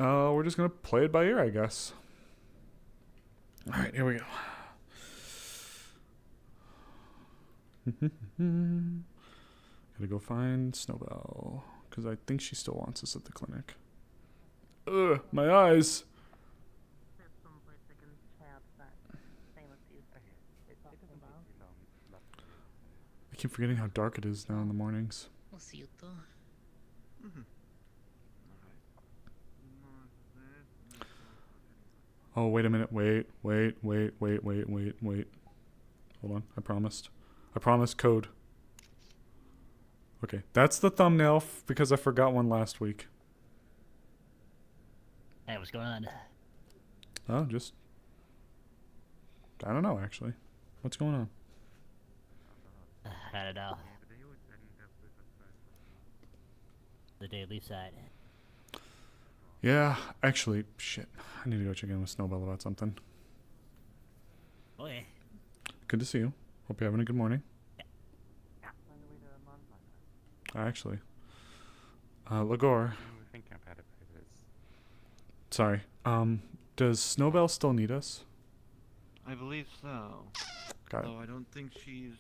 We're just gonna play it by ear, I guess. All right, here we go. Gotta go find Snowbell because I think she still wants us at the clinic. Ugh, my eyes. I keep forgetting how dark it is now in the mornings. Oh, wait a minute. Wait. Hold on. I promised code. Okay, that's the thumbnail because I forgot one last week. Hey, what's going on? Oh, just... I don't know, actually. What's going on? I don't know. The Daily Side. Yeah, actually, shit. I need to go check in with Snowbell about something. Okay. Good to see you. Hope you're having a good morning. Actually. Lagor. Sorry. Does Snowbell still need us? I believe so. Got it. Though I don't think she's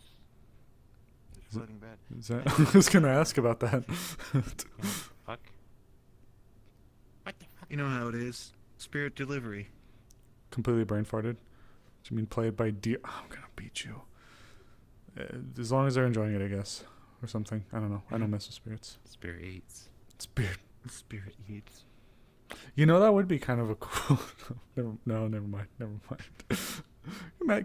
floating bad. Is that I was gonna ask about that. Fuck. What the fuck? You know how it is. Spirit delivery. Completely brain farted. Do you mean played by D? I'm gonna beat you. As long as they're enjoying it, I guess. Or something. I don't know. I don't mess with spirits. Spirit eats. Spirit. Spirit eats. You know, that would be kind of a cool... never mind.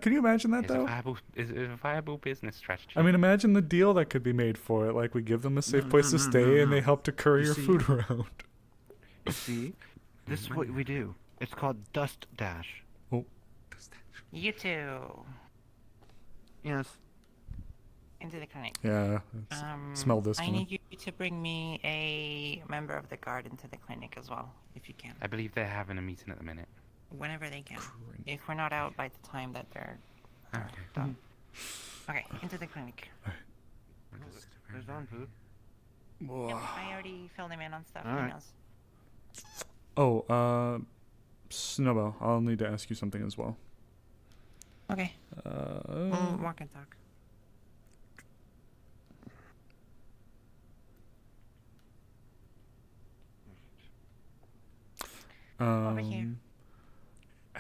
Can you imagine that, though? Is it a viable business strategy? I mean, imagine the deal that could be made for it. Like, we give them a safe place to stay, and they help to courier food around. You see? This is what we do. It's called Dust Dash. Oh. You two. Yes. Into the clinic. Yeah. Smell this I one. need you to bring me a member of the guard into the clinic as well, if you can. I believe they're having a meeting at the minute. Whenever they can. If we're not out by the time that they're done. Okay, into the clinic. There's Anpu. Yep, I already filled him in on stuff. Alright. He knows. Oh, Snowbell, I'll need to ask you something as well. Okay. We'll walk and talk. Over here.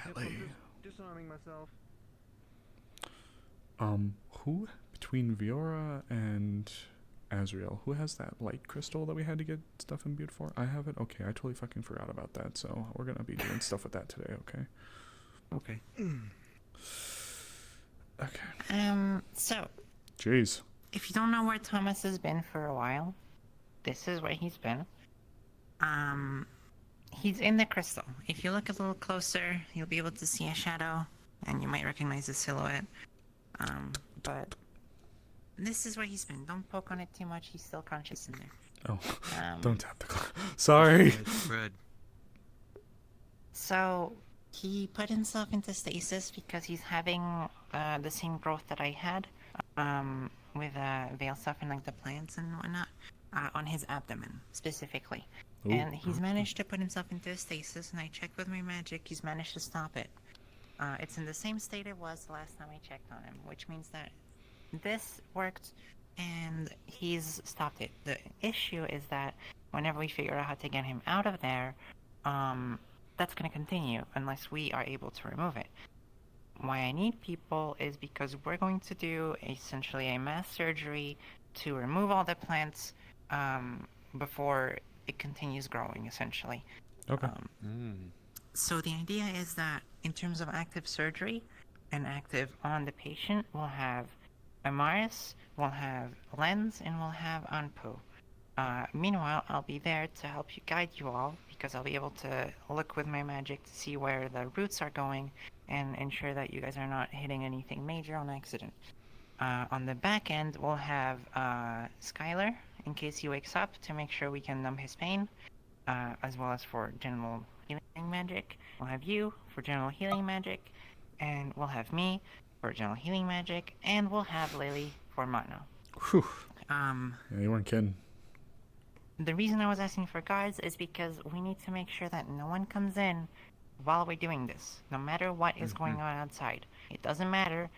Ellie. Disarming myself. Who between Viora and Azrael, who has that light crystal that we had to get stuff imbued for? I have it. Okay, I totally fucking forgot about that. So we're gonna be doing stuff with that today. Okay. Okay. Okay. So, Jeez. if you don't know where Thomas has been for a while, this is where he's been. He's in the crystal. If you look a little closer, you'll be able to see a shadow, and you might recognize the silhouette. But this is where he's been. Don't poke on it too much. He's still conscious in there. Oh, don't tap the Sorry. Red. So, he put himself into stasis because he's having the same growth that I had with veil stuff and like the plants and whatnot on his abdomen specifically. Ooh. And he's managed to put himself into a stasis, and I checked with my magic. He's managed to stop it. It's in the same state it was the last time I checked on him, which means that this worked and he's stopped it. The issue is that whenever we figure out how to get him out of there, that's going to continue unless we are able to remove it. Why I need people is because we're going to do essentially a mass surgery to remove all the plants before it continues growing, essentially. Okay. So the idea is that in terms of active surgery and active on the patient, we'll have Amaris, we'll have Lens, and we'll have Anpu. Meanwhile, I'll be there to help you guide you all, because I'll be able to look with my magic to see where the roots are going and ensure that you guys are not hitting anything major on accident. On the back end, we'll have Skylar, in case he wakes up, to make sure we can numb his pain, as well as for general healing magic. We'll have you for general healing magic, and we'll have me for general healing magic, and we'll have Lily for mana. Whew. Yeah, you weren't kidding. The reason I was asking for guards is because we need to make sure that no one comes in while we're doing this, no matter what is going on outside. It doesn't matter.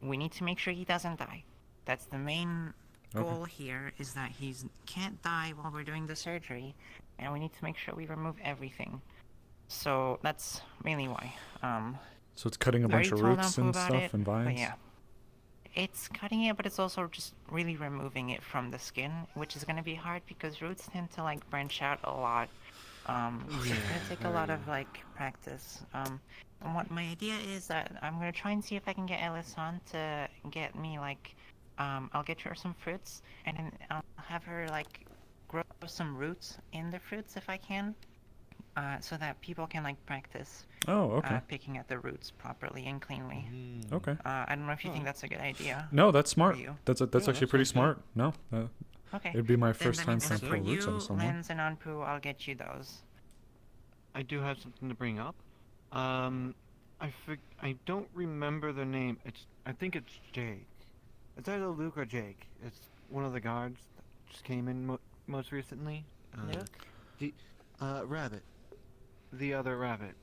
We need to make sure he doesn't die. That's the main goal here, is that he can't die while we're doing the surgery, and we need to make sure we remove everything. So that's mainly why. So it's cutting a bunch of Very roots told and about stuff it, and but vines. yeah. It's cutting it, but it's also just really removing it from the skin, which is going to be hard because roots tend to like branch out a lot. It's going to take a lot of like practice. And what my idea is that I'm going to try and see if I can get Elisan to get me like, I'll get her some fruits, and then I'll have her like grow some roots in the fruits if I can. So that people can like practice Oh, okay. picking at the roots properly and cleanly. Okay. I don't know if you think that's a good idea. No, that's smart. you. That's Yeah, actually that pretty sounds smart. No, Okay. it'd be my Then first that time means trying that to for put roots you, on someone. Lens and Anpu, I'll get you those. I do have something to bring up. I don't remember the name. I think it's Jake. It's either Luke or Jake. It's one of the guards that just came in most recently. Luke? Rabbit. The other rabbit.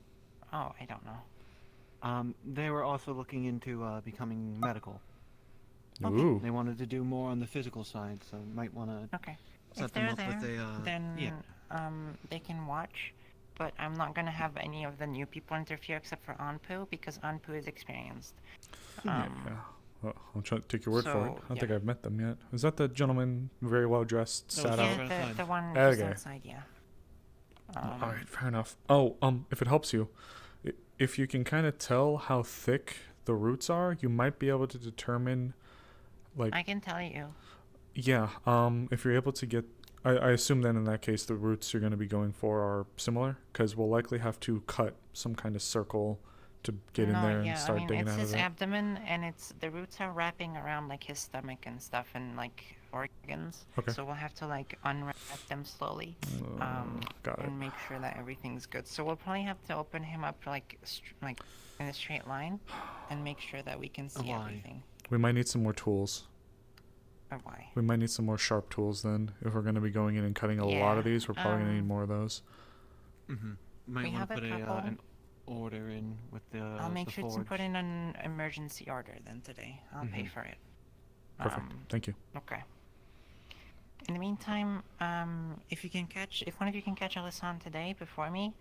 Oh, I don't know. They were also looking into becoming medical. Okay. Ooh. They wanted to do more on the physical side, so might want to Okay. set If them they're up with there, a. then yeah. they can watch. But I'm not gonna have any of the new people interfere except for Anpu because Anpu is experienced. Yeah. Well, I'll try to take your word for it. I so, don't think yeah. I've met them yet. Is that the gentleman, very well dressed, No, sat it's out? right Yeah, outside. the one Okay. just outside, yeah. All right, fair enough. Oh, if it helps you, if you can kind of tell how thick the roots are, you might be able to determine, like, I can tell you. yeah. If you're able to get, I assume then in that case the roots you're going to be going for are similar, because we'll likely have to cut some kind of circle to get in No, there yeah, and start I mean, digging it's out of his it. abdomen, and the roots are wrapping around like his stomach and stuff, and like organs. Okay. So we'll have to like unwrap them slowly, Got it. and make sure that everything's good. So we'll probably have to open him up like in a straight line, and make sure that we can see Why? everything. We might need some more tools. Or why? We might need some more sharp tools then. If we're going to be going in and cutting a lot of Yeah, these, we're probably going to need more of those. Mm-hmm. Might We want have to a put couple. an order in with the. I'll make the sure to forge. put in an emergency order then today. I'll pay for it. Perfect. Thank you. Okay. In the meantime, if one of you can catch Alisan today before me,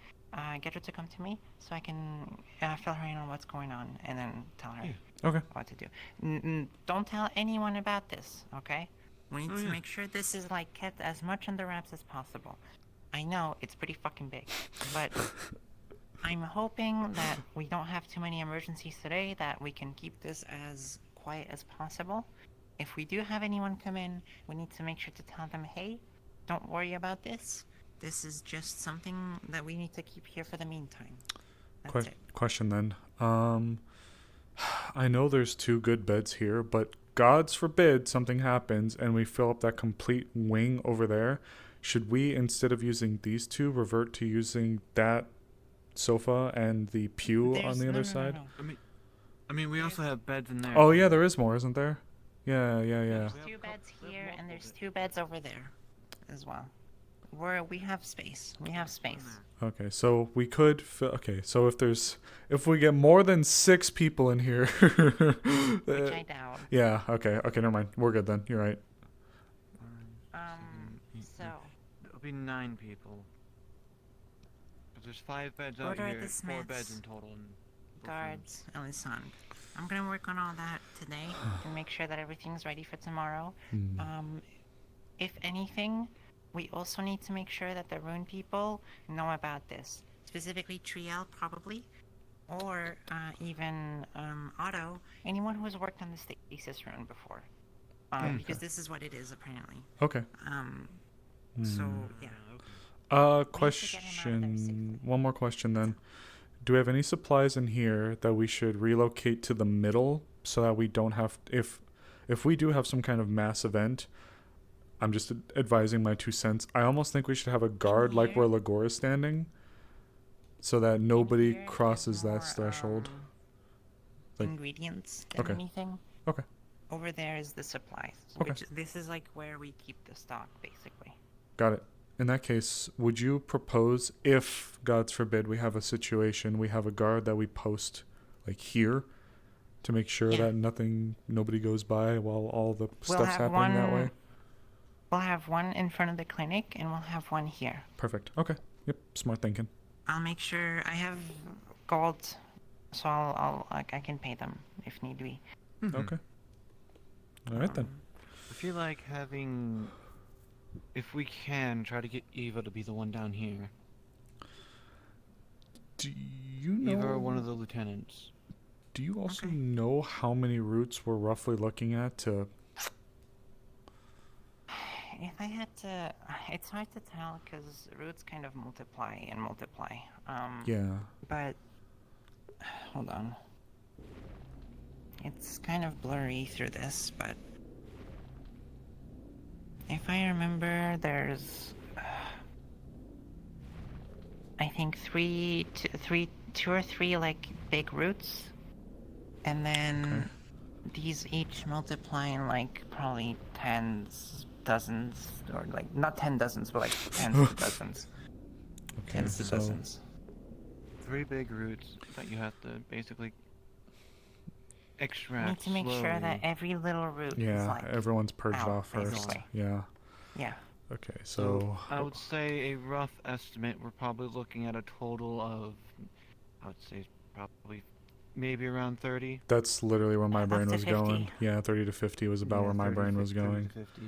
get her to come to me so I can fill her in on what's going on and then tell her Okay. what to do. Don't tell anyone about this, okay? We need to make sure this is like kept as much under wraps as possible. I know it's pretty fucking big, but I'm hoping that we don't have too many emergencies today, that we can keep this as quiet as possible. If we do have anyone come in, we need to make sure to tell them, hey, don't worry about this. This is just something that we need to keep here for the meantime. That's it. Question then. I know there's 2 good beds here, but God's forbid something happens and we fill up that complete wing over there. Should we, instead of using these 2, revert to using that sofa and the pew on the other side? No. I mean, we also have beds in there. Oh yeah, there is more, isn't there? Yeah. There's 2 beds here and there's 2 beds over there as well. We have space. Okay, so we could so if we get more than 6 people in here, Which I doubt. yeah, okay, never mind. We're good then. You're right. So There'll be 9 people. But there's 5 beds out Order at here, the 4 beds Smiths. in total. guards, Elisan. I'm gonna work on all that today and make sure that everything's ready for tomorrow. If anything, we also need to make sure that the rune people know about this. Specifically Triel, probably. Or even Otto. Anyone who has worked on the stasis rune before. Because this is what it is, apparently. Okay. So, yeah. Question. One more question then. Do we have any supplies in here that we should relocate to the middle so that we don't have if we do have some kind of mass event? I'm just advising my 2 cents. I almost think we should have a guard like where Lagor is standing, so that nobody Here, crosses there's that more, threshold. Like- ingredients than Okay. anything. Okay. Over there is the supplies. Okay. Which this is like where we keep the stock, basically. got it. In that case, would you propose, if, God forbid, we have a situation, we have a guard that we post, like, here, to make sure Yeah. that nobody goes by while all the We'll stuff's have happening that way? We'll have one in front of the clinic, and we'll have one here. Perfect. Okay. Yep. Smart thinking. I'll make sure I have gold, so I can pay them if need be. Okay. All right then. I feel like having, if we can, try to get Eva to be the one down here. Do you know? Eva or one of the lieutenants. Do you also Okay. know how many routes we're roughly looking at to? If I had to, it's hard to tell because roots kind of multiply and multiply. Yeah. But hold on. It's kind of blurry through this, but if I remember, there's I think two or three like big roots, and then these each multiply in like probably dozens, or like not 10 dozens, but like tens of dozens. Okay. Tens of So dozens. 3 big roots that you have to basically I extract need to make sure that slowly. every little root is yeah, like everyone's purged out, off first. basically. Yeah. yeah. Okay. So So I would say a rough estimate, we're probably looking at a total of, I would say probably maybe around 30. that's literally where my Up brain to was 50. going. Yeah, 30 to 50 was about Yeah, where my 30, brain was 30 to going. 50.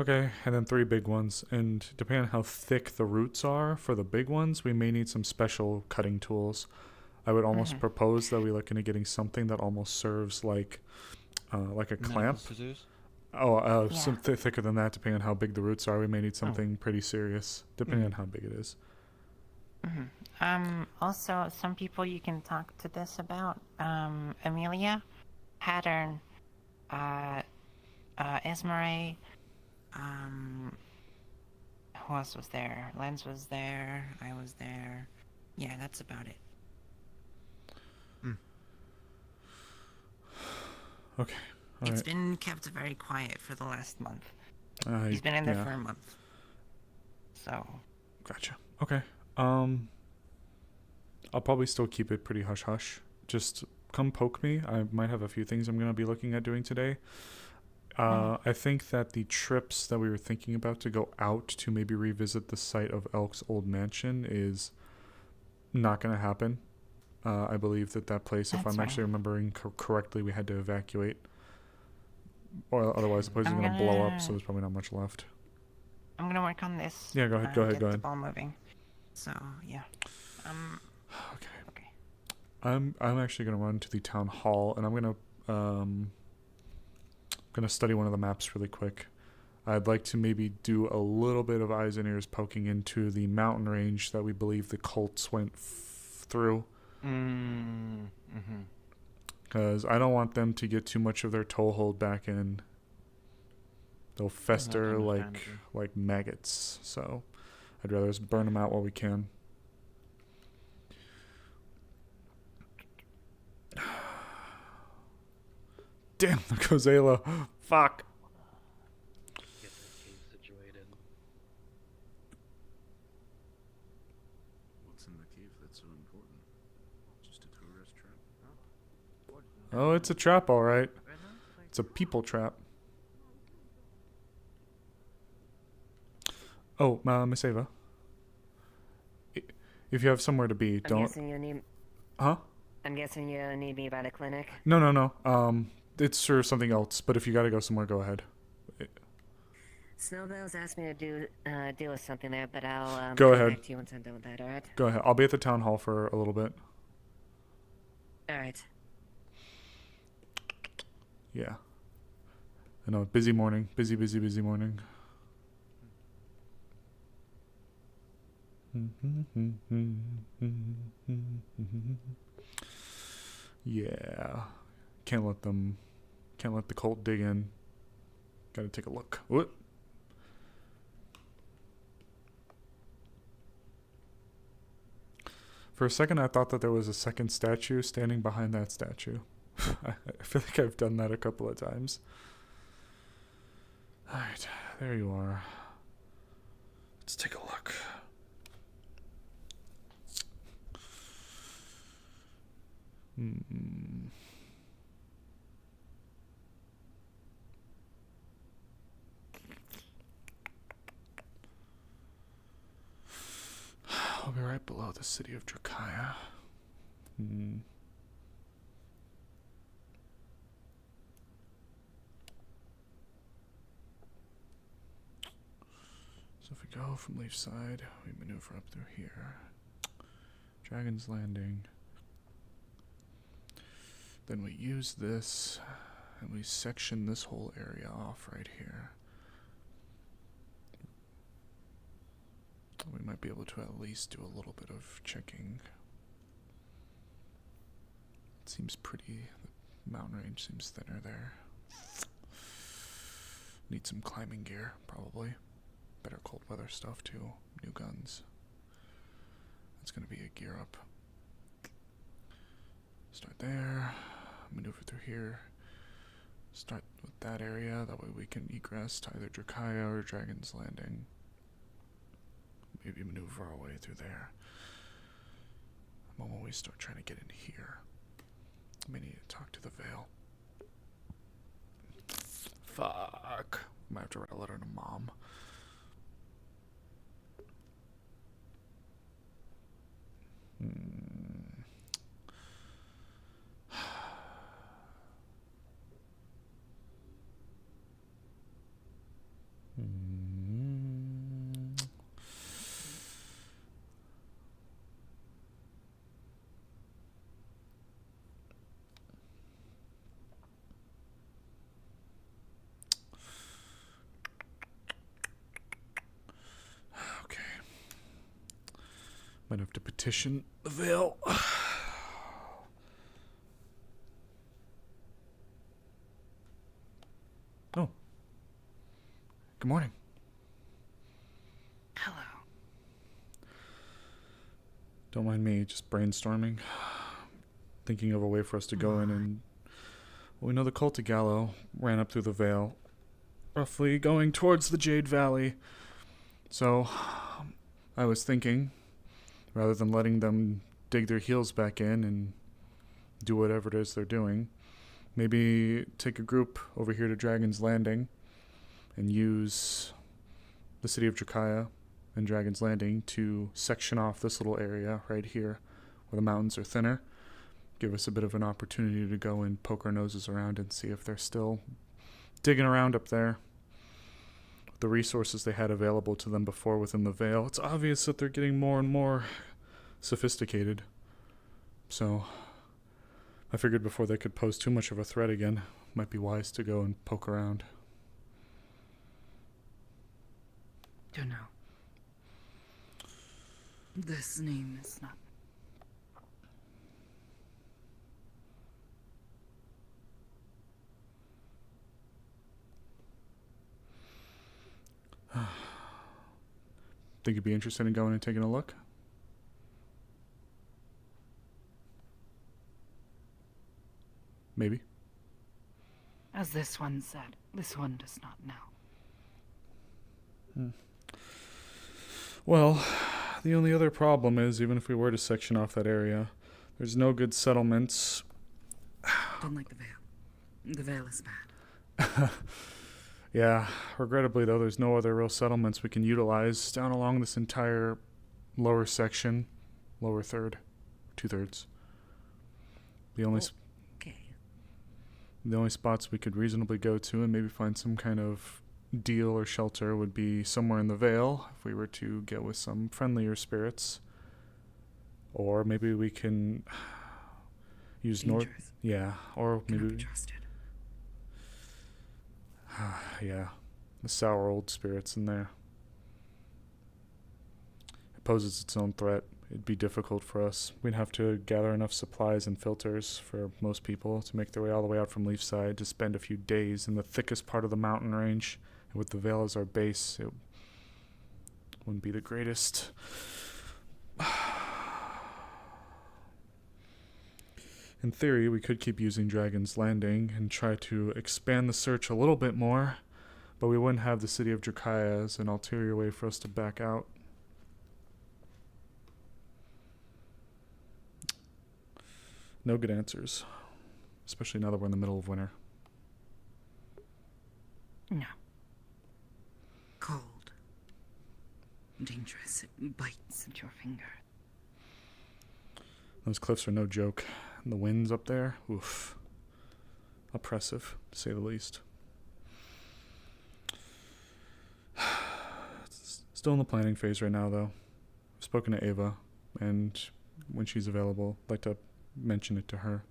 Okay, and then 3 big ones. And depending on how thick the roots are for the big ones, we may need some special cutting tools. I would almost Mhm. propose that we look into getting something that almost serves like a Medical clamp. scissors? Oh, Yeah. some thicker than that, depending on how big the roots are. We may need something pretty serious, depending on how big it is. Also, some people you can talk to this about. Amelia, Pattern, Esmeralda, who else was there? Lens was there, I was there. Yeah, that's about it. Okay. All It's right. been kept very quiet for the last month. I- He's been in there yeah, for a month. So, Gotcha. Okay. I'll probably still keep it pretty hush hush. Just come poke me. I might have a few things I'm gonna be looking at doing today. I think that the trips that we were thinking about to go out to maybe revisit the site of Elk's old mansion is not gonna happen. I believe that place, if That's I'm actually fine. remembering correctly, we had to evacuate, or otherwise the place is I'm gonna blow up. So gonna- there's probably not much left. I'm gonna work on this. Yeah, go ahead. Go ahead. Get Go the ahead. ball moving. So, yeah. Okay. Okay. I'm actually gonna run to the town hall, and I'm gonna study one of the maps really quick. I'd like to maybe do a little bit of eyes and ears poking into the mountain range that we believe the cults went through, because I don't want them to get too much of their toehold back in. They'll fester understandable. like maggots. So I'd rather just burn them out while we can. Damn, there goes Ayla. Fuck. Get the cave situated. What's in the cave that's so important? Just a tourist trap? Oh, it's a trap, all right. It's a people trap. Oh, Miss Ava. If you have somewhere to be, I'm don't. guessing you need. Huh? I'm guessing you need me by the clinic. No. It's for something else. But if you gotta go somewhere, go ahead. Snowbell's asked me to deal with something there, but I'll Go get ahead. back to you once I'm done with that. All right. Go ahead. I'll be at the town hall for a little bit. All right. Yeah. I know. Busy morning. Busy morning. Yeah. Can't let the cult dig in. Gotta take a look. What? For a second, I thought that there was a second statue standing behind that statue. I feel like I've done that a couple of times. Alright, there you are. Let's take a look. I'll be right below the city of Drakaya. So if we go from Leaf Side, we maneuver up through here. Dragon's Landing. Then we use this, and we section this whole area off right here. We might be able to at least do a little bit of checking. It seems pretty, the mountain range seems thinner there. Need some climbing gear, probably. Better cold weather stuff too. New guns. That's gonna be a gear up. Start there, maneuver through here. Start with that area, that way we can egress to either Drakaya or Dragon's Landing. Maybe maneuver our way through there. The moment we start trying to get in here, I may need to talk to the Veil. Fuck. I might have to write a letter to Mom. Okay. Might have to petition the Veil. Oh. Good morning. Hello. Don't mind me, just brainstorming. Thinking of a way for us to go in and... Well, we know the cult of Gallo ran up through the Vale, roughly going towards the Jade Valley. So, I was thinking, rather than letting them dig their heels back in and do whatever it is they're doing, maybe take a group over here to Dragon's Landing and use the city of Drakaya and Dragon's Landing to section off this little area right here where the mountains are thinner. Give us a bit of an opportunity to go and poke our noses around and see if they're still digging around up there. The resources they had available to them before within the Vale, it's obvious that they're getting more and more sophisticated. So, I figured before they could pose too much of a threat again, it might be wise to go and poke around. Don't know. This name is not. Think you'd be interested in going and taking a look? Maybe. As this one said, this one does not know. Well, the only other problem is, even if we were to section off that area, there's no good settlements. Don't like the veil. The veil is bad. Yeah, regrettably though, there's no other real settlements we can utilize down along this entire lower section, lower third, 2/3. The only Okay. the only spots we could reasonably go to and maybe find some kind of deal or shelter would be somewhere in the Vale, if we were to get with some friendlier spirits. Or maybe we can use Dangerous. Yeah, or Cannot maybe... be trusted. Yeah, the sour old spirits in there. It poses its own threat. It'd be difficult for us. We'd have to gather enough supplies and filters for most people to make their way all the way out from Leafside to spend a few days in the thickest part of the mountain range. And with the Vale as our base, it wouldn't be the greatest. In theory, we could keep using Dragon's Landing and try to expand the search a little bit more, But we wouldn't have the city of Drakaya as an ulterior way for us to back out. No good answers. Especially now that we're in the middle of winter. No. Cold. Dangerous. It bites at your finger. Those cliffs are no joke. And the winds up there, oof. Oppressive, to say the least. Still in the planning phase right now, though. I've spoken to Ava, and when she's available, I'd like to mention it to her.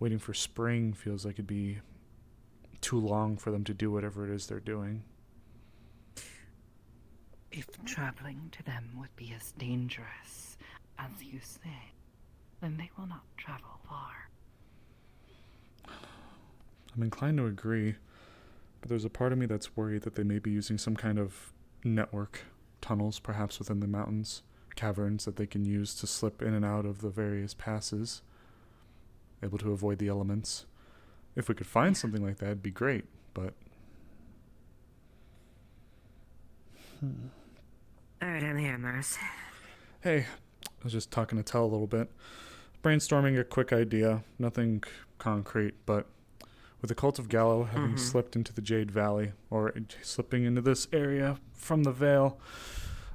Waiting for spring feels like it'd be too long for them to do whatever it is they're doing. If traveling to them would be as dangerous as you say, then they will not travel far. I'm inclined to agree, but there's a part of me that's worried that they may be using some kind of network, tunnels perhaps within the mountains, caverns that they can use to slip in and out of the various passes, able to avoid the elements. If we could find something like that, it'd be great, but... Alright, I'm here, Mars. Hey, I was just talking to Tell a little bit. Brainstorming a quick idea, nothing concrete, but with the Cult of Gallo having slipped into the Jade Valley, or slipping into this area from the Vale,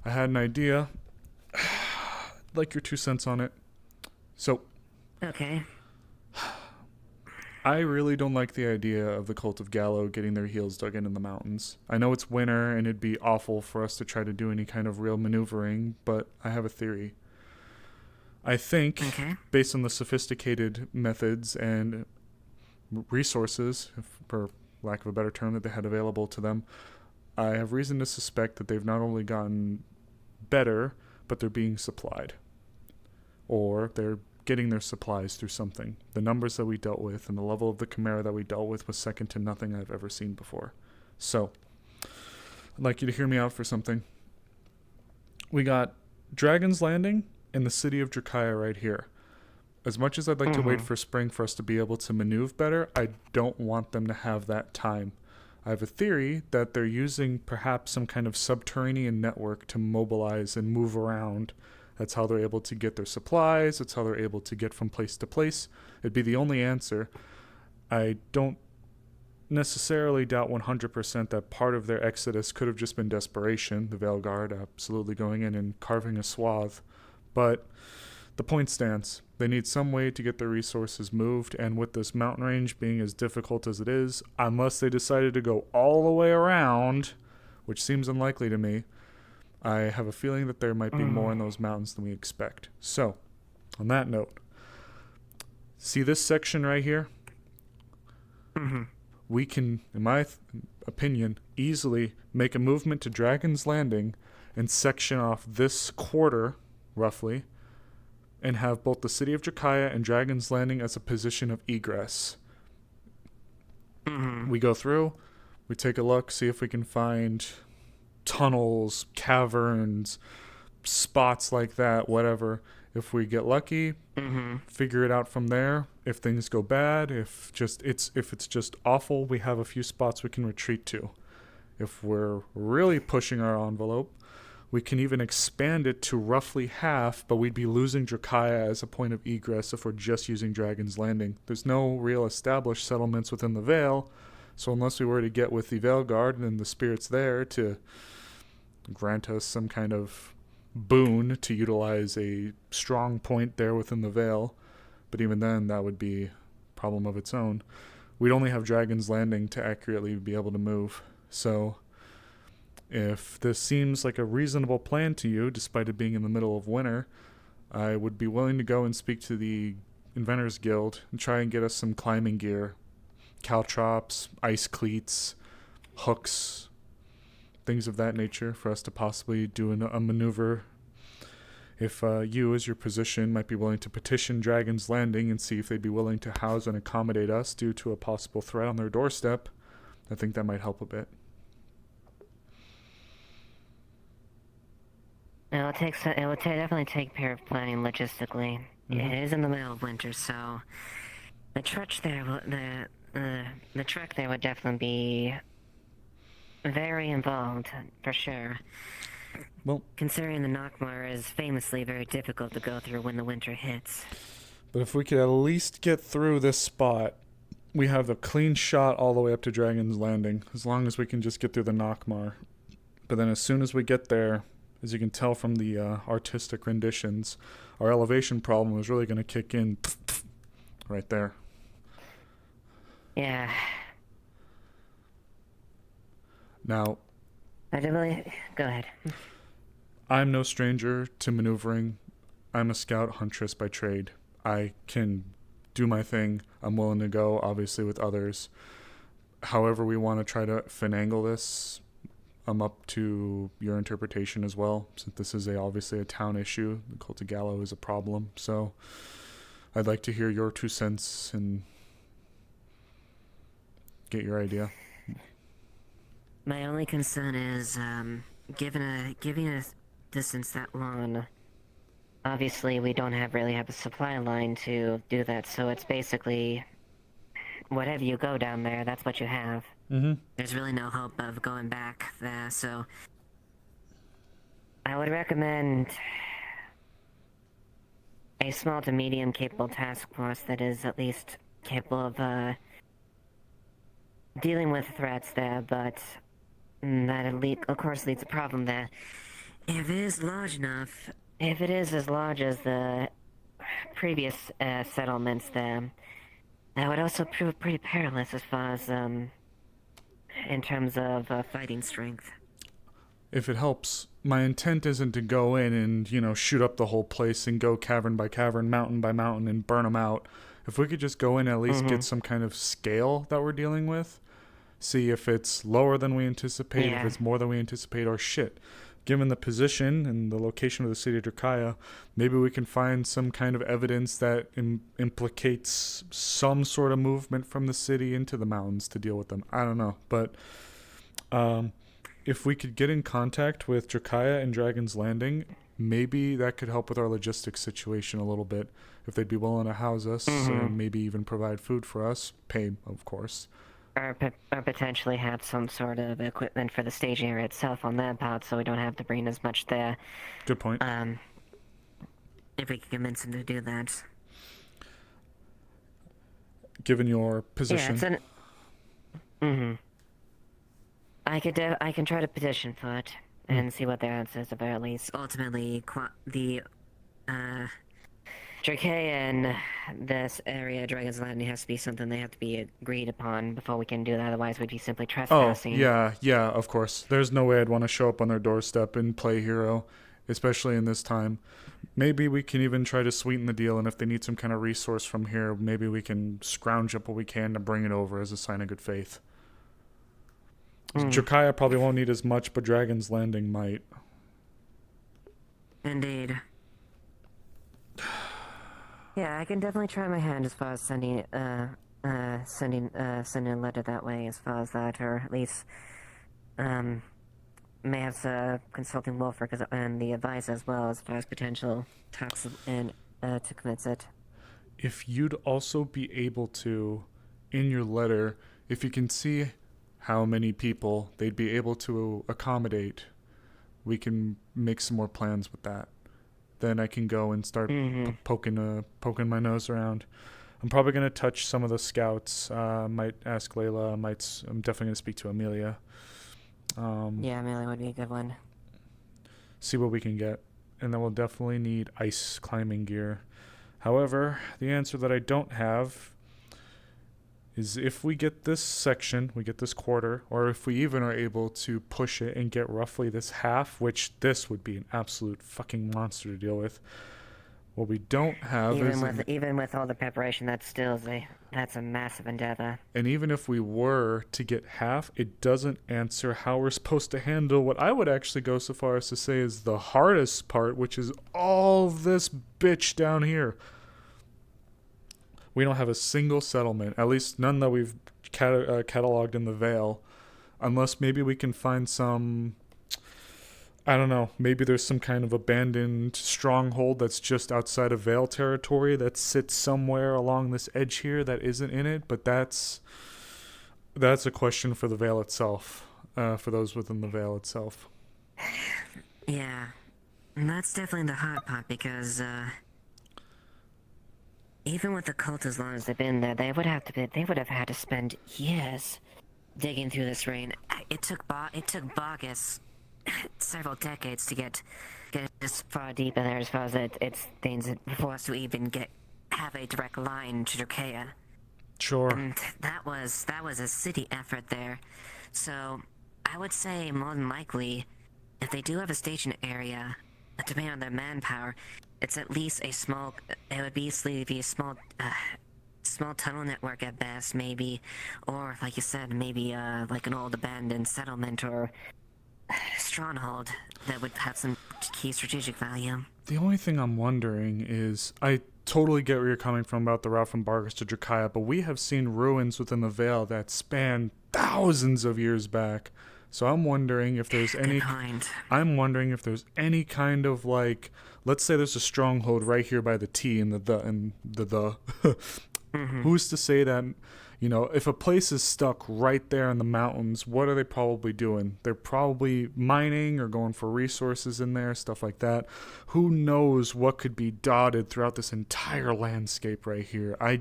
I had an idea. I'd like your 2 cents on it. So, Okay. I really don't like the idea of the Cult of Gallo getting their heels dug in the mountains. I know it's winter and it'd be awful for us to try to do any kind of real maneuvering, but I have a theory. I think, based on the sophisticated methods and resources, for lack of a better term, that they had available to them, I have reason to suspect that they've not only gotten better, but they're being supplied. Or they're getting their supplies through something. The numbers that we dealt with and the level of the Chimera that we dealt with was second to nothing I've ever seen before. So, I'd like you to hear me out for something. We got Dragon's Landing and the city of Drakaya right here. As much as I'd like to wait for spring for us to be able to maneuver better, I don't want them to have that time. I have a theory that they're using perhaps some kind of subterranean network to mobilize and move around. That's how they're able to get their supplies. That's how they're able to get from place to place. It'd be the only answer. I don't necessarily doubt 100% that part of their exodus could have just been desperation, the Vale Guard absolutely going in and carving a swath. But the point stands. They need some way to get their resources moved, and with this mountain range being as difficult as it is, unless they decided to go all the way around, which seems unlikely to me, I have a feeling that there might be more in those mountains than we expect. So, on that note, see this section right here? We can, in my opinion, easily make a movement to Dragon's Landing and section off this quarter, roughly, and have both the city of Drakaya and Dragon's Landing as a position of egress. We go through, we take a look, see if we can find tunnels, caverns, spots like that, whatever. If we get lucky, figure it out from there. If things go bad, if it's just awful, we have a few spots we can retreat to. If we're really pushing our envelope, we can even expand it to roughly half, but we'd be losing Drakaya as a point of egress if we're just using Dragon's Landing. There's no real established settlements within the Vale, so unless we were to get with the Vale Guard and the spirits there to grant us some kind of boon to utilize a strong point there within the Vale, but even then that would be a problem of its own. We'd only have Dragon's Landing to accurately be able to move. So if this seems like a reasonable plan to you, despite it being in the middle of winter, I would be willing to go and speak to the Inventors Guild and try and get us some climbing gear, caltrops, ice cleats, hooks, things of that nature for us to possibly do a maneuver. If you, as your position, might be willing to petition Dragon's Landing and see if they'd be willing to house and accommodate us due to a possible threat on their doorstep, I think that might help a bit. It would definitely take care of planning logistically. Mhm. It is in the middle of winter, so the trek there, the trek there would definitely be very involved for sure. Well, Considering the Nockmar is famously very difficult to go through when the winter hits. but if we could at least get through this spot, we have a clean shot all the way up to Dragon's Landing, as long as we can just get through the Nockmar. But then as soon as we get there, as you can tell from the artistic renditions, our elevation problem is really going to kick in right there. Yeah, Now, I definitely... Go ahead. I'm no stranger to maneuvering. I'm a scout huntress by trade. I can do my thing. I'm willing to go, obviously, with others. However we want to try to finagle this, I'm up to your interpretation as well, since this is obviously a town issue. The Cult of Gallo is a problem, so I'd like to hear your 2 cents and get your idea. My only concern is, given a distance that long, obviously we don't really have a supply line to do that, so it's basically whatever you go down there, that's what you have. Mm-hmm. There's really no hope of going back there, so I would recommend a small to medium capable task force that is at least capable of dealing with threats there, but that of course leads to a problem there. If it is large enough, if it is as large as the previous settlements there, that would also prove pretty perilous as far as in terms of fighting strength. If it helps, my intent isn't to go in and, shoot up the whole place and go cavern by cavern, mountain by mountain, and burn them out. If we could just go in and at least get some kind of scale that we're dealing with, see if it's lower than we anticipate, if it's more than we anticipate, or shit. Given the position and the location of the city of Drakaya, maybe we can find some kind of evidence that implicates some sort of movement from the city into the mountains to deal with them. I don't know, but if we could get in contact with Drakaya and Dragon's Landing, maybe that could help with our logistics situation a little bit. If they'd be willing to house us, and maybe even provide food for us, pay, of course. Or potentially have some sort of equipment for the stage area itself on that part, so we don't have to bring as much there. Good point. If we could convince him to do that. Given your position. Yeah, it's I can try to petition for it and see what their answer is, about at least. Ultimately, the Drakea and this area, Dragon's Landing, has to be something they have to be agreed upon before we can do that. Otherwise, we'd be simply trespassing. Yeah, of course. There's no way I'd want to show up on their doorstep and play hero, especially in this time. Maybe we can even try to sweeten the deal, and if they need some kind of resource from here, maybe we can scrounge up what we can to bring it over as a sign of good faith. Drakaya probably won't need as much, but Dragon's Landing might. Indeed. Yeah, I can definitely try my hand as far as sending a letter that way, as far as that, or at least may have consulting Wolfric and the advisor as well, as far as potential talks and to commence it. If you'd also be able to, in your letter, if you can see how many people they'd be able to accommodate, we can make some more plans with that. Then I can go and start poking my nose around. I'm probably going to touch some of the scouts. Might ask Layla. I'm definitely going to speak to Amelia. Yeah, Amelia would be a good one. See what we can get. And then we'll definitely need ice climbing gear. However, the answer that I don't have is if we get this section, we get this quarter, or if we even are able to push it and get roughly this half, which this would be an absolute fucking monster to deal with. What we don't have even with all the preparation, that's a massive endeavor. And even if we were to get half, it doesn't answer how we're supposed to handle what I would actually go so far as to say is the hardest part, which is all this bitch down here. We don't have a single settlement, at least none that we've cataloged in the Vale, unless maybe we can find some I don't know. Maybe there's some kind of abandoned stronghold that's just outside of Vale territory that sits somewhere along this edge here that isn't in it. But that's a question for the Vale itself. For those within the Vale itself. Yeah, and that's definitely the hot part because even with the cult as long as they've been there, they would have had to spend years digging through this rain. It took Bogus several decades to get this far deep in there, as far as it's things for us to even have a direct line to Drukea. Sure. And that was a city effort there. So I would say more than likely, if they do have a station area, depending on their manpower, it's at least a small. It would be a small tunnel network at best, maybe, or like you said, maybe like an old abandoned settlement or stronghold that would have some key strategic value. The only thing I'm wondering is, I totally get where you're coming from about the route from Bargus to Drukaya, but we have seen ruins within the Vale that span thousands of years back. So I'm wondering if there's any kind of, like, let's say there's a stronghold right here by the T and the Mm-hmm. Who's to say that, you know, if a place is stuck right there in the mountains, what are they probably doing? They're probably mining or going for resources in there, stuff like that. Who knows what could be dotted throughout this entire landscape right here? I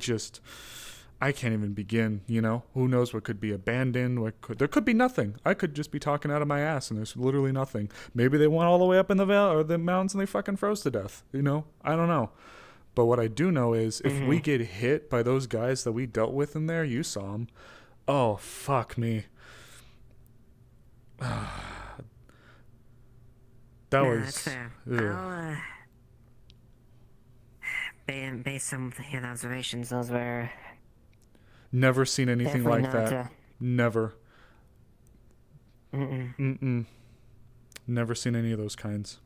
can't even begin, you know? Who knows what could be abandoned? There could be nothing. I could just be talking out of my ass and there's literally nothing. Maybe they went all the way up in the vale or the mountains and they fucking froze to death, you know? I don't know. But what I do know is if we get hit by those guys that we dealt with in there, you saw them. Oh, fuck me. That's fair. I'll, based on your observations, those were never seen anything definitely like that. Never. Never seen any of those kinds.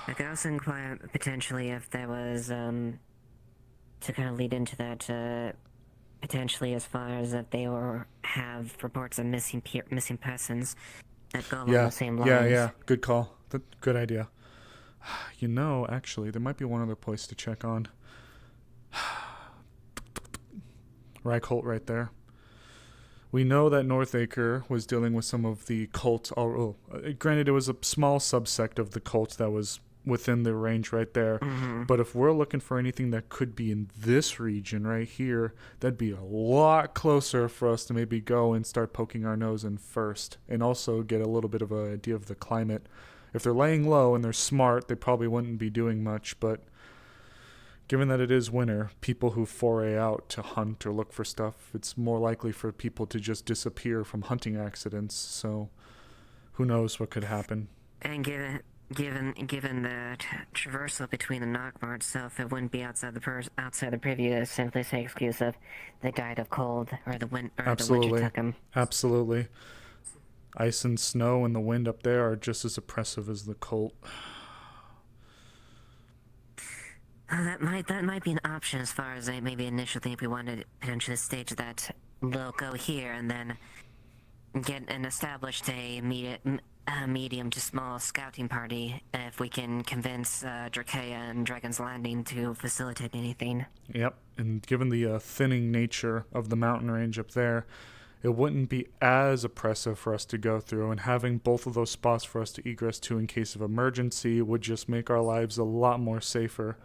I could also inquire potentially if there was, to kind of lead into that, potentially as far as that they have reports of missing persons that go along the same lines. Yeah. Good call. Good idea. You know, actually, there might be one other place to check on. Reichholt right there. We know that Northacre was dealing with some of the cult. Granted, it was a small subsect of the cult that was within the range right there. But if we're looking for anything that could be in this region right here, that'd be a lot closer for us to maybe go and start poking our nose in first, and also get a little bit of an idea of the climate. If they're laying low and they're smart, they probably wouldn't be doing much, but given that it is winter, people who foray out to hunt or look for stuff, it's more likely for people to just disappear from hunting accidents, so who knows what could happen. And given the traversal between the Nockmar itself, it wouldn't be outside the preview, simply say excuse of they died of cold or the winter took them. Absolutely. Ice and snow and the wind up there are just as oppressive as the cold. That might be an option as far as maybe initially if we wanted to potentially stage that loco here and then get and established a medium to small scouting party if we can convince Drukea and Dragon's Landing to facilitate anything. Yep, and given the thinning nature of the mountain range up there, it wouldn't be as oppressive for us to go through, and having both of those spots for us to egress to in case of emergency would just make our lives a lot more safer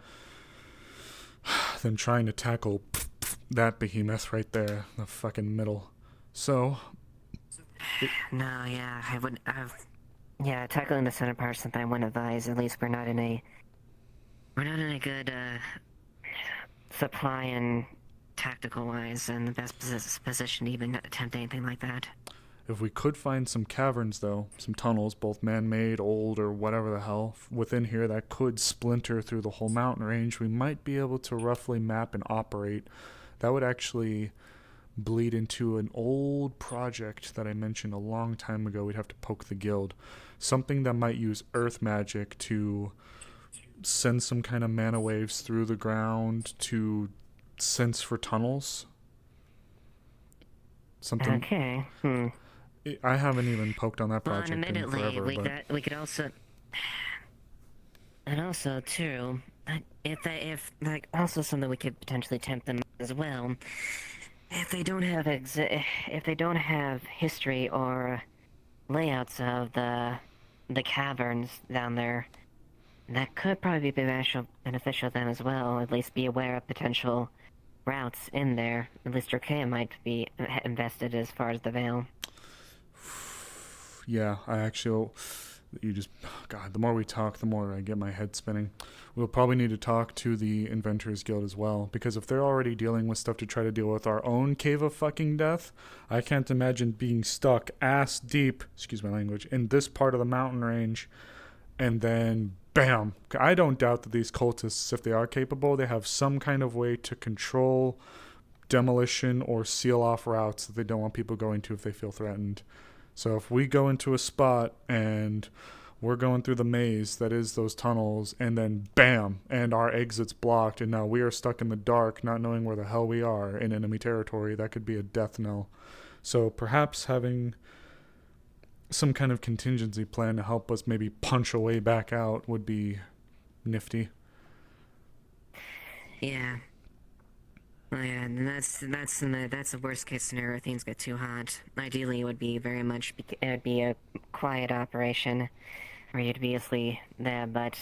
than trying to tackle that behemoth right there in the fucking middle. So no, yeah, I would yeah, tackling the center part is something I wouldn't advise. At least we're not in a good supply and tactical wise and the best position to even attempt anything like that. If we could find some caverns, though, some tunnels, both man-made, old, or whatever the hell, within here that could splinter through the whole mountain range, we might be able to roughly map and operate. That would actually bleed into an old project that I mentioned a long time ago. We'd have to poke the guild. Something that might use earth magic to send some kind of mana waves through the ground to sense for tunnels. Something. Okay. I haven't even poked on that Well, project and in admittedly, forever, but we could also, and also too, if like also something we could potentially tempt them as well. If they don't have if they don't have history or layouts of the caverns down there, that could probably be beneficial to them as well. At least be aware of potential routes in there. At least Dracea might be invested as far as the Veil. yeah, I actually, you just, God, the more we talk, the more I get my head spinning. We'll probably need to talk to the Inventors Guild as well, because if they're already dealing with stuff to try to deal with our own cave of fucking death, I can't imagine being stuck ass deep, excuse my language, in this part of the mountain range, and then bam. I don't doubt that these cultists, if they are capable, they have some kind of way to control demolition or seal off routes that they don't want people going to if they feel threatened. So if we go into a spot and we're going through the maze that is those tunnels, and then bam, and our exit's blocked, and now we are stuck in the dark, not knowing where the hell we are in enemy territory, that could be a death knell. So perhaps having some kind of contingency plan to help us maybe punch a way back out would be nifty. Yeah. Well, yeah, and that's the worst case scenario. If things get too hot. Ideally, it would be very much it would be a quiet operation, where you'd be asleep there. But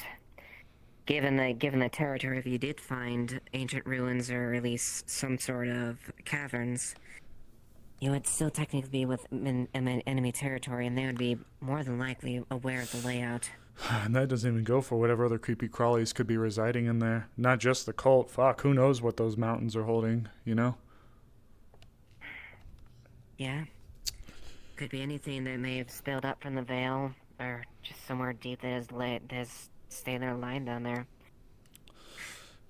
given the territory, if you did find ancient ruins or at least some sort of caverns, you would still technically be within enemy territory, and they would be more than likely aware of the layout. And that doesn't even go for whatever other creepy crawlies could be residing in there. Not just the cult. Fuck, who knows what those mountains are holding, you know? Yeah. Could be anything that may have spilled up from the Veil, or just somewhere deep that has stayed there lying down there.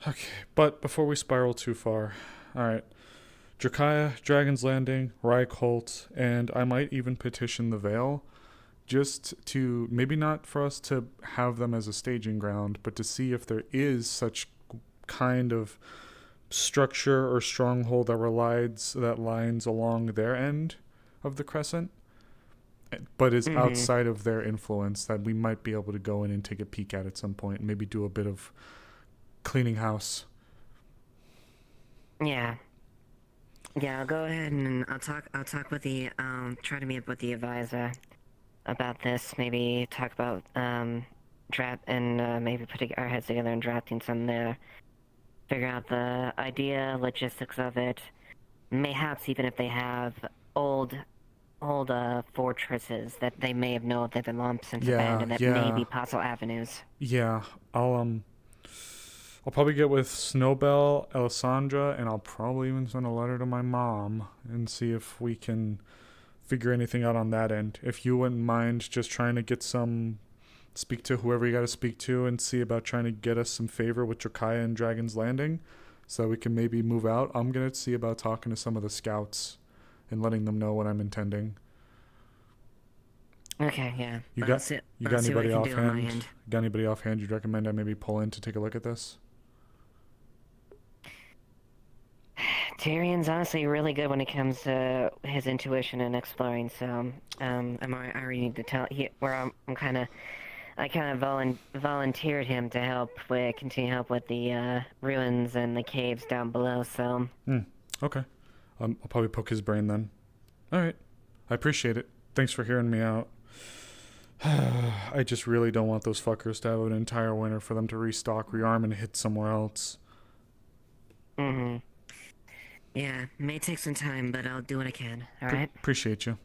Okay, but before we spiral too far, alright. Drakaya, Dragon's Landing, Reichholt, and I might even petition the Veil, just to, maybe not for us to have them as a staging ground, but to see if there is such kind of structure or stronghold that lines along their end of the crescent, but is outside of their influence, that we might be able to go in and take a peek at some point, and maybe do a bit of cleaning house. Yeah. Yeah, I'll go ahead and I'll talk with the try to meet up with the advisor about this. Maybe talk about maybe putting our heads together and drafting some there. Figure out the idea, logistics of it. Mayhaps even if they have old fortresses that they may have known they've been long since abandoned, that may be possible avenues. Yeah, I'll probably get with Snowbell, Alessandra, and I'll probably even send a letter to my mom and see if we can figure anything out on that end. If you wouldn't mind just trying to speak to whoever you got to speak to and see about trying to get us some favor with Drakaya and Dragon's Landing so we can maybe move out. I'm going to see about talking to some of the scouts and letting them know what I'm intending. Okay, yeah. You got anybody offhand? Got anybody offhand you'd recommend I maybe pull in to take a look at this? Tyrion's honestly really good when it comes to his intuition and exploring. So, I already need to tell I kind of volunteered him to continue help with the ruins and the caves down below. So. Okay. I'll probably poke his brain then. All right. I appreciate it. Thanks for hearing me out. I just really don't want those fuckers to have an entire winter for them to restock, rearm, and hit somewhere else. Yeah, it may take some time, but I'll do what I can, alright? Appreciate you.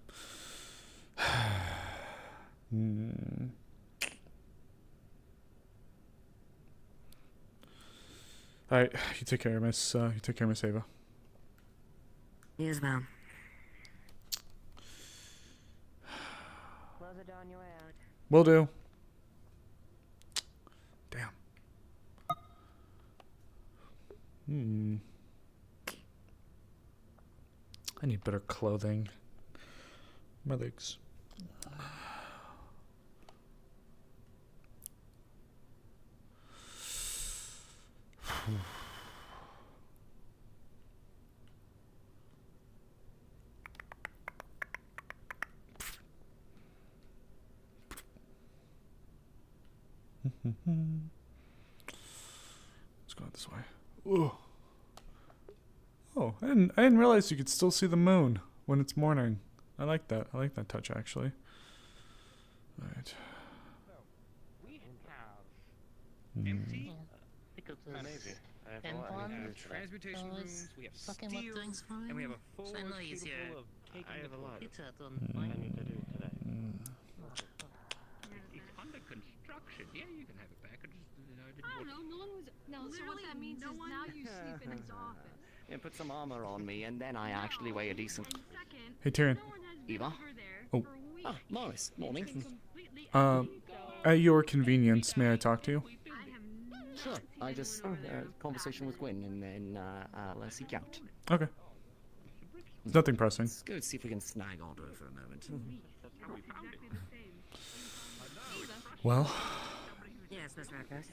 Alright, you take care, Miss Ava. You as well. Close the door on your way out. Will do. Damn. I need better clothing. My legs. Let's go out this way. Ooh. Oh, I didn't realize you could still see the moon when it's morning. I like that. I like that touch, actually. All right. Empty? Pick up Maybe. I have and a lot. one. We have Transmutation rooms, we have Fucking what steels, things fine. and we have a forge I know he's here. capable of taking I have the a lot. Pizza done. I need to do today. It's under construction. Yeah, you can have it back. I just, I don't know. No one was. No, so what that means is now you sleep in his office. Yeah, put some armor on me, and then I actually weigh a decent. Second, Hey, Tyrion. no one has been Eva? over there Oh. for weeks. Ah, Morris, morning. Completely At your convenience, may I talk to you? I have no Sure. I just conversation with Gwyn, and then I'll seek out. Okay. Nothing pressing. Let's go see if we can snag onto it for a moment. exactly the same. Well, Yes, Miss Racos.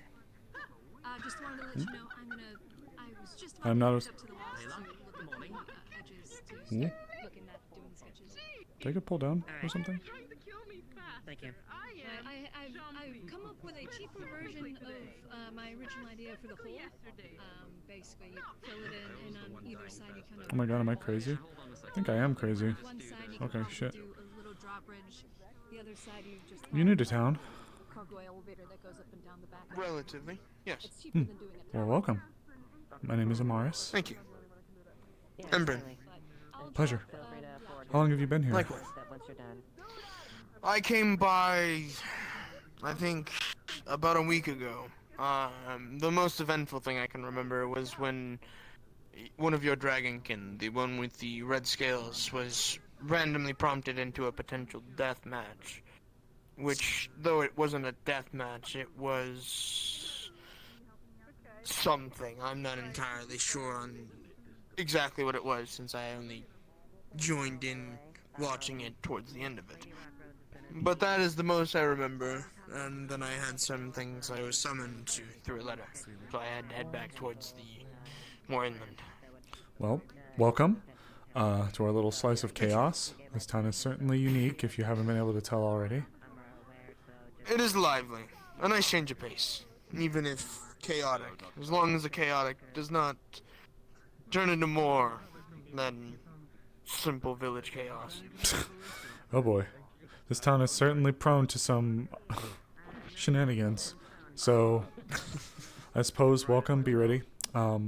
Just wanted to let you know I was just I'm not up a... to the walls to look at the edges to Hmm? start looking at doing sketches. Take a pull down or Alright. something? Thank you. I've come up with a cheaper version of my original idea for the hole. Basically, you fill it in, and on either side you kind of. Oh my god, am I crazy? I think I am crazy. One side you Okay, can shit. do a little drawbridge. The other side you just. You new to town? Cargo elevator that goes up and down the back. Relatively, yes. It's cheaper than doing it. Well, welcome. My name is Amaris. Thank you. Yeah, Embryn. certainly. Pleasure. Feel free to forward How long have you been here? Likewise. that once you're done. I came by, I think, about a week ago. The most eventful thing I can remember was when one of your dragonkin, the one with the red scales, was randomly prompted into a potential death match. Which, though it wasn't a death match, it was something. I'm not entirely sure on exactly what it was, since I only joined in watching it towards the end of it. But that is the most I remember, and then I had some things I was summoned to through a letter, so I had to head back towards the more inland. Well, welcome to our little slice of chaos. This town is certainly unique if you haven't been able to tell already. It is lively, a nice change of pace, even if chaotic, as long as the chaotic does not turn into more than simple village chaos. Oh boy. This town is certainly prone to some shenanigans. So, I suppose, welcome, be ready. I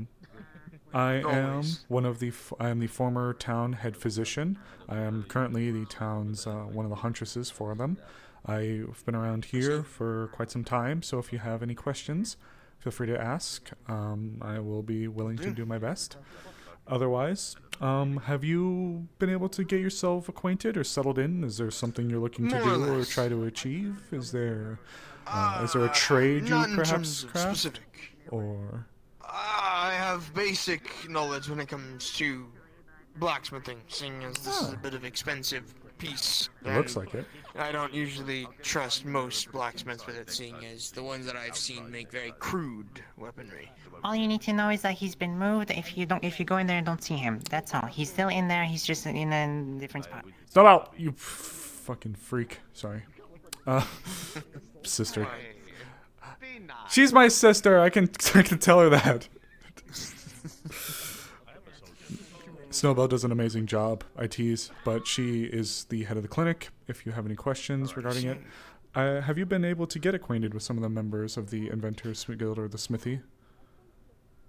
am Always. one of the, I am the former town head physician. I am currently the town's, one of the huntresses for them. I've been around here for quite some time, so if you have any questions, feel free to ask. I will be willing to do my best. Otherwise, have you been able to get yourself acquainted or settled in? Is there something you're looking to More or do or less. try to achieve? Is there a trade you Not in perhaps terms of craft? specific. Or I have basic knowledge when it comes to blacksmithing, seeing as this is a bit of expensive piece. it looks and like it. I don't usually trust most blacksmiths with it, seeing as the ones that I've seen make very crude weaponry. All you need to know is that he's been moved. If you go in there and don't see him, that's all. He's still in there. He's just in a different spot. Stop out, you fucking freak. Sorry. Sister. She's my sister. I can tell her that. Snowbell does an amazing job, I tease, but she is the head of the clinic. If you have any questions regarding it, have you been able to get acquainted with some of the members of the Inventors Guild or the Smithy?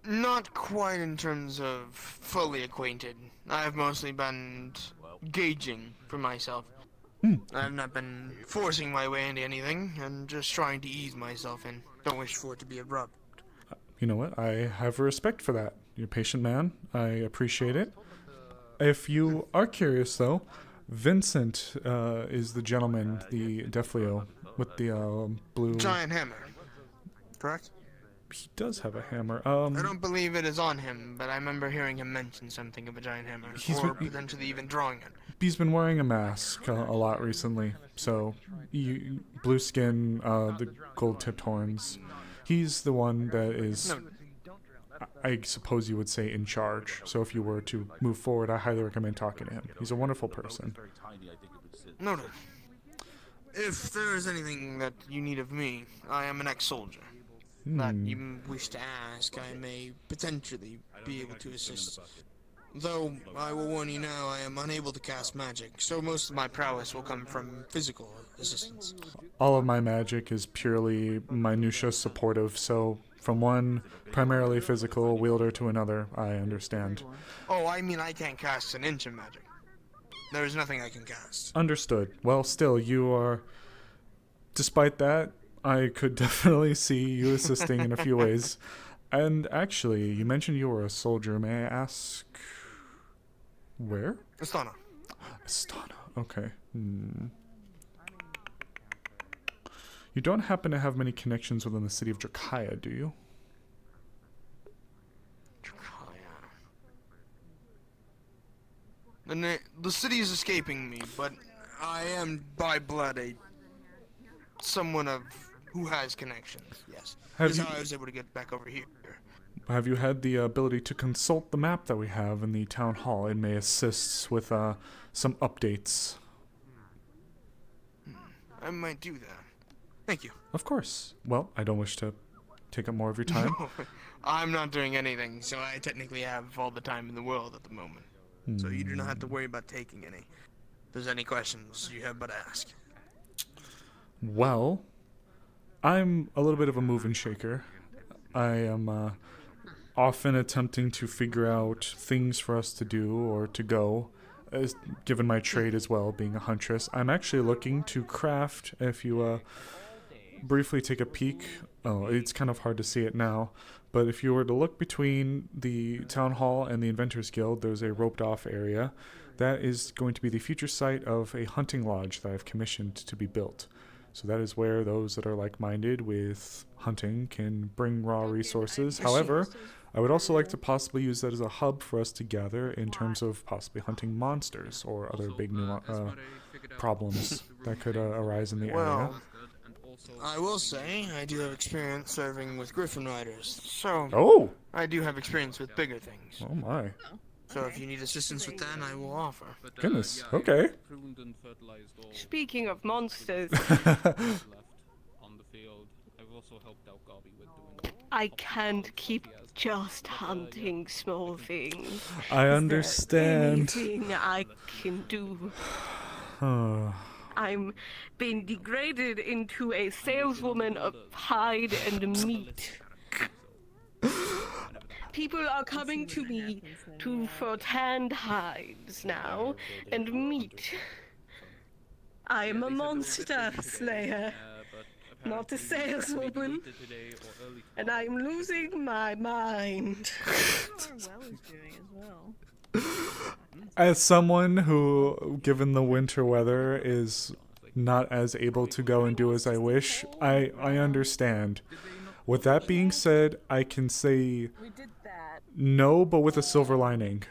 Not quite in terms of fully acquainted. I've mostly been gauging for myself. I've not been forcing my way into anything, and just trying to ease myself in. Don't wish for it to be abrupt. You know what? I have respect for that. You're a patient man. I appreciate it. If you are curious, though, Vincent is the gentleman, the Defleo, with the blue... Giant hammer. Correct? He does have a hammer. I don't believe it is on him, but I remember hearing him mention something of a giant hammer. Or potentially even drawing it. He's been wearing a mask a lot recently. So, blue skin, the gold-tipped horns. He's the one that is... No. I suppose you would say in charge. So if you were to move forward, I highly recommend talking to him. He's a wonderful person. Noted. if there is anything that you need of me, I am an ex-soldier. That you wish to ask, I may potentially be able to assist. Though, I will warn you now, I am unable to cast magic, so most of my prowess will come from physical assistance. All of my magic is purely minutia supportive, so from one primarily physical wielder to another, I understand. Oh, I mean I can't cast an inch of magic. There is nothing I can cast. Understood. Well, still, you are... Despite that, I could definitely see you assisting in a few ways. And actually, you mentioned you were a soldier. May I ask... where? Astana. Astana, okay. You don't happen to have many connections within the city of Drakaya, do you? The city is escaping me, but I am by blood someone of who has connections. Yes, that's how I was able to get back over here. Have you had the ability to consult the map that we have in the town hall? It may assist with some updates. I might do that. Thank you. Of course. Well, I don't wish to take up more of your time. No, I'm not doing anything, so I technically have all the time in the world at the moment. So you do not have to worry about taking any. If there's any questions, you have but ask. Well, I'm a little bit of a move and shaker. I am often attempting to figure out things for us to do or to go, given my trade as well, being a huntress. I'm actually looking to craft, if you briefly take a peek. Oh, it's kind of hard to see it now. But if you were to look between the town hall and the Inventors Guild, there's a roped off area. That is going to be the future site of a hunting lodge that I've commissioned to be built. So that is where those that are like-minded with hunting can bring raw resources. However, I would also like to possibly use that as a hub for us to gather in terms of possibly hunting monsters or other big new problems that could arise in the area. I will say, I do have experience serving with Griffin Riders, so I do have experience with bigger things. Oh my. So if you need assistance with that, I will offer. Goodness, okay. Speaking of monsters, I can't keep just hunting small things. I understand. Is there anything I can do? I'm being degraded into a saleswoman of hide and meat. People are coming to me for tanned hides now and meat. I am a monster slayer, not a saleswoman, and I am losing my mind. As someone who, given the winter weather, is not as able to go and do as I wish, I understand. With that being said, I can say no, but with a silver lining.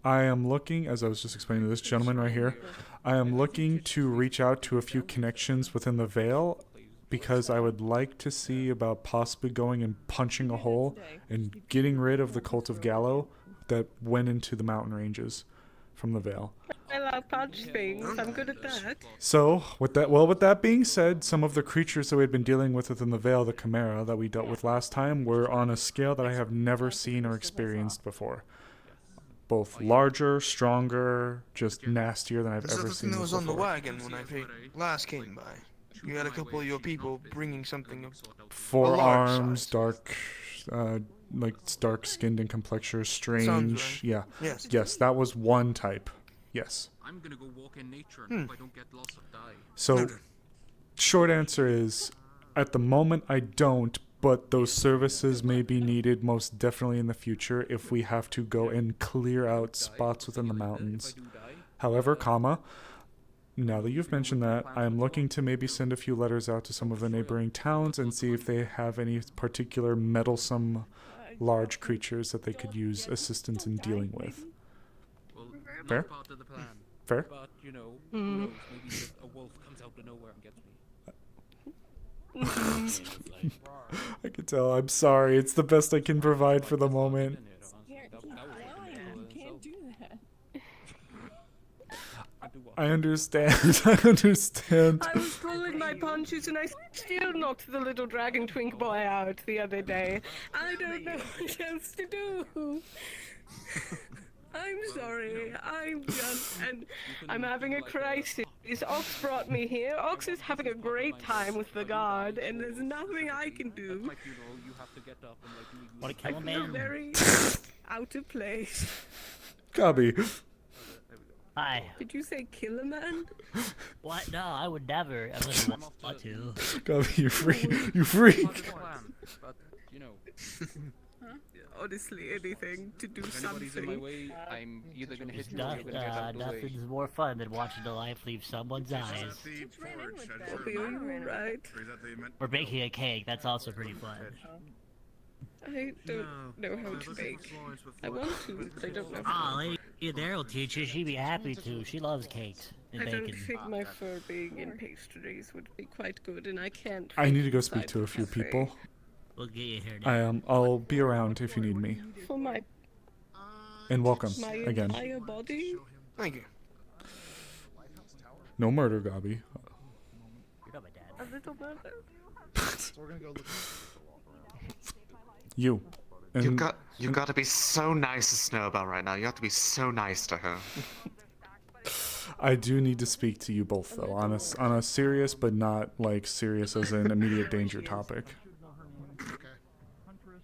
I am looking, as I was just explaining to this gentleman right here, I am looking to reach out to a few connections within the Vale because I would like to see about possibly going and punching a hole and getting rid of the Cult of Gallo that went into the mountain ranges from the Vale. I love punch things. I'm good at that. So, with that being said, some of the creatures that we had been dealing with within the Vale, the Chimera, that we dealt with last time, were on a scale that I have never seen or experienced before. Both larger, stronger, just nastier than I've ever seen. That was on the before. wagon when I last came by. You had a couple of your people bringing something of 4 arms, dark, like dark-skinned and complexure, strange. Yeah. Yes, that was one type. Yes. I'm gonna go walk in nature and hope I don't get lost or die. So, short answer is, at the moment I don't, but those services may be needed most definitely in the future if we have to go and clear out spots within the mountains. However, now that you've mentioned that, I am looking to maybe send a few letters out to some of the neighboring towns and see if they have any particular meddlesome large creatures that they could use assistance in dealing with. Fair? Fair? But, you know, who knows, maybe just a wolf comes out of nowhere and gets me. I can tell. I'm sorry. It's the best I can provide for the moment. I understand. I understand. I was pulling my punches and I still knocked the little dragon twink boy out the other day. I don't know what else to do. I'm sorry. I'm having a crisis. Ox brought me here. Ox is having a great time with the guard, and there's nothing I can do. Want to kill him, I feel man? very out of place. Gabby. Hi. Did you say kill a man? What? No, I would never. Unless I want to. Gabby, you freak. You freak. But, you know, Honestly, anything to do if anybody's in my something. way, I'm either gonna hit you or you're gonna get out of the way. Nothing's more fun than watching the life leave someone's eyes. Bobby, are you alright? Or baking a cake. That's also pretty fun. I don't know how to bake. I want to, but I don't know Ah, how. lady there will teach you. She'd be happy to. She loves cakes and I don't bacon. think my fur being in pastries would be quite good, and I can't. I need to go fit speak inside to a the few cafe. people. We'll get you here now. I'll be around if you need me. For my And welcome my again. entire body. Thank you. No murder, Gabby. You're not my dad. A little bit. We're gonna go look. You. And You've got to be so nice to Snowbell right now. You have to be so nice to her. I do need to speak to you both though, on a serious but not like serious as in immediate danger topic.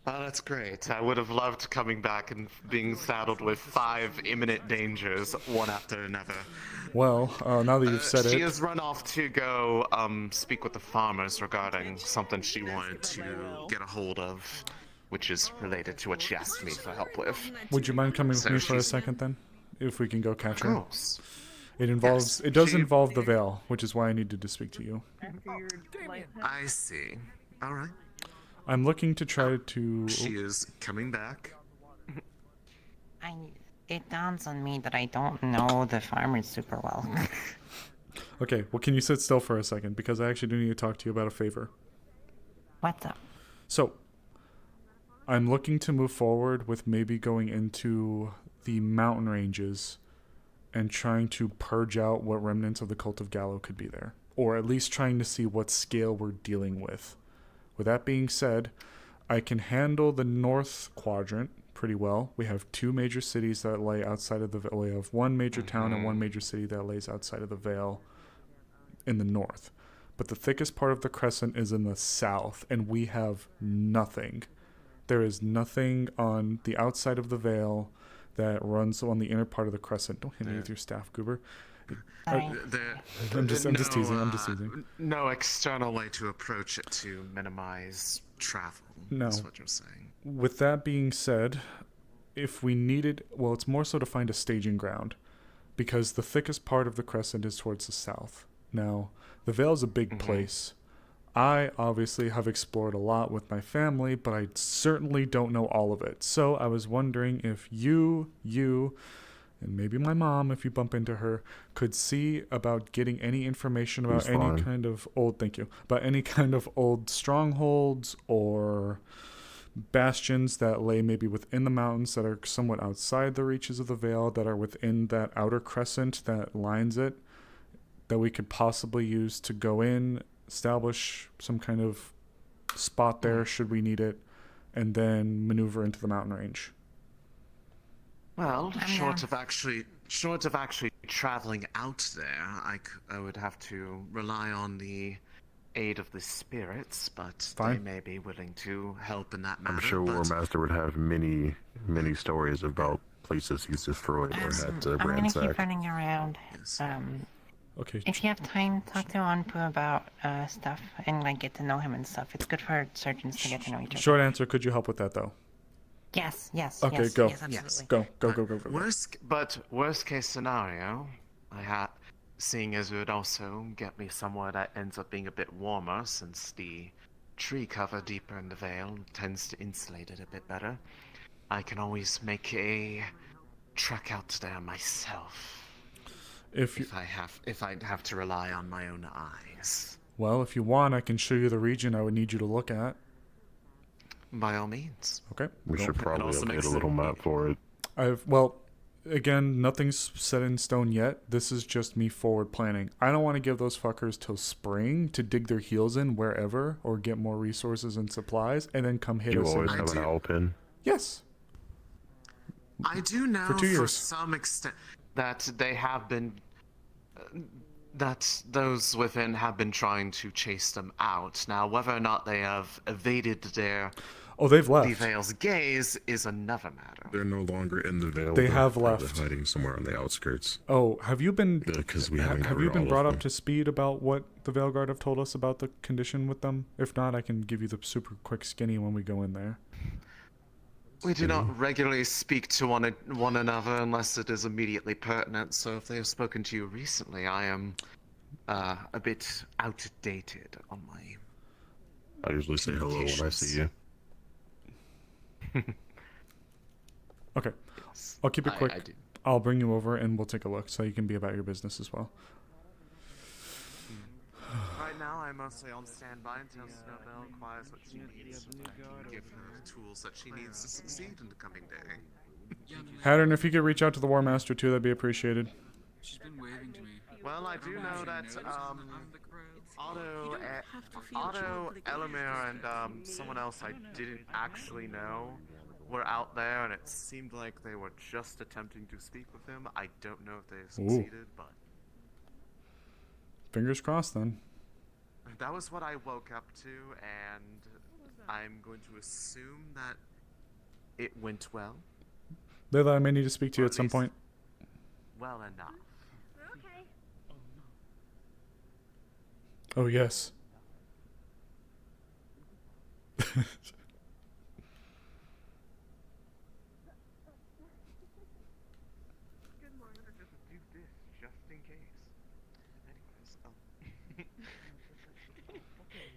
Oh, that's great. I would have loved coming back and being saddled with 5 imminent dangers, one after another. Well, now that you've said She it, has run off to go speak with the farmers regarding something she wanted to get a hold of, which is related to what she asked me for help with. would you mind coming with So me for a she's- second then? If we can go catch her. Of course. It involves. Yes, It does she- involve the veil, which is why I needed to speak to you. I see. All right. I'm looking to try to. She is coming back. It dawns on me that I don't know the farmers super well. Okay, well, can you sit still for a second? Because I actually do need to talk to you about a favor. What's up? So, I'm looking to move forward with maybe going into the mountain ranges and trying to purge out what remnants of the cult of Gallo could be there. Or at least trying to see what scale we're dealing with. With that being said, I can handle the north quadrant pretty well. We have 2 major cities that lay outside of the Veil. We have 1 major town and 1 major city that lays outside of the Veil in the north. But the thickest part of the crescent is in the south, and we have nothing. There is nothing on the outside of the Veil that runs on the inner part of the crescent. Don't hit me with your staff, Goober. I'm just teasing. I'm just teasing. No external way to approach it to minimize travel. No. That's what you're saying. With that being said, if we needed, well, it's more so to find a staging ground, because the thickest part of the crescent is towards the south. Now, the Veil is a big place. I obviously have explored a lot with my family, but I certainly don't know all of it. So I was wondering if you, and maybe my mom, if you bump into her, could see about getting any information about She's any fine. kind of old, thank you, about any kind of old strongholds or bastions that lay maybe within the mountains that are somewhat outside the reaches of the Veil, that are within that outer crescent that lines it, that we could possibly use to go in, establish some kind of spot there should we need it, and then maneuver into the mountain range. Well, short of actually traveling out there, I would have to rely on the aid of the spirits, but Fine. they may be willing to help in that matter. I'm sure but Warmaster would have many stories about places he's destroyed or had to I'm gonna keep ransack. running around. Okay. If you have time, talk to Anpu about stuff and like get to know him and stuff. It's good for surgeons to get to know each other. Short answer, could you help with that though? Yes. Okay, yes, go. Yes, absolutely. Go. Worst case scenario, seeing as it would also get me somewhere that ends up being a bit warmer, since the tree cover deeper in the Veil tends to insulate it a bit better, I can always make a trek out there myself. If I'd have to rely on my own eyes. Well, if you want, I can show you the region I would need you to look at. By all means. Okay. We should probably update a little map for it. again, nothing's set in stone yet. This is just me forward planning. I don't want to give those fuckers till spring to dig their heels in wherever or get more resources and supplies, and then come hit You us. always have an owl pin. Yes. I do know For 2 years. some extent that they have been, that those within have been trying to chase them out. Now, whether or not they have evaded their they've left. the Veil's gaze is another matter. They're no longer in the Veil. They They're have probably left. hiding somewhere on the outskirts. Oh, have you been? Because we haven't have covered you been all brought of up them. to speed about what the Veil Guard have told us about the condition with them? If not, I can give you the super quick skinny when we go in there. We do not regularly speak to one another unless it is immediately pertinent, so if they have spoken to you recently, I am a bit outdated on my... I usually say hello when I see you. Okay. I'll keep it quick. I do. I'll bring you over and we'll take a look so you can be about your business as well. Right now, I'm mostly on standby until Snowbell acquires what she needs, so that I can give her the tools that she needs to succeed in the coming day. Hattern, if you could reach out to the War Master too, that'd be appreciated. She's been waving to me. Well, I do know that Otto, Elamir, and someone else I didn't actually know were out there, and it seemed like they were just attempting to speak with him. I don't know if they succeeded, but Fingers crossed then. that was what I woke up to, and I'm going to assume that it went well. Layla, I may need to speak to you at some point. Well enough. Okay. Oh, yes.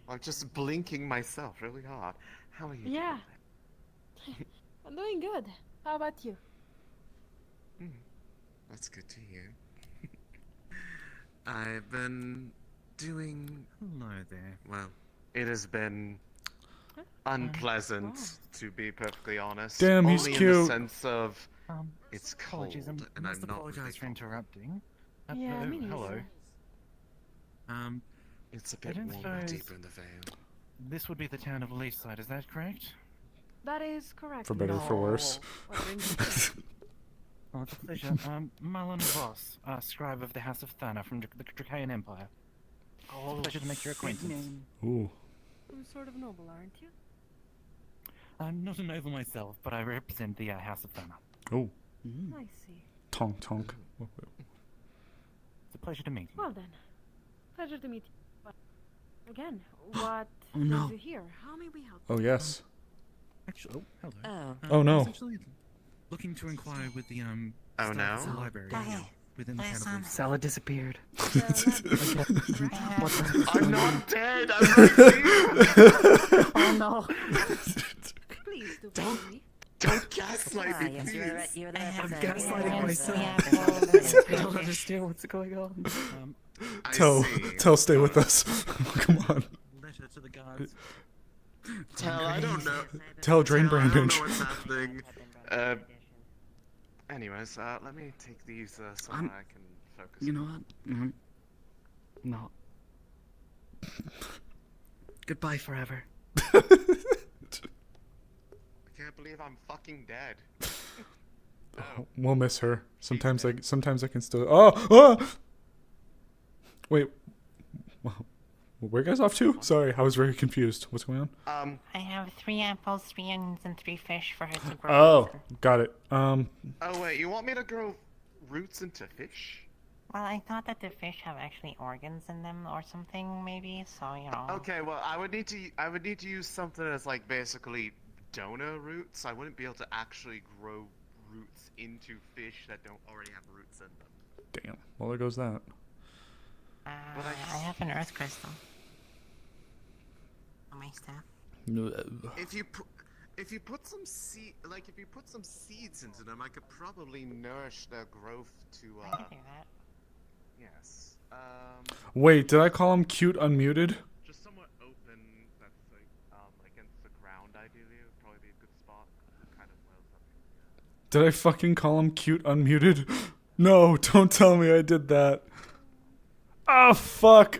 I'm just blinking myself really hard. How are you? Yeah. I'm doing good. How about you? That's good to hear. I've been doing... Hello there. Well, it has been unpleasant, to be perfectly honest. Damn, he's Only in cute. the sense of it's cold, Apologies, I and I'm must not apologize for interrupting. Yeah, me neither. Hello. It's a I bit don't warmer suppose deeper in the Veil. this would be the town of Leaside, is that correct? That is correct. For better or for worse. What brings you here? Oh, it's a pleasure. Marlon Voss, scribe of the House of Thana from the Dracaean Empire. It's a pleasure to make your acquaintance. Ooh. You're sort of noble, aren't you? I'm not a noble myself, but I represent the House of Thana. Oh. I see. Tonk, tonk. It's a pleasure to meet you. Well then, pleasure to meet you. But again, what Oh, no. brings you here? How may we help? Oh, yes. Actually, hello. Oh, no. I was actually looking to inquire with the Oh, staff of no? the library Hey, within the town of Leaside. Salah disappeared. I'm not dead. I'm right here. Oh no. Please do Don't gaslight me, yes, please. you're the I'm representative. gaslighting Yes, myself. I don't understand what's going on. I Tell, see. tell, stay with us. Come on. Letter to the guards. Tell, I don't know. Tell Drain Tell, I don't Brandage. know what's happening. Anyways, let me take these so that I can focus. You know what? No. Goodbye forever. I can't believe I'm fucking dead. Oh. We'll miss her. Sometimes I can still. Oh! Wait. Where are you guys off to? Sorry, I was very confused. What's going on? I have 3 apples, 3 onions, and 3 fish for her to grow. Oh, got it. Oh wait, you want me to grow roots into fish? Well, I thought that the fish have actually organs in them or something, maybe. So you know. Okay, well, I would need to use something that's like basically donor roots. I wouldn't be able to actually grow roots into fish that don't already have roots in them. Damn. Well, there goes that. But I have an earth crystal on my staff. If you put some seeds into them, I could probably nourish their growth to. I can do that. Yes. Wait, did I call him cute unmuted? Just somewhat open that's like against the ground ideally would probably be a good spot. It kind of wells up. Did I fucking call him cute unmuted? No, don't tell me I did that. Oh, fuck.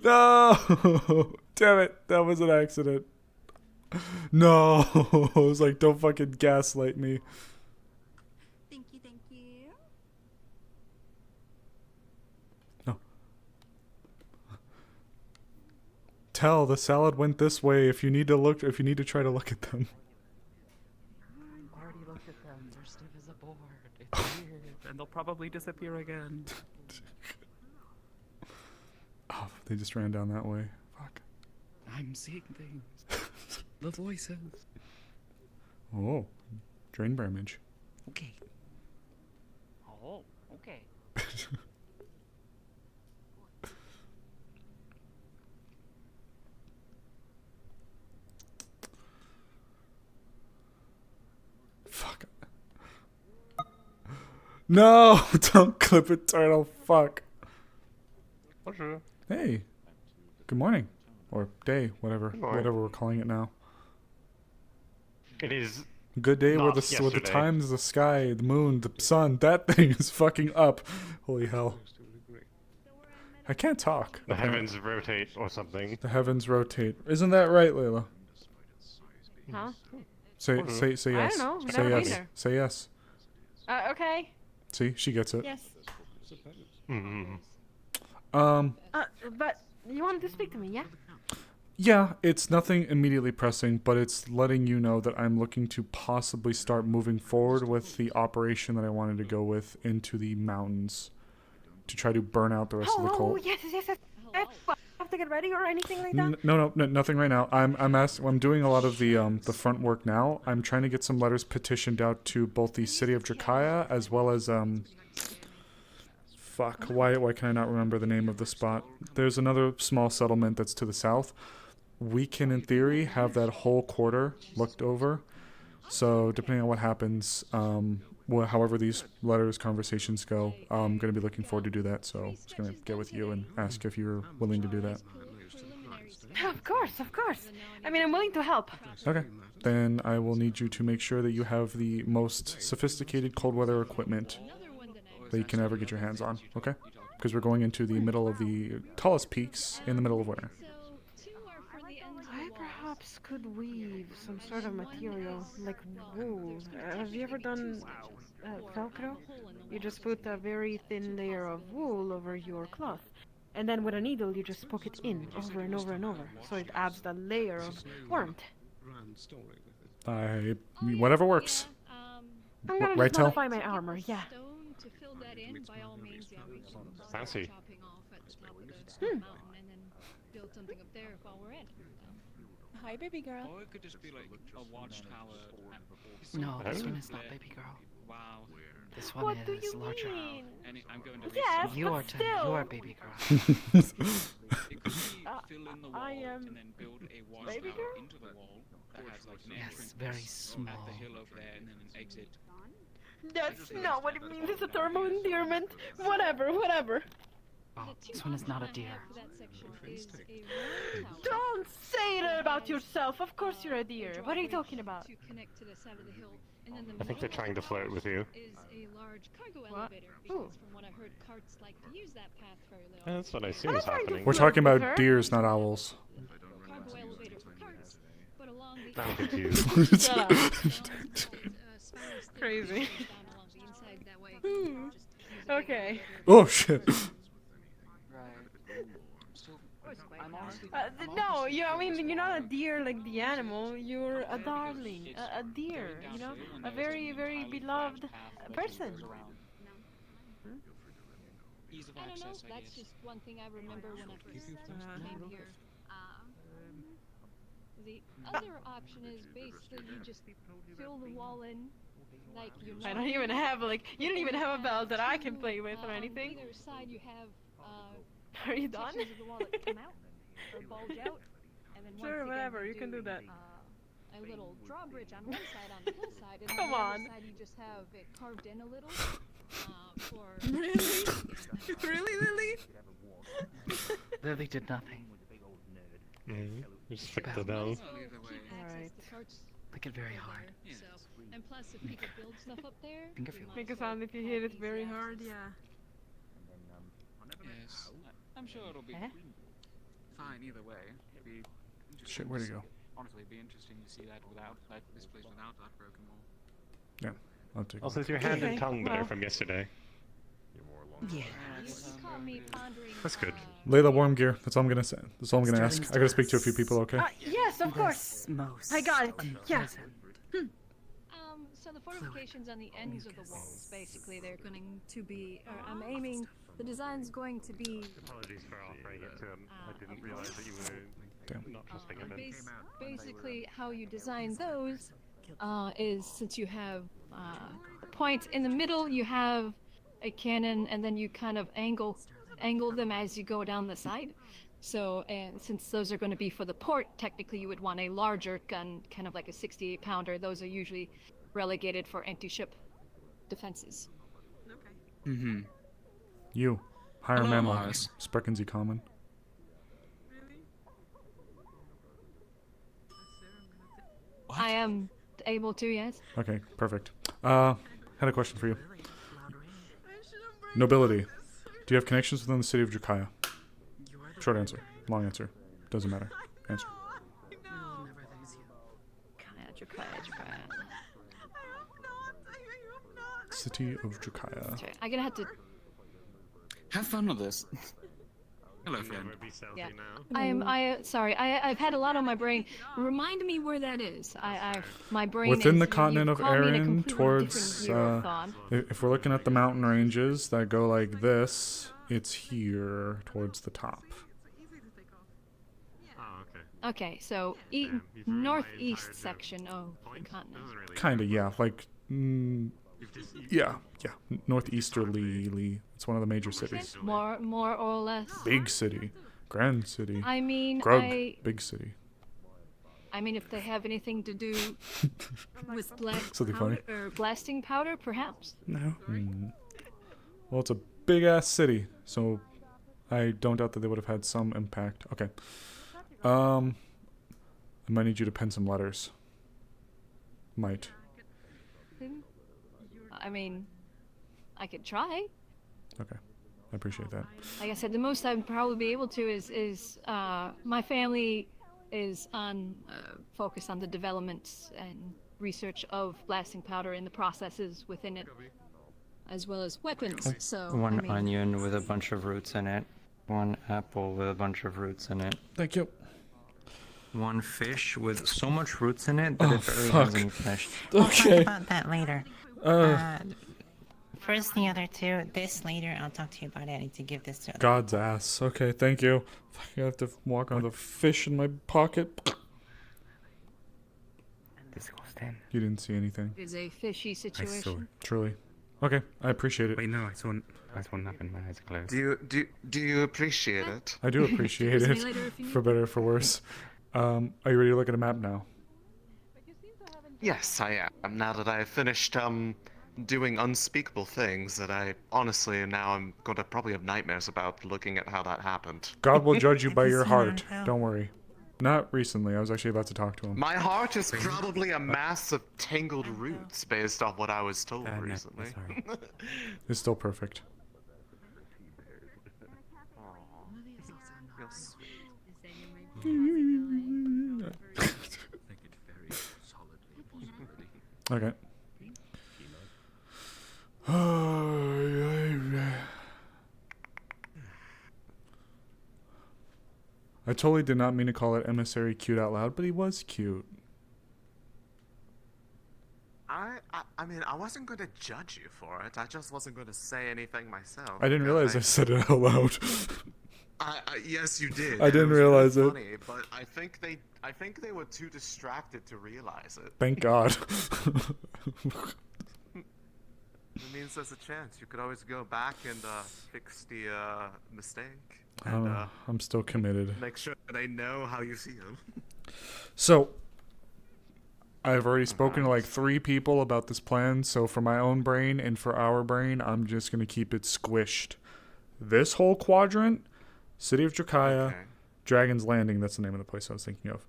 No. Damn it. That was an accident. No. I was like, don't fucking gaslight me. Thank you, thank you. No. Tell the salad went this way if you need to try to look at them. I already looked at them. They're stiff as a board. It's weird. And they'll probably disappear again. Oh, they just ran down that way. Fuck. I'm seeing things. The voices. Oh. Drain damage. Okay. Oh, okay. Fuck. No! Don't clip it, turtle. Fuck. Bonjour. Hey. Good morning. Or day, whatever. Good morning. Whatever we're calling it now. It is. Good day where not the yesterday. times, the sky, the moon, the sun, that thing is fucking up. Holy hell. I can't talk. The heavens rotate or something. The heavens rotate. Isn't that right, Layla? Huh? Say I yes. don't know. I've Say never been yes. there. Say yes. Okay. See, she gets it. Yes. But you wanted to speak to me, yeah? Yeah, it's nothing immediately pressing, but it's letting you know that I'm looking to possibly start moving forward with the operation that I wanted to go with into the mountains to try to burn out the rest of the Oh, cult. yes. Have to get ready or anything like that? No, nothing right now. I'm doing a lot of the front work now. I'm trying to get some letters petitioned out to both the city of Drakaya as well as fuck, why can I not remember the name of the spot? There's another small settlement that's to the south. We can, in theory, have that whole quarter looked over. So depending on what happens, however these letters, conversations go, I'm going to be looking forward to do that. So I'm just going to get with you and ask if you're willing to do that. Of course. I mean, I'm willing to help. Okay. Then I will need you to make sure that you have the most sophisticated cold weather equipment that you can ever get your hands on. Okay? Because we're going into the middle of the tallest peaks in the middle of winter. I perhaps could weave some sort of material, like wool. Have you ever done Velcro? You just put a very thin layer of wool over your cloth. And then with a needle, you just poke it in over and over and over. So it adds that layer of warmth. Whatever works. I'm gonna Right, just Tel? modify my armor, yeah. Fancy. Build something up there while we're at it. Hi, baby girl. Or it could just be like a watchtower. No, this one is not baby girl. Wow. This one What do is you larger. mean? And I'm going to Yes, You but are still. you are baby girl. It could be fill in the wall I am and then build a baby watchtower girl? into the wall that has like an Yes, entrance very at small. the hill over there and then an exit. That's not what it means. It's a term of endearment. Whatever. Oh, this one is not a deer. Don't say that about yourself. Of course you're a deer. What are you talking about? To connect to the side of the hill, and then the I think they're trying to flirt with you. is a large cargo elevator because from what I heard, carts like to use that path fairly often. That's what I assume is happening. We're talking about deers, not owls. Cargo elevator for carts, but along the I'm confused. Shut up. Crazy. Okay. Oh shit. No, I mean, you're not a deer like the animal. You're a darling, a deer. You know, a very, very beloved person. Ease of I don't know. access, I That's guess. just one thing I remember when I first came here. The other option is basically you just fill the wall in, like you. I don't even have you don't even have a belt that I can play with or anything. On either side you have. Are you done? sections of the wall that come out or bulge out, and then Sure, once whatever, again you can do that. A little drawbridge on one side on the hillside, and Come on the on. other side you just have it carved in a little. For Really, Lily? Lily did nothing. Just flick the bell. Alright. Make it very hard. So, and plus, if people build stuff up there, Finger feel. Make a sound if you hit it very hard, yeah. Yes. I'm sure it'll be fine either way. It'd be Shit, where'd he go? Honestly, it'd be interesting to see that without this place without that broken wall. Yeah, I'll take Also, it. is your hand and tongue better from yesterday? Yeah. That's good. Layla, warm gear. That's all I'm gonna say. That's all I'm gonna ask. I gotta speak to a few people, okay? Yes, of course. I got it. Yeah. So the fortifications on the ends of the walls, basically, they're going to be. I'm aiming. The design's going to be. Apologies for offering it to him. I didn't realize that you were not trusting him. Basically, how you design those is since you have points in the middle, you have a cannon, and then you kind of angle them as you go down the side. So, and since those are going to be for the port, technically you would want a larger gun, kind of like a 68-pounder. Those are usually relegated for anti-ship defenses. Mm-hmm. You. Higher Hello, mammal. Mars. Sprechen Sie kommen. I am able to, yes. Okay, perfect. Had a question for you. Nobility. Do you have connections within the city of Drakaya? Short answer. Long answer. Doesn't matter. Answer. City of Drakaya. Sorry, I'm gonna have to. Have fun with this. Hello, friend. Yeah. I've had a lot on my brain. Remind me where that is. My brain Within is, the continent you've of called me in a Erin, completely towards different Eurothon. if we're looking at the mountain ranges that go like this, it's here towards the top. Okay, so northeast section of the continent. Kinda, yeah. Like, yeah. Northeasterly. It's one of the major cities. More or less. Big city. Grand city. I mean, Grug. Big city. I mean, if they have anything to do with Something funny. blasting powder, perhaps. No. Well, it's a big ass city, so I don't doubt that they would have had some impact. Okay. I might need you to pen some letters. Might. I mean, I could try. Okay. I appreciate that. Like I said, the most I'd probably be able to is my family is on focused on the development and research of blasting powder and the processes within it, as well as weapons. So One I mean, onion with a bunch of roots in it. One apple with a bunch of roots in it. Thank you. One fish with so much roots in it that it barely has any flesh. We'll talk about that later. First the other two, this later. I'll talk to you about it. I need to give this to God's ass. Okay, thank you. I have to walk on the fish in my pocket. Disgusting. You didn't see anything. It's a fishy situation. Truly. Okay, I appreciate it. Wait, no, I saw nothing. My eyes are closed. Do you appreciate it? I do appreciate it, for better or for worse. Are you ready to look at a map now? Yes, I am. Now that I've finished doing unspeakable things that I honestly now I'm going to probably have nightmares about looking at how that happened. God will judge you by your heart. Don't worry. Not recently. I was actually about to talk to him. My heart is probably a mass of tangled roots based off what I was told recently. It's still perfect. Okay. I totally did not mean to call it Emissary cute out loud, but he was cute. I mean, I wasn't going to judge you for it. I just wasn't going to say anything myself. I didn't realize I said it out loud. Yes, you did. I didn't was realize really it. Funny, but I think they were too distracted to realize it. Thank God. It means there's a chance. You could always go back and fix the mistake. I'm still committed. Make sure they know how you see them. So, I've already spoken to like 3 people about this plan, so for my own brain and for our brain, I'm just going to keep it squished. This whole quadrant, City of Drakaya, Dragon's Landing, that's the name of the place I was thinking of.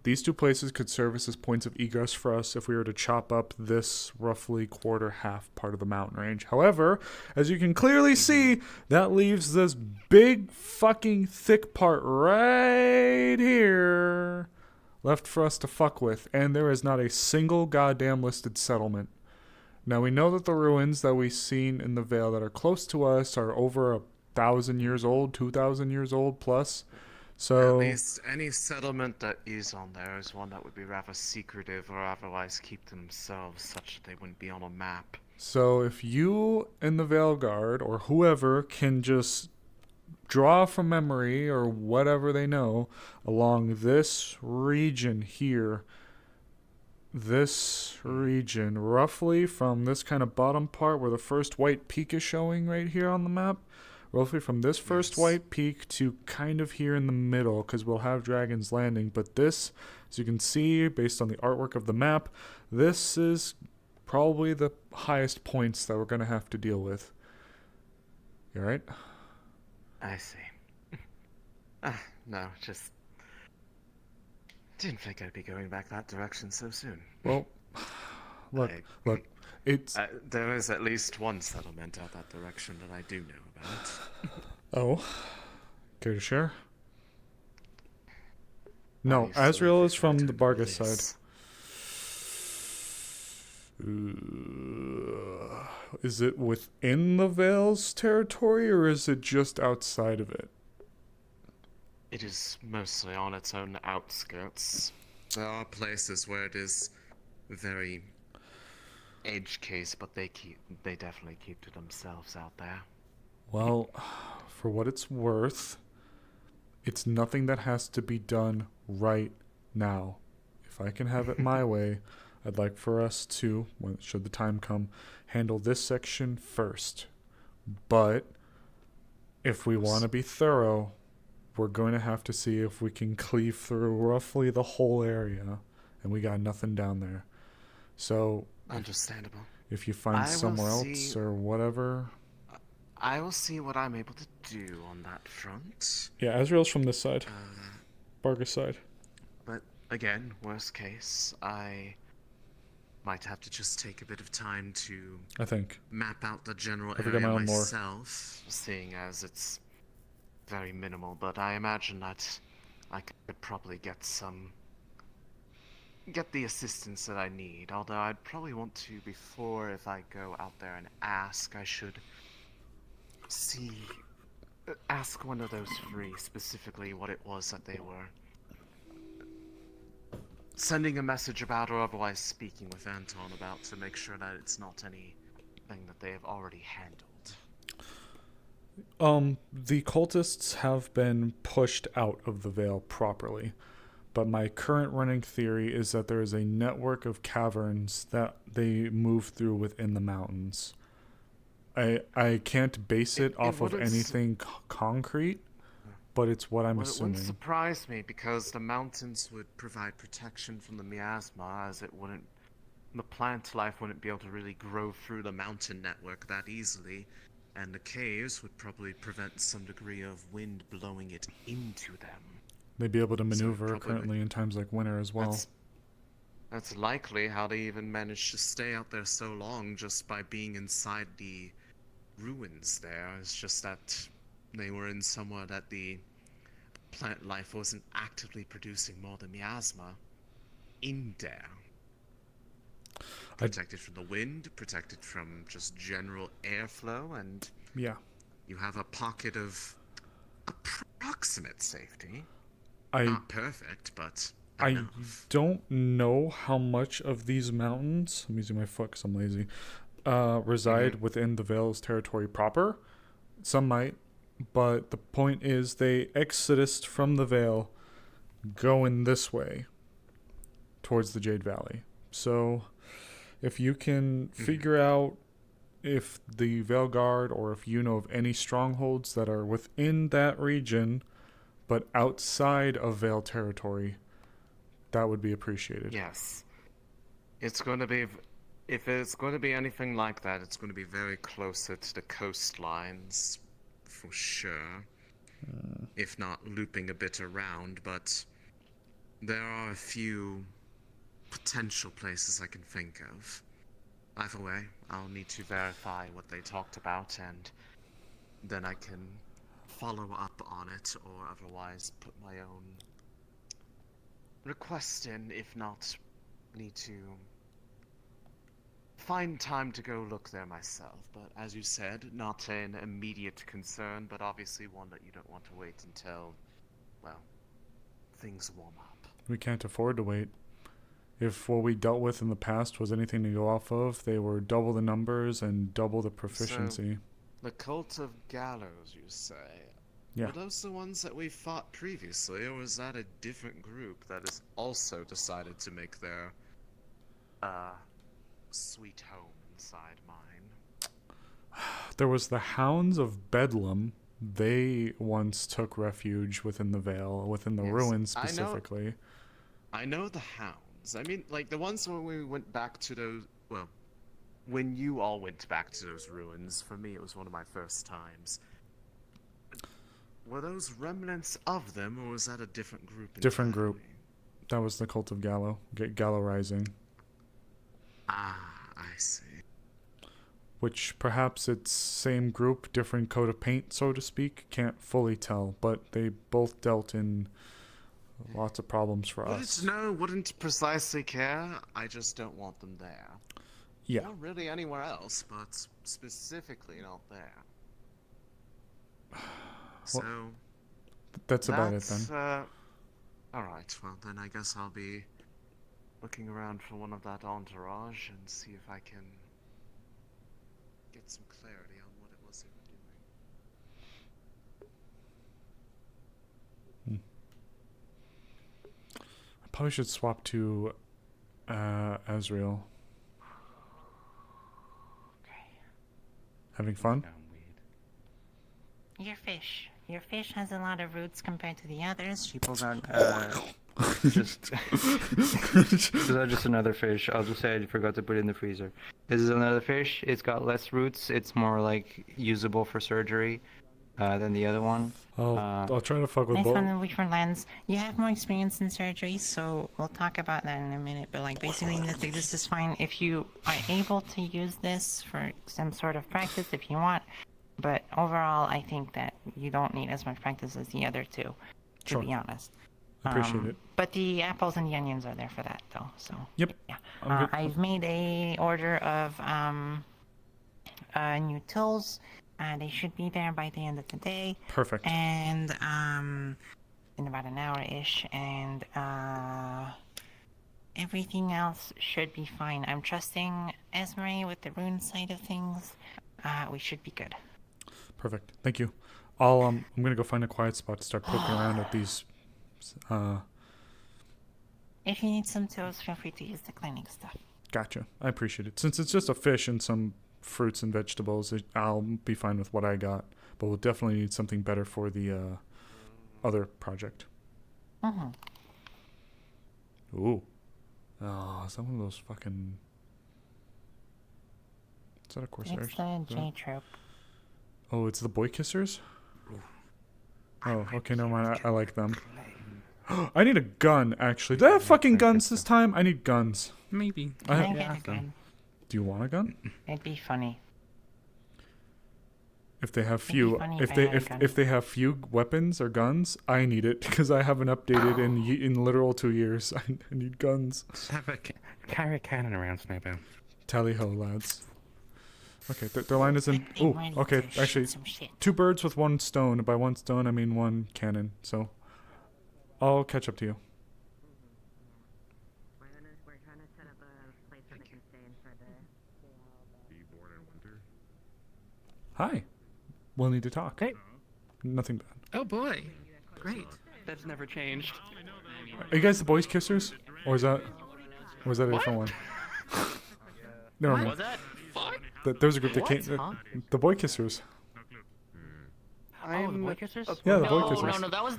These two places could serve as points of egress for us if we were to chop up this roughly quarter half part of the mountain range. However, as you can clearly see, that leaves this big fucking thick part right here left for us to fuck with, and there is not a single goddamn listed settlement. Now we know that the ruins that we've seen in the Vale that are close to us are over 1,000 years old, 2,000 years old plus. So at least any settlement that is on there is one that would be rather secretive or otherwise keep to themselves such that they wouldn't be on a map. So if you and the Vale Guard or whoever can just draw from memory or whatever they know along this region here, this region, roughly from this kind of bottom part where the first white peak is showing right here on the map, roughly from this first white peak to kind of here in the middle, because we'll have Dragon's Landing. But this, as you can see, based on the artwork of the map, this is probably the highest points that we're going to have to deal with. You alright? I see. No, just didn't think I'd be going back that direction so soon. Well, look, it's... there is at least one settlement out that direction that I do know about. Oh, care to share? No, Azrael is from the Bargus side. Is it within the Vale's territory, or is it just outside of it? It is mostly on its own outskirts. There are places where it is very edge case, but they definitely keep to themselves out there. Well, for what it's worth, it's nothing that has to be done right now. If I can have it my way, I'd like for us to, should the time come, handle this section first. But if we want to be thorough, we're going to have to see if we can cleave through roughly the whole area, and we got nothing down there. So, understandable. If you find somewhere else or whatever, I will see what I'm able to do on that front. Yeah, Azrael's from this side, Bargus side. But again, worst case, I might have to just take a bit of time to map out the general area myself, seeing as it's very minimal. But I imagine that I could probably get the assistance that I need. Although I'd probably want to, before if I go out there and ask, I should ask one of those three specifically what it was that they were sending a message about, or otherwise speaking with Anton about, to make sure that it's not anything that they have already handled. The cultists have been pushed out of the Vale properly, but my current running theory is that there is a network of caverns that they move through within the mountains. I can't base it off of anything concrete, but it's what I'm assuming. It wouldn't surprise me, because the mountains would provide protection from the miasma, as the plant life wouldn't be able to really grow through the mountain network that easily, and the caves would probably prevent some degree of wind blowing it into them. They'd be able to maneuver currently in times like winter as well. That's likely how they even managed to stay out there so long, just by being inside the ruins there. It's just that they were in somewhere that the plant life wasn't actively producing more than miasma in there. Protected from the wind, protected from just general airflow, and you have a pocket of approximate safety. Not perfect, but enough. I don't know how much of these mountains, I'm using my foot because I'm lazy, reside within the Vale's territory proper. Some might, but the point is they exodused from the Vale going this way towards the Jade Valley. So if you can figure out if the Vale Guard, or if you know of any strongholds that are within that region but outside of Vale territory, that would be appreciated. Yes. It's going to be, if it's going to be anything like that, it's going to be very closer to the coastlines, for sure. if not looping a bit around, but there are a few potential places I can think of. Either way, I'll need to verify what they talked about, and then I can follow up on it, or otherwise put my own request in, if not need to find time to go look there myself. But as you said, not an immediate concern, but obviously one that you don't want to wait until, well, things warm up. We can't afford to wait. If what we dealt with in the past was anything to go off of, they were double the numbers and double the proficiency. So, the Cult of Gallows, you say? Yeah. Were those the ones that we fought previously, or was that a different group that has also decided to make their, sweet home inside mine? There was the Hounds of Bedlam. They once took refuge within the Vale, within the ruins specifically. I know the Hounds. I mean, like, the ones when we went back to those, well, when you all went back to those ruins, for me it was one of my first times. Were those remnants of them, or was that a different group? Different group. That was the Cult of Gallo. Gallo Rising. Ah, I see. Which perhaps it's same group, different coat of paint, so to speak. Can't fully tell, but they both dealt in lots of problems for us. Wouldn't precisely care. I just don't want them there. Yeah. Or really anywhere else, but specifically not there. So, well, that's about it then. Alright, well then I guess I'll be looking around for one of that entourage and see if I can get some clarity on what it was they were doing. I probably should swap to Azrael. Okay. Having fun? Your fish. Your fish has a lot of roots compared to the others. She pulls out, just another fish. I'll just say I forgot to put it in the freezer. This is another fish. It's got less roots. It's more like usable for surgery than the other one. I'll try to fuck with Nice both. one with your lens. You have more experience in surgery, so we'll talk about that in a minute. But like basically, this is fine if you are able to use this for some sort of practice if you want. But overall, I think that you don't need as much practice as the other two, to be honest. Appreciate it. But the apples and the onions are there for that, though. So yep. Yeah. I've made a order of new tools. They should be there by the end of the day. Perfect. And in about an hour-ish, and everything else should be fine. I'm trusting Esme with the rune side of things. We should be good. Perfect. Thank you. I'm gonna go find a quiet spot to start poking around at these. If you need some tools, feel free to use the cleaning stuff. Gotcha. I appreciate it. Since it's just a fish and some fruits and vegetables, I'll be fine with what I got. But we'll definitely need something better for the other project. Mm-hmm. Ooh. Oh, is that one of those fucking... Is that a Corsair? It's the J-trope. Oh, it's the boy kissers? Oh, okay, never mind. I like them. I need a gun, actually. Do I have fucking guns this time? I need guns. Maybe. I get a gun. Do you want a gun? It'd be funny. If they have few, funny if if I they had a gun. if they have few weapons or guns, I need it because I haven't updated in literal 2 years. I need guns. Just have carry a cannon around, Snowbound. Tally ho, lads. Okay, their line is in. Ooh, okay, actually, 2 birds with 1 stone. By 1 stone, I mean 1 cannon. So, I'll catch up to you. We're trying to set up a place where they can stay in for the. Are you born in winter? Hi. We'll need to talk. Hey. Nothing bad. Oh boy. Great. That's never changed. Are you guys the boys kissers, or is that a different one? Never mind. Was that? Fuck. There's a group that What? came. Huh? The boy kissers. Oh, the boy kissers? Yeah, the boy No, kissers. no, that was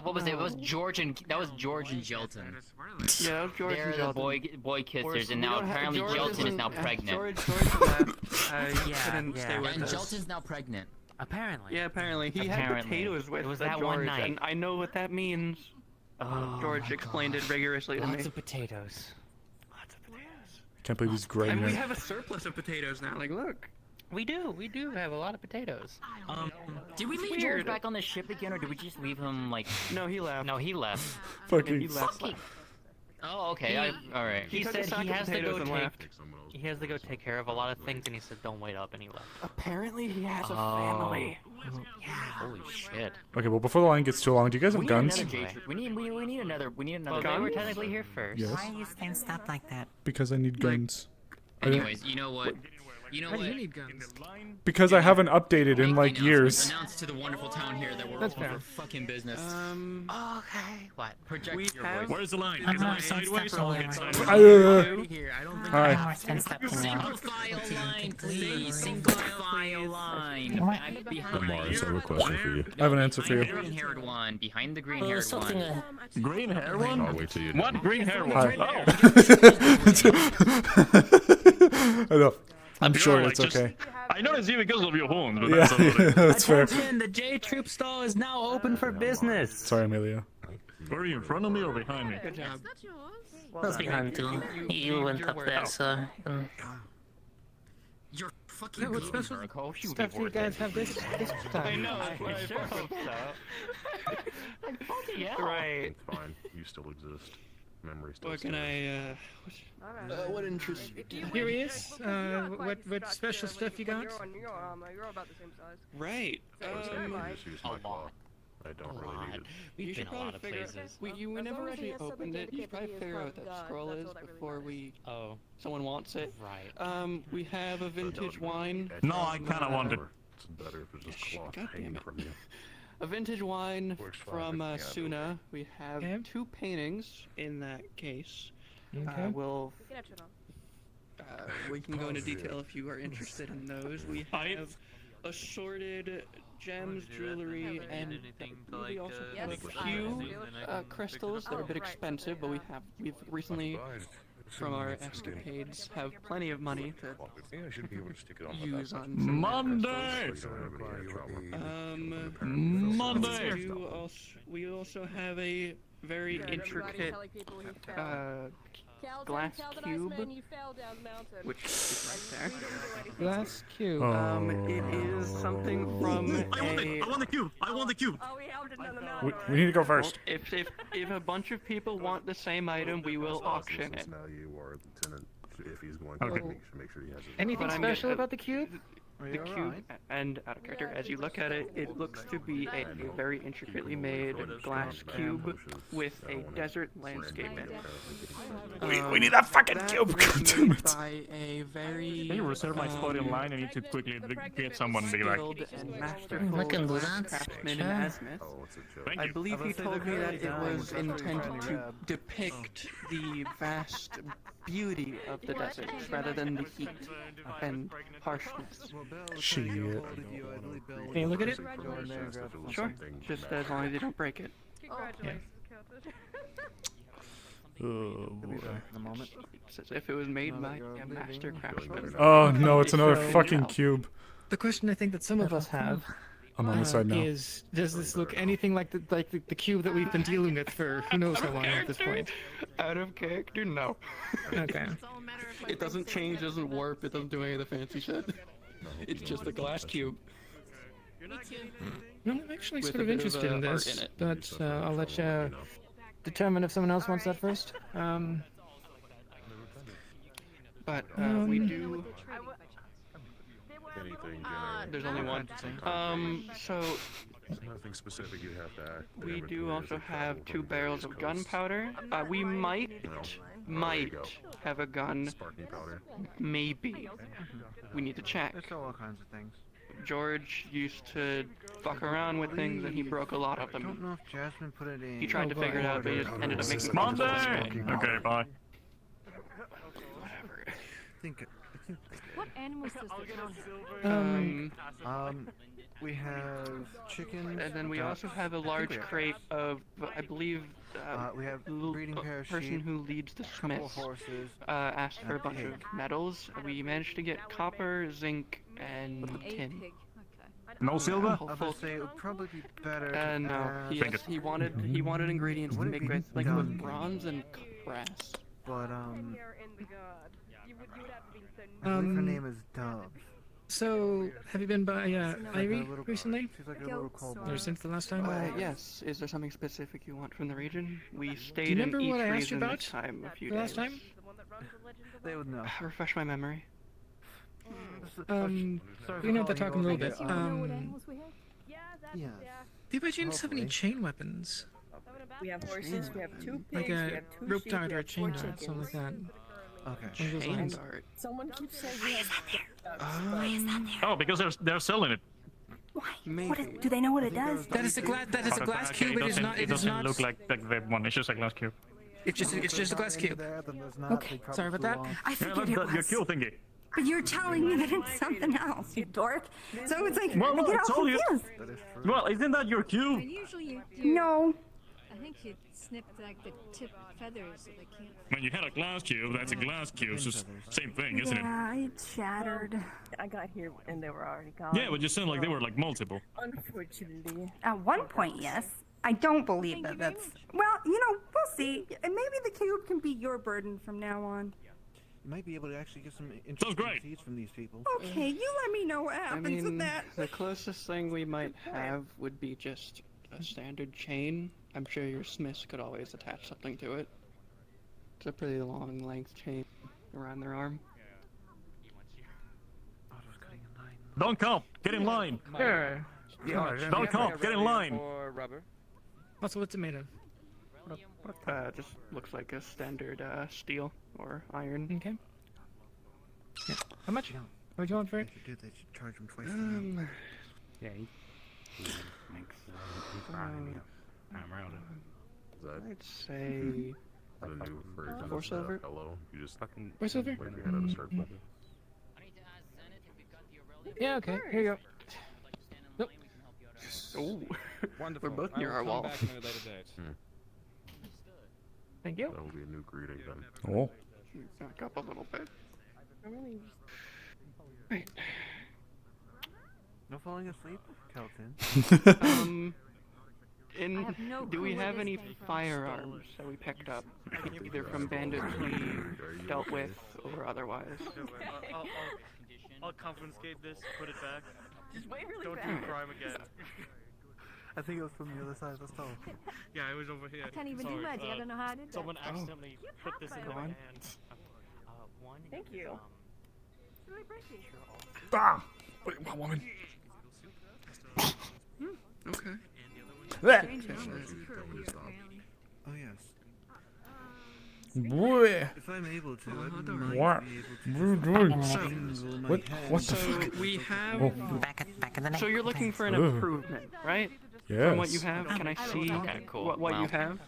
what was it? It was George and Jelton. Yeah, that was George They're and the Jelton. boy kissers, We and now don't have- apparently George Jelton is isn't- now pregnant. George left. He couldn't stay with And us. Jelton's now pregnant. Apparently. Yeah, apparently. He had Apparently. potatoes with It was the that George, one night. and I know what that means. Oh, George my explained God. it rigorously to me. Lots of potatoes. Can't believe he's growing And we it. have a surplus of potatoes now. Like, look. We do have a lot of potatoes. Did we leave Weird. George back on the ship again, or did we just leave him, like... No, he left. No, he left. Fucking. He left. Fucking... Oh, okay, all right. He He took a said sack he of has to potatoes go and take... left. He has to go take care of a lot of things, and he said, don't wait up, and he left. Apparently he has a Oh. family. Yeah, holy shit. Okay, well, before the line gets too long, do you guys have We need guns? another J-troop. We need another... Well, They were guns? technically here first. Yes. Why are you standing up like that? Because I need guns. Anyways, you know what? You know Why do what? you need guns? Because I haven't updated in like years. Announce to the wonderful town here that we're That's open fair. for fucking business. Okay. What? Project we your have- voice. Where's the line? I'm Is the line not saying sideways? step Someone over. get sideways. Here, I don't think Hi. More 10 steps in now. Single file line, please. Single file line. What? Back behind. Amaris, I have a question for you. I have an answer for Behind you. the green-haired one. Behind the green-haired something, one. Green hair one? I'll wait till you. What green hair one? Hi. Oh. I know. I'm You're sure like it's just- okay. I noticed you because of your horns, but Yeah, that's about it. that's fair. Attention, the J-troop stall is now open for business. Sorry, Amelia. Were you in front of me or behind me? Good job. That's behind you. You went up there, so... You're fucking Yeah, what beating special her, Cole. She would stuff be do you worth guys it. have this I time? know. I sure hope so. Yeah. Right. It's fine. You still exist. Memory still What can stands. what interests you? Here he is. What special stuff you got? You're about the same size. Right. Just use my claw. I don't really need it. We've You been should a lot of probably figure. places. We As never long as he actually has something opened it. You dedicated should probably to his figure out what front that gun, scroll that's is all that really before we Oh, someone wants it. right. We have a vintage wine. No, I kinda want it. It's better if it's just cloth God damn hanging it. from you. A vintage wine Works fine from with me, I Suna. We have Okay. 2 paintings in that case. Okay. We'll You can etch it on. we can go into detail if you are interested in those. We have assorted gems, jewelry, and we also have a few crystals that are a bit expensive, but we've recently, from our escapades, have plenty of money to I should be able to stick it on use on some Monday! Monday! We also have a very intricate glass cube, which is right there. Glass cube. It is something from I want the cube! I want the cube! Oh, we helped it on the mountain. We need to go first. If a bunch of people want the same item, we will auction it. Now you are lieutenant. If he's going Okay. to make sure he has it. Anything But I'm special gonna- about the cube? The cube, and out of character, as you look at it, it looks to be a very intricately made glass cube with a desert landscape in it. We need that fucking That cube. was God damn made it. by a very Can you reserve my spot in line? I need to quickly get someone to be like. skilled and masterful I can do that. craftsman in Sure. Asmith. Oh, it's a joke. Thank I you. believe he told me that it was intended to depict the vast beauty of the desert rather than the heat and harshness. Shit. Can you look at it? Sure, just as long as you don't break it. Congratulations, Oh, boy. The moment, it's as if it was made by a master craftsman. Oh no, it's another fucking cube. The question I think that some of us have I'm on the side now. is, does this look anything like the cube that we've been dealing with for who knows how long at this point? Out of character, no. Okay. It doesn't change, doesn't warp, it doesn't do any of the fancy shit. It's just a glass cube. No, I'm actually With sort a of bit of, interested in art this, in it. but I'll let you determine if someone else wants that first. But we do. Anything There's only one. So There's nothing specific you have to act. we do also have 2 barrels of gunpowder. We might have a gun. Sparking powder. Maybe. We need to check. There's all kinds of things. George used to fuck around with things and he broke a lot of I don't them. know if Jasmine put it in. He tried to figure it out, but he just ended up making Monday! Okay, bye. What animals does the town have? We have chickens. And then we also have a large crate of, I believe, we have breeding pair of person sheep, who leads the couple smiths horses, asked and for a a bunch pig. of metals. We managed to get copper, zinc, and A tin. pig. Okay. No silver? I would say it would probably be better. No. He wanted ingredients to make it like with bronze and brass. But I believe her name is Dove. So, have you been by Irie recently? She's like a little cold. Or since the last time? Yes. Is there something specific you want from the region? We Do stayed you remember in each what I asked you region about this time a few the days. last time? They would know. Refresh my memory. We know they're talking a little bit. Yeah. Do you by chance have any chain weapons? We have horses, we have 2 pigs, Like we a have 2 rope sheep, dart we or a have 4 chain dart, chickens. something like that. Okay. Along those Chain lines. dart. Someone keeps saying we have Oh, because they're selling it. Maybe. do they know what it does? That is a glass cube. It is not. It doesn't look like the one. It's just a glass cube. It's just a glass cube. Okay. Sorry about that. I figured it Your was. cube thingy. But you're telling me that it's something else, you dork. So it's like, Well, I get I all told you. confused. Well, isn't that your cube? And usually you No. I think you snipped like the tip feathers so they can't. When you had a glass cube, that's a glass cube. So it's same thing, isn't it? Yeah, it shattered. I got here and they were already gone. Yeah, but you sound like they were like multiple. Unfortunately. At one point, yes. I don't believe that that's... Well, we'll see. And maybe the cube can be your burden from now on. You might be able to actually get some Sounds interesting great. seeds from these people. Okay, you let me know what I happens with mean, that. the closest thing we might have would be just a standard chain. I'm sure your smiths could always attach something to it. It's a pretty long length chain around their arm. Don't come. Get in line. Sure. Don't come. Get in line. What's it made of? Just looks like a standard steel or iron. Okay. Yeah. How much? What do you want for it? They should charge them twice. Yeah, he makes me I'm around it. I'd say The new version 4 of silver. Hello. You just fucking. 4 silver? Wait, you had a start button. Yeah. Okay. Here you go. Nope. Oh, Wonderful. we're both I near will our come wall. back at a later date. Thank you. That will be a new greeting then. Oh. Back up a little bit. No falling asleep, Kelton. Do we have any firearms that we picked up, either from bandits we dealt with or otherwise? I'll confiscate this, put it back. Just wait really Don't fast. do crime again. I think it was from the other side of the stove. Yeah, it was over here. I can't even Sorry, do magic. I don't know how I did that. Someone accidentally put this in my hand. Thank you. Ah! Wait, one woman. Okay. Oh yes. Boy. If I'm able to, I What? What the So fuck? we have. Oh. Back in the night. So you're looking for an Ugh. improvement, right? From what you Yes. have, can I see Okay, cool. what you Well, have?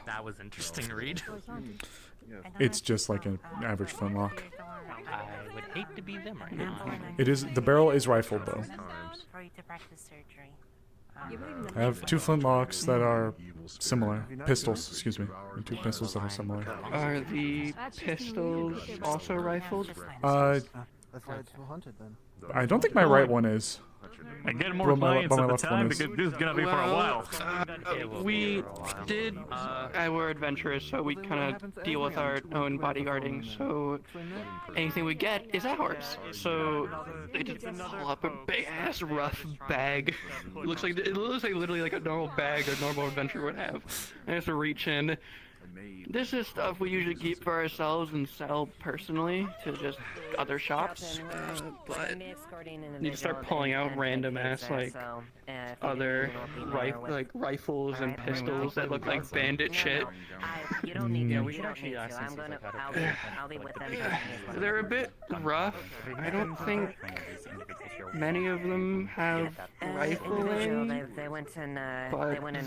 That was interesting to read. It's just like an average flintlock. I would hate to be them right now. It is. The barrel is rifled though. For you to practice surgery. I have 2 flintlocks that are similar. Pistols, excuse me. And 2 pistols that are similar. Are the pistols also rifled? That's why it's so haunted then. I don't think my right one is. And get But more my clients at the left one time is. because this is gonna be for a while. We did. We're adventurers, so we kind of deal with our own bodyguarding. So anything we get is ours. So they just pull up a big ass rough bag. It looks like literally like a normal bag a normal adventurer would have. And just reach in. This is stuff we usually keep for ourselves and sell personally to just other shops. But you just start pulling out random ass like other rifles and pistols that look like bandit shit. Yeah, we should actually ask them I'll be with them. They're a bit rough. I don't think many of them have rifling. They went and but they went and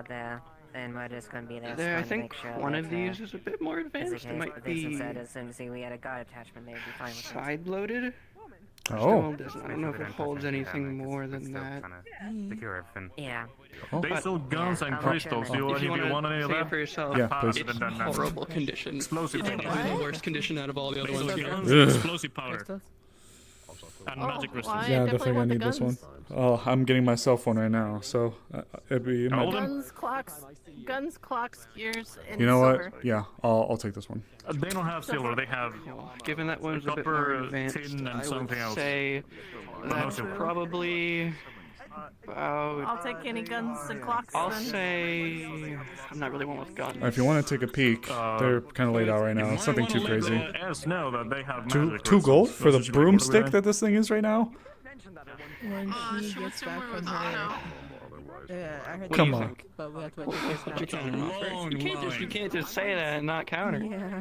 there, and we're just gonna be there. I think one of these is a bit more advanced. It might be said as soon as we had a guard attachment, they'd be fine with it. side-loaded. Oh. I don't know if it holds anything more than that. Secure everything. Yeah. They sell guns and crystals. Do If you you want any of see it that? for yourself, Yeah, please. it's horrible condition. Explosive It's powder. the worst condition out of all the other They ones sell here. guns and explosive powder. And magic Yeah, resistance. I definitely gonna need this one. Oh, I'm getting myself one right now, so it'd be. Guns, clocks, gears, and You know silver. what? Yeah, I'll take this one. They don't have silver. They have Given that one's a bit more copper, advanced, tin, and I would something else. say But no that's silver. probably about. I'll take any guns and clocks. I'll then. say I'm not really one with guns. If you want to take a peek, they're kind of laid out right now. It's nothing too crazy. Yes, no, that they have Two magic gold resistance. for the That's just like, broomstick what that this thing is right now. When he gets back from her. Yeah, I heard Come that, on. But we have to wait till his What's your counter offer? You can't just say that and not counter. Yeah.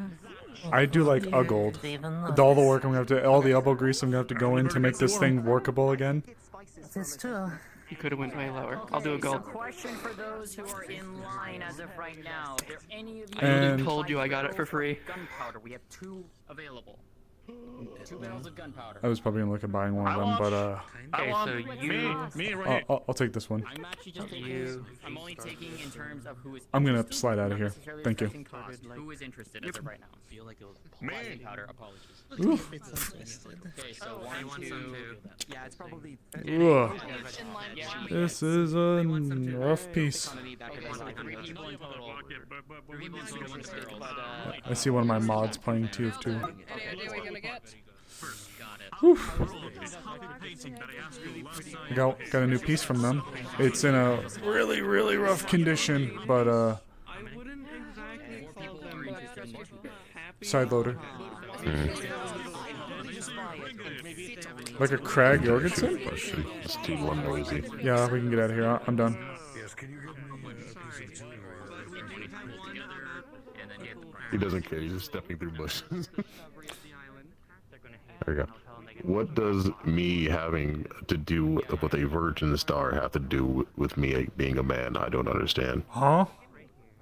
I do like a gold. With all the work I'm gonna have to, all the elbow grease I'm gonna have to go in to make this thing workable again. It's true. You could have went way lower. I'll do a gold. Question for those who are in line as of right now. Are there any of you I already And- told you I got it for free. gunpowder? We have 2 available. 2 barrels of gunpowder. I was probably gonna look at buying one of them, but Okay, so you. I'll take this one. I'm actually just taking. I'm only taking in terms of who is. I'm gonna interested, slide out of not here. necessarily Thank you. assessing cost. Who is interested as of right now? I feel like it was gunpowder. Apologies. Oof. Okay, so 1, 2. Yeah, it's probably. Ugh. This is a rough piece. Okay, so 3 people in total. 3 people in total with barrels. I see one of my mods playing TF2. Any idea what you're gonna get? Got it. Whew. Got a new piece from them. It's in a really, really rough condition, but side loader. Like a Crag Jorgensen? It's too noisy. Yeah, we can get out of here. I'm done. He doesn't care. He's just stepping through bushes. There we go. What does me having to do with a virgin star have to do with me being a man? I don't understand. Huh?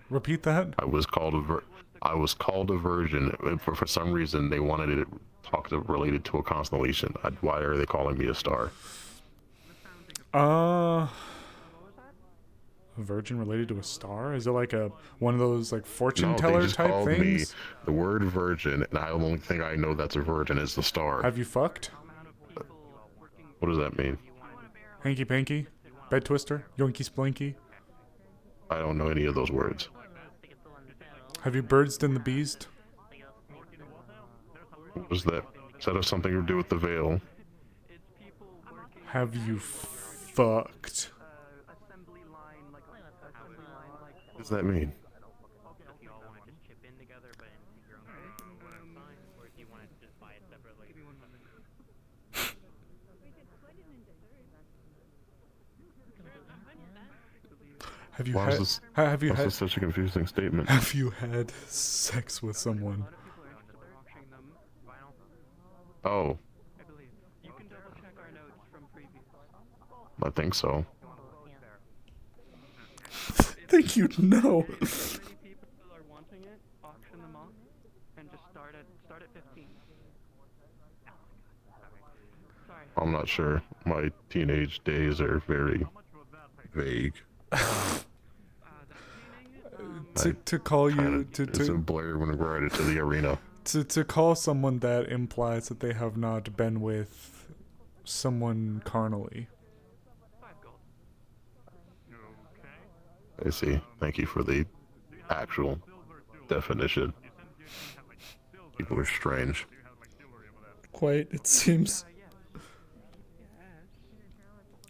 Repeat that? I was called a virgin. For some reason, they wanted it related to a constellation. Why are they calling me a star? A virgin related to a star? Is it like one of those like fortune No, teller they just type called things? me the word virgin, and the only thing I know that's a virgin is the star. Have you fucked? What does that mean? Hanky panky? Bed twister? Yoinky splinky? I don't know any of those words. Have you birdsed in the beast? What was that? Does that have something to do with the veil? Have you fucked? What does that mean? Have you Why had? is this, Have you why is had? this such a confusing statement? Have you had sex with someone? Oh. I think so. Think you'd know. I'm not sure. My teenage days are very vague. To call you It's a blur when we're headed to the arena. To call someone that implies that they have not been with someone carnally. I see. Thank you for the actual definition. People are strange. Quite, it seems.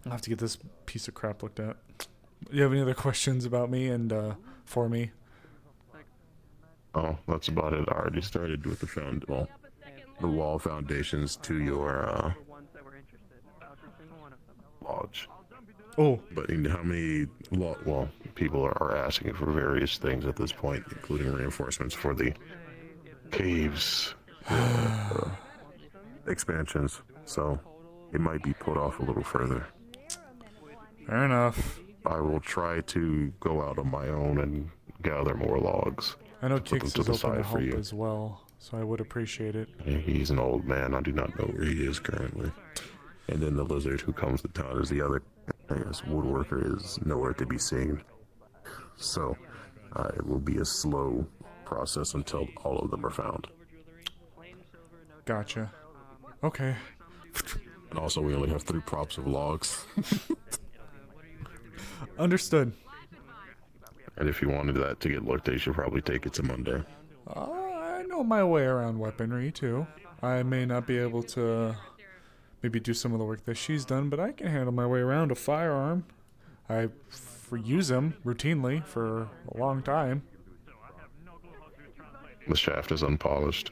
I'll have to get this piece of crap looked at. Do you have any other questions about me and for me? Oh, that's about it. I already started with the wall foundations to your lodge. Oh. But how many people are asking for various things at this point, including reinforcements for the caves expansions. So it might be put off a little further. Fair enough. I will try to go out on my own and gather more logs. I know to put them Kix to is the open to side for help you. as well, so I would appreciate it. He's an old man. I do not know where he is currently. And then the lizard who comes to town is the other, I guess, woodworker is nowhere to be seen. So it will be a slow process until all of them are found. Gotcha. Okay. And also, we only have 3 props of logs. Understood. And if you wanted that to get looked, they should probably take it to Monday. I know my way around weaponry, too. I may not be able to maybe do some of the work that she's done, but I can handle my way around a firearm. I use them routinely for a long time. The shaft is unpolished.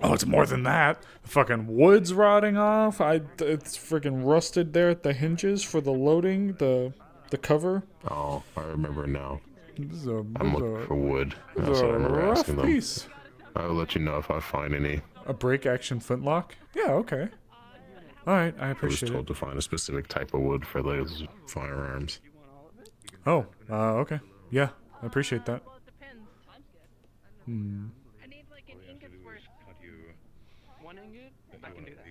Oh, it's more than that. The fucking wood's rotting off. It's freaking rusted there at the hinges for the loading, the cover. Oh, I remember now. I'm looking for wood. That's what I remember asking them. Piece. I'll let you know if I find any. A break action flintlock? Yeah, okay. Alright, I appreciate it. I was told to find a specific type of wood for those firearms. Oh, okay. Yeah, I appreciate that. Hmm. I need like an ingot's worth. 1 ingot? I can do that.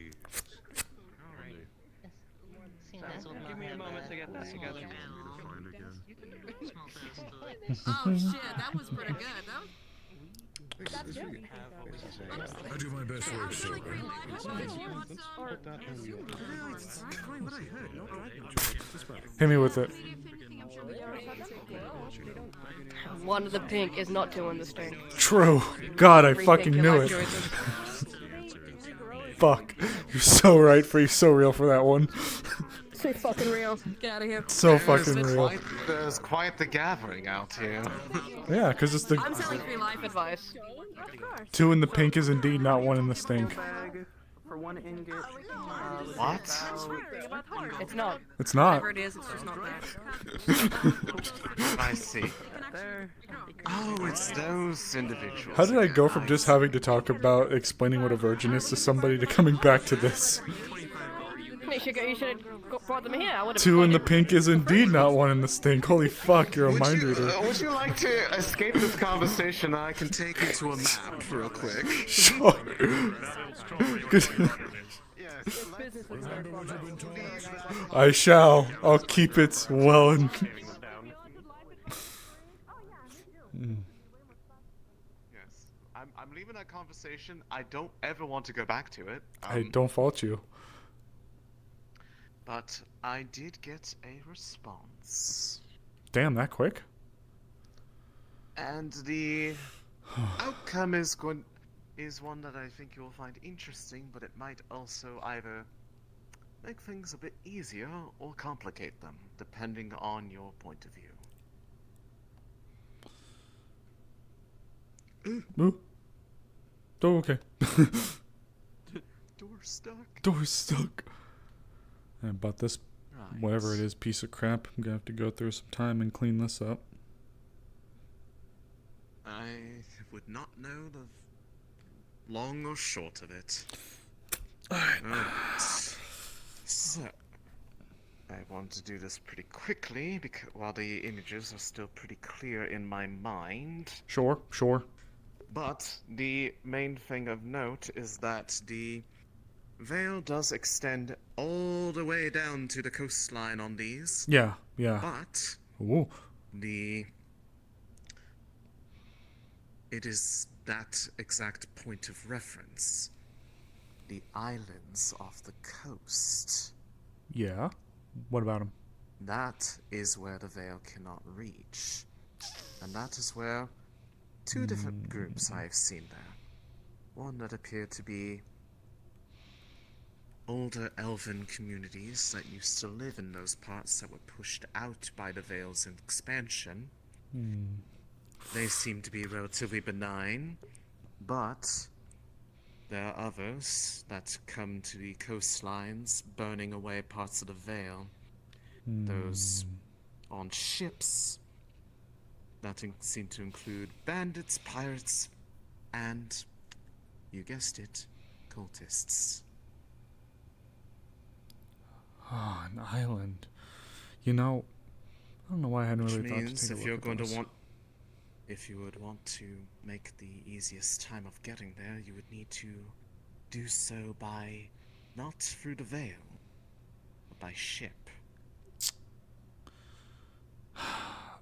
Give me a moment to get that together. Oh shit, that was pretty good. I do my best work, sir. Hit me with it. One of the pink is not doing this thing. True. God, I Free fucking pink knew in it. life choices. Fuck. You're so right, for you so real for that one. So fucking real. Get out of here. So fucking real. There's quite the gathering out here. Yeah, because it's the I'm selling free life advice. 2 in the pink is indeed not 1 in the stink. For 1 ingot. What? It's not. It's not. Whatever it is, it's just not that. I see. Oh, it's those individuals. How did I go from just having to talk about explaining what a virgin is to somebody to coming back to this? You should have brought them here. I would have. 2 in the pink is indeed not 1 in the stink. Holy fuck, you're a mind reader. Would you like to escape this conversation? I can take you to a map real quick. Sure. I shall. I'll keep it well in. Yes, I'm leaving that conversation. I don't ever want to go back to it. I don't fault you. But I did get a response. Damn, that quick? And the outcome is one that I think you'll find interesting, but it might also either make things a bit easier or complicate them, depending on your point of view. Ooh. Oh, okay. Door stuck. Door stuck. I bought this, whatever it is, piece of crap. I'm gonna have to go through some time and clean this up. I would not know the long or short of it. Alright. So, I want to do this pretty quickly because while the images are still pretty clear in my mind. Sure. But the main thing of note is that the veil does extend all the way down to the coastline on these. Yeah. But Ooh. It is that exact point of reference. The islands off the coast. Yeah. What about him? That is where the veil cannot reach. And that is where 2 different groups I have seen there. One that appeared to be older elven communities that used to live in those parts that were pushed out by the veil's expansion. They seem to be relatively benign, but there are others that come to the coastlines, burning away parts of the veil. Those on ships that seem to include bandits, pirates, and, you guessed it, cultists. Oh, an island. You know, I don't know why I hadn't really thought to Means take a if look you're at going those. to want, if you would want to make the easiest time of getting there, you would need to do so by not through the veil, but by ship.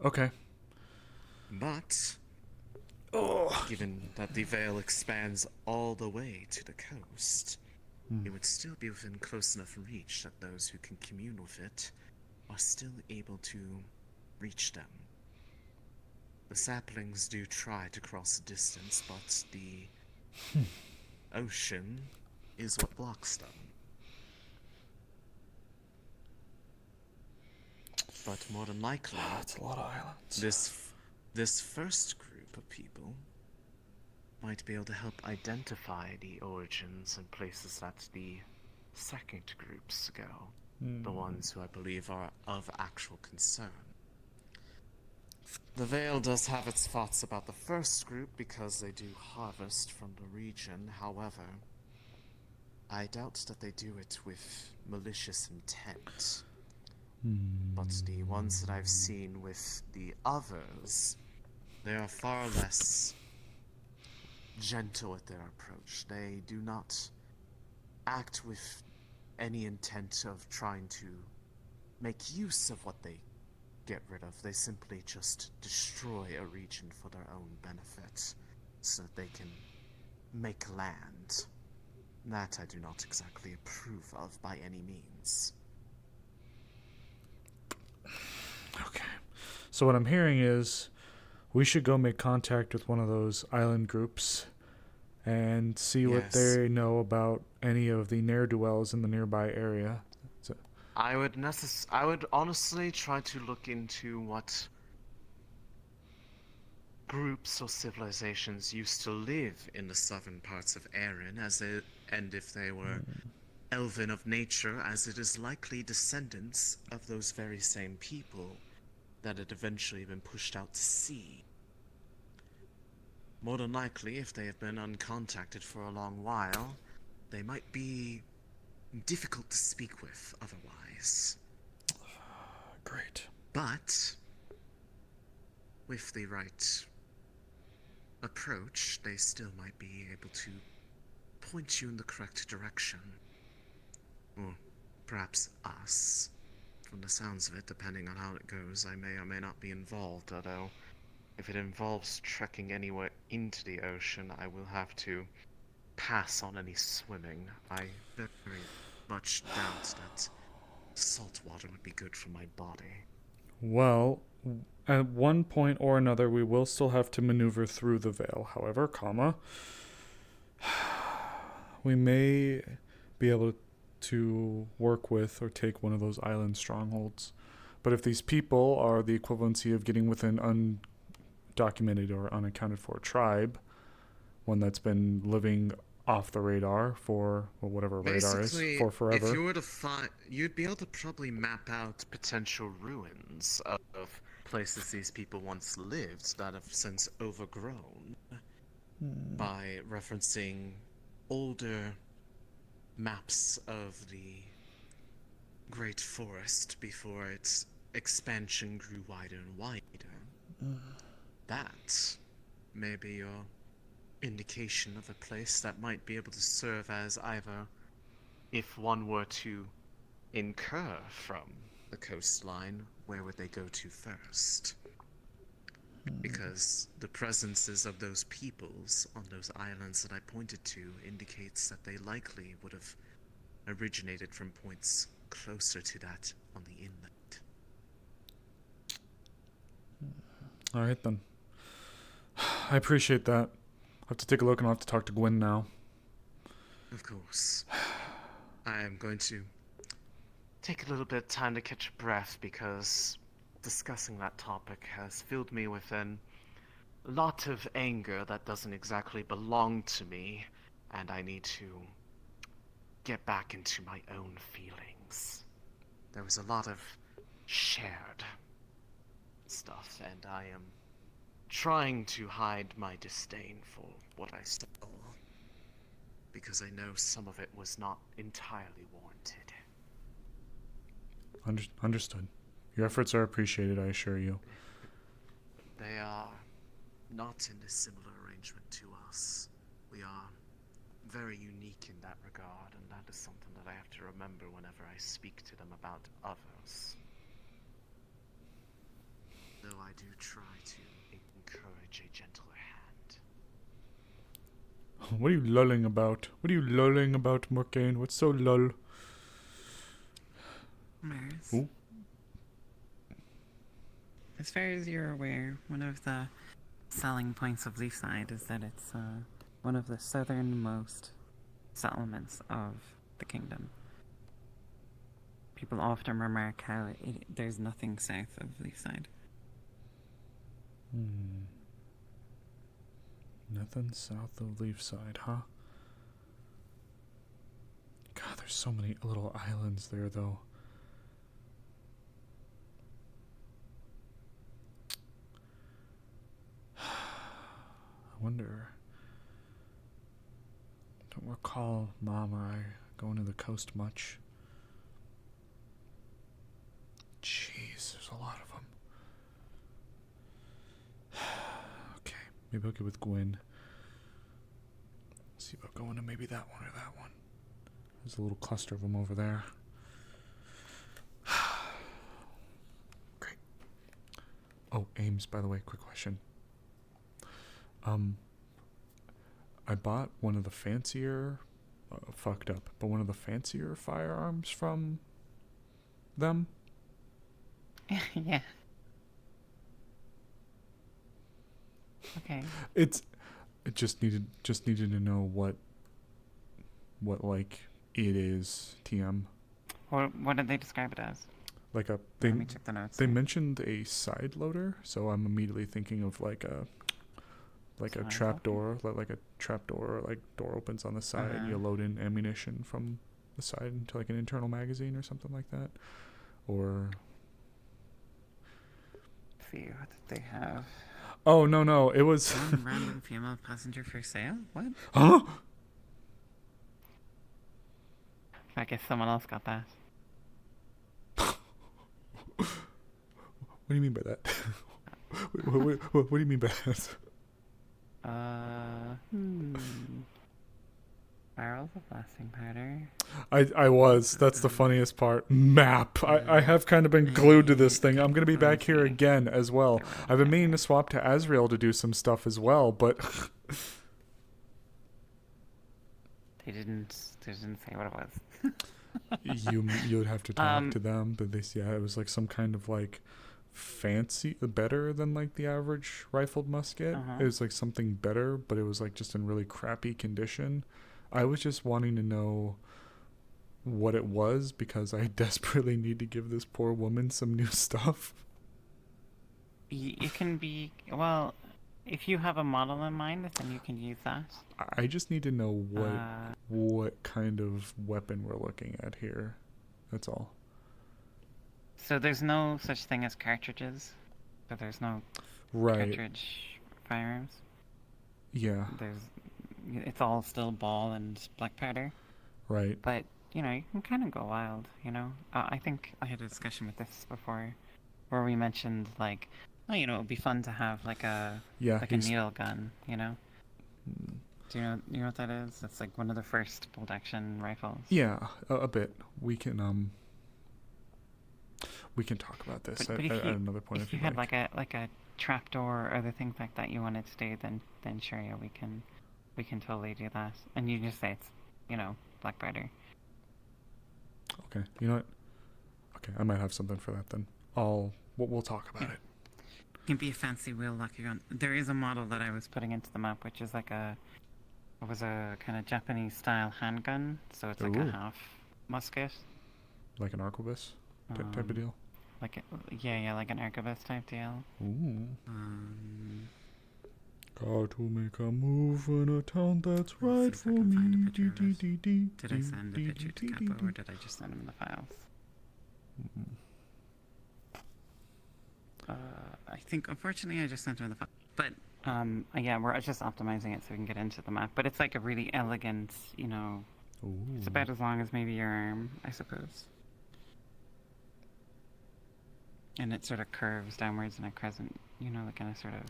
Okay. But given that the veil expands all the way to the coast, it would still be within close enough reach that those who can commune with it are still able to reach them. The saplings do try to cross a distance, but the ocean is what blocks them. But more than likely, that's a lot of islands. This first group of people might be able to help identify the origins and places that the second groups go. The ones who I believe are of actual concern. The Vale does have its thoughts about the first group because they do harvest from the region. However, I doubt that they do it with malicious intent. But the ones that I've seen with the others, they are far less gentle at their approach. They do not act with any intent of trying to make use of what they get rid of. They simply just destroy a region for their own benefit so that they can make land. That I do not exactly approve of by any means. Okay. So what I'm hearing is we should go make contact with one of those island groups and see what they know about any of the ne'er-do-wells in the nearby area. I would honestly try to look into what groups or civilizations used to live in the southern parts of Erin, and if they were elven of nature, as it is likely descendants of those very same people that had eventually been pushed out to sea. More than likely, if they have been uncontacted for a long while, they might be difficult to speak with otherwise. Great. But with the right approach, they still might be able to point you in the correct direction. Or perhaps us. From the sounds of it, depending on how it goes, I may or may not be involved, although if it involves trekking anywhere into the ocean, I will have to pass on any swimming. I very much doubt that salt water would be good for my body. Well, at one point or another, we will still have to maneuver through the Vale. However, we may be able to work with or take one of those island strongholds. But if these people are the equivalency of getting with an undocumented or unaccounted for tribe, one that's been living off the radar for, well, whatever radar is, for forever. If you were to find, you'd be able to probably map out potential ruins of places these people once lived that have since overgrown by referencing older maps of the Great Forest before its expansion grew wider and wider. That may be your indication of a place that might be able to serve as either, if one were to incur from the coastline, where would they go to first? Because the presences of those peoples on those islands that I pointed to indicates that they likely would have originated from points closer to that on the inlet. All right, then. I appreciate that. I'll have to take a look and I'll have to talk to Gwen now. Of course. I am going to take a little bit of time to catch a breath because discussing that topic has filled me with a lot of anger that doesn't exactly belong to me, and I need to get back into my own feelings. There was a lot of shared stuff, and I am trying to hide my disdain for what I saw, because I know some of it was not entirely warranted. Understood. Your efforts are appreciated, I assure you. They are not in a similar arrangement to us. We are very unique in that regard, and that is something that I have to remember whenever I speak to them about others. Though I do try to encourage a gentler hand. What are you lulling about? What are you lulling about, Morcane? What's so lull? Maris. Ooh. As far as you're aware, one of the selling points of Leafside is that it's one of the southernmost settlements of the kingdom. People often remark how there's nothing south of Leafside. Nothing south of Leafside, huh? God, there's so many little islands there, though. I wonder. Don't recall Mom or I going to the coast much. Jeez, there's a lot of them. Okay, maybe I'll get with Gwen. See about going to maybe that one or that one. There's a little cluster of them over there. Great. Oh, Ames, by the way, quick question. I bought one of the fancier, fucked up, but one of the fancier firearms from them. Yeah. Okay. It just needed to know what like it is. TM. What did they describe it as? Like a Let me check the notes. They mentioned a side loader, so I'm immediately thinking of like a trapdoor, like a trapdoor, like door opens on the side. You load in ammunition from the side into like an internal magazine or something like that, or. See, what did they have? Oh no! It was One random female passenger for sale. What? Huh? I guess someone else got that. What do you mean by that? what do you mean by that? Barrels of blasting powder. I was. That's the funniest part. Map. I have kind of been glued to this thing. I'm going to be back here again as well. I've been meaning to swap to Azrael to do some stuff as well, but... They didn't say what it was. You'd have to talk to them, but it was like some kind of like fancy, better than like the average rifled musket. It was like something better, but it was like just in really crappy condition. I was just wanting to know what it was because I desperately need to give this poor woman some new stuff. It can be, well, if you have a model in mind, then you can use that. I just need to know what kind of weapon we're looking at here. That's all. So there's no such thing as cartridges. So there's no cartridge firearms. Yeah. It's all still ball and black powder. Right. But, you can kind of go wild, I think I had a discussion with this before where we mentioned, like, it would be fun to have, like, a needle gun, Do you know what that is? That's, like, one of the first bolt-action rifles. Yeah, a bit. We can talk about this at another point if you had, like a trapdoor or other things like that you wanted to do, then sure, yeah, we can totally do that. And you just say it's, black powder. Okay, you know what? Okay, I might have something for that then. We'll talk about it. It can be a fancy wheel locker gun. There is a model that I was putting into the map, which is like it was a kind of Japanese style handgun. So it's like a half musket. Like an arquebus type of deal? Like like an arquebus type deal. Ooh. Got to make a move in a town that's right for me. Did I send a picture to Kappa or did I just send him the files? I think, unfortunately, I just sent him the files. But, we're just optimizing it so we can get into the map. But it's like a really elegant, it's about as long as maybe your arm, I suppose. And it sort of curves downwards in a crescent, the kind of sort of...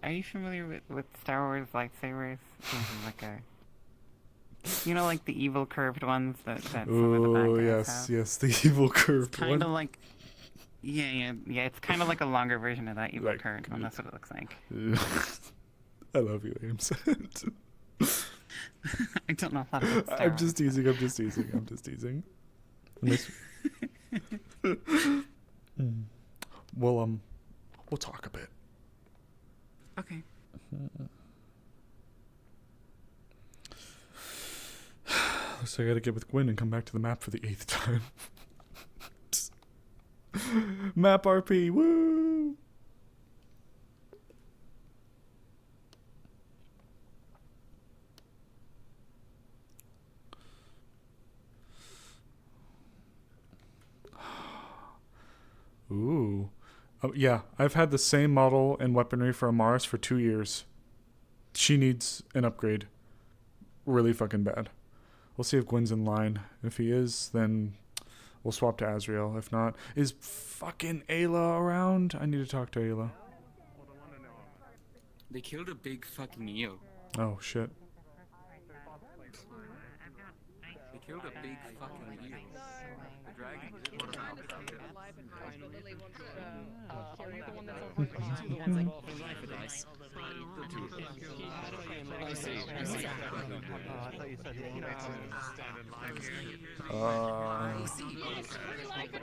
Are you familiar with Star Wars lightsabers? Like like the evil curved ones that some of the bad guys have? Yes, the evil curved one. Kind of like, yeah. It's kind of like a longer version of that evil curved one. That's what it looks like. I love you, Ames. I don't know how to I'm just teasing. I'm just teasing. I'm just teasing. Well, we'll talk a bit. Okay. So I gotta get with Gwen and come back to the map for the 8th time. Map RP, woo! Ooh. Yeah, I've had the same model and weaponry for Amaris for 2 years. She needs an upgrade. Really fucking bad. We'll see if Gwen's in line. If he is, then we'll swap to Azrael. If not, is fucking Ayla around? I need to talk to Ayla. They killed a big fucking eel. Oh, shit. They killed a big fucking eel. The dragon. Are you the one that's over I see.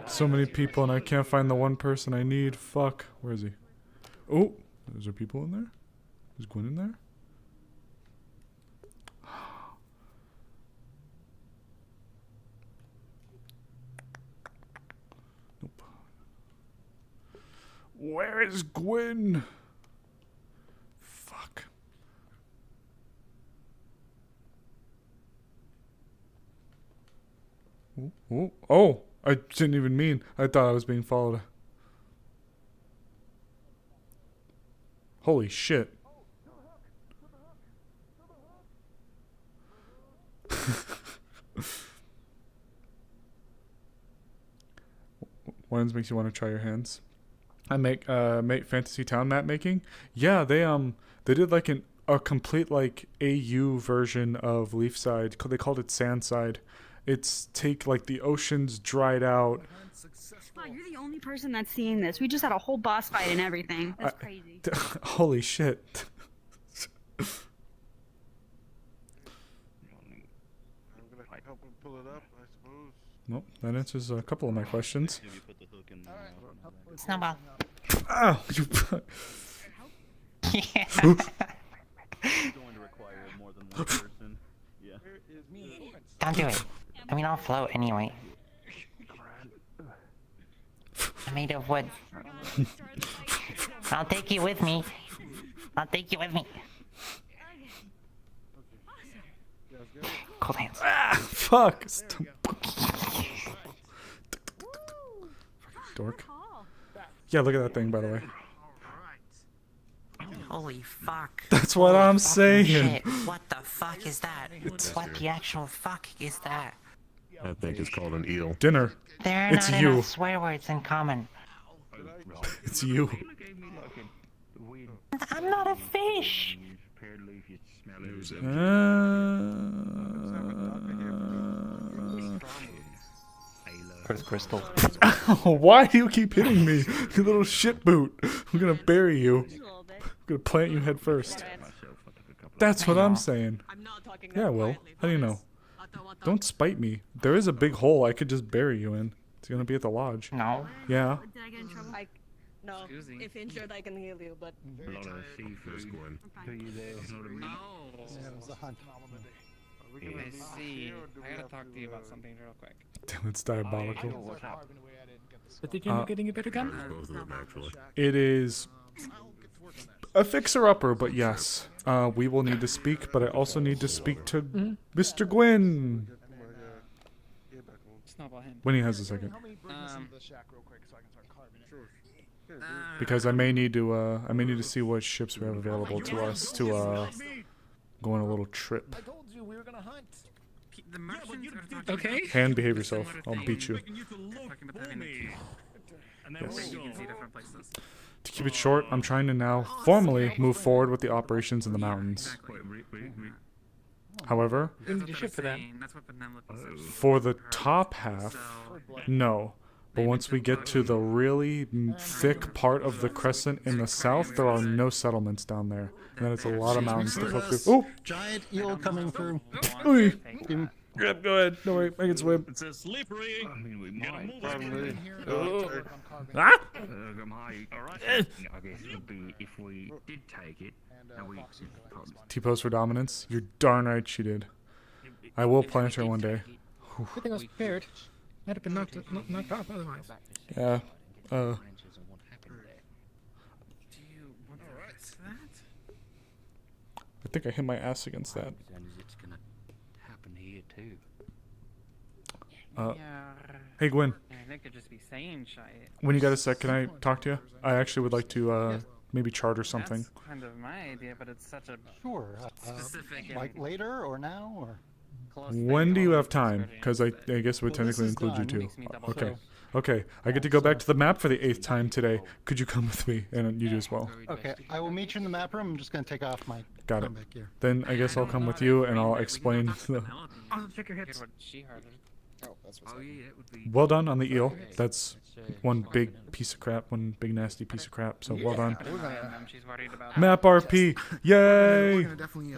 So many people and I can't find the one person I need. Fuck. Where is he? Oh, is there people in there? Is Gwen in there? Nope. Where is Gwen? Fuck. Oh, I didn't even mean. I thought I was being followed. Holy shit. Wardens makes you want to try your hands. I make Fantasy Town map making. Yeah, they did like a complete like AU version of Leafside. They called it Sandside. It's take like the oceans dried out. Wow, you're the only person that's seeing this. We just had a whole boss fight and everything. That's crazy. Holy shit. I'm gonna help him pull it up, I suppose. Nope, that answers a couple of my questions. Snowball. Ow! You. Yeah. Don't do it. I mean, I'll float anyway. I'm made of wood. I'll take you with me. I'll take you with me. Cold hands. Ah, fuck. Dork. Yeah, look at that thing, by the way. Holy fuck. That's what I'm saying. Shit. What the fuck is that? What the actual fuck is that? I think it's called an eel. Dinner. There are It's not you. enough swear words in common. It's you. I'm not a fish. Where's Crystal? Why do you keep hitting me? You little shit boot. I'm gonna bury you. I'm gonna plant you head first. That's what I'm saying. Yeah, Will. How do you know? Don't spite me. There is a big hole I could just bury you in. It's gonna be at the lodge. No. Yeah. Did I get in trouble? No. If injured, I can heal you, but. A lot of seafood going. I see. I gotta talk to you about something real quick. Damn, it's diabolical. But did you end up getting a better gun? Both of them, actually. It is a fixer-upper, but yes. We will need to speak, but I also need to speak to Mr. Gwyn. When he has a second. Because I may need to see what ships we have available to us to go on a little trip. Okay. Hand, behave yourself. I'll beat you. Yes. To keep it short, I'm trying to now formally move forward with the operations in the mountains. However, When did you ship for that? for the top half, no. But once we get to the really thick part of the crescent in the south, there are no settlements down there. And then it's a lot of mountains to poke through. Oh! Giant eel coming through. Ooh. Grab, go ahead. Don't worry, I can swim. It's a slippery. I mean, we might probably. Ah! Alright. I guess it would be if we did take it and we T-pose for dominance? You're darn right she did. I will plant her one day. Good thing I was prepared. I'd have been knocked off otherwise. Yeah. I think I hit my ass against that. It's gonna happen here too. Hey Gwen. They could just be saying shit. When you got a sec, can I talk to you? I actually would like to maybe charter something. That's kind of my idea, but it's such a Sure. specific. Like later or now or? When do you have time? Because I guess it would technically include you too. Okay. Okay. I get to go back to the map for the 8th time today. Could you come with me? And you do as well. Okay, I will meet you in the map room. I'm just gonna take off my Got it. combat gear. Then I guess I'll come with you and I'll explain the... I'll check your hits. Well done on the eel. That's one big piece of crap, one big nasty piece of crap. So well done. Map RP, yay! We're gonna definitely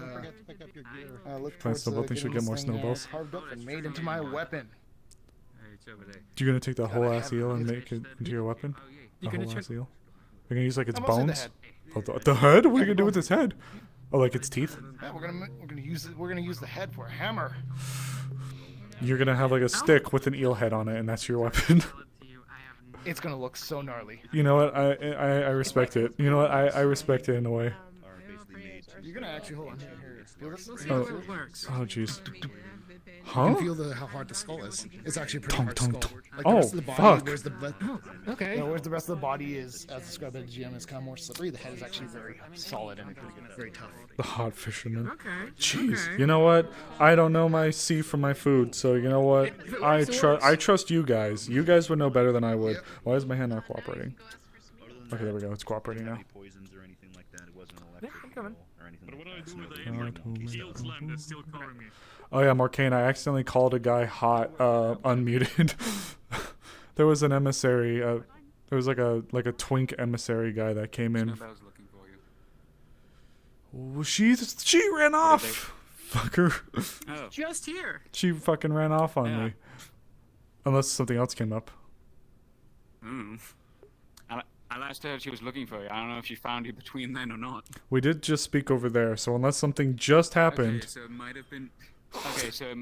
look towards Snowball thinks she'll get more this thing, snowballs. carved up and made into my weapon. You're gonna take the whole ass eel and make it into your weapon? The gonna whole check- ass eel? You're gonna use like its Almost in the bones? head. Oh, the head? What are you gonna do with its head? Oh, like its teeth? Yeah, we're gonna use it. We're gonna use the head for a hammer. You're gonna have like a stick with an eel head on it, and that's your weapon. It's gonna look so gnarly. You know what? I respect it. You know what? I respect it in a way. You're gonna actually hold on here. Feel this? Oh, jeez. You Huh? can feel how hard the skull is. It's actually a pretty Tonk, hard tonk, skull. tonk. Like Oh, the rest of the body, fuck. whereas the okay. whereas the rest of the body is, as described by the GM, is kind of more slippery. The head is actually very solid and very tough. The hot fisherman. Okay, Jeez. okay. You know what? I don't know my sea from my food, so you know what? I trust you guys. You guys would know better than I would. Why is my hand not cooperating? Okay, there we go. It's cooperating now. Yeah, I'm coming. But what do I do with the eel slime that's still calling me? Oh yeah, Marcane, I accidentally called a guy hot, unmuted. There was an emissary, there was like a twink emissary guy that came in. Oh, she ran off! Fucker. Oh. Just here. She fucking ran off on me. Unless something else came up. I last heard she was looking for you. I don't know if she found you between then or not. We did just speak over there, so unless something just happened... Okay, so it might have been... Okay, so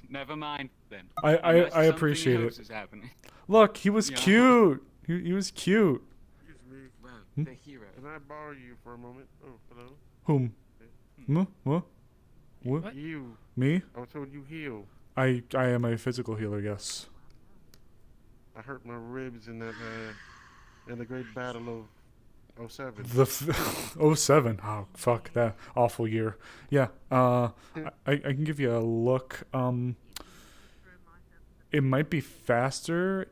never mind then. I appreciate Something else it. is happening. Look, he was Yeah. cute! He was cute! Well, Hmm? the hero. Can I borrow you for a moment? Oh, hello. Whom? What? What? You. Me? I was told you heal. I am a physical healer, yes. I hurt my ribs in that in the great battle of 07. The 07. Oh, fuck that awful year. Yeah. I can give you a look. It might be faster.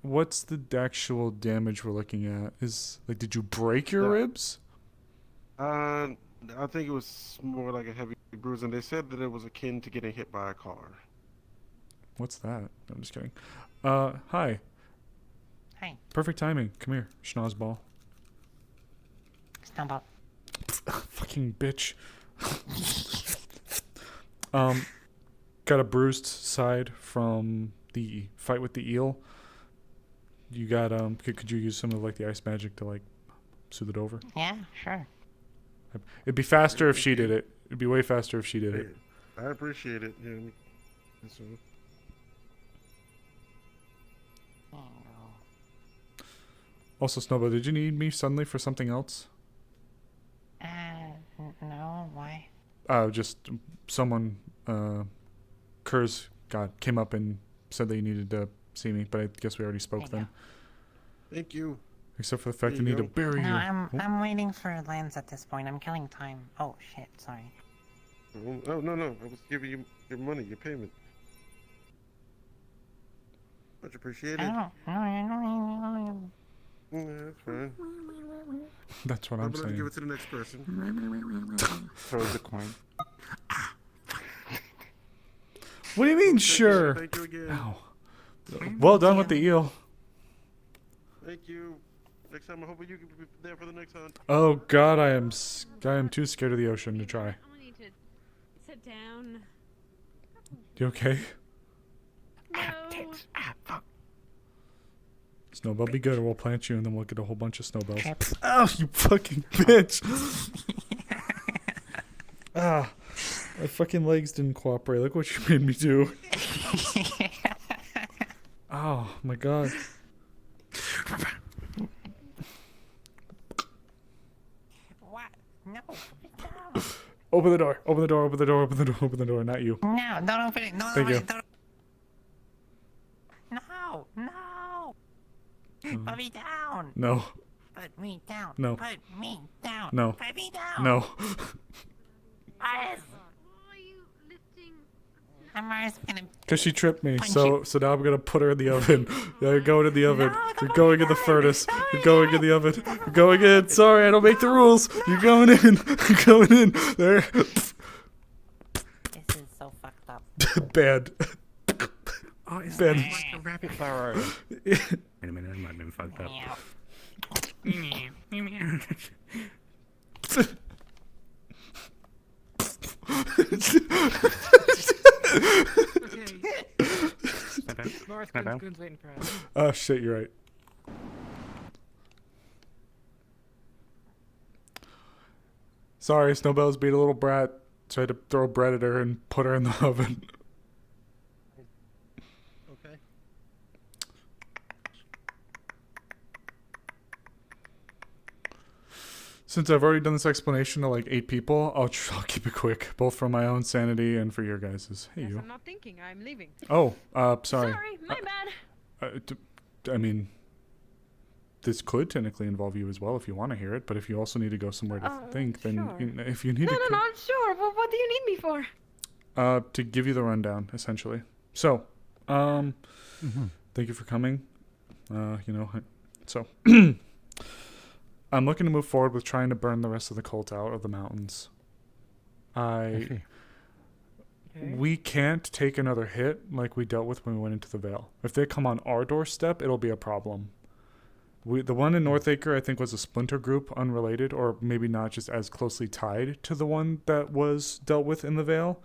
What's the actual damage we're looking at? Is like, did you break your ribs? I think it was more like a heavy bruise, and they said that it was akin to getting hit by a car. What's that? I'm just kidding. Hi. Hi. Perfect timing. Come here, schnozzball. Snowball. Fucking bitch. Got a bruised side from the fight with the eel. You got could you use some of like the ice magic to like soothe it over? Yeah, sure. It'd be faster if she did it. It'd be way faster if she did it. I appreciate it. Yeah, that's all. Also, Snowball, did you need me suddenly for something else? No, why? Just someone, Kurz came up and said that you needed to see me, but I guess we already spoke then. Thank you. Except for the fact There they you need to go. bury No, you. I'm waiting for Lance at this point. I'm killing time. Oh shit, sorry. Oh, no. I was giving you your money, your payment. Much appreciated. No. Yeah, that's fine. That's what I'm I'm gonna saying. give it to the next person. Throws the coin. What do you mean, sure? Thank you again. Ow. Well done with the eel. Thank you. Next time, I hope you can be there for the next hunt. Oh God, I am too scared of the ocean to try. I'm gonna need to sit down. You okay? No. Snowball, be good, or we'll plant you, and then we'll get a whole bunch of snowballs. Oh, you fucking bitch! Ah, my fucking legs didn't cooperate. Look what you made me do. Oh my God. What? No. Open the door. Open the door. Open the door. Open the door. Open the door. Not you. No, don't open it. No, Thank you. don't. No, no. Put me down. No. Put me down. No. Put me down. No. Put me down. No. Amaris. Amaris gonna. Cause she tripped me, punch so you. now I'm gonna put her in the oven. Yeah, you're going in the oven. You're going in the furnace. You're going in the oven. You're going in. Sorry, I don't make the rules. You're going in. You're going in. There. This is so fucked up. Bad. Oh, it's Ben. like a rabbit burrow. Wait a minute, I might have been fucked up. Oh shit, you're right. Sorry, Snowbell's being a little brat, so I had to throw bread at her and put her in the oven. Okay. Since I've already done this explanation to like 8 people, I'll keep it quick, both for my own sanity and for your guys's. Hey, you. I'm not thinking. I'm leaving. Oh, sorry. Sorry, my bad. I mean, this could technically involve you as well if you want to hear it, but if you also need to go somewhere to think, then sure. you know, if you need No, to... no, I'm sure. Well, what do you need me for? To give you the rundown, essentially. So, thank you for coming. So, I'm looking to move forward with trying to burn the rest of the cult out of the mountains. We can't take another hit like we dealt with when we went into the Vale. If they come on our doorstep, it'll be a problem. The one in Northacre, I think, was a splinter group, unrelated, or maybe not just as closely tied to the one that was dealt with in the Vale.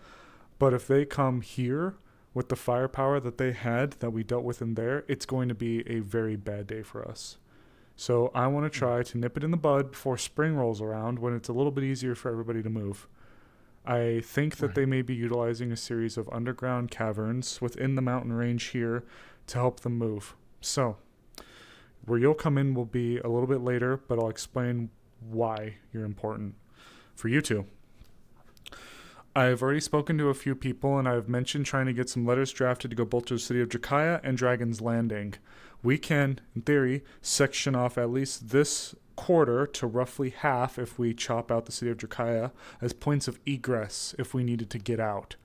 But if they come here with the firepower that they had that we dealt with in there, it's going to be a very bad day for us. So I want to try to nip it in the bud before spring rolls around, when it's a little bit easier for everybody to move. I think that they may be utilizing a series of underground caverns within the mountain range here to help them move. So, where you'll come in will be a little bit later, but I'll explain why you're important for you two. I've already spoken to a few people, and I've mentioned trying to get some letters drafted to go both to the city of Jakaya and Dragon's Landing. We can, in theory, section off at least this quarter to roughly half if we chop out the city of Jakaya as points of egress if we needed to get out.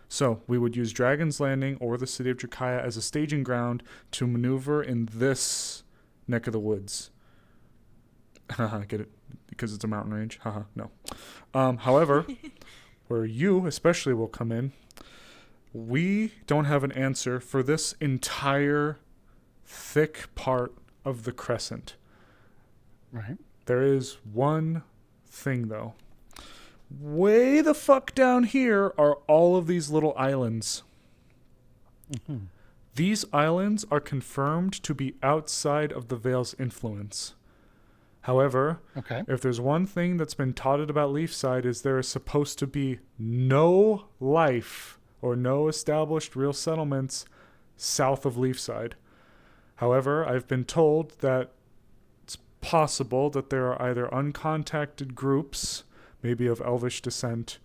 So we would use Dragon's Landing or the city of Jakaya as a staging ground to maneuver in this neck of the woods. Haha, get it? Because it's a mountain range? Haha, no. However, where you especially will come in, we don't have an answer for this entire thick part of the crescent. Right. There is one thing, though. Way the fuck down here are all of these little islands. These islands are confirmed to be outside of the Vale's influence. However, if there's one thing that's been touted about Leafside is there is supposed to be no life or no established real settlements south of Leafside. However, I've been told that it's possible that there are either uncontacted groups, maybe of Elvish descent,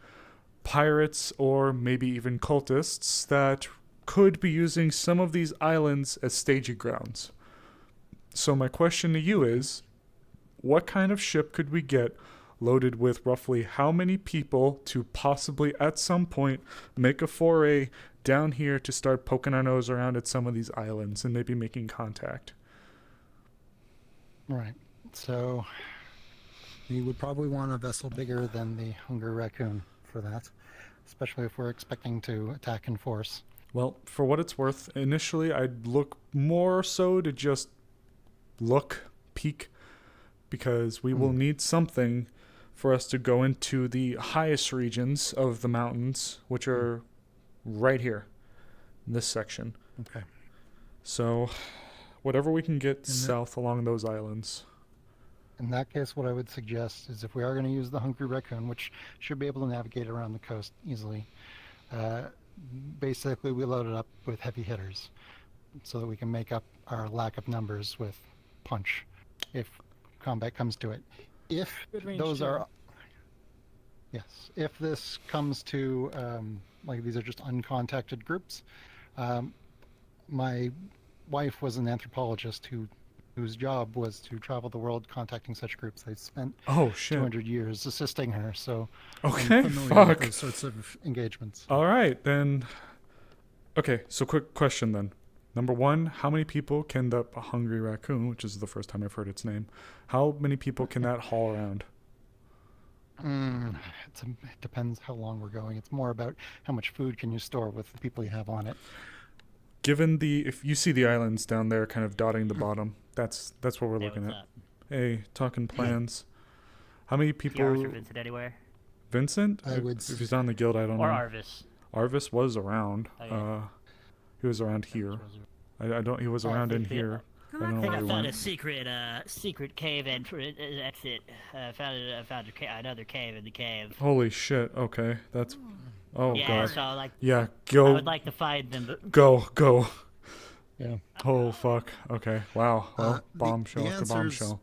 pirates, or maybe even cultists that could be using some of these islands as staging grounds. So my question to you is, what kind of ship could we get loaded with roughly how many people to possibly at some point make a foray down here to start poking our nose around at some of these islands and maybe making contact? Right. So you would probably want a vessel bigger than the Hungry Raccoon for that, especially if we're expecting to attack in force. Well, for what it's worth, initially I'd look more so to just peek, because we will need something for us to go into the highest regions of the mountains, which are right here, in this section. Okay. So, whatever we can get south along those islands. In that case, what I would suggest is if we are going to use the Hungry Raccoon, which should be able to navigate around the coast easily, basically we load it up with heavy hitters so that we can make up our lack of numbers with punch if combat comes to it. If Good range those too. are... Yes, if this comes to, like these are just uncontacted groups, my wife was an anthropologist whose job was to travel the world contacting such groups. I spent 200 years assisting her, so Okay, I'm familiar fuck. with those sorts of engagements. All right, then. Okay, so quick question then. Number one, how many people can the Hungry Raccoon, which is the first time I've heard its name, how many people can that haul around? It depends how long we're going. It's more about how much food can you store with the people you have on it. Given if you see the islands down there kind of dotting the bottom, that's what we're looking at. Hey, talking plans. How many people... Jarvis or Vincent anywhere? Vincent? I would If he's on the guild, I don't know. Or Arvis. Arvis was around. Oh, yeah. He was around here. He was around in here. I don't know I think where I he found went. a secret cave exit. I found another cave in the cave. Holy shit, okay. That's... Oh, Yeah, God. so, like, yeah, go. I would like to find them, but... Go. Yeah. Oh, fuck. Okay, wow. Well, bombshell the after answers- bombshell.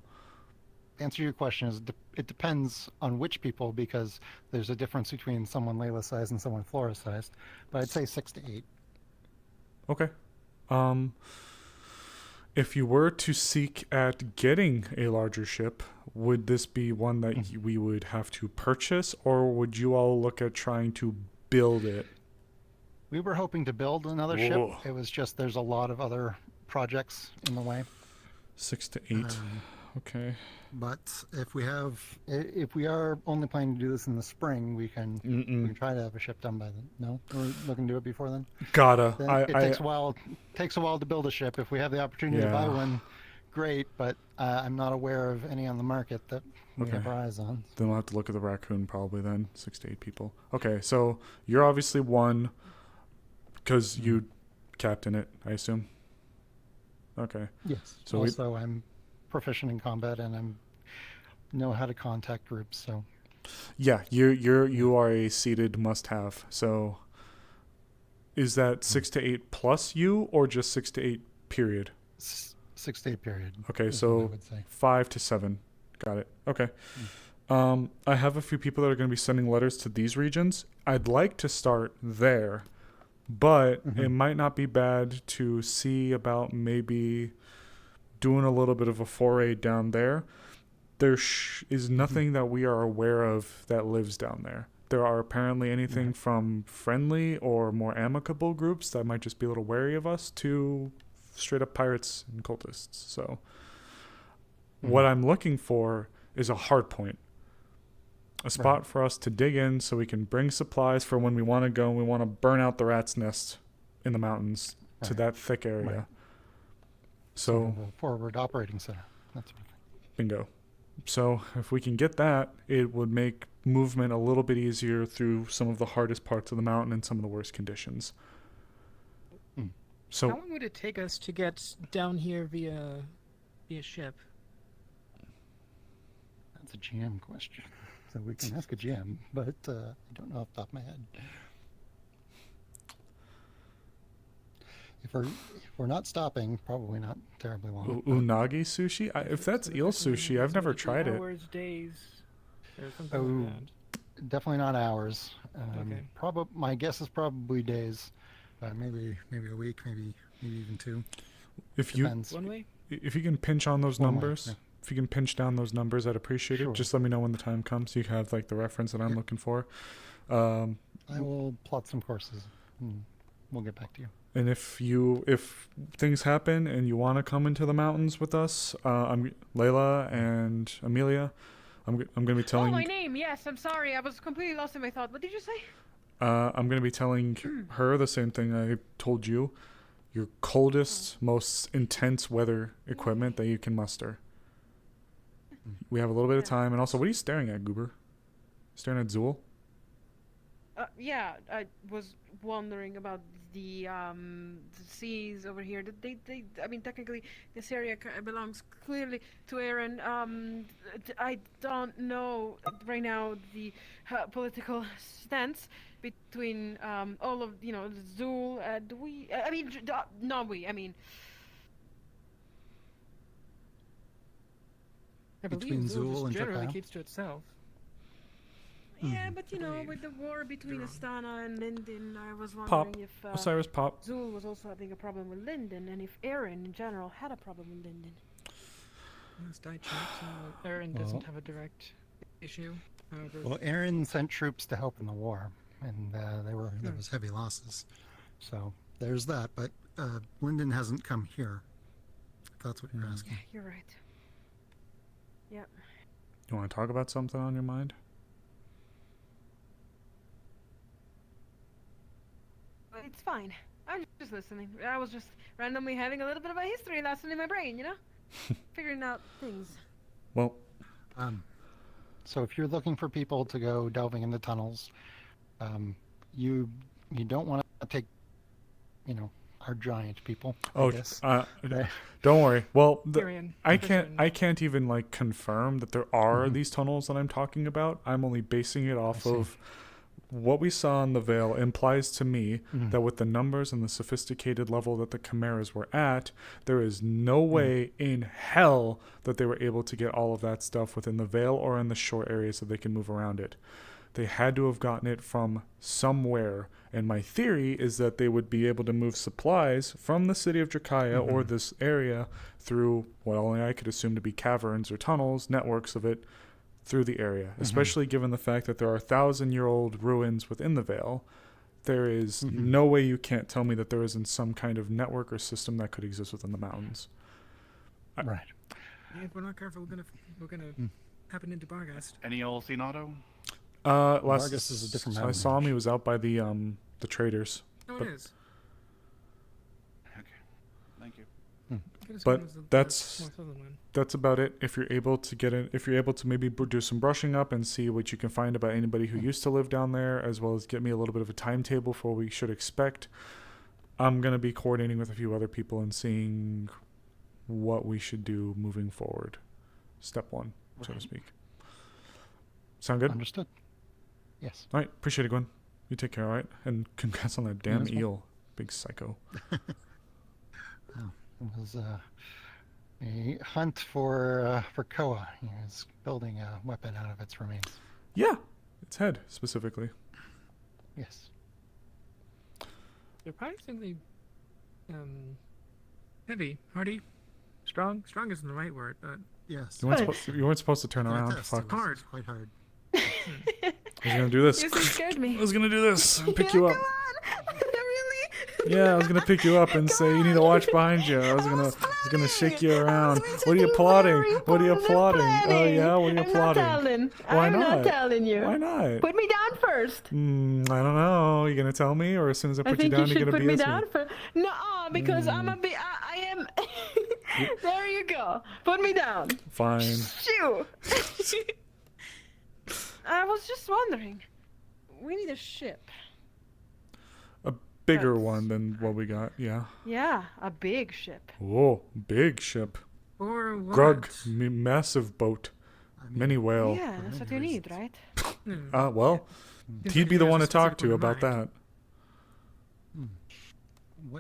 The answer to your question is it depends on which people, because there's a difference between someone Layla sized and someone Flora sized. But I'd say 6 to 8. Okay. If you were to seek at getting a larger ship, would this be one that we would have to purchase, or would you all look at trying to build it? We were hoping to build another Whoa. ship. It was just there's a lot of other projects in the way. 6 to 8. Okay. But if we are only planning to do this in the spring, we can try to have a ship done by then. No, we're looking to do it before then. Gotta. Then it takes a while. Takes a while to build a ship. If we have the opportunity to buy one, great. But I'm not aware of any on the market that we have our eyes on. Then we'll have to look at the Raccoon probably then. 6 to 8 people. Okay, so you're obviously one because you captain it, I assume. Okay. Yes. So also, I'm proficient in combat and I know how to contact groups. So. Yeah, you are a seated must-have. So, is that 6 to 8 plus you, or just 6 to 8 period? 6 to 8 period. Okay, is what I so would say. 5 to 7. Got it. Okay. I have a few people that are going to be sending letters to these regions. I'd like to start there, but it might not be bad to see about maybe doing a little bit of a foray down there. There is nothing that we are aware of that lives down there. There are apparently anything from friendly or more amicable groups that might just be a little wary of us to straight up pirates and cultists. So what I'm looking for is a hard point. A spot for us to dig in so we can bring supplies for when we want to go and we want to burn out the rat's nest in the mountains to that thick area. So forward operating center. That's bingo. So if we can get that, it would make movement a little bit easier through some of the hardest parts of the mountain and some of the worst conditions. So how long would it take us to get down here via ship? That's a GM question. So we can ask a GM, but I don't know off the top of my head. If we're not stopping, probably not terribly long. Unagi sushi? If that's eel sushi, I've never tried it. Hours, days, or something like that. Definitely not hours. Okay. My guess is probably days. Maybe a week, maybe even 2. Depends. One way? If you can pinch on those numbers, yeah. if you can pinch down those numbers, I'd appreciate it. Just let me know when the time comes so you can have like the reference that I'm looking for. I will plot some courses and we'll get back to you. And if things happen and you want to come into the mountains with us, I'm Layla and Amelia. I'm going to be telling Oh, my name. Yes, I'm sorry. I was completely lost in my thought. What did you say? I'm going to be telling her the same thing I told you. Your coldest, most intense weather equipment that you can muster. We have a little bit of time. And also, what are you staring at, Goober? Staring at Zool? Yeah, I was wondering about the seas over here. I mean, technically, this area belongs clearly to Aaron. I don't know right now the political stance between all of Zool. Do we? I mean, not we. I mean. I believe Between Zool Zool just and generally Japan? keeps to itself. Yeah, but with the war between Astana and Linden, I was Pop. wondering if Osiris Pop. Zool was also having a problem with Linden, and if Aaron in general had a problem with Linden. Last I checked, Aaron doesn't have a direct issue. However, Well, Aaron sent troops to help in the war, and there was heavy losses. So there's that. But Lyndon hasn't come here. If that's what you're asking. You're right. Yep. You want to talk about something on your mind? It's fine. I'm just listening. I was just randomly having a little bit of a history lesson in my brain, figuring out things. Well, so if you're looking for people to go delving in the tunnels, you don't want to take, our giant people. Oh, I guess. Don't worry. Well, Tyrion, I can't even confirm that there are these tunnels that I'm talking about. I'm only basing it off of what we saw in the Veil. Implies to me that with the numbers and the sophisticated level that the Chimeras were at, there is no way in hell that they were able to get all of that stuff within the Veil or in the short areas so they can move around it. They had to have gotten it from somewhere. And my theory is that they would be able to move supplies from the city of Drakaya or this area through what only I could assume to be caverns or tunnels, networks of it, through the area. Especially given the fact that there are 1,000-year-old ruins within the Veil. There is no way you can't tell me that there isn't some kind of network or system that could exist within the mountains. Right. Yeah, if we're not careful, we're gonna happen into Barghast. Any old Sinado? Vargas is a different I mountain saw him. He was out by the traders. Oh, but, it is. Okay. Thank you. But that's about it. If you're able to maybe do some brushing up and see what you can find about anybody who used to live down there, as well as get me a little bit of a timetable for what we should expect. I'm gonna be coordinating with a few other people and seeing what we should do moving forward. Step one, so to speak. Sound good? Understood. Yes. All right. Appreciate it, Gwen. You take care, all right? And congrats on that damn as well. eel. Big psycho. It was a hunt for Koa. He was building a weapon out of its remains. Yeah. Its head, specifically. Yes. They're surprisingly heavy, hardy, strong. Strong isn't the right word, but yes. You weren't supposed to turn around. Fuck. Hard. Quite hard. I was gonna do this. You scared me. I was gonna do this. Pick you up. Really? Yeah, I was gonna pick you up and say you need to watch behind you. I was gonna shake you around. What are you plotting? What are you plotting? Oh yeah, what are you plotting? Why I'm not? not telling you. Why not? Put me down first. I don't know. You gonna tell me, or as soon as I put you down, you're gonna put be me with down first. No, because I am. There you go. Put me down. Fine. Shoo. I was just wondering. We need a ship. A bigger one than what we got. Yeah. Yeah, a big ship. Whoa, big ship. Or what? Grug, massive boat, mini whale. Yeah, that's what you need, right? Well, he'd be the one to talk to about that.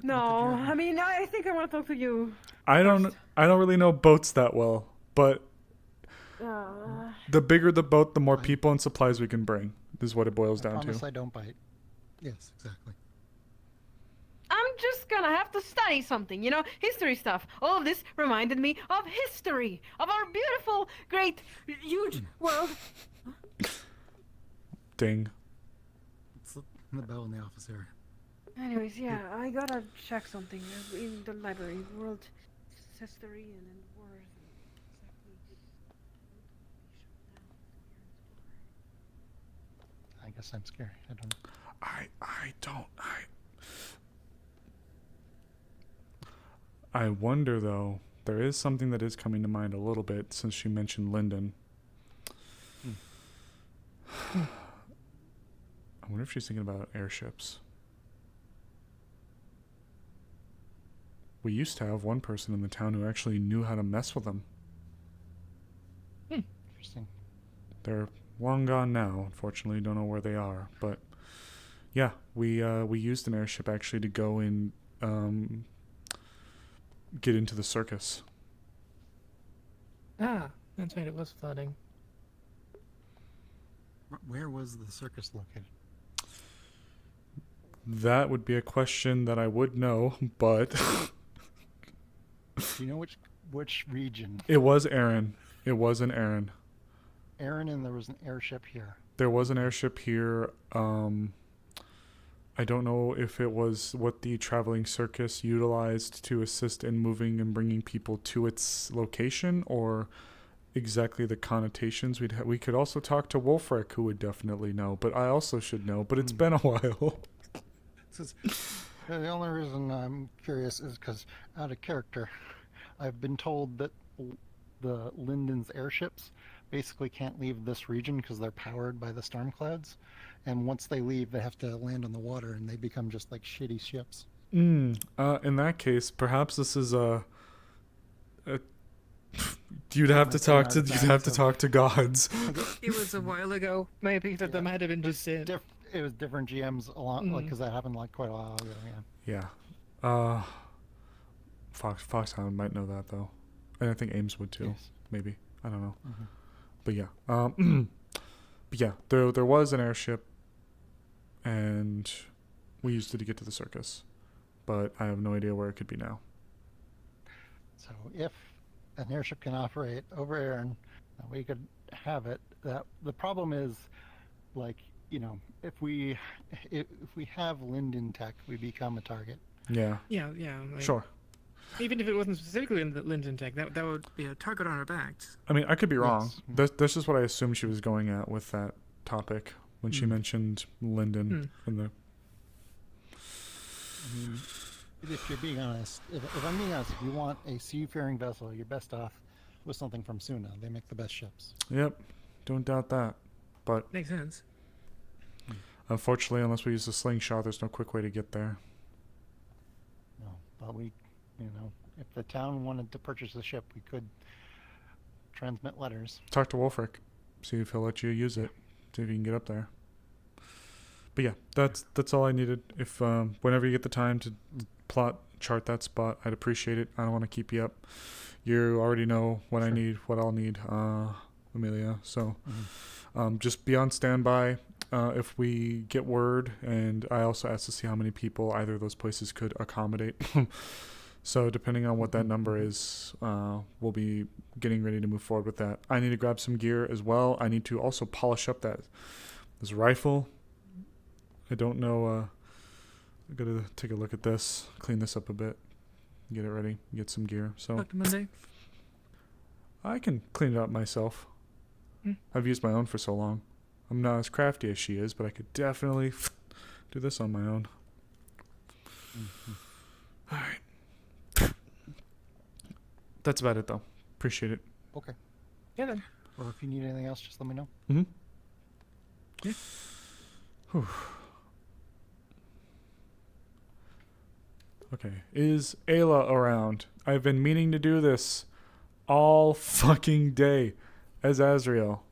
No, I mean, I think I want to talk to you. I don't really know boats that well, but the bigger the boat, the more people and supplies we can bring. This is what it boils down Promise to. I don't bite. Yes, exactly. I'm just gonna have to study something, history stuff. All of this reminded me of history, of our beautiful, great, huge world. Ding. It's the bell in the office area. Anyways, yeah, I gotta check something in the library. World history and then wars. I guess I'm scary. I don't know. I don't. I wonder though. There is something that is coming to mind a little bit since she mentioned Lyndon. I wonder if she's thinking about airships. We used to have one person in the town who actually knew how to mess with them. Interesting. They're long gone now, unfortunately. Don't know where they are, but yeah, we used an airship actually to go and get into the circus. Ah, that's right. It was flooding. Where was the circus located? That would be a question that I would know, but Do you know which region? it was Aaron. It was an Aaron. Aaron, and there was an airship here. There was an airship here. I don't know if it was what the traveling circus utilized to assist in moving and bringing people to its location, or exactly the connotations. We could also talk to Wolfric, who would definitely know, but I also should know, but it's been a while. The only reason I'm curious is because, out of character, I've been told that the Lyndon's airships basically can't leave this region because they're powered by the storm clouds, and once they leave, they have to land on the water, and they become just like shitty ships. In that case, perhaps this is you'd have to talk to gods. It was a while ago. Maybe that might have been just it. It was different GMs a lot, like, because that happened like quite a while ago. Yeah. Foxhound might know that though, and I think Ames would too. Yes. Maybe, I don't know. But yeah, but yeah, there was an airship, and we used it to get to the circus, but I have no idea where it could be now. So if an airship can operate over Aaron, we could have it. That the problem is, like, you know, if we have Lyndon tech, we become a target. Yeah. Yeah. Like, Sure. Even if it wasn't specifically in the Lyndon tech, that would be a target on our backs. I mean, I could be wrong. That's just what I assumed she was going at with that topic when she mentioned Lyndon in the. I mean, if you're being honest, if I'm being honest, if you want a seafaring vessel, you're best off with something from Suna. They make the best ships. Yep, don't doubt that. But makes sense. Unfortunately, unless we use a slingshot, there's no quick way to get there. No, but we, you know, if the town wanted to purchase the ship, we could transmit letters. Talk to Wolfric, see if he'll let you use it. See if you can get up there. But yeah, that's all I needed. If whenever you get the time to chart that spot, I'd appreciate it. I don't want to keep you up. You already know what I need, what I'll need, Amelia. So just be on standby. If we get word, and I also asked to see how many people either of those places could accommodate. So depending on what that number is, we'll be getting ready to move forward with that. I need to grab some gear as well. I need to also polish up this rifle. I don't know. I gotta take a look at this, clean this up a bit, get it ready, get some gear. So Talk to Monday. I can clean it up myself. I've used my own for so long. I'm not as crafty as she is, but I could definitely do this on my own. All right. That's about it, though. Appreciate it. Okay. Yeah, then. Well, if you need anything else, just let me know. Yeah. Whew. Okay. Is Ayla around? I've been meaning to do this all fucking day as Azrael.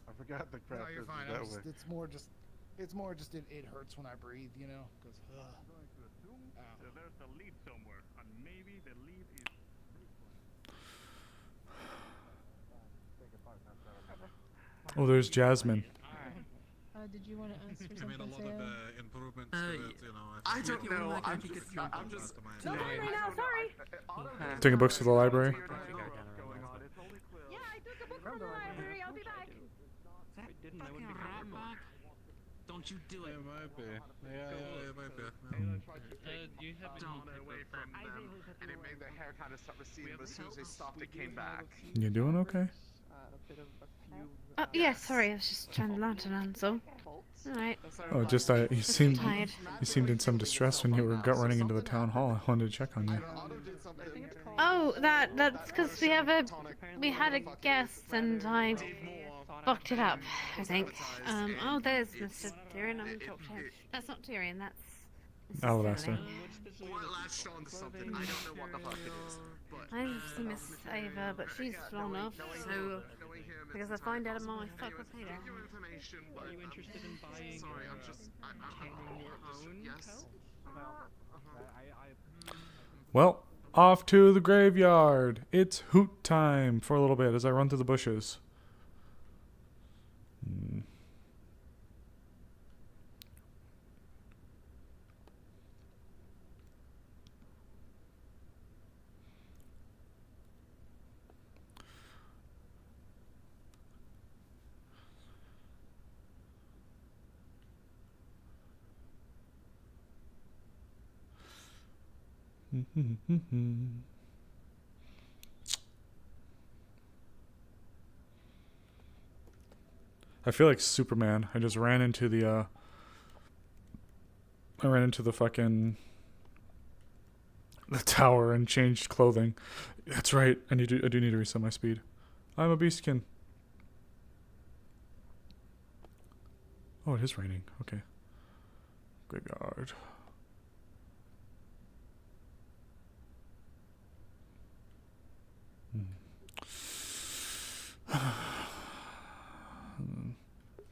I forgot the crap. No, you're is fine. that way. It's more just it hurts when I breathe, you know, because. I'm going to assume that there's a lead somewhere, and maybe the lead is. Oh, there's Jasmine. Did you want to ask for something? I mean, a lot of improvements to it, you know. I don't know. I'm just. No, right now, sorry. Taking books to the library. Yeah, I took a book from the library. I'll be back. Don't you do it. It might be. Yeah, it might be. You have Don't away from them, and it made their hair kind of start receding, but as soon as they stopped, it came back. You doing okay? Oh, yeah, sorry, I was just trying the lantern on, so. Alright. Oh, just you seemed in some distress when you were gut running into the town hall. I wanted to check on you. Oh, that's because we had a guest and I fucked it up, I think. Oh, there's Mr. Tyrion. I'm gonna talk to him. That's not Tyrion, that's Mrs. Alabaster. Or it latched onto something. I don't know what the fuck it is. But I just Miss Ava, but she's flown off, so I guess I'll find out more fuck with later. Are you interested in buying? Sorry, I'm your own yes. Well, off to the graveyard. It's hoot time for a little bit as I run through the bushes. I feel like Superman. I just ran into the fucking the tower and changed clothing. That's right. I do need to reset my speed. I'm a beastkin. Oh, it is raining. Okay. Graveyard.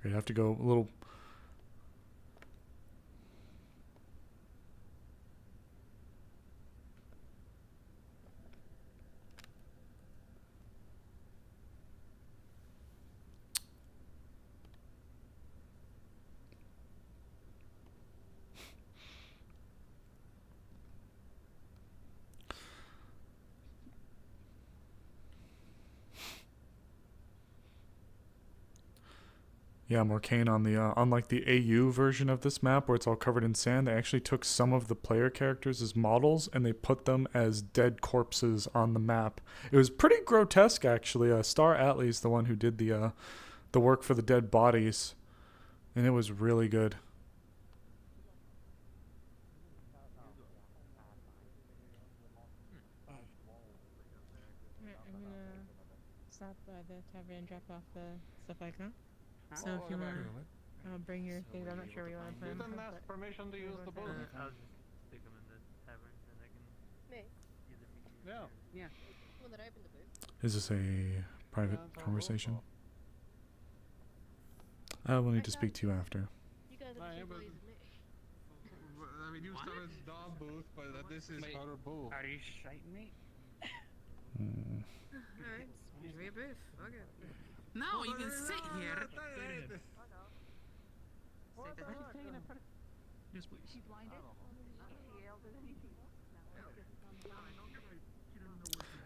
We'd have to go a little. Yeah, Morcane on the unlike the AU version of this map where it's all covered in sand, they actually took some of the player characters as models and they put them as dead corpses on the map. It was pretty grotesque actually. Star Atlee's the one who did the work for the dead bodies, and it was really good. I'm gonna stop by the tavern, drop off the stuff I got. So if you want to bring your things, I'm not sure where you want to put them. Didn't ask permission to use the booth. I'll just stick them in the tavern and I can Me? either meet you. Yeah. Well, then open the booth. Is this a private conversation? I will need to speak to you after. You guys are the me. I mean, you started the booth, but this is our booth. Are you shiting me? Alright, use me a booth. Okay. No, you can sit here. Yes, please.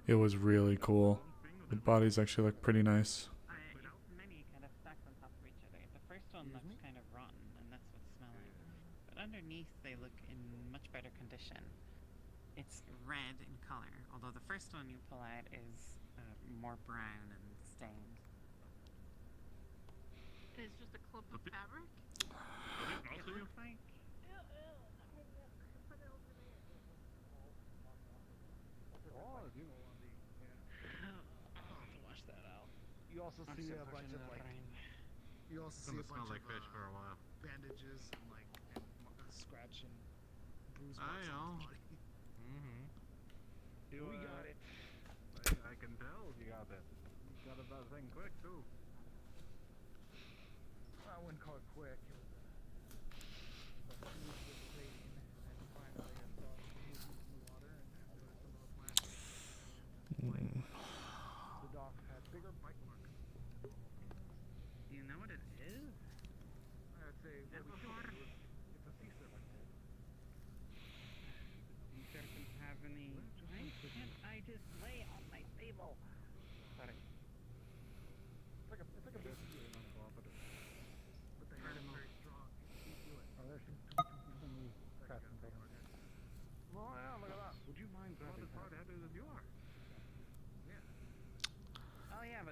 It was really cool. The bodies actually look pretty nice. Many kind of stacked on top of each other. The first one looks kind of rotten, and that's what's smelling. But underneath, they look in much better condition. It's red in color, although the first one you pull out is more brown and stained. It's just a clump of fabric? It looks like... Wash that out. You also see a bunch of like. You also see a bunch smell like of fish for a while. bandages and like scratch and bruise I marks on know. his body. We got it. I can tell you got it. You got that thing quick too. I wouldn't call it quick. It was a huge waiting, and finally I saw it moving in the water and noticed some of the plants. The dock had bigger bite marks. Do you know what it is? I'd say it's a sea serpent. You serpents have any... Why can't I just lay on my table? Sorry. It's like a big but the head is very strong.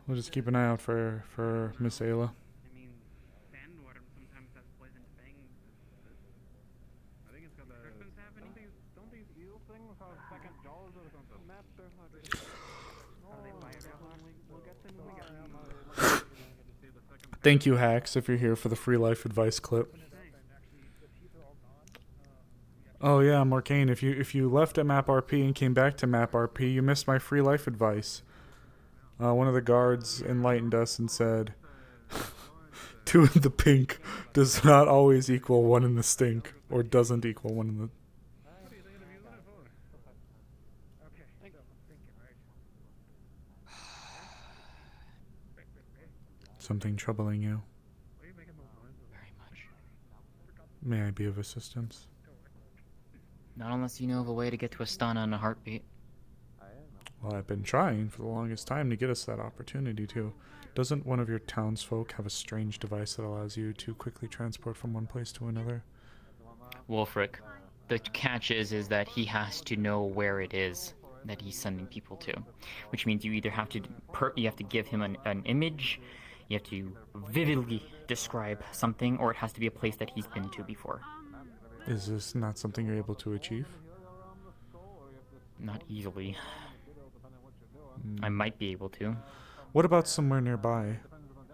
We'll just keep an eye out for Miss Ayla. I mean, sandworm sometimes has poison fangs. I think it's got the. Serpents have anything? Don't these eel things have second jaws or something? Master hunter. Are they biodegradable? We'll get them when we get them. Thank you, Hacks, if you're here for the free life advice clip. Oh yeah, Morcane, if you left at Map RP and came back to Map RP, you missed my free life advice. One of the guards enlightened us and said, 2 in the pink does not always equal 1 in the stink, or doesn't equal 1 in the... Something troubling you? Very much. May I be of assistance? Not unless you know of a way to get to Astana in a heartbeat. Well, I've been trying for the longest time to get us that opportunity to. Doesn't one of your townsfolk have a strange device that allows you to quickly transport from one place to another? Wolfric. The catch is that he has to know where it is that he's sending people to, which means you either have to give him an image, you have to vividly describe something, or it has to be a place that he's been to before. Is this not something you're able to achieve? Not easily. I might be able to. What about somewhere nearby?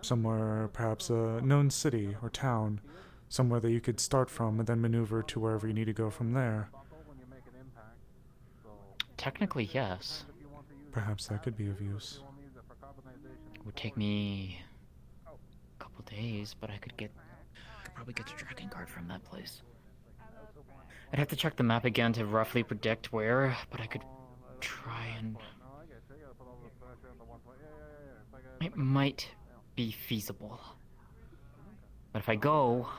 Somewhere, perhaps a known city or town. Somewhere that you could start from and then maneuver to wherever you need to go from there. Technically, yes. Perhaps that could be of use. It would take me a couple days, but I could probably get a tracking card from that place. I'd have to check the map again to roughly predict where, but I could try and... It might be feasible. But if I go,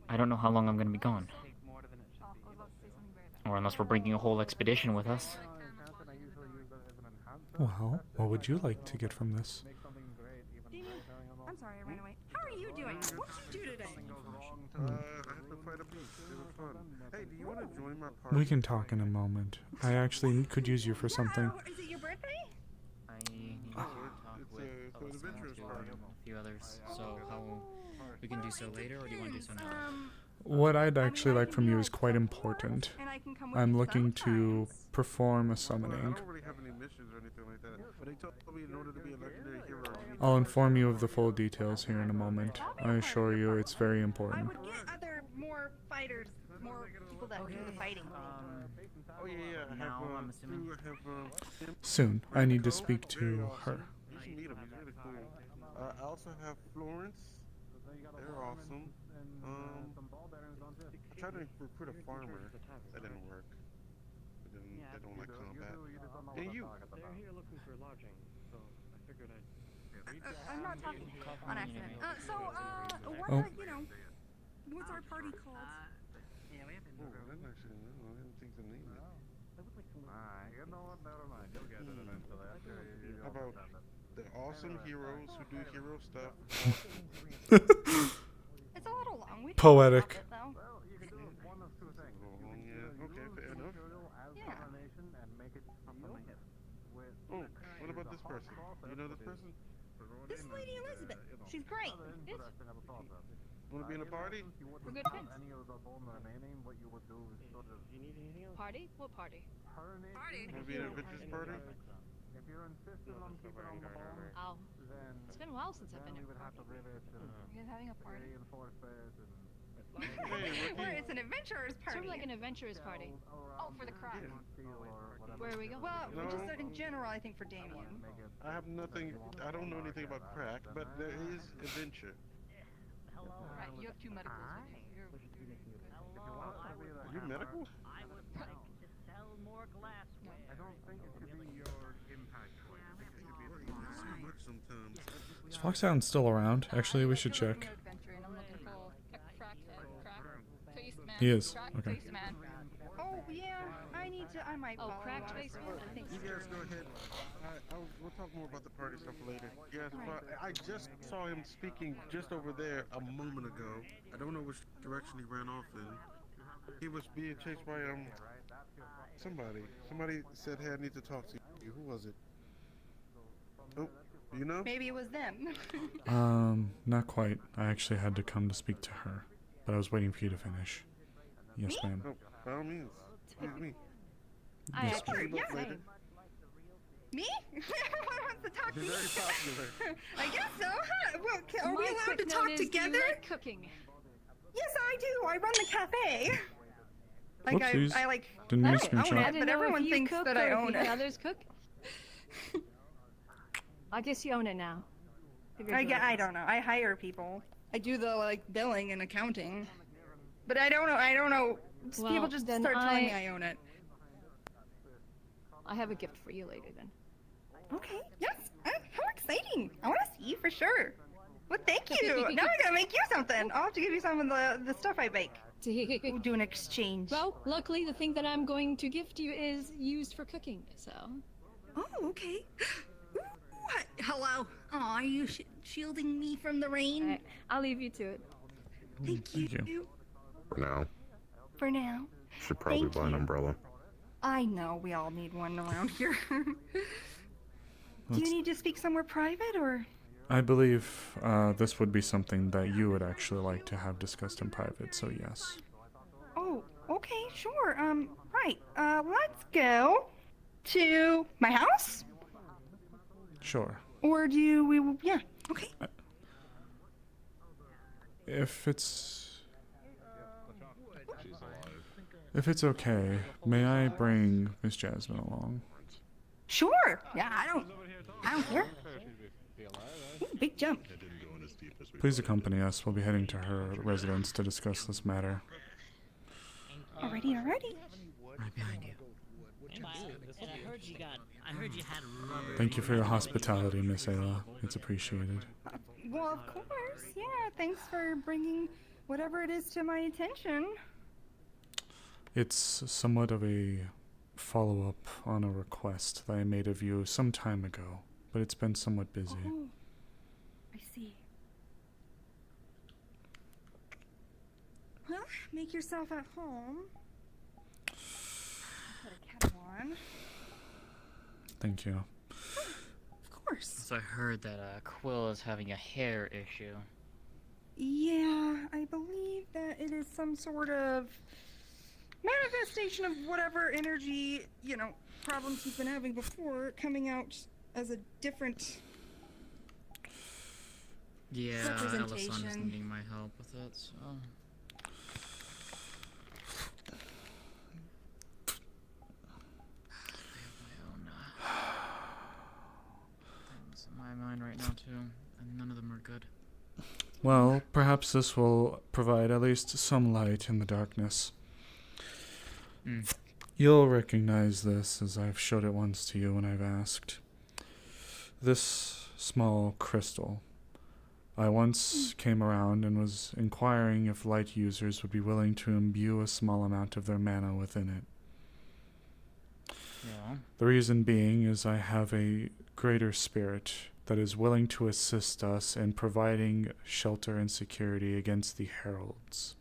I don't know how long I'm going to be gone. Or unless we're bringing a whole expedition with us. Well, what would you like to get from this? I'm sorry, I ran away. How are you doing? What did you do today? I had to fight a beast. It was fun. Hey, do you want to join my party? We can talk in a moment. I actually could use you for something. Is it your birthday? I need to talk with a few others, so we can do so later, or do you want to do so now? What I'd actually like from you is quite important. I'm looking to perform a summoning. I don't really have any missions or anything like that, but they told me in order to be a legendary hero, you need I'll inform you of the full details here in a moment. I assure you it's very important. Get other more fighters, more people that do the fighting. Oh yeah, I have, I'm assuming. Soon, I need to speak to her. You should meet him. He's really cool. I also have Florence. They're awesome. I tried to recruit a farmer. That didn't work. They don't like combat. And you? They're here looking for lodging, so I figured I'd. I'm not talking on accident. What Oh. are, what's our party called? Oh, I didn't actually know. I didn't think to name it. You know what? Never mind. You'll get it eventually. How about the awesome heroes who do hero stuff? It's a little long. We can Poetic. stop it, though. Well, you can do one of two things. Yeah, okay, fair enough. And make it something like it. Oh, what about this person? You know this person? This is Lady Elizabeth. She's great. Want to be in a party? We're good friends. Any of the bone remaining, what you would do is sort of. Do you need anything else? Party? What party? Want to be in a bitch's party? If you're insistent on keeping on the bone, Oh. then It's been a while since I've been we in would a have to party. really We're having a party. reinforce it and. It's an adventurer's party. Sort of like an adventurer's party. Oh, for the crowd. Where are we going? Well, No. just in general, I think for Damien. I have nothing. I don't know anything about crack, but there is adventure. Right, you have 2 medicals. You're Are you medical? I don't think it should be your impact point. I think it should be Too much sometimes. Is Foxhound still around? Actually, we should check. He is. Okay. Oh, yeah, I need to. I might. Oh, cracked face man? I think so. Yes, go ahead. We'll talk more about the party stuff later. Yes, but I just saw him speaking just over there a moment ago. I don't know which direction he ran off in. He was being chased by somebody. Somebody said, "Hey, I need to talk to you." Who was it? Oh, You know? Maybe it was them. Not quite. I actually had to come to speak to her, but I was waiting for you to finish. Yes, Me? ma'am. Oh, by all means. Excuse me. I Yes, actually ma'am. same. Me? Everyone wants to talk to me. You're very popular. I guess so. Huh? Well, are we My allowed quick to note talk is, do you together? like cooking? Yes, I do. I run the cafe. Like Whoopsies. I like Didn't mean to own screenshot. it, but everyone thinks that I own it. Others cook. I guess you own it now. I don't know. I hire people. I do the like billing and accounting. But I don't know. Well, People just then start telling me I own it. I have a gift for you later then. Okay. Yes. How exciting! I want to see for sure. Well, thank you. Now I gotta make you something. I'll have to give you some of the stuff I bake. We'll do an exchange. Well, luckily the thing that I'm going to gift you is used for cooking, so. Oh, okay. Ooh, hello. Oh, are you shielding me from the rain? Right, I'll leave you to it. Thank you. For now. For now. Should probably Thank buy an you. umbrella. I know we all need one around here. Do Let's- you need to speak somewhere private or? I believe this would be something that you would actually like to have discussed in private, so yes. Oh, okay, sure. Right. Let's go to my house? Sure. Or do we? Yeah. Okay. If it's okay, may I bring Miss Jasmine along? Sure. Yeah, I don't care. Ooh, big jump. Please accompany us. We'll be heading to her residence to discuss this matter. Alrighty. Right behind you. And I heard you had rubber. Thank you for your hospitality, Miss Ayla. It's appreciated. Well, of course. Yeah. Thanks for bringing whatever it is to my attention. It's somewhat of a follow-up on a request that I made of you some time ago, but it's been somewhat busy. Oh, I see. Well, make yourself at home. Put a kettle on. Thank you. Of course. So I heard that Quill is having a hair issue. Yeah, I believe that it is some sort of manifestation of whatever energy, problems he's been having before, coming out as a different Yeah, Ellison is representation. needing my help with it, so. Things in my mind right now too, and none of them are good. Well, perhaps this will provide at least some light in the darkness. You'll recognize this, as I've showed it once to you when I've asked. This small crystal. I once came around and was inquiring if light users would be willing to imbue a small amount of their mana within it. Yeah. The reason being is I have a greater spirit that is willing to assist us in providing shelter and security against the heralds.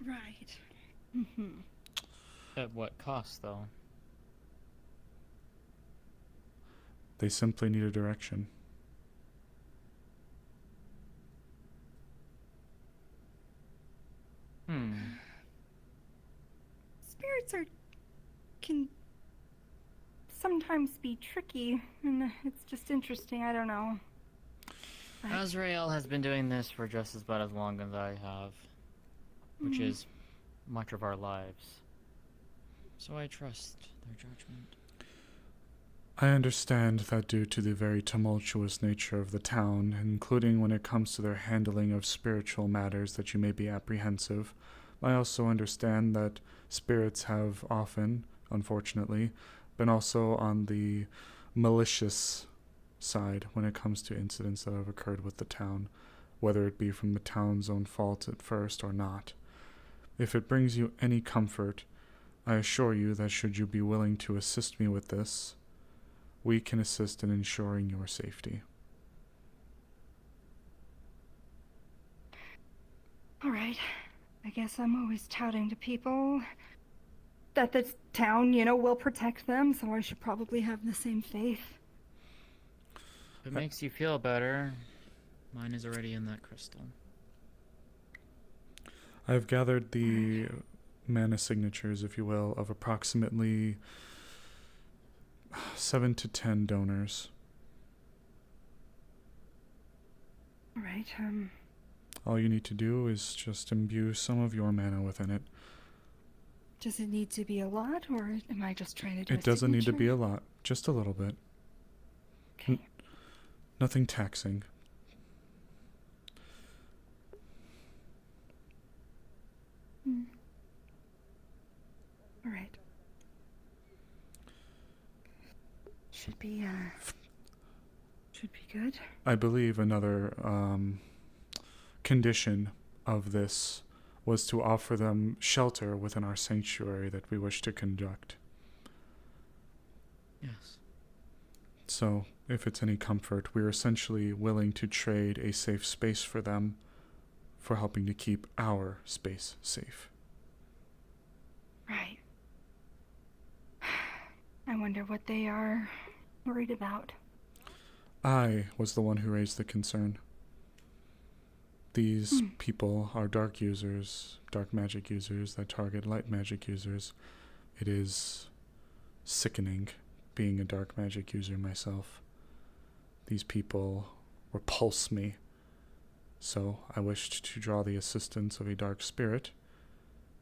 Right. At what cost, though? They simply need a direction. Spirits can sometimes be tricky, and it's just interesting. I don't know. Azrael has been doing this for just about as long as I have, which is much of our lives. So I trust their judgment. I understand that due to the very tumultuous nature of the town, including when it comes to their handling of spiritual matters, that you may be apprehensive. I also understand that spirits have often, unfortunately, been also on the malicious side when it comes to incidents that have occurred with the town, whether it be from the town's own fault at first or not. If it brings you any comfort, I assure you that should you be willing to assist me with this, we can assist in ensuring your safety. All right. I guess I'm always touting to people that this town, will protect them, so I should probably have the same faith. If it makes you feel better, mine is already in that crystal. I've gathered the mana signatures, if you will, of approximately 7 to 10 donors. Alright, All you need to do is just imbue some of your mana within it. does it need to be a lot, or am I just trying to do It doesn't need to be a lot, just a little bit. Okay. Nothing taxing. Alright. Should be good. I believe another condition of this was to offer them shelter within our sanctuary that we wish to conduct. Yes. So, if it's any comfort, we're essentially willing to trade a safe space for them for helping to keep our space safe. Right. I wonder what they are worried about. I was the one who raised the concern. These people are dark users, dark magic users that target light magic users. It is sickening being a dark magic user myself. These people repulse me. So I wished to draw the assistance of a dark spirit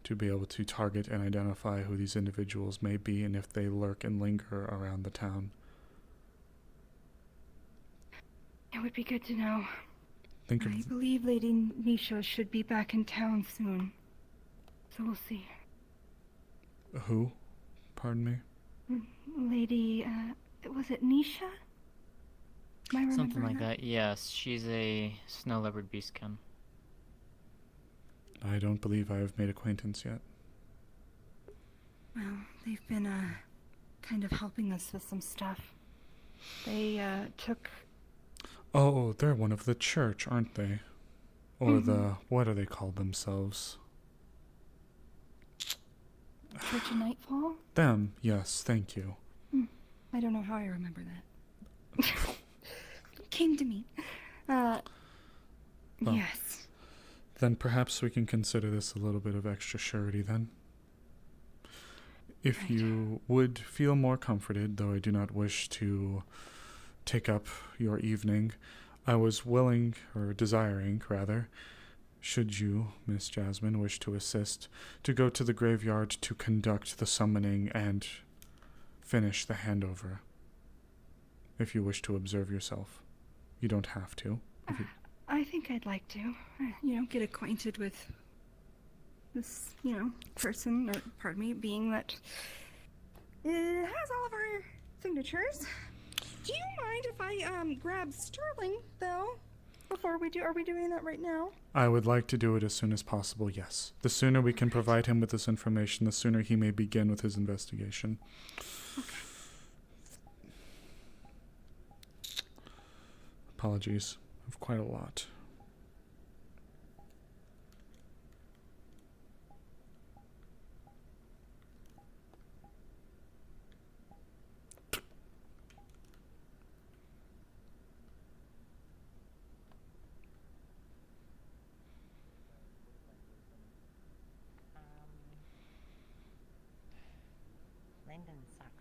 to be able to target and identify who these individuals may be and if they lurk and linger around the town. It would be good to know. I believe Lady Nisha should be back in town soon. So we'll see. Who? Pardon me? Lady, was it Nisha? Am I Something remembering like that, yes. She's a snow leopard beastkin. I don't believe I have made acquaintance yet. Well, they've been, kind of helping us with some stuff. They, took... Oh, they're one of the church, aren't they? Or the... what do they call themselves? Church of Nightfall? Them, yes, thank you. I don't know how I remember that. It came to me. Well, Yes. Then perhaps we can consider this a little bit of extra surety then. If you would feel more comforted, though I do not wish to take up your evening, I was willing, or desiring, rather, should you, Miss Jasmine, wish to assist, to go to the graveyard to conduct the summoning and finish the handover. If you wish to observe yourself. You don't have to. I think I'd like to, get acquainted with this, person, or pardon me, being that has all of our signatures. Do you mind if I, grab Sterling, though, before we do? Are we doing that right now? I would like to do it as soon as possible, yes. The sooner we can provide him with this information, the sooner he may begin with his investigation. Apologies. I have quite a lot. Lyndon sucks.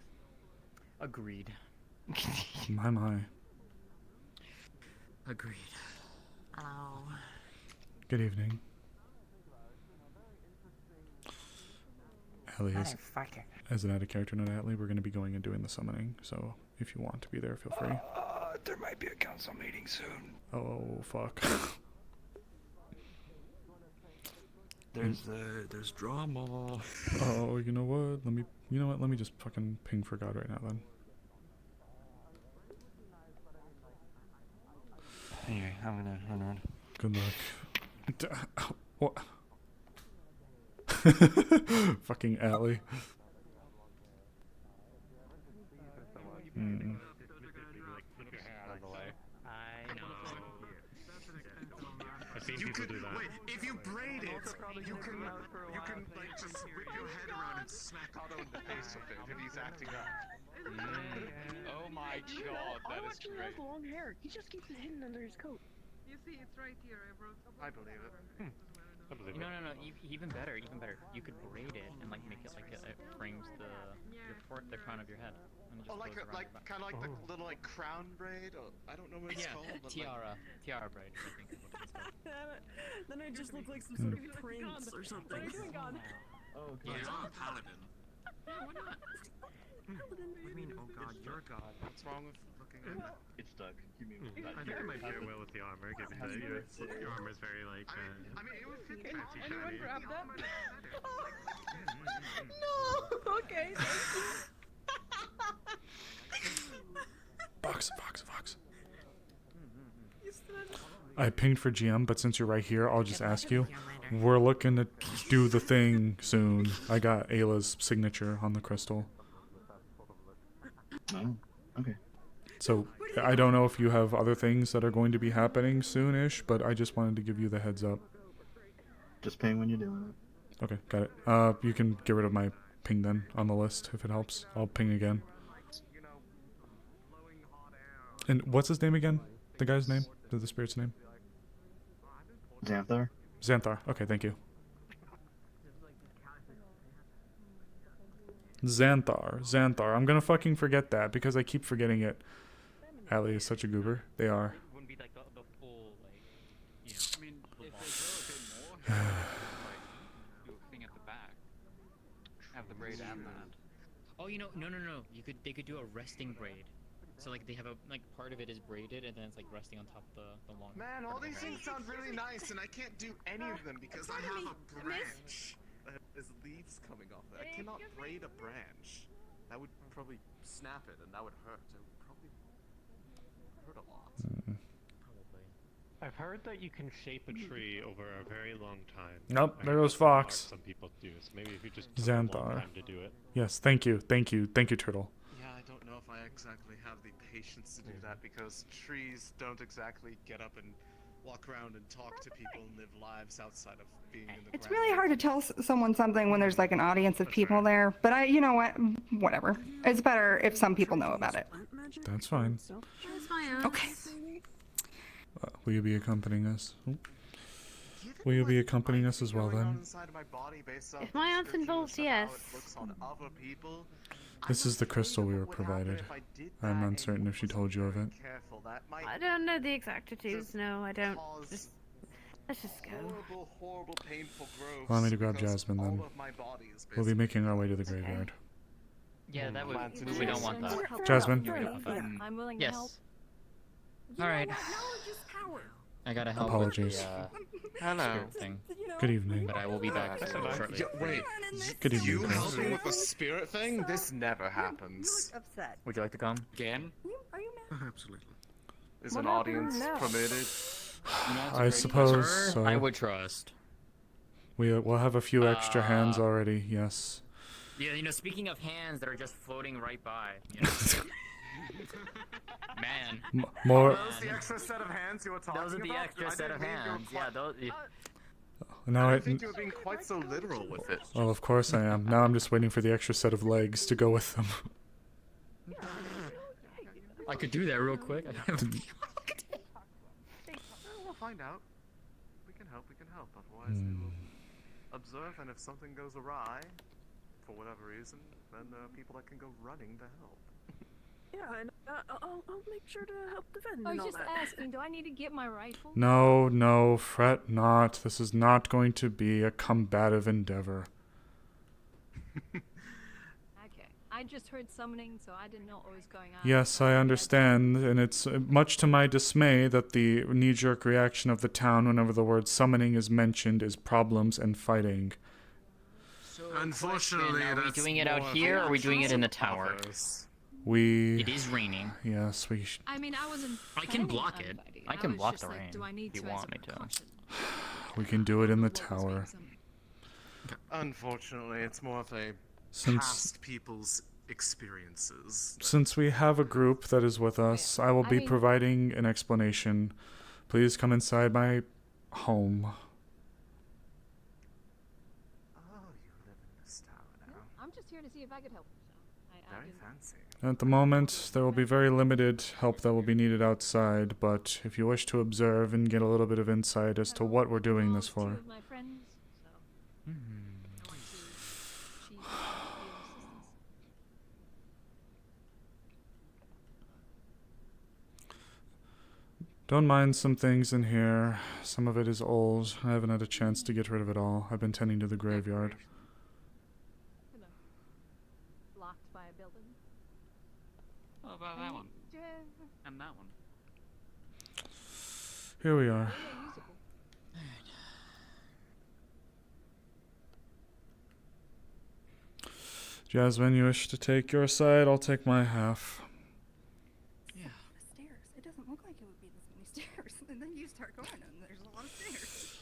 Agreed. My. Agreed. Hello. Good evening. Allie, Motherfucker. as an added character note, Atlee, we're going to be going and doing the summoning, so if you want to be there, feel free. There might be a council meeting soon. Oh, fuck. There's drama. Oh, you know what? Let me just fucking ping for God right now then. Anyway, I'm gonna run around. Good luck. What? Fucking Allie. You could wait. If you braid it, you can like just whip your head around and smack Otto in the face with it if he's acting up. Oh my god, that is actually great. has long hair. He just keeps it hidden under his coat. You see, it's right here. I wrote. I believe it. No, even better, even better. You could braid it and like make it like it frames the the crown of your head. And it just Oh, goes around your back. kind of like the little like crown braid, or I don't know what it's called. But tiara braid, I think is what it's called. Then I just look like some sort of prince or something. Oh, yeah, I'm a paladin. Why not? I mean, oh god, you're a god. What's wrong with looking at that? It's stuck. I think it might pair well with the armor, given that your armor is very like I mean, it was fancy anyone shiny. grab that? No. Okay. Fox. I pinged for GM, but since you're right here, I'll just ask you. We're looking to do the thing soon. I got Ayla's signature on the crystal. Oh, okay. So, I don't know if you have other things that are going to be happening soon-ish, but I just wanted to give you the heads up. Just ping when you're doing it. Okay, got it. You can get rid of my ping then on the list if it helps. I'll ping again. And what's his name again? The guy's name? The spirit's name? Xanthar? Xanthar. Okay, thank you. Xanthar. I'm gonna fucking forget that because I keep forgetting it. Allie is such a goober. They are. Wouldn't be like the full like, you know. I mean, if they go a bit more, do a thing at the back. Have the braid and that. Oh, no. They could do a resting braid. So like they have a part of it is braided and then it's like resting on top of the long. Man, all these things sound really nice, and I can't do any of them because I have a branch that has leaves coming off it. I cannot braid a branch. That would probably snap it, and that would hurt. It would probably hurt a lot. Probably. I've heard that you can shape a tree over a very long time. Nope, I there heard goes that's what Fox. Some people do. So maybe if you just took a long Xanthar. time to do it. Yes, thank you, Turtle. Yeah, I don't know if I exactly have the patience to do that because trees don't exactly get up and walk around and talk to people and live lives outside of being in the It's ground. really hard to tell someone something when there's like an audience of people there, but you know what? Whatever. It's better if some people know about it. That's fine. Okay. Will you be accompanying us? Will you be accompanying us as well then? If my aunt's involved, yes. This is the crystal we were provided. I'm uncertain if she told you of it. I don't know the exactitudes. No, I don't. Let's just go. Horrible, painful growths Allow me to grab because Jasmine all then. of my body is We'll be making our way to the graveyard. Yeah, that would. We don't want that. Jasmine. I'm willing Yes. to help. All right. I gotta help Apologies. with the Hello. spirit thing. Good evening. But I will be back shortly. Wait, Good evening, you Chris. helping with the spirit thing? This never happens. Upset. Would you like to come? Again? Are you mad? Absolutely. Is an audience permitted? I suppose so. I would trust. We'll have a few extra hands already, yes. Yeah, speaking of hands that are just floating right by. You know? Man. More. Are those the extra set of hands you were talking about? Those are the extra set of hands. Yeah, those. Now I think you were being quite so literal with it. Oh, of course I am. Now I'm just waiting for the extra set of legs to go with them. I could do that real quick. We'll find out. We can help. Otherwise, we will observe, and if something goes awry, for whatever reason, then there are people that can go running to help. Yeah, and I'll make sure to help defend I and was all just that. asking, do I need to get my rifle? No, fret not. This is not going to be a combative endeavor. Okay. I just heard summoning, so I didn't know what was going on. Yes, I understand, and it's much to my dismay that the knee-jerk reaction of the town whenever the word summoning is mentioned is problems and fighting. Unfortunately, Are we that's doing it out more here, or are we doing it in the functional tower? others. It is raining. Yes, we. I mean, I wasn't. I can planning block on it. fighting. I can was block just the like, rain do I need if you to as want a me to. precaution? We can do it in the tower. Unfortunately, it's more of a Since- past people's experiences. Since we have a group that is with us, I will I be mean- providing an explanation. Please come inside my home. Oh, you live in this tower now. I'm just here to see if I could help. So I Very didn't- fancy. At the moment, there will be very limited help that will be needed outside, but if you wish to observe and get a little bit of insight as to what we're doing this for. My friends, so. Don't mind some things in here. Some of it is old. I haven't had a chance to get rid of it all. I've been tending to the graveyard. Blocked by a building. What about that one? And that one. Here we are. Jasmine, you wish to take your side? I'll take my half. Yeah. The stairs. It doesn't look like it would be this many stairs. And then you start going, and there's a lot of stairs.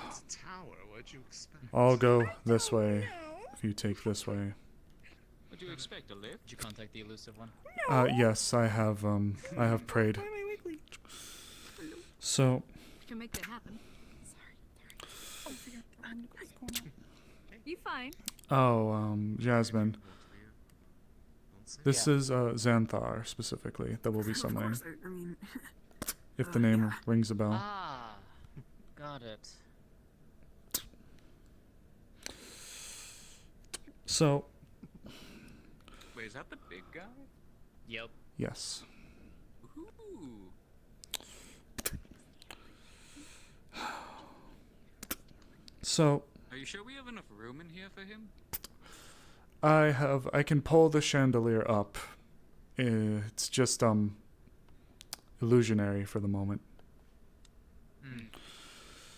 It's a tower. What'd you expect? I'll go this way if you take this way. What do you expect, a lift? Did you contact the elusive one? Yes, I have prayed. So, We can make that happen. Sorry. You fine? Jasmine. This is Xanthar specifically that will be summoning. Of course, I mean, If the name rings a bell. Ah, got it. So, Wait, is that the big guy? Yep. yes. Ooh. So, Are you sure we have enough room in here for him? I can pull the chandelier up. It's just illusionary for the moment.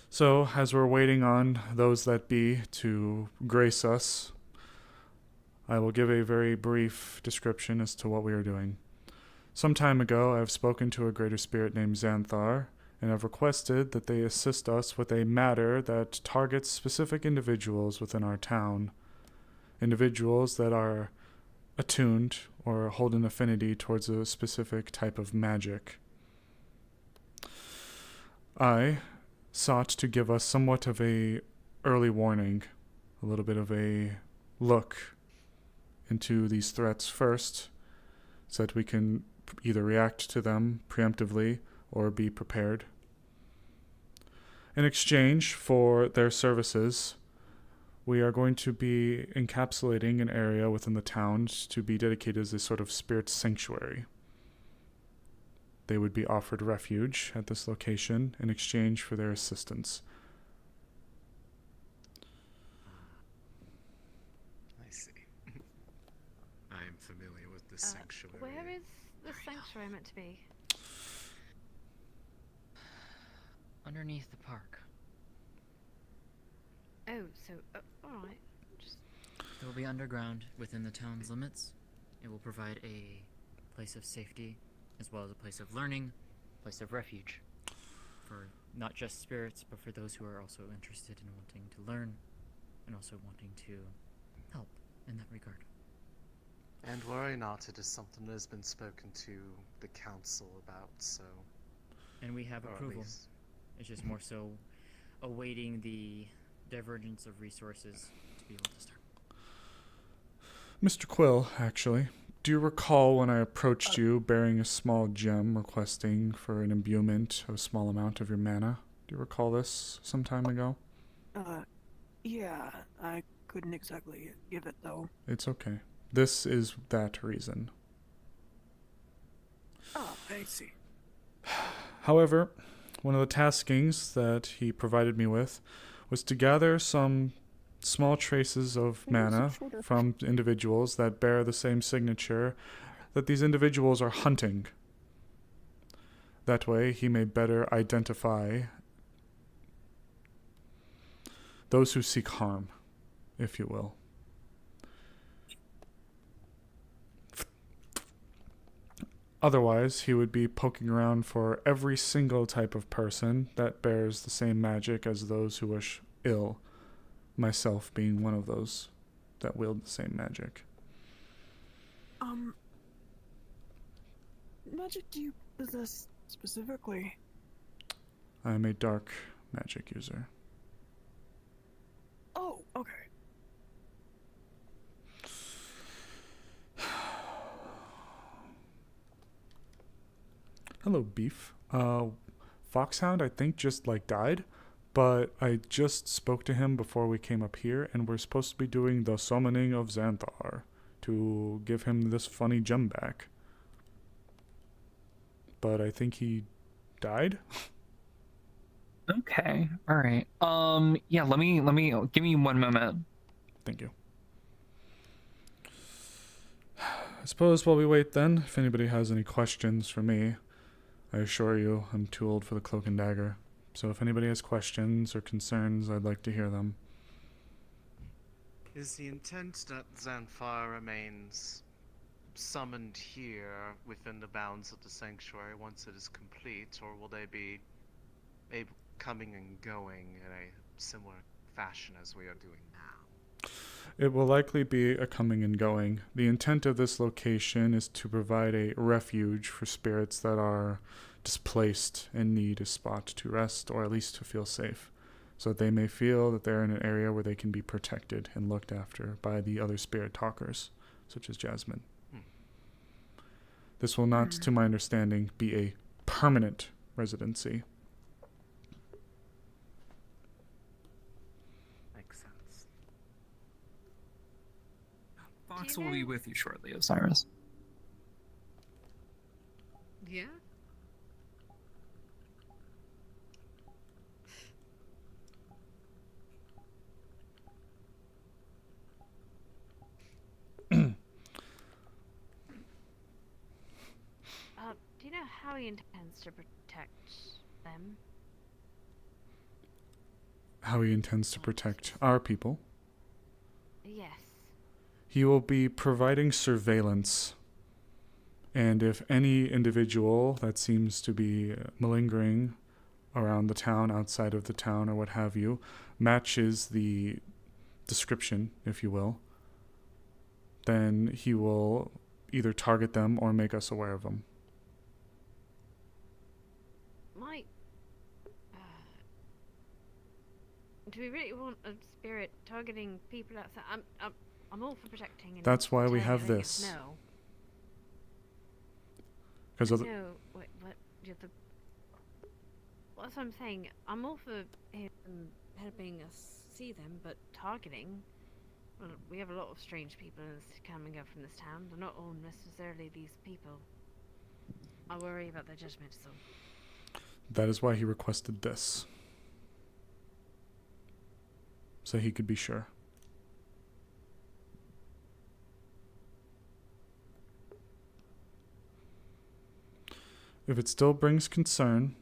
So, as we're waiting on those that be to grace us, I will give a very brief description as to what we are doing. Some time ago, I have spoken to a greater spirit named Xanthar, and have requested that they assist us with a matter that targets specific individuals within our town. Individuals that are attuned or hold an affinity towards a specific type of magic. I sought to give us somewhat of a early warning, a little bit of a look into these threats first, so that we can either react to them preemptively or be prepared. In exchange for their services, we are going to be encapsulating an area within the town to be dedicated as a sort of spirit sanctuary. They would be offered refuge at this location in exchange for their assistance. I see. I am familiar with the sanctuary. Where is the sanctuary meant to be? Underneath the park. Oh, so alright. Just It will be underground within the town's limits. It will provide a place of safety, as well as a place of learning, place of refuge, for not just spirits, but for those who are also interested in wanting to learn, and also wanting to help in that regard. And worry not, it is something that has been spoken to the council about, so... And we have or at approval. least- It's just more so awaiting the divergence of resources to be able to start. Mr. Quill, actually, do you recall when I approached you bearing a small gem requesting for an imbuement of a small amount of your mana? Do you recall this some time ago? Yeah, I couldn't exactly give it though. It's okay. This is that reason. Oh, I see. However, one of the taskings that he provided me with was to gather some small traces of mana from individuals that bear the same signature that these individuals are hunting. That way, he may better identify those who seek harm, if you will. Otherwise, he would be poking around for every single type of person that bears the same magic as those who wish ill, myself being one of those that wield the same magic. Magic do you possess specifically? I am a dark magic user. Oh, okay. Hello, Beef. Foxhound, I think, just like died, but I just spoke to him before we came up here, and we're supposed to be doing the summoning of Xanthar to give him this funny gem back. But I think he died. Okay. All right. Yeah. Let me. Give me 1 moment. Thank you. I suppose while we wait then, if anybody has any questions for me, I assure you I'm too old for the cloak and dagger. So if anybody has questions or concerns, I'd like to hear them. Is the intent that Xanthar remains summoned here within the bounds of the sanctuary once it is complete, or will they be coming and going in a similar fashion as we are doing now? It will likely be a coming and going. The intent of this location is to provide a refuge for spirits that are displaced and need a spot to rest, or at least to feel safe, so that they may feel that they're in an area where they can be protected and looked after by the other spirit talkers, such as Jasmine. This will not, to my understanding, be a permanent residency. Makes sense. Fox will be with you shortly, Osiris. Yeah? Do you know how he intends to protect them? How he intends to protect our people. Yes. He will be providing surveillance, and if any individual that seems to be malingering around the town, outside of the town, or what have you, matches the description, if you will, then he will either target them or make us aware of them. Do we really want a spirit targeting people outside? I'm all for protecting. And That's why we telling have everything is this. No. Because No, wait, what? That's what I'm saying. I'm all for him helping us see them, but targeting. Well, we have a lot of strange people coming up from this town. They're not all necessarily these people. I worry about their judgment, so. that is why he requested this. So he could be sure. If it still brings concern,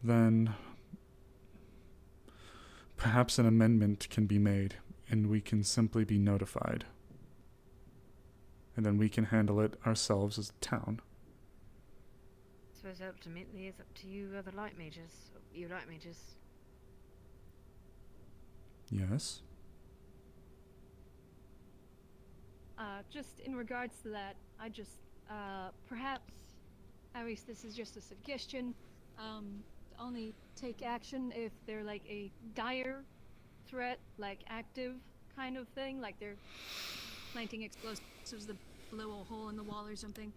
then perhaps an amendment can be made, and we can simply be notified. And then we can handle it ourselves as a town. I suppose ultimately it's up to you other light mages. You light mages. Yes? Just in regards to that, I just, perhaps, at least this is just a suggestion, only take action if they're like a dire threat, like active kind of thing, like they're planting explosives that blow a hole in the wall or something.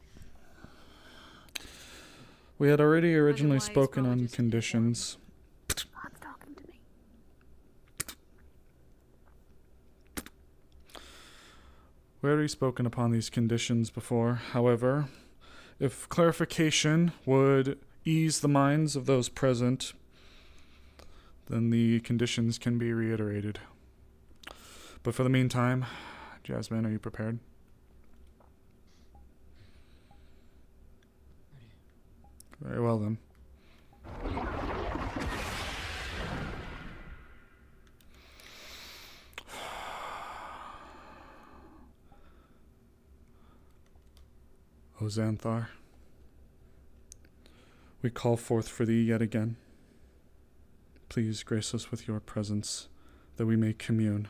We had already originally Otherwise, spoken probably on just conditions. God's talking to me. We already spoken upon these conditions before. However, if clarification would ease the minds of those present, then the conditions can be reiterated. But for the meantime, Jasmine, are you prepared? Very well then. O Xanthar, we call forth for thee yet again. Please grace us with your presence, that we may commune.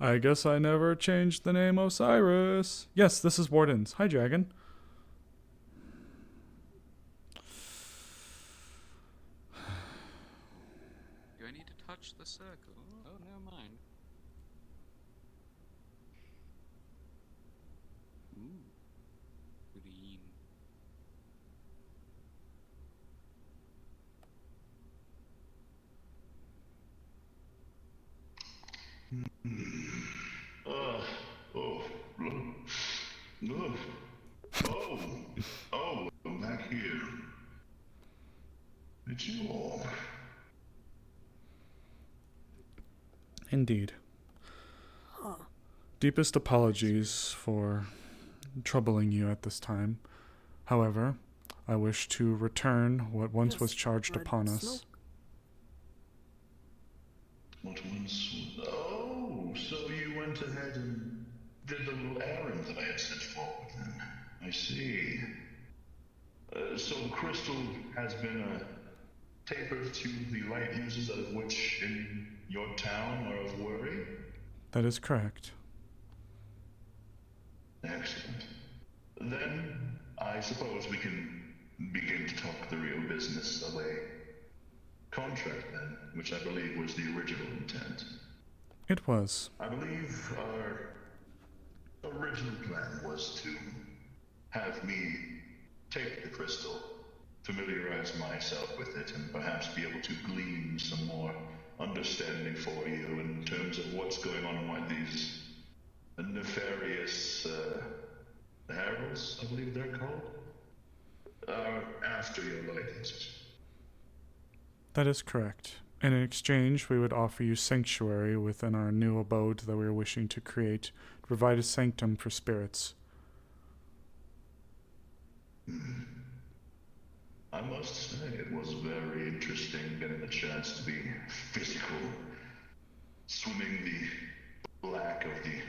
I guess I never changed the name Osiris. Yes, this is Wardens. Hi, Dragon. Do I need to touch the circle? Oh, never mind. Ooh. Green. Oh, oh, back here. It's you all. Indeed. Deepest apologies for troubling you at this time. However, I wish to return what once was charged upon us. What once? Oh, so you went ahead and did the little errand that I had set forward then. I see. So the crystal has been tapered to the light uses, out of which in your town are of worry? That is correct. Excellent. Then I suppose we can begin to talk the real business of a contract then, which I believe was the original intent. It was. I believe our original plan was to have me take the crystal, familiarize myself with it, and perhaps be able to glean some more understanding for you in terms of what's going on and why these nefarious heralds, I believe they're called, are after your light. That is correct. In exchange, we would offer you sanctuary within our new abode that we are wishing to create, to provide a sanctum for spirits. I must say, it was very interesting getting the chance to be physical. Swimming the black of the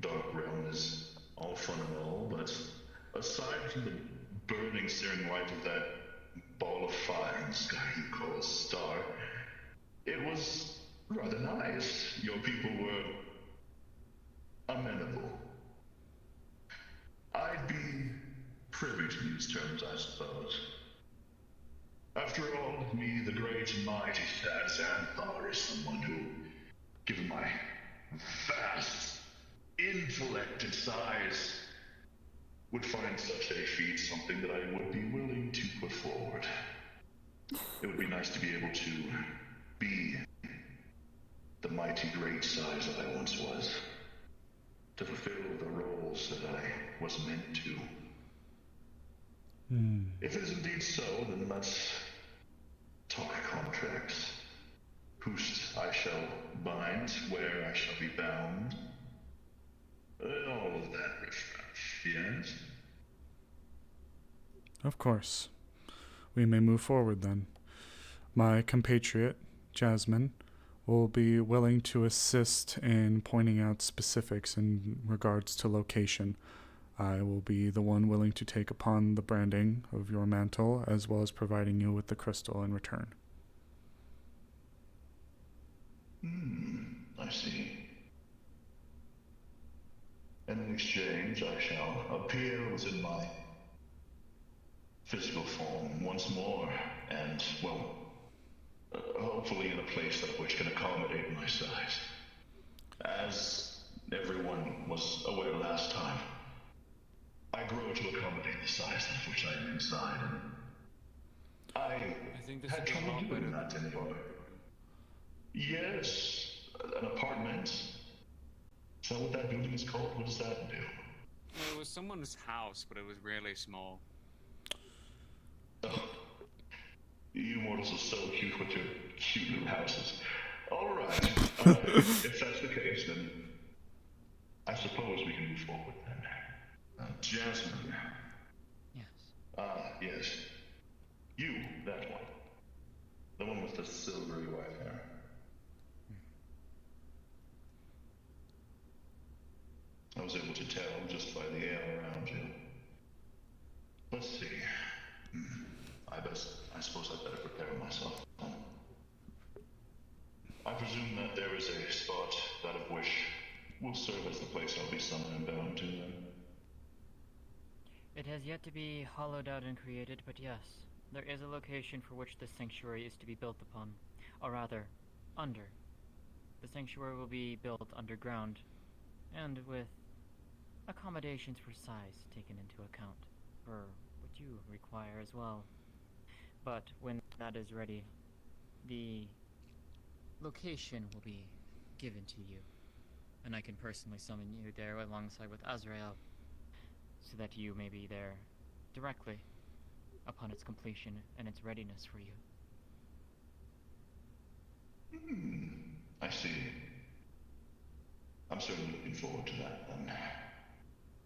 dark realm is all fun and all, but aside from the burning, searing light of that ball of fire in the sky you call a star, it was rather nice. Your people were amenable. I'd be privy to these terms, I suppose. After all, me, the great and mighty Xanthar, is someone who, given my vast intellect and size, would find such a feat something that I would be willing to put forward. It would be nice to be able to be the mighty great size that I once was, to fulfill the roles that I was meant to. If it is indeed so, then let's talk contracts. Whose I shall bind, where I shall be bound. All of that riff-raff, yes? Of course. We may move forward then. My compatriot, Jasmine, will be willing to assist in pointing out specifics in regards to location. I will be the one willing to take upon the branding of your mantle, as well as providing you with the crystal in return. I see. And in exchange, I shall appear within my physical form once more, and, well, hopefully in a place that which can accommodate my size. As everyone was aware last time, I grow to accommodate the size of which I am inside, and I think this had is a trouble lot doing better that anymore. Yes, an apartment. Is that what that building is called? What does that do? Well, it was someone's house, but it was really small. Oh, you mortals are so cute with your cute little houses. Alright, if that's the case, then I suppose we can move forward then. Jasmine. Yes. Yes. You, that one. The one with the silvery white hair. I was able to tell just by the air around you. Let's see. I suppose I'd better prepare myself. I presume that there is a spot that of which will serve as the place I'll be summoned bound to then. It has yet to be hollowed out and created, but yes, there is a location for which this sanctuary is to be built upon, or rather, under. The sanctuary will be built underground, and with accommodations for size taken into account, for what you require as well. But when that is ready, the location will be given to you, and I can personally summon you there alongside with Azrael, so that you may be there directly upon its completion and its readiness for you. I see. I'm certainly looking forward to that then.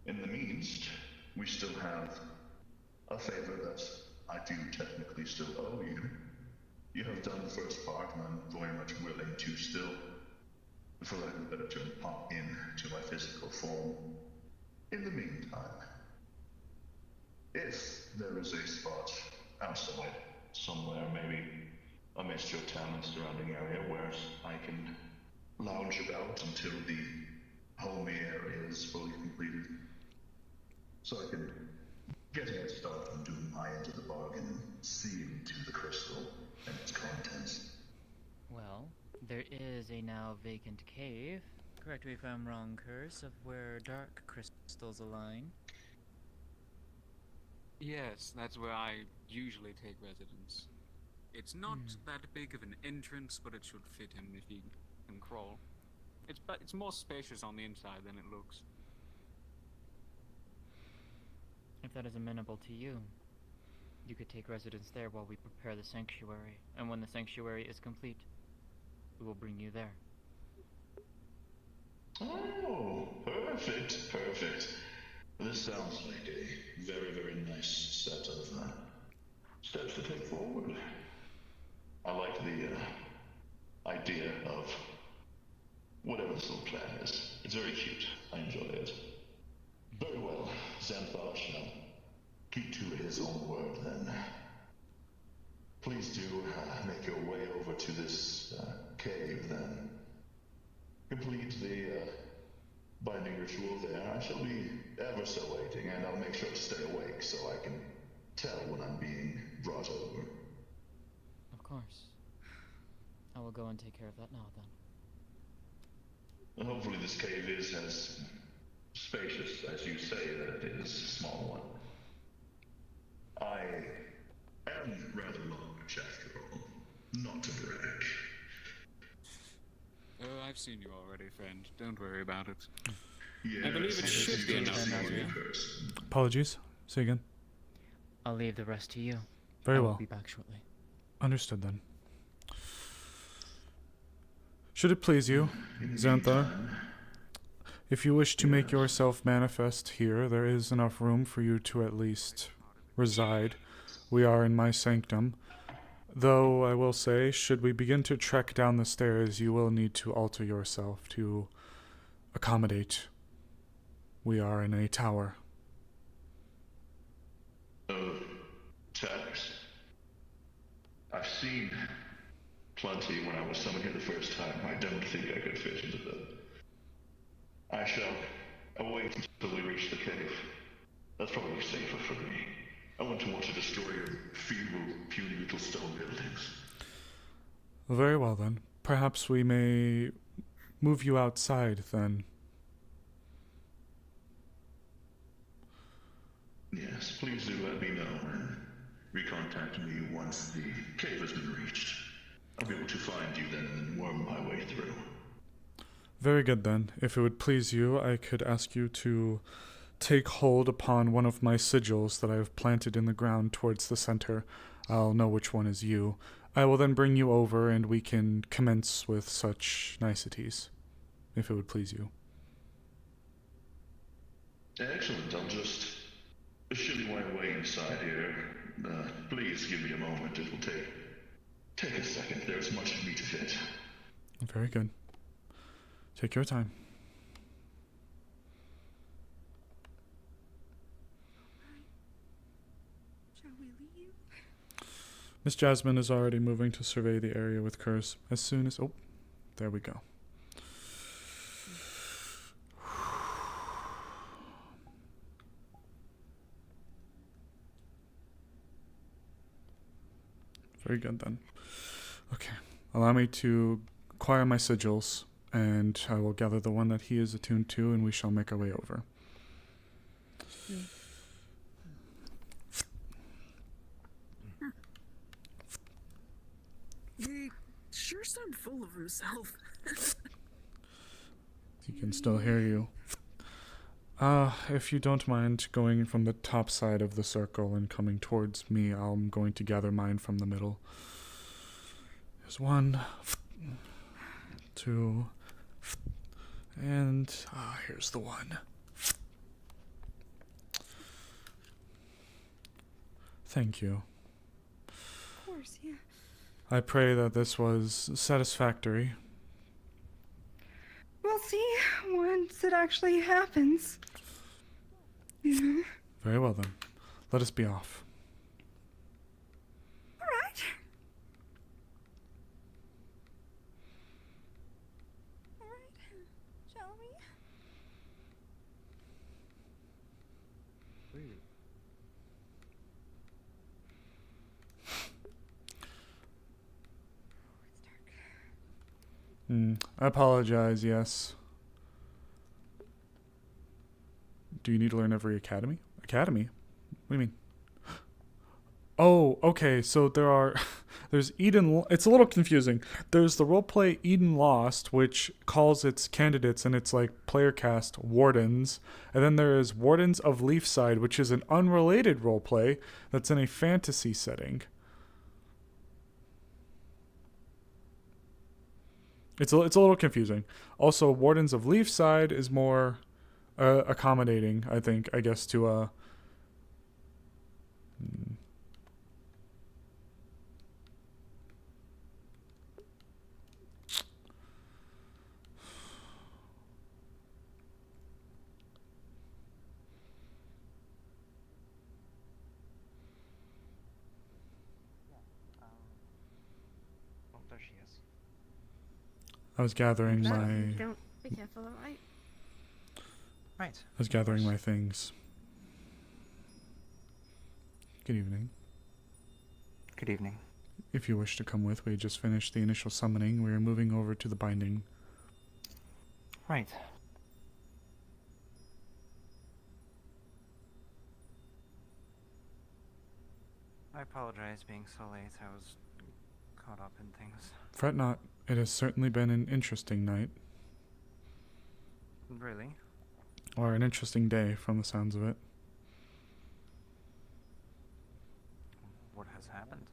In the means, we still have a favor that I do technically still owe you. You have done the first part, and I'm very much willing to still, for lack of a better term, pop in to my physical form. In the meantime, if there is a spot outside, somewhere maybe amidst your town and surrounding area where I can lounge about until the homey area is fully completed, so I can get a head start on doing my end of the bargain and see into the crystal and its contents. Well, there is a now vacant cave, correct me if I'm wrong, Curse, of where dark crystals align. Yes, that's where I usually take residence. It's not that big of an entrance, but it should fit him if he can crawl. It's more spacious on the inside than it looks. If that is amenable to you, you could take residence there while we prepare the sanctuary, and when the sanctuary is complete, we will bring you there. Oh, perfect, perfect. This sounds like a very, very nice set of steps to take forward. I like the idea of whatever this little plan is. It's very cute. I enjoy it. Very well. Xanthar shall keep to his own word then. Please do make your way over to this cave then. Complete the binding ritual there. I shall be ever so waiting, and I'll make sure to stay awake so I can tell when I'm being brought over. Of course. I will go and take care of that now then. And hopefully this cave is as spacious as you say that it is a small one. I am rather large after all, not to brag. Oh, I've seen you already, friend. Don't worry about it. Yes, I believe it should be enough for you. Apologies. Say again. I'll leave the rest to you. Very I will well. be back shortly. Understood then. Should it please you, Xanthar, if you wish to make yourself manifest here, there is enough room for you to at least reside. We are in my sanctum. Though I will say, should we begin to trek down the stairs, you will need to alter yourself to accommodate. We are in a tower. Towers. I've seen plenty when I was summoned here the first time. I don't think I could fit into them. I shall await until we reach the cave. That's probably safer for me. I want to watch it destroy your feeble, puny little stone buildings. Very well then. Perhaps we may move you outside then. Yes, please do let me know and recontact me once the cave has been reached. I'll be able to find you then and worm my way through. Very good then. If it would please you, I could ask you to take hold upon one of my sigils that I have planted in the ground towards the center. I'll know which one is you. I will then bring you over and we can commence with such niceties, if it would please you. Excellent. I'll just shimmy my way inside here. Please give me a moment. It will take a second. There's much of me to fit. Very good. Take your time. Shall we leave? Miss Jasmine is already moving to survey the area with Curse. As soon as... Oh, there we go. Very good then. Okay. Allow me to acquire my sigils, and I will gather the one that he is attuned to, and we shall make our way over. He sure sounds full of himself. He can still hear you. If you don't mind going from the top side of the circle and coming towards me, I'm going to gather mine from the middle. There's 1, 2, and here's the 1. Thank you. Of course, yeah. I pray that this was satisfactory. We'll see once it actually happens. You know? Very well then. Let us be off. All right. All right. Shall we? I apologize, yes. Do you need to learn every academy? Academy? What do you mean? Oh, okay, so there's Eden, it's a little confusing. There's the roleplay Eden Lost, which calls its candidates and its like player cast Wardens. And then there is Wardens of Leafside, which is an unrelated roleplay that's in a fantasy setting. It's a little confusing. Also, Wardens of Leafside is more accommodating, I guess, to Oh, there she is. I was gathering my... Don't be careful, alright? Right. I was gathering my things. Good evening. Good evening. If you wish to come with, we just finished the initial summoning. We are moving over to the binding. Right. I apologize being so late. I was caught up in things. Fret not. It has certainly been an interesting night. Really? Or an interesting day, from the sounds of it. What has happened?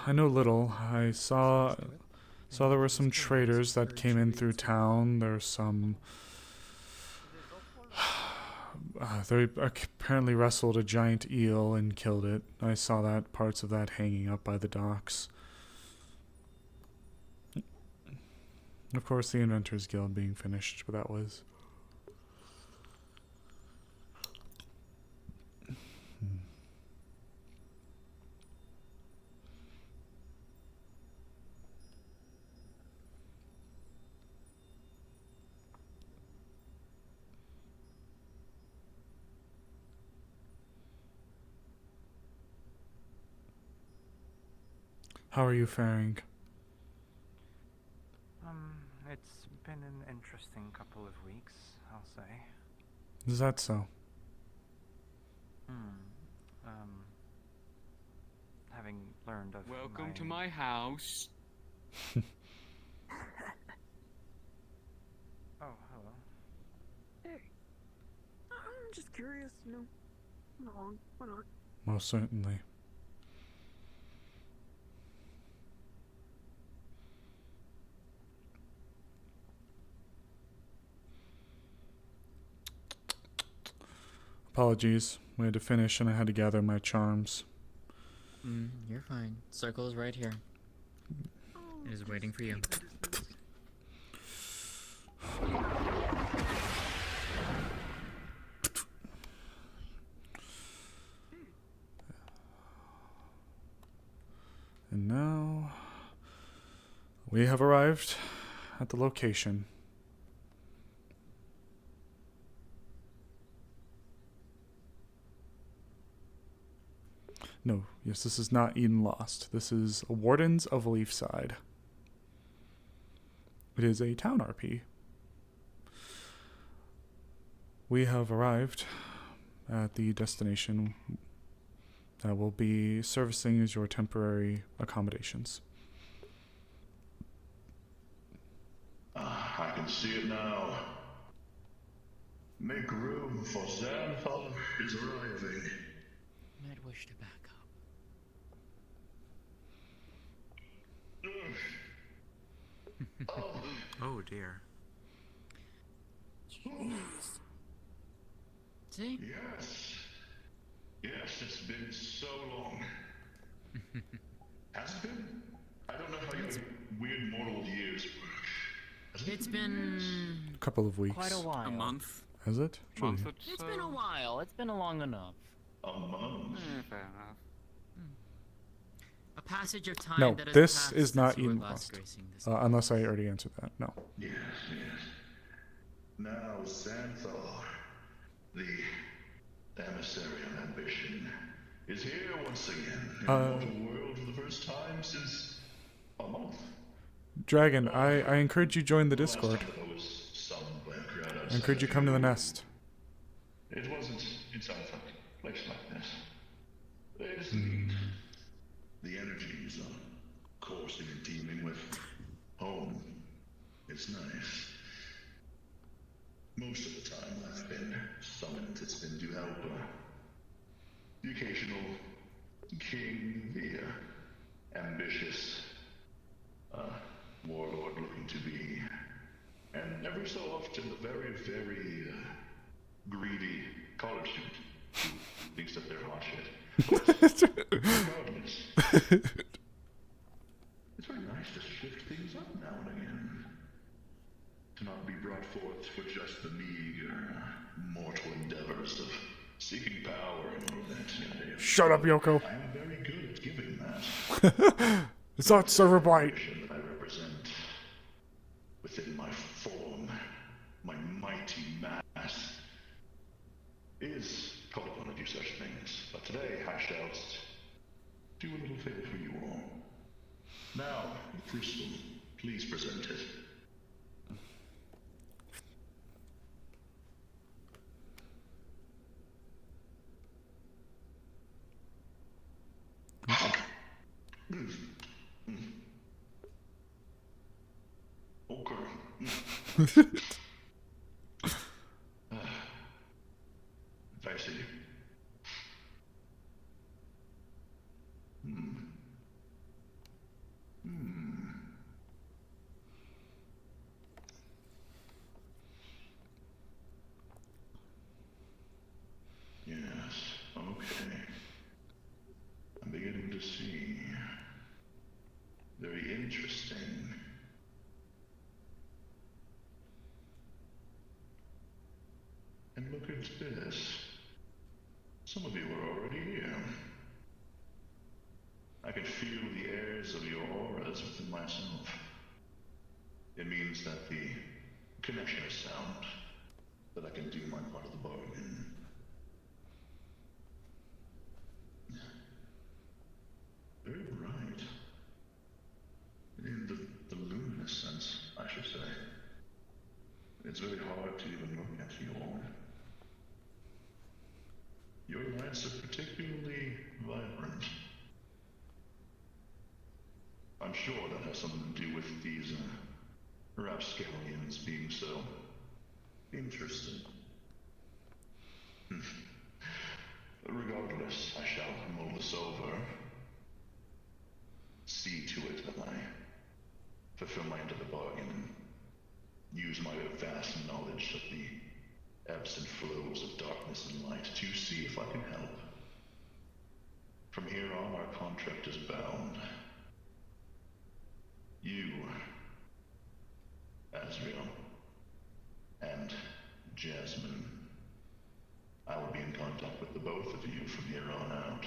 I know little. I saw there were some traders that came in through town. There's some... they apparently wrestled a giant eel and killed it. I saw that, parts of that hanging up by the docks. Of course, the Inventors Guild being finished, but that was... How are you faring? It's been an interesting couple of weeks, I'll say. Is that so? Having learned of Welcome to my house. Oh, hello. Hey. I'm just curious, you know. Why not? Most certainly. Apologies. We had to finish and I had to gather my charms. You're fine. Circle is right here. It is waiting for you. And now we have arrived at the location. No, yes, this is not Eden Lost. This is Wardens of Leafside. It is a town RP. We have arrived at the destination that will be servicing as your temporary accommodations. I can see it now. Make room for Xanthar is arriving. Might wish to back up. Oh dear. Jeez. See? Yes. Yes, it's been so long. Has it been? I don't know how your weird mortal years work. It's been A couple of weeks. quite a while. A month. Has it? Truly. It's been a while. It's been long enough. A month? Fair enough. A passage of time No, that has this passed is not since you were Eden last Lost. gracing this Unless I already answered that. No. Yes, yes. Now Xanthar, the emissary of ambition, is here once again in the mortal world for the first time since a month. Dragon, I encourage you join the Discord. I encourage you come to the nest. It wasn't in some place like this. It is indeed. The energies are coursing and teeming with home. It's nice. Most of the time I've been summoned, it's been to help the occasional king, the ambitious warlord looking to be, and every so often the very, very greedy college student who thinks that they're hot shit. But regardless, it's very nice to shift things up now and again. To not be brought forth for just the meager, mortal endeavors of seeking power and all that. Shut up, Yoko. I am very good at giving that. It's not server blight. That I represent within my form, my mighty mass, is called upon to do such things. But today I shall do a little favor for you all. Now, Crystal, please present it. Okay. I see. Yes, okay. I'm beginning to see. Very interesting. And look at this. Some of you are already here. I can feel the airs of your auras within myself. It means that the connection is sound, that I can do my part of the bargain. Very bright. In the luminous sense, I should say. It's very hard to even look at your lights are particularly vibrant. I'm sure that has something to do with these rapscallions being so interested. Regardless, I shall mull this over. See to it that I fulfill my end of the bargain and use my vast knowledge of the ebbs and flows of darkness and light to see if I can help. From here on, our contract is bound. You, Azrael, and Jasmine. I will be in contact with the both of you from here on out.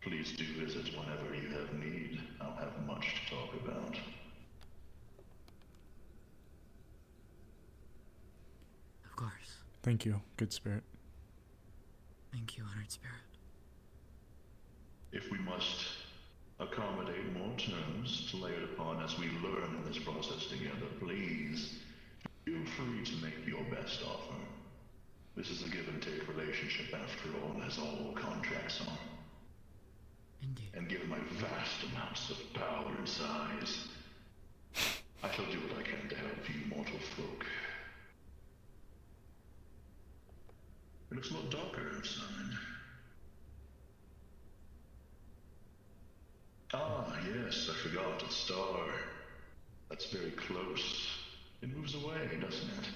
Please do visit whenever you have need. I'll have much to talk about. Of course. Thank you, good spirit. Thank you, Honored Spirit. If we must accommodate more terms to lay it upon as we learn in this process together, please feel free to make your best offer. This is a give-and-take relationship after all, as all contracts are. Indeed. And given my vast amounts of power and size, I shall do what I can to help you mortal folk. It looks a lot darker outside. Ah, yes, I forgot. A star. That's very close. It moves away, doesn't it?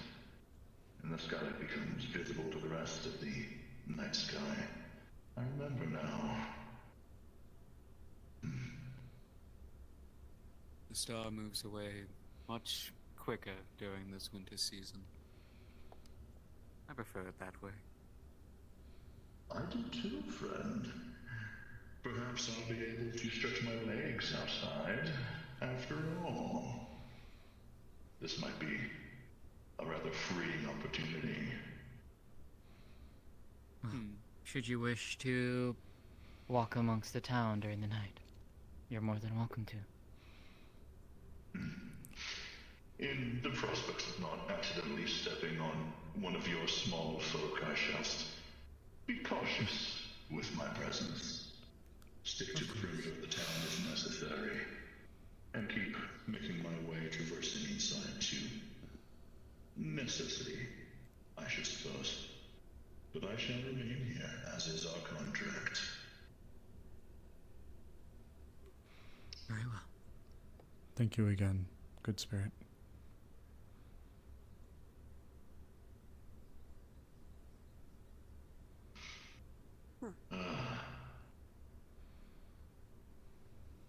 And the sky becomes visible to the rest of the night sky. I remember now. The star moves away much quicker during this winter season. I prefer it that way. I do too, friend. Perhaps I'll be able to stretch my legs outside, after all. This might be a rather freeing opportunity. Well, should you wish to walk amongst the town during the night, you're more than welcome to. In the prospects of not accidentally stepping on one of your small folk, I shall be cautious with my presence. Stick to the perimeter of the town if necessary, and keep making my way traversing inside to necessity, I should suppose. But I shall remain here, as is our contract. Very well. Thank you again, good spirit.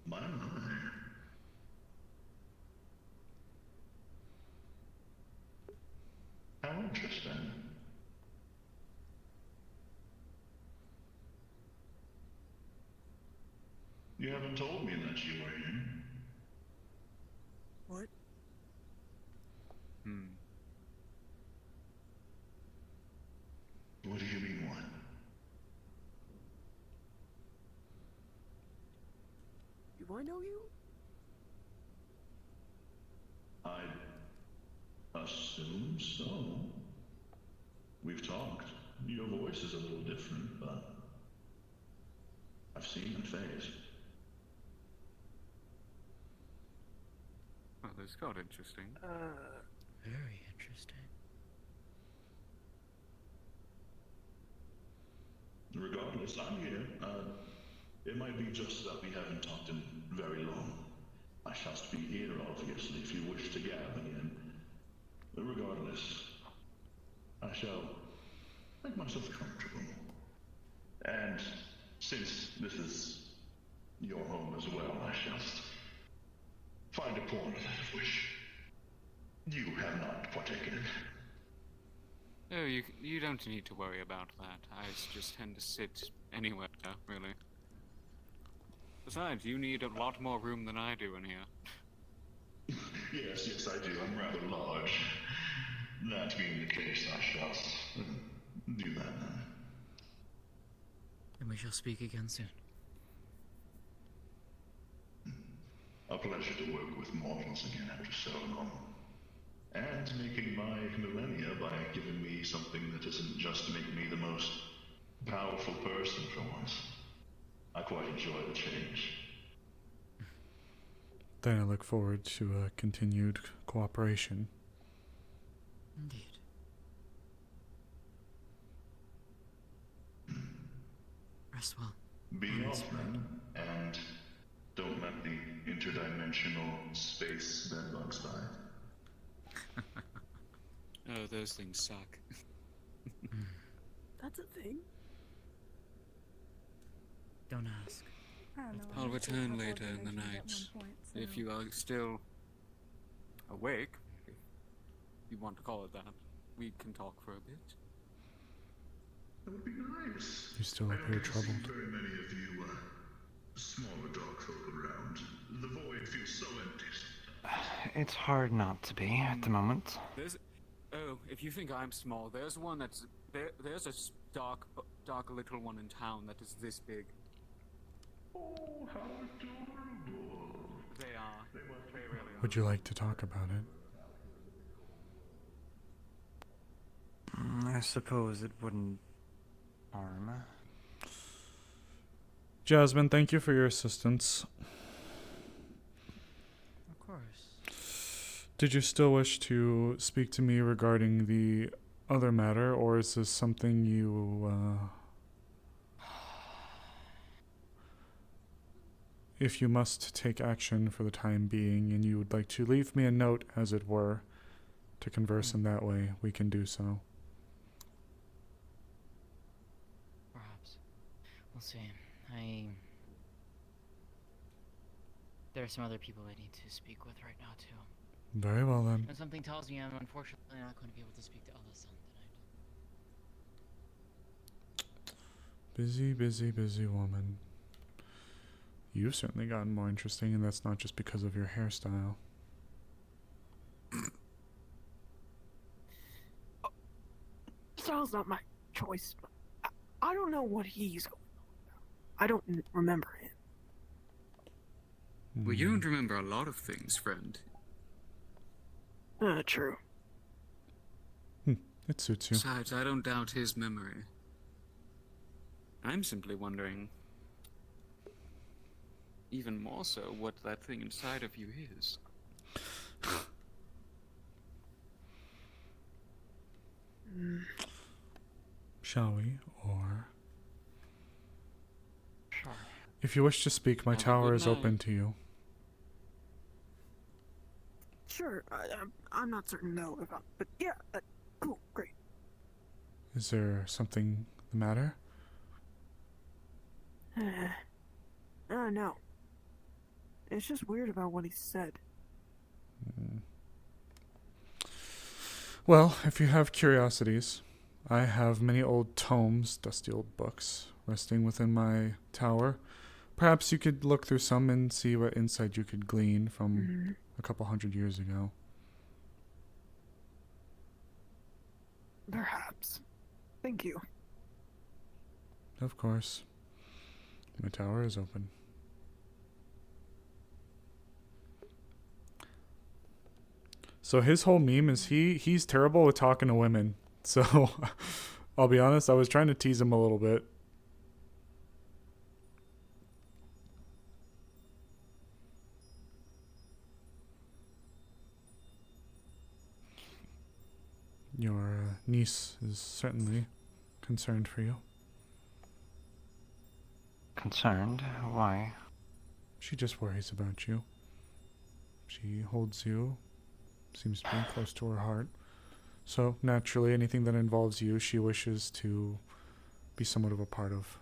My. How interesting. You haven't told me that you were here. What? What do you mean, what? Do I know you? I assume so. We've talked. Your voice is a little different, but I've seen your face. Well, this got interesting. Very interesting. Regardless, I'm here. It might be just that we haven't talked in very long. I shall be here, obviously, if you wish to gab again. But regardless, I shall make myself comfortable. And since this is your home as well, I shall find a corner that of which you have not partaken in. Oh, you don't need to worry about that. I just tend to sit anywhere, really. Besides, you need a lot more room than I do in here. Yes, I do. I'm rather large. That being the case, I shall do that then. And we shall speak again soon. A pleasure to work with mortals again after so long. And making my millennia by giving me something that isn't just to make me the most powerful person for once. I quite enjoy the change. Then I look forward to a continued cooperation. Indeed. Rest well. Be off then, and don't let the interdimensional space bedbugs by. Oh, those things suck. That's a thing. Don't ask. I don't know. I'll I just did a return couple later of in the dimensions night. at one point, If so- you are still awake, if you want to call it that, we can talk for a bit. That would be nice. You still I appear don't get to see troubled. very many of you, smaller dog folk around. The void feels so empty. It's hard not to be at the moment. Oh, if you think I'm small, there's one that's there's a dark little one in town that is this big. Oh, how adorable. They are. They really are. Would you like to talk about it? I suppose it wouldn't harm. Jasmine, thank you for your assistance. Of course. Did you still wish to speak to me regarding the other matter, or is this something you, if you must take action for the time being and you would like to leave me a note, as it were, to converse in that way, we can do so. Perhaps. We'll see. There are some other people I need to speak with right now, too. Very well, then. And something tells me I'm unfortunately not going to be able to speak to Ella-san tonight. Busy, busy, busy woman. You've certainly gotten more interesting, and that's not just because of your hairstyle. Style's not my choice. I don't know what he's going on about. I don't remember him. Well, you don't remember a lot of things, friend. True. It suits you. Besides, I don't doubt his memory. I'm simply wondering, even more so, what that thing inside of you is. Shall we, or... Sure. If you wish to speak, my Have a tower good is night. open to you. Sure. I'm not certain though about, but yeah. Cool. Great. Is there something the matter? No. It's just weird about what he said. Well, if you have curiosities, I have many old tomes, dusty old books, resting within my tower. Perhaps you could look through some and see what insight you could glean from a couple 100 years ago. Perhaps. Thank you. Of course. My tower is open. So his whole meme is he's terrible with talking to women. So I'll be honest, I was trying to tease him a little bit. Your niece is certainly concerned for you. Concerned? Why? She just worries about you. She holds you, seems to be close to her heart. So, naturally, anything that involves you, she wishes to be somewhat of a part of.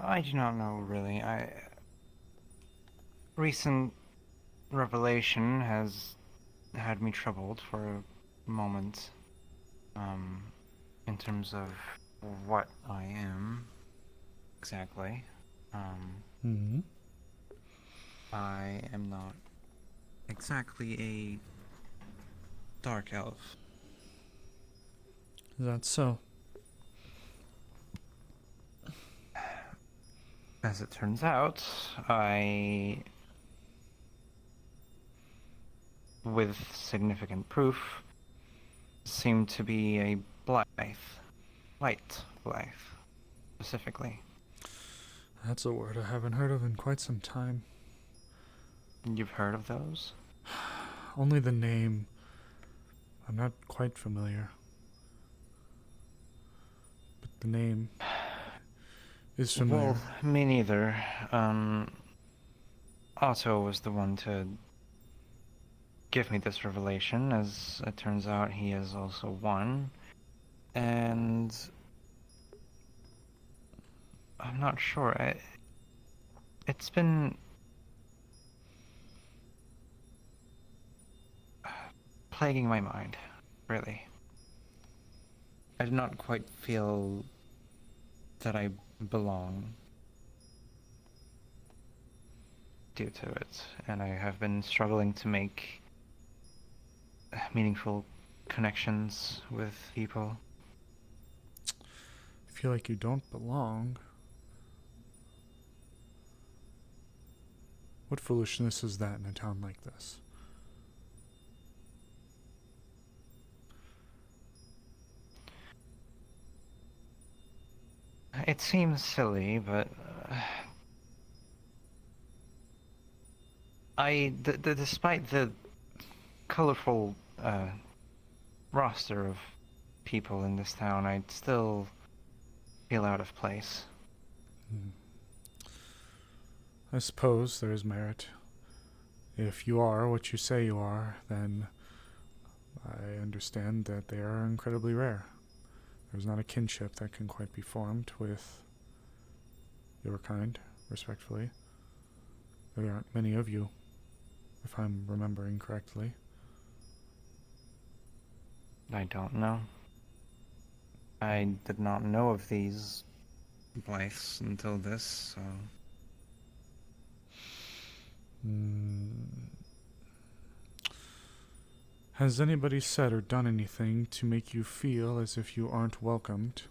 I do not know, really. Recent revelation has had me troubled for a moment, in terms of what I am, exactly. I am not exactly a dark elf. Is that so? As it turns out, with significant proof, seem to be a light Blythe, specifically. That's a word I haven't heard of in quite some time. You've heard of those? Only the name. I'm not quite familiar. But the name is familiar. Well, me neither. Otto was the one to give me this revelation. As it turns out, he is also one. And I'm not sure. It's been plaguing my mind, really. I do not quite feel that I belong due to it, and I have been struggling to make meaningful connections with people. I feel like you don't belong. What foolishness is that in a town like this? It seems silly, but despite the colorful roster of people in this town, I'd still feel out of place. I suppose there is merit. If you are what you say you are, then I understand that they are incredibly rare. There's not a kinship that can quite be formed with your kind, respectfully. There aren't many of you, if I'm remembering correctly. I don't know. I did not know of these Blythes until this, so... Has anybody said or done anything to make you feel as if you aren't welcomed?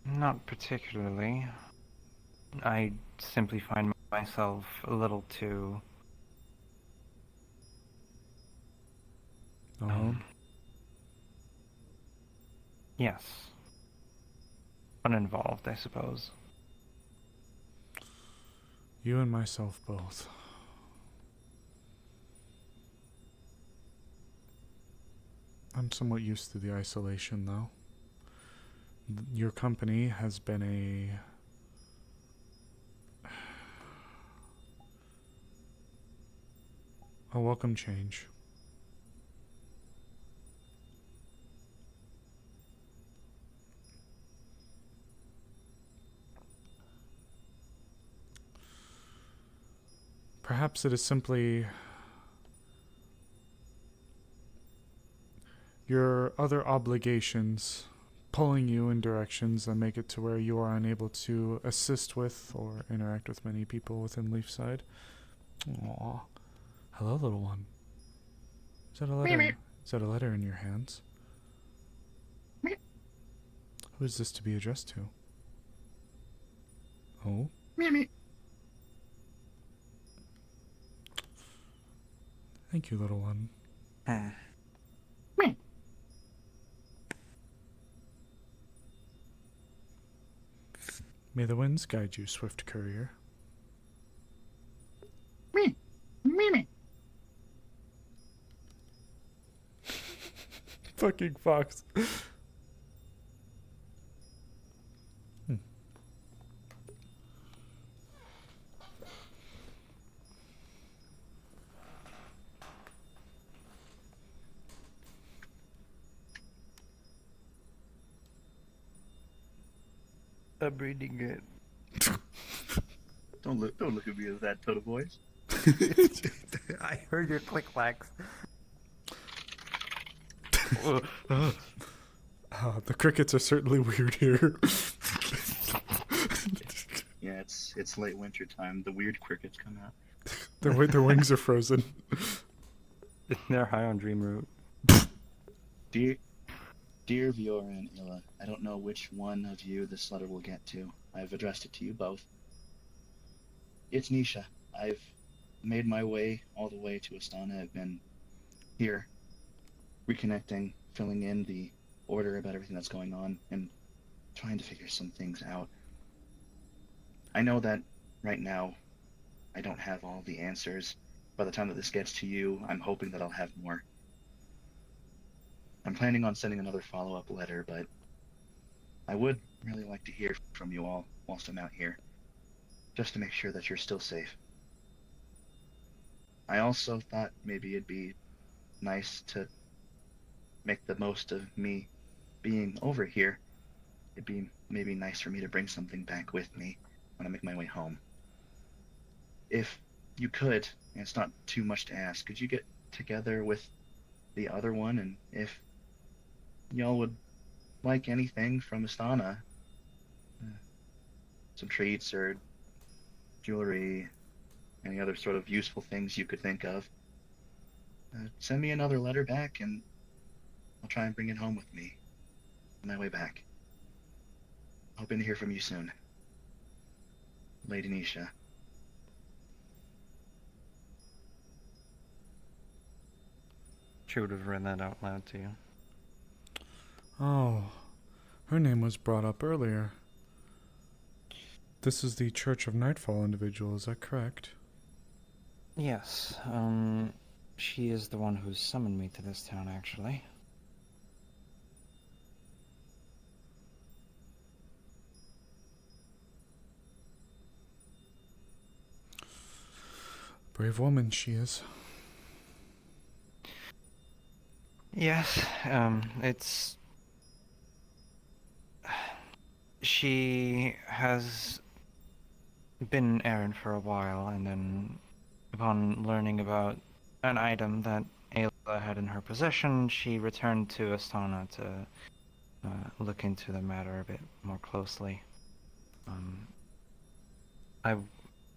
Not particularly. I simply find myself a little too... Alone? Yes. Uninvolved, I suppose. You and myself both. I'm somewhat used to the isolation, though. Your company has been a welcome change. Perhaps it is simply your other obligations pulling you in directions that make it to where you are unable to assist with or interact with many people within Leafside. Aww. Hello, little one. Is that a letter? Is that a letter in your hands? Who is this to be addressed to? Oh? Thank you, little one. May the winds guide you, swift courier. Fucking fox. I'm reading it. Don't look at me as that tone of voice. I heard your click-clacks. The crickets are certainly weird here. Yeah, it's late winter time. The weird crickets come out. Their wings are frozen. They're high on dream root. Dear Viora and Illa, I don't know which one of you this letter will get to. I've addressed it to you both. It's Nisha. I've made my way all the way to Astana. I've been here, reconnecting, filling in the order about everything that's going on, and trying to figure some things out. I know that right now I don't have all the answers. By the time that this gets to you, I'm hoping that I'll have more. I'm planning on sending another follow-up letter, but I would really like to hear from you all whilst I'm out here, just to make sure that you're still safe. I also thought maybe it'd be nice to make the most of me being over here. It'd be maybe nice for me to bring something back with me when I make my way home. If you could, and it's not too much to ask, could you get together with the other one, and if y'all would like anything from Astana, some treats or jewelry, any other sort of useful things you could think of, Send me another letter back, and I'll try and bring it home with me on my way back. Hoping to hear from you soon. Lady Nisha. She would have read that out loud to you. Oh, her name was brought up earlier. This is the Church of Nightfall individual, is that correct? Yes, she is the one who summoned me to this town, actually. Brave woman she is. Yes, it's... She has been an errand for a while, and then upon learning about an item that Ayla had in her possession, she returned to Astana to look into the matter a bit more closely. I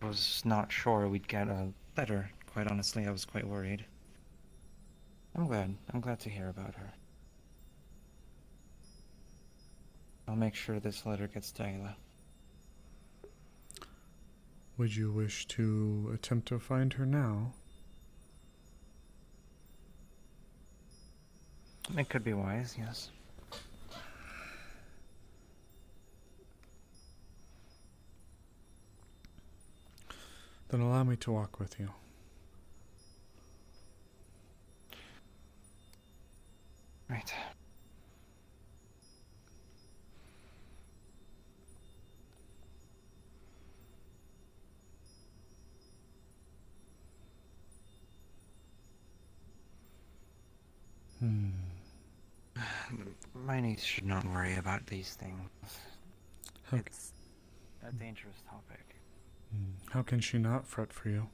was not sure we'd get a letter, quite honestly. I was quite worried. I'm glad to hear about her. I'll make sure this letter gets to Ayla. Would you wish to attempt to find her now? It could be wise, yes. Then allow me to walk with you. Right. My niece should not worry about these things. It's a dangerous topic. How can she not fret for you?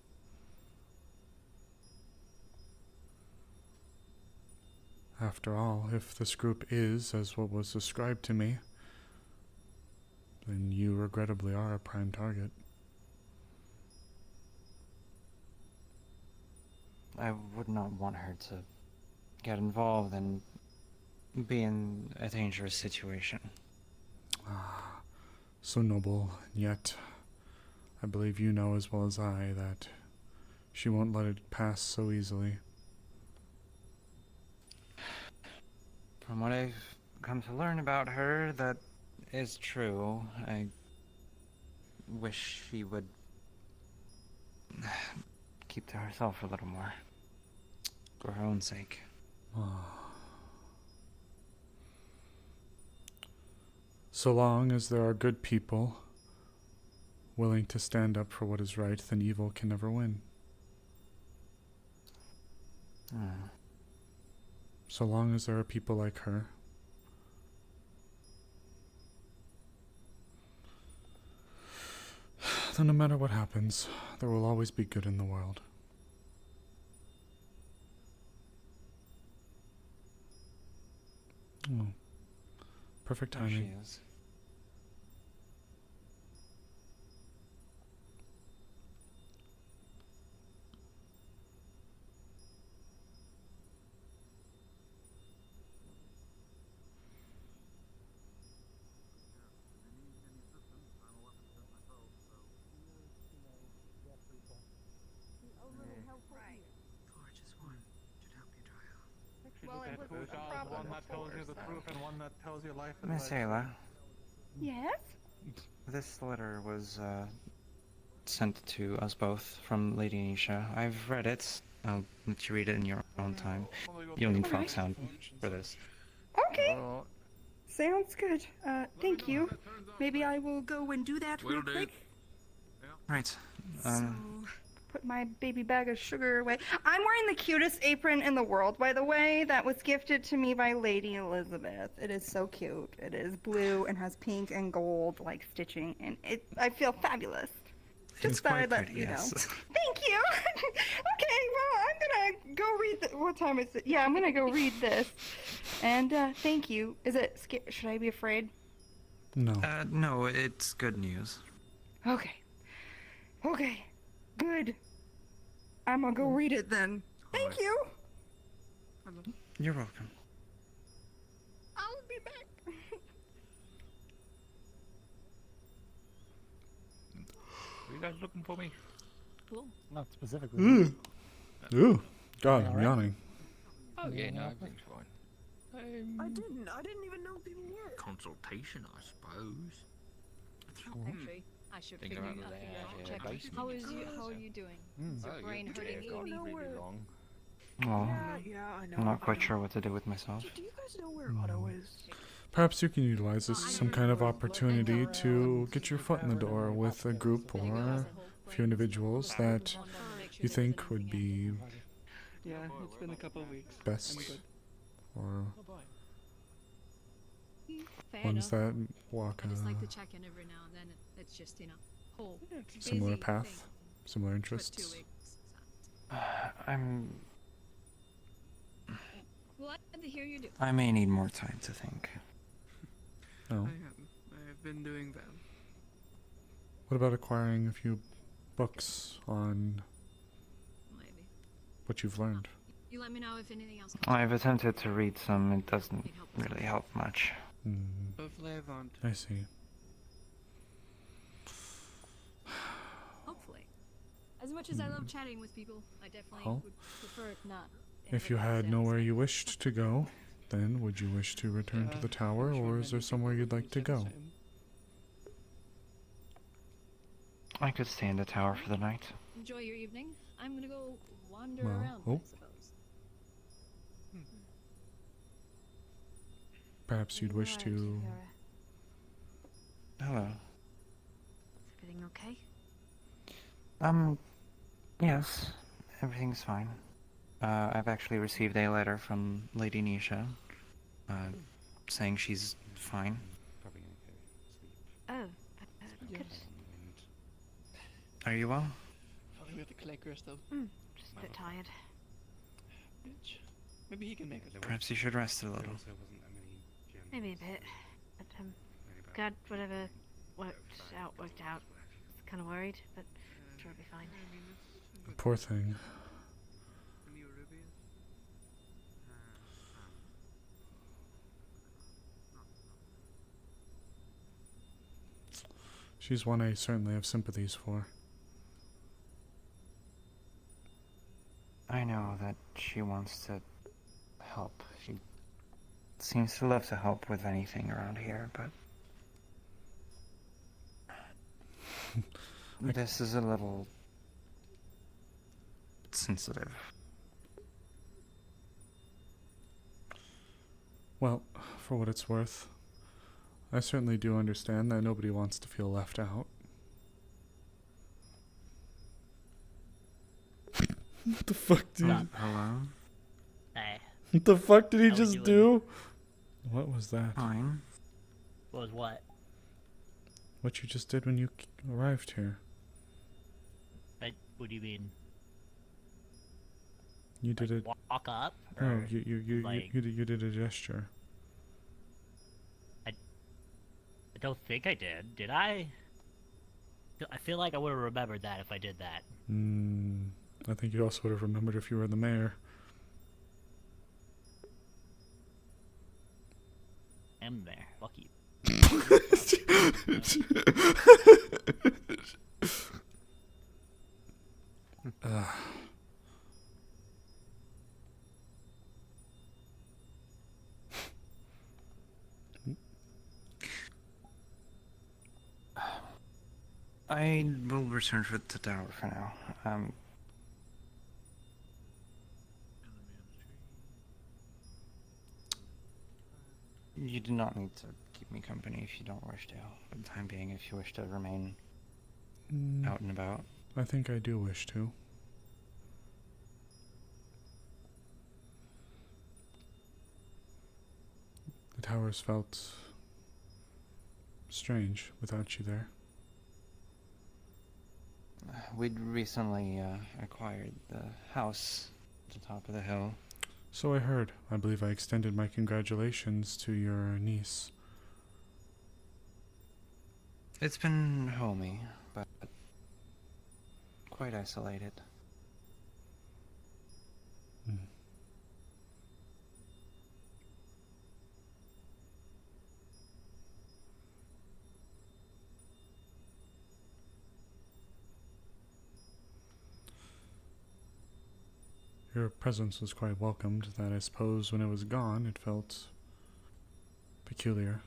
After all, if this group is as what was described to me, then you regrettably are a prime target. I would not want her to get involved and be in a dangerous situation. Ah, so noble, yet I believe you know as well as I that she won't let it pass so easily. From what I've come to learn about her, that is true. I wish she would keep to herself a little more. For her own sake. So long as there are good people willing to stand up for what is right, then evil can never win. So long as there are people like her, then no matter what happens, there will always be good in the world. Oh, perfect timing. There she is. One that tells you the truth and one that tells you life is Miss Ayla, Yes? this letter was sent to us both from Lady Nisha. I've read it. I'll let you read it in your own time. You don't need Alright. fox sound for this. Okay. Sounds good. Thank you. Maybe I will go and do that real quick. Right. So, put my baby bag of sugar away. I'm wearing the cutest apron in the world, by the way. That was gifted to me by Lady Elizabeth. It is so cute. It is blue and has pink and gold like stitching, and I feel fabulous. Just thought I'd let you know. Thank you. Okay, well, I'm gonna go read. What time is it? Yeah, I'm gonna go read this. And thank you. Is it? Should I be afraid? No. No, it's good news. Okay. Okay. Good. I'm gonna go read it then. Thank you. Hello. You're welcome. I'll be back. Are you guys looking for me? Cool. Not specifically. Ooh. Ooh. God, All I'm right. yawning. Oh yeah, no, Yeah. everything's fine. I didn't even know people were. Consultation, I suppose. Actually, I should Think figure about out the check. basement How or is you? How are something. you doing? Mm. Is your brain hurting you? really long. Well, Yeah, I know. I'm not I quite know. sure what to do with myself. Do you guys know where Otto is? Perhaps you can utilize this as some kind of opportunity to get your foot in the door with a group or a few individuals that you think would be Yeah, it's been a couple of weeks. best, I'm good. or Fair ones enough. that walk I just like to a check in every now and then. It's just whole similar busy path, thing similar for 2 interests. weeks. I'm. Glad to hear you do. I may need more time to think. Oh. I've been doing well. What about acquiring a few books on Maybe. what you've learned? You let me know if anything else. I've attempted to read some. It doesn't really help much. Of Levant. I see. Hopefully. As much as I love chatting with people, I definitely Well, would prefer it not. If you had nowhere you wished to go, then would you wish to return to the tower, or is there somewhere you'd like to go? I could stay in the tower for the night. Enjoy your evening. I'm gonna go wander Well, around, oh. I suppose. Perhaps you'd wish to... Hello. Is everything okay? Yes, everything's fine. I've actually received a letter from Lady Nisha, saying she's fine. Oh, good. Are you well? Probably with the clay crystal. Just a bit tired. Maybe he can make it. Perhaps you should rest a little. Maybe a bit. But glad whatever worked out. Kind of worried, but I'm sure it'll be fine. Poor thing. She's one I certainly have sympathies for. I know that she wants to help. She seems to love to help with anything around here, but... this is a little... sensitive. Well, for what it's worth, I certainly do understand that nobody wants to feel left out. What the fuck, dude? Hello? Hey. What the fuck did he How we just doing? do? What was that? Fine. Was what? What you just did when you arrived here. What do you mean? You did it. Walk up? No, Or, you did a gesture. I don't think I did. Did I? I feel like I would have remembered that if I did that. I think you also would have remembered if you were the mayor. I'm there. Fuck you. I will return to the tower for now. You do not need to keep me company if you don't wish to. For the time being, if you wish to remain out and about. I think I do wish to. The towers felt strange without you there. We'd recently acquired the house at the top of the hill. So I heard. I believe I extended my congratulations to your niece. It's been homey, but quite isolated. Your presence was quite welcomed, that I suppose when it was gone it felt peculiar.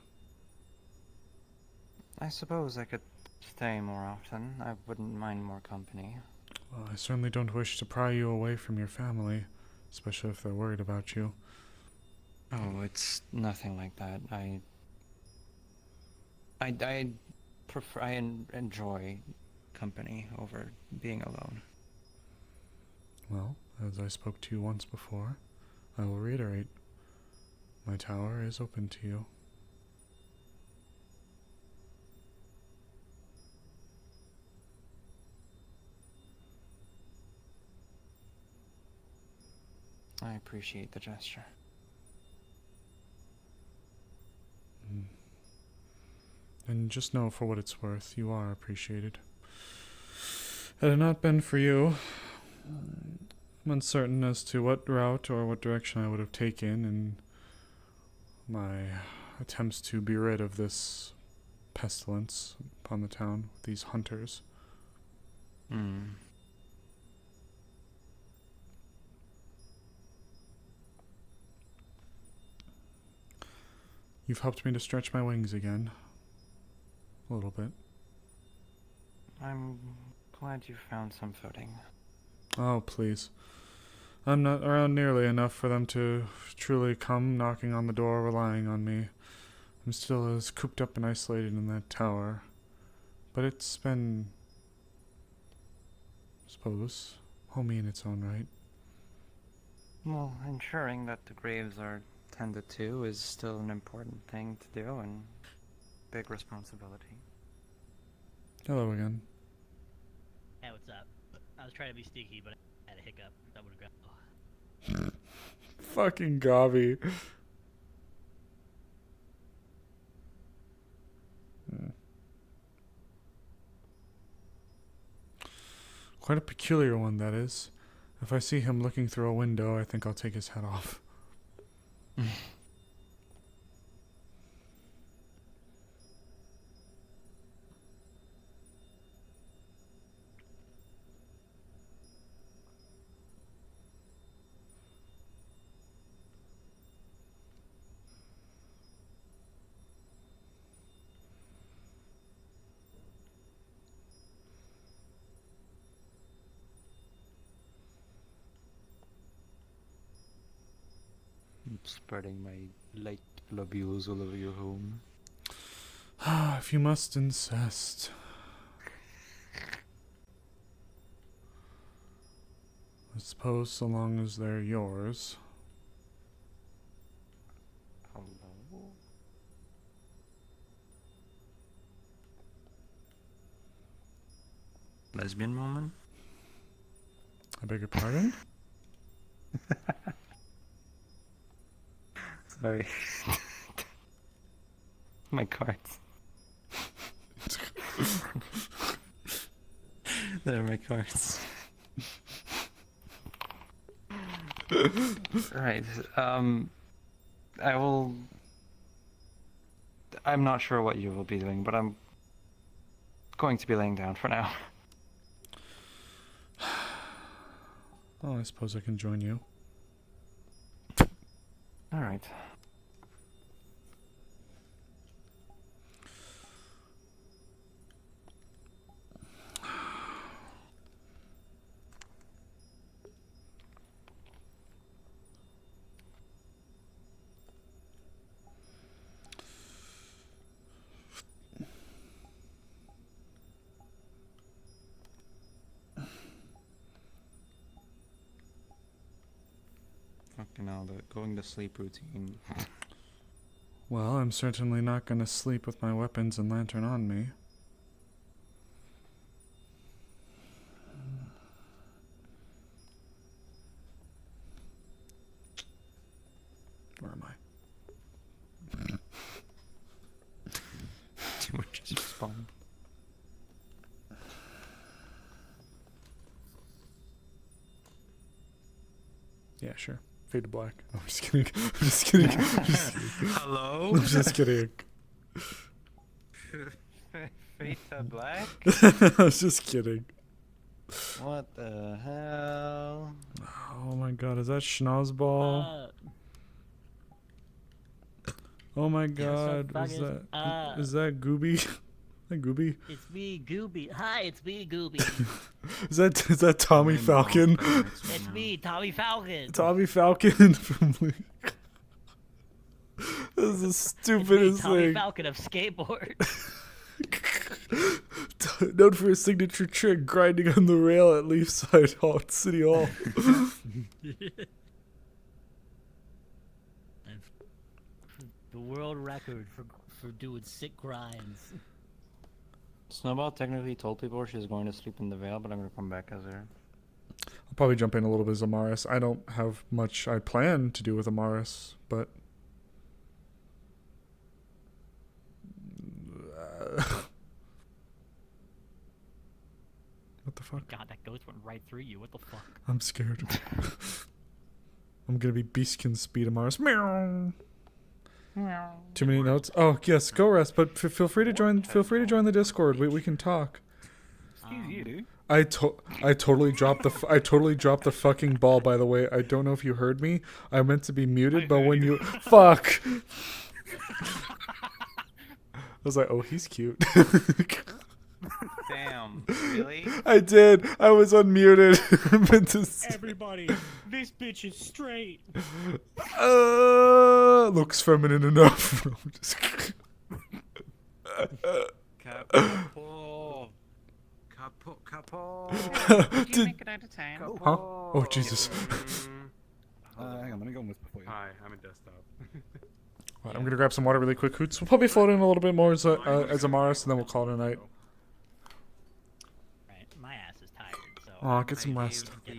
I suppose I could stay more often. I wouldn't mind more company. Well, I certainly don't wish to pry you away from your family, especially if they're worried about you. Oh, it's nothing like that. I prefer, enjoy company over being alone. Well, as I spoke to you once before, I will reiterate. My tower is open to you. I appreciate the gesture. And just know, for what it's worth, you are appreciated. Had it not been for you, I'm uncertain as to what route or what direction I would have taken in my attempts to be rid of this pestilence upon the town, these hunters. You've helped me to stretch my wings again. A little bit. I'm glad you found some footing. Oh, please. I'm not around nearly enough for them to truly come knocking on the door, relying on me. I'm still as cooped up and isolated in that tower. But it's been, I suppose, homey in its own right. Well, ensuring that the graves are tended to is still an important thing to do and big responsibility. Hello again. Hey, what's up? I was trying to be sneaky, but I had a hiccup. That would have grabbed. Fucking Gavi. Quite a peculiar one, that is. If I see him looking through a window, I think I'll take his head off. Spreading my light globules all over your home. If you must insist. I suppose so long as they're yours. Hello? Lesbian moment? I beg your pardon? Sorry. My cards. There are my cards. Right. I will. I'm not sure what you will be doing, but I'm going to be laying down for now. Oh, I suppose I can join you. All right. Fucking hell, the going to sleep routine. Well, I'm certainly not going to sleep with my weapons and lantern on me. Where am I? Too much just respond. Yeah, sure. Fade to black. No, I'm just kidding. I'm just kidding. Hello? I'm just kidding. Fade to black? I was just kidding. What the hell? Oh my god, is that Schnauzball? Oh my god, is that Gooby? Is that Gooby? It's me, Gooby. Hi, it's me, Gooby. Is that Tommy Falcon? It's me, Tommy Falcon. Tommy Falcon from This is the stupidest Tommy thing. Falcon of skateboard. Known for his signature trick, grinding on the rail at Leafside Hall, City Hall. The world record for doing sick grinds. Snowball technically told people she was going to sleep in the Vale, but I'm going to come back as her. I'll probably jump in a little bit as Amaris. I don't have much I plan to do with Amaris, but... What the fuck? God, that ghost went right through you. What the fuck? I'm scared. I'm gonna be Beastkin speed Amaris. Meow. Too many notes. Oh yes, go rest. But feel free to join. Feel free to join the Discord. We can talk. Excuse you. I totally dropped the I totally dropped the fucking ball. By the way, I don't know if you heard me. I meant to be muted, but when you fuck, I was like, oh, he's cute. Damn, really? I did. I was unmuted. I meant to Everybody, this bitch is straight. Looks feminine enough. I'm just Capo. Capo. Did you make it out of town? Huh? Oh Jesus. Hang on, let me go in with before you. Hi, I'm a desktop. Right, I'm gonna grab some water really quick. Hoots. We'll probably float in a little bit more as Amaris, and then we'll call it a night. Right, my ass is tired, so. Oh, get some rest. The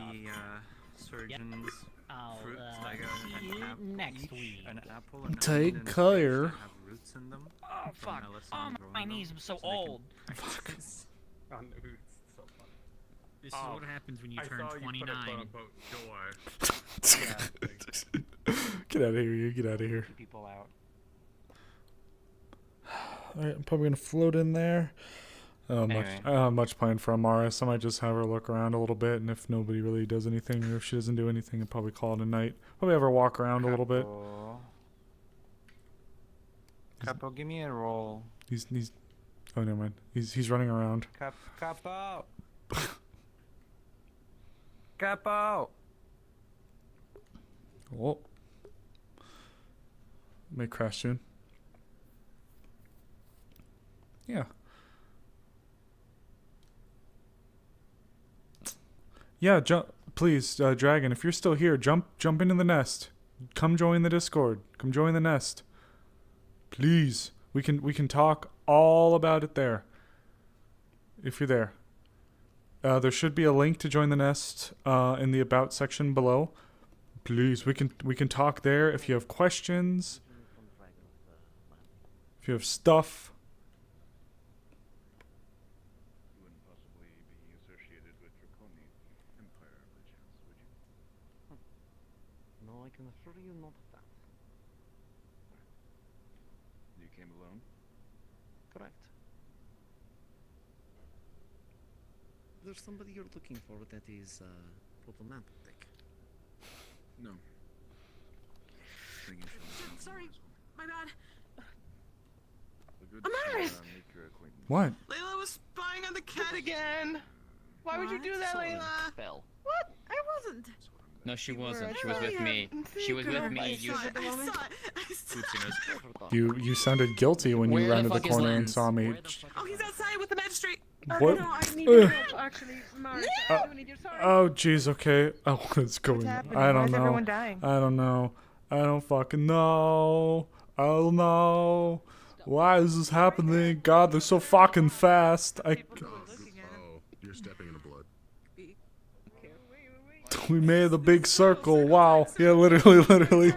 surgeons fruits like see you next week. An apple, an Take almond, and care. fish that have roots in them. Oh fuck! Melissa Oh and my growing knees! them, I'm so so they can old. practice. Oh, no, it's so funny. This is what happens when you turn 29. Get out of here, you. Get out of here. People out. Alright, I'm probably gonna float in there. Anyway. I don't have much planned for Amaris. I might just have her look around a little bit, and if nobody really does anything, or if she doesn't do anything, I'll probably call it a night. Probably have her walk around a little bit. Capo, give me a roll. He's oh, never mind. He's running around. Capo. Capo. Oh. May crash soon. Yeah. Yeah, please, Dragon, if you're still here, jump into the nest. Come join the Discord. Come join the nest. Please. We can talk all about it there. If you're there. There should be a link to join the nest in the about section below. Please, we can talk there if you have questions. If you have stuff. No, I can assure you not of that. You came alone? Correct. There's somebody you're looking for that is problematic. No. Sorry, my bad. Amaris! What? Layla was spying on the cat again. Why would you do that, Layla? Fell. What? I wasn't. No, she wasn't. She was with me. She was with me. You sounded guilty when you rounded the corner and saw me. Oh, he's outside with the magistrate. What? No, I need your help, actually. Mars, I do need your sorry. Oh, jeez, okay. Oh, what's going on? happening? I Why don't is know. everyone dying? I don't know. I don't fucking know. I don't know. Why is this happening? God, they're so fucking fast. Oh, you're stepping in the blood. We made the big circle. Wow. Yeah, literally.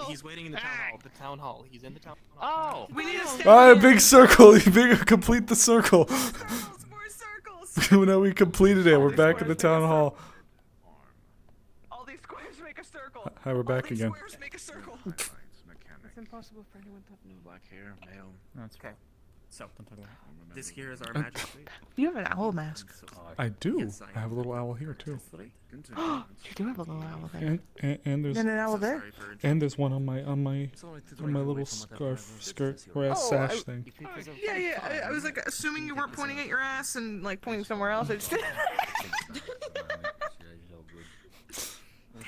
He's waiting in the town hall. The town hall. He's in the town hall. Oh, we need to step Alright, big circle. Complete the circle. Now we completed it. We're back in the town hall. All these squares make a circle. Hi, we're back again. Squares make a circle. It's impossible for anyone to have no Black hair, male. That's okay. So, this here is our Uh, magistrate. You have an owl mask. I do. Yes, I have a little owl here too. You do have a little owl there. And there's And an owl there? and there's one on my little skirt sash thing. Yeah. I was like assuming you weren't pointing at your ass and like pointing somewhere else. I just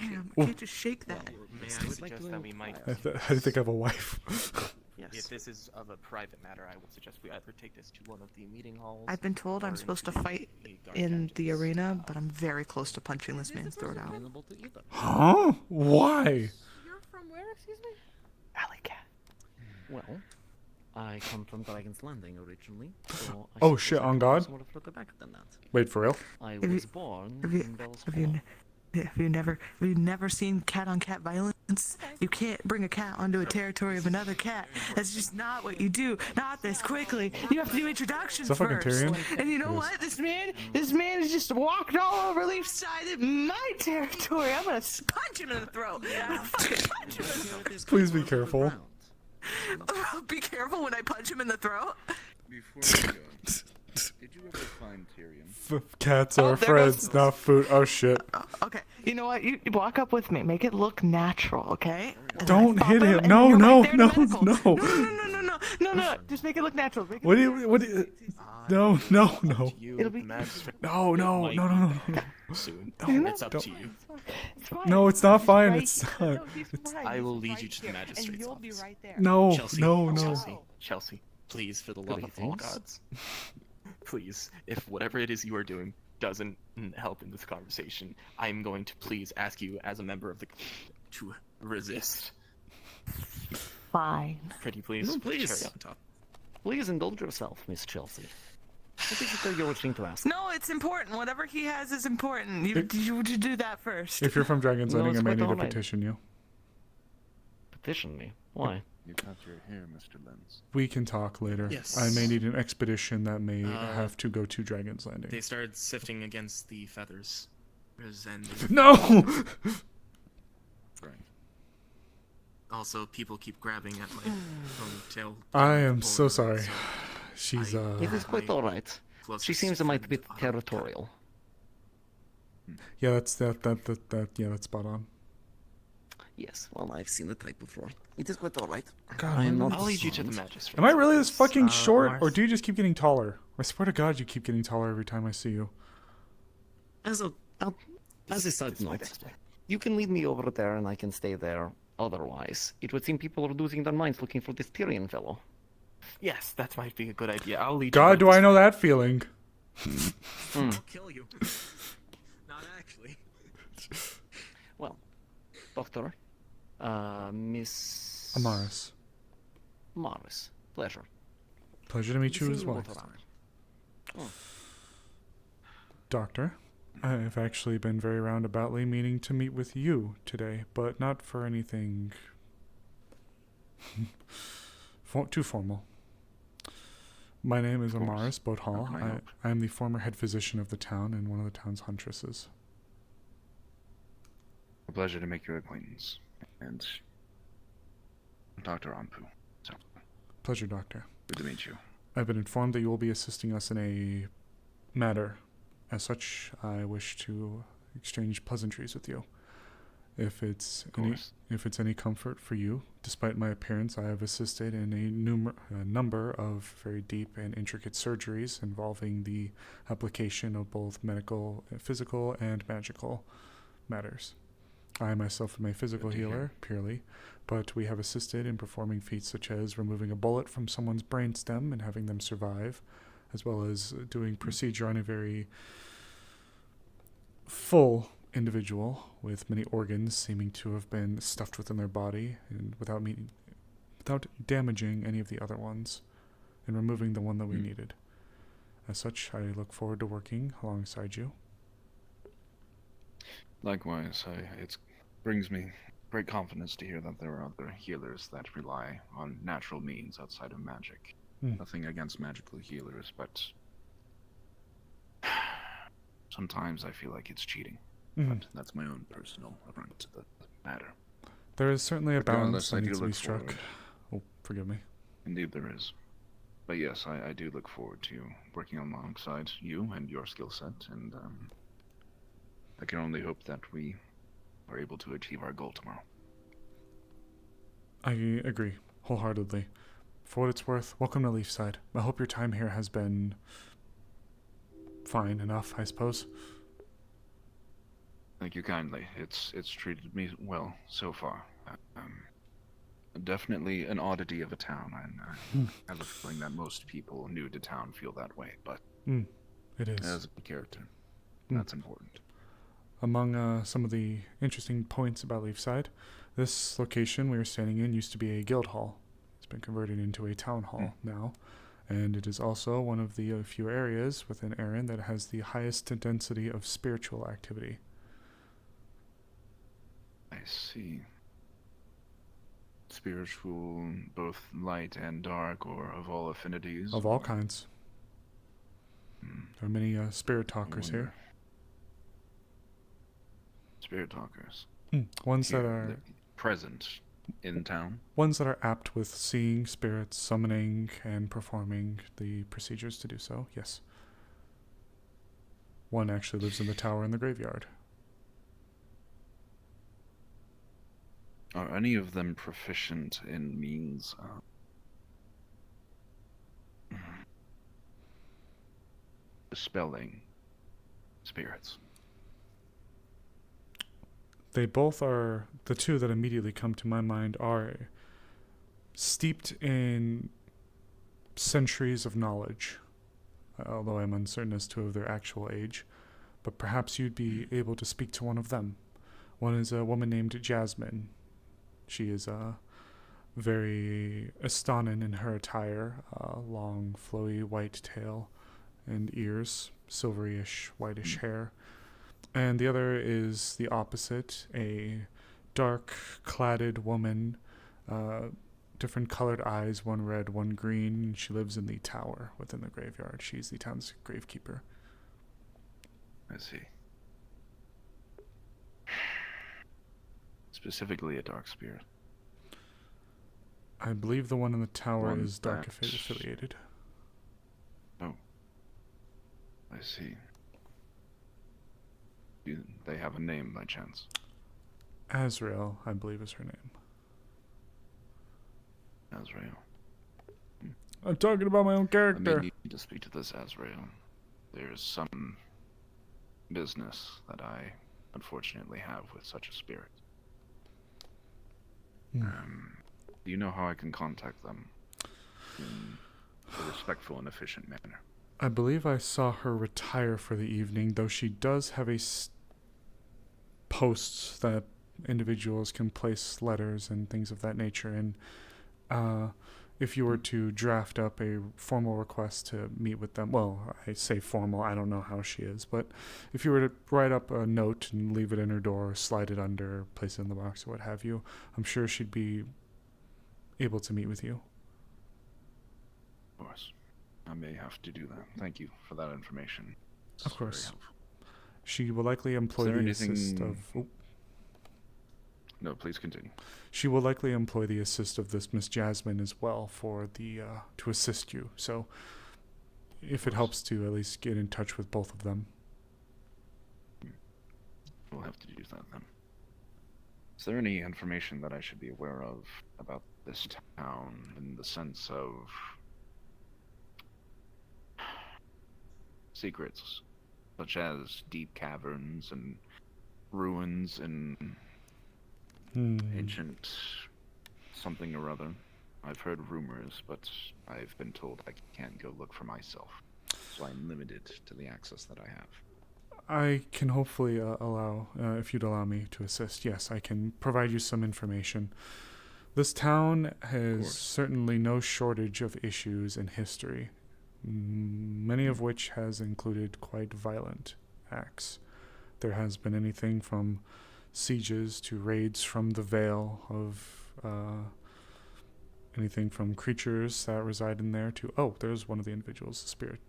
Damn, you can't just shake that. May I suggest that we might... How do you think I have a wife? Yes. If this is of a private matter, I would suggest we either take this to one of the meeting halls... I've been told I'm supposed to fight in the arena, but I'm very close to punching this man's throat out. Huh? Why? You're from where, excuse me? Alley Cat. Well, I come from Dragon's Landing originally. So I Oh suppose shit! I On can God. sort of look back than that. Wait, for real? I Have you- was born Have you, in Bell's have you, have you never seen cat-on-cat violence? You can't bring a cat onto a territory of another cat. That's just not what you do. Not this quickly. You have to do introductions Is that fucking first. Tyrion? And you know Yes. what? This man is just walked all over Leafside in my territory. I'm gonna punch him in the throat. I'm gonna fucking punch him in the throat. Please be careful. Be careful when I punch him in the throat. Before we go, did you ever find Tyrion? Cats are there friends, goes- not food. Oh shit! Okay, you know what? You walk up with me. Make it look natural, okay? And Don't then I hit bump him! and No, you're no, right there in no, the medical. no! No. Just make it look natural. Make it What do look you? What? Do you, no! It'll be No! Soon. No, It's up to you. No, it's not fine. Right It's here. not. No, he's It's, right. I will He's lead right you to the here, magistrate's and you'll office. be right there. No, Chelsea, no. Chelsea, please, for the love of all gods, please, if whatever it is you are doing doesn't help in this conversation, I'm going to please ask you, as a member of the, to resist. Fine. Pretty please. No, please. Cherry on top. Please indulge yourself, Miss Chelsea. What is it that you're wishing to ask? No, it's important. Whatever he has is important. You do that first. If you're from Dragon's No, Landing, I it's may quite need to alright. petition you. Petition me? Why? You cut your hair, Mr. Lenz. We can talk later. Yes. I may need an expedition that may have to go to Dragon's Landing. They started sifting against the feathers. No! Right. Also, people keep grabbing at my ponytail. I am so sorry. She's It is quite alright. She seems a mite bit territorial. Yeah, that's yeah, that's spot on. Yes, well, I've seen the type before. It is quite alright. God, I am what not I'll lead you to the assigned. magistrate. Am I really this fucking short, Mars. or do you just keep getting taller? I swear to God, you keep getting taller every time I see you. As a side note, you can lead me over there and I can stay there. Otherwise, it would seem people are losing their minds looking for this Tyrion fellow. Yes, that might be a good idea. I'll lead you. God, do I know that feeling? I'll kill you. Not actually. Well, Doctor, Miss Amaris. Amaris, pleasure. Pleasure to meet you Seen as well. both around. Oh. Doctor, I have actually been very roundaboutly meaning to meet with you today, but not for anything too formal. My name is Amaris Bothal. How can I help? I am the former head physician of the town and one of the town's huntresses. A pleasure to make your acquaintance. And Dr. Ampu. So, Pleasure, Doctor. good to meet you. I've been informed that you will be assisting us in a matter. As such, I wish to exchange pleasantries with you. If it's any comfort for you, despite my appearance, I have assisted in a number of very deep and intricate surgeries involving the application of both medical, physical, and magical matters. I myself am a physical healer, purely, but we have assisted in performing feats such as removing a bullet from someone's brainstem and having them survive, as well as doing procedure on a very full individual with many organs seeming to have been stuffed within their body and without damaging any of the other ones, and removing the one that we needed. As such, I look forward to working alongside you. Likewise, it brings me great confidence to hear that there are other healers that rely on natural means outside of magic. Nothing against magical healers, but sometimes I feel like it's cheating. But that's my own personal approach to the matter. There is certainly a balance Regardless, that I do needs to be look struck. forward. Oh, forgive me. Indeed there is. But yes, I do look forward to working alongside you and your skill set, and I can only hope that we are able to achieve our goal tomorrow. I agree wholeheartedly. For what it's worth, welcome to Leafside. I hope your time here has been fine enough, I suppose. Thank you kindly. It's treated me well so far. Definitely an oddity of a town, and I have a feeling that most people new to town feel that way, but it is. As a character, that's important. Among some of the interesting points about Leafside, this location we are standing in used to be a guild hall. It's been converted into a town hall now, and it is also one of the few areas within Erin that has the highest density of spiritual activity. I see. Spiritual, both light and dark, or of all affinities? Of all kinds. There are many spirit talkers here. Spirit talkers? Ones Here, that are present in town? Ones that are apt with seeing spirits, summoning, and performing the procedures to do so, yes. One actually lives in the tower in the graveyard. Are any of them proficient in means dispelling spirits? They both are, the two that immediately come to my mind are steeped in centuries of knowledge, although I'm uncertain as to their actual age. But perhaps you'd be able to speak to one of them. One is a woman named Jasmine. She is very astonishing in her attire, long, flowy white tail and ears, silveryish, whitish hair. And the other is the opposite, a dark-cladded woman, different colored eyes, one red, one green. She lives in the tower within the graveyard. She's the town's gravekeeper. I see. Specifically a dark spirit. I believe the one in the tower One is dark that- affiliated. Oh. I see. They have a name by chance? Azrael, I believe, is her name. Azrael. I'm talking about my own I character. may need to speak to this Azrael. There's some business that I unfortunately have with such a spirit. Do you know how I can contact them in a respectful and efficient manner? I believe I saw her retire for the evening, though she does have a posts that individuals can place letters and things of that nature in. If you were to draft up a formal request to meet with them, well, I say formal, I don't know how she is, but if you were to write up a note and leave it in her door, slide it under, place it in the box, or what have you, I'm sure she'd be able to meet with you. Of course. I may have to do that. Thank you for that information. Of course. She will likely employ the assist of... Oh. No, please continue. She will likely employ the assist of this Miss Jasmine as well for the to assist you. So, if it helps to at least get in touch with both of them. We'll have to do that then. Is there any information that I should be aware of about this town in the sense of secrets, such as deep caverns and ruins and ancient something or other? I've heard rumors, but I've been told I can't go look for myself, so I'm limited to the access that I have. I can hopefully allow, if you'd allow me to assist, yes, I can provide you some information. This town has certainly no shortage of issues in history, many of which has included quite violent acts. There has been anything from sieges to raids from the Vale of anything from creatures that reside in there to... Oh, there's one of the individuals, Spirit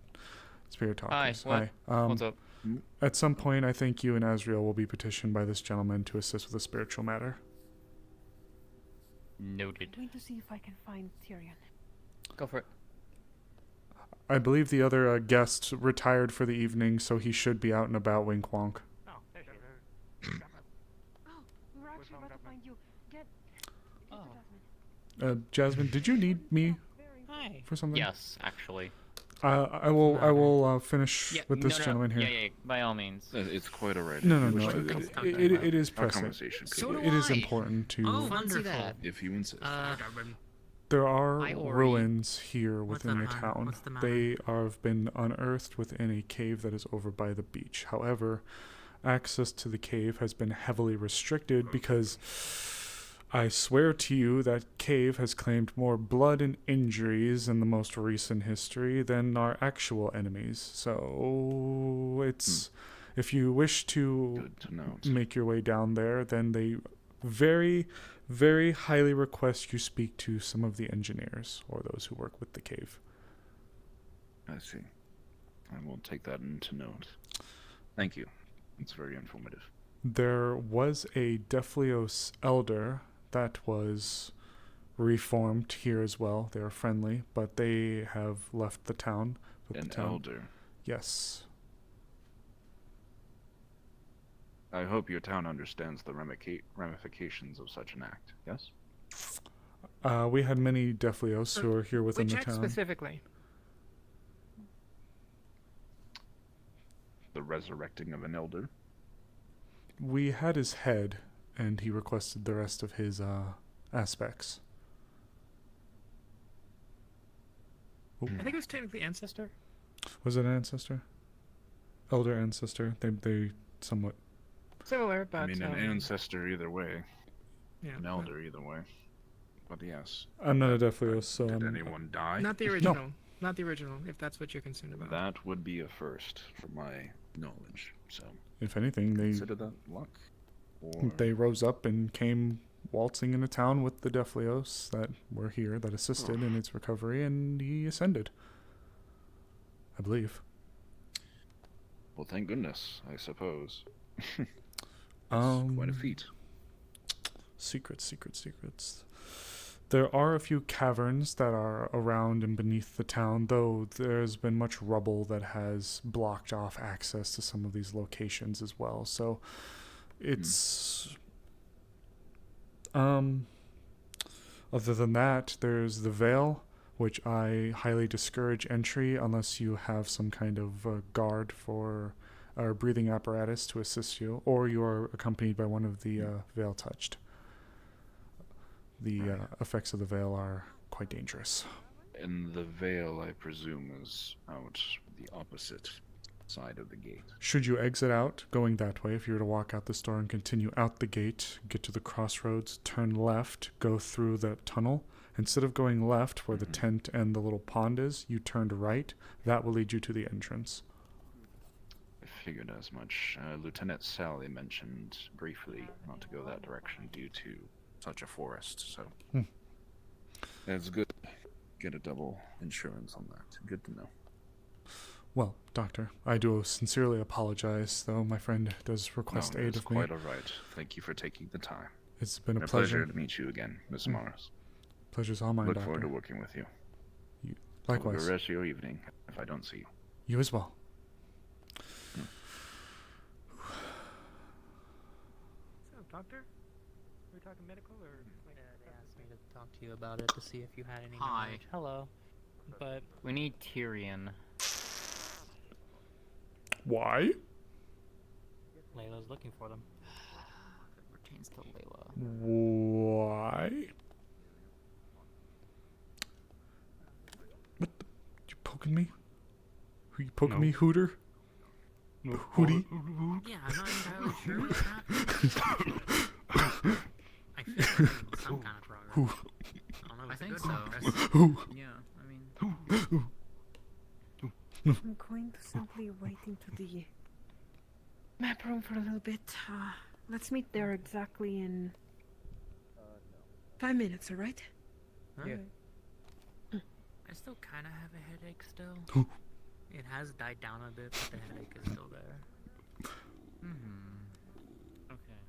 Talkers. Hi. What's up? At some point, I think you and Azrael will be petitioned by this gentleman to assist with a spiritual matter. Noted. I'm going to see if I can find Tyrion. Go for it. I believe the other guest retired for the evening, so he should be out and about, wink wonk. Oh, we were actually about to find you. Get Jasmine. Jasmine, did you need me Hi. for something? Yes, actually. I will finish with this gentleman here. Yeah, by all means. It's quite alright. No. It is Our pressing. conversation It is important to. Oh, wonderful. If you insist. There are Hi, Ori. ruins here within the up, hon? town. What's the matter? They have been unearthed within a cave that is over by the beach. However, access to the cave has been heavily restricted because I swear to you that cave has claimed more blood and injuries in the most recent history than our actual enemies. So it's if you wish to make your way down there, then they very, very highly request you speak to some of the engineers or those who work with the cave. I see. I will take that into note. Thank you. It's very informative. There was a Deflios elder that was reformed here as well. They are friendly, but they have left the town. An elder? Yes. I hope your town understands the ramifications of such an act, yes? We had many Deflios who are here within Which the act town. specifically? The resurrecting of an elder? We had his head, and he requested the rest of his aspects. I think it was technically ancestor. Was it an ancestor? Elder ancestor? They somewhat... Similar, but... I mean, an ancestor either way. Yeah, an elder either way. But yes. I'm not a Deflios, so Did anyone die? Not the original. Not the original, if that's what you're concerned about. That would be a first, from my knowledge, so... If anything, they... Consider that luck? Or... They rose up and came waltzing into town with the Deflios that were here, that assisted in its recovery, and he ascended. I believe. Well, thank goodness, I suppose. Quite a feat. Secrets. There are a few caverns that are around and beneath the town, though there's been much rubble that has blocked off access to some of these locations as well. So it's... Other than that, there's the Veil, which I highly discourage entry unless you have some kind of guard for or breathing apparatus to assist you, or you are accompanied by one of the Veil Touched. The effects of the Veil are quite dangerous. And the Veil, I presume, is out the opposite side of the gate. Should you exit out, going that way, if you were to walk out this door and continue out the gate, get to the crossroads, turn left, go through the tunnel. Instead of going left where the tent and the little pond is, you turned right. That will lead you to the entrance. I figured as much. Lieutenant Sally mentioned briefly not to go that direction due to such a forest, so... That's good. Get a double insurance on that. Good to know. Well, Doctor, I do sincerely apologize, though my friend does request aid of me. Quite all right. Thank you for taking the time. It's been a pleasure to meet you again, Miss Mm. Amaris. Pleasure's all mine, Look Doctor. forward to working with you. Likewise. Have a good rest of your evening, if I don't see you. You as well. So, doctor? Are we talking medical or? They asked me to talk to you about it to see if you had any knowledge. Hello. But we need Tyrion. Why? Layla's looking for them. It pertains to Layla. Why? What? You poking me? Who you poking me, Hooter? Hootie? Yeah, I'm not entirely sure what's happening. I feel like some kind of progress. Who? I don't know if I it's think good so. progress. Who? Yeah, I mean... I'm going to simply wait into the map room for a little bit. Let's meet there exactly in 5 minutes, alright? Yeah. I still kind of have a headache still. It has died down a bit, but the headache is still there. Okay.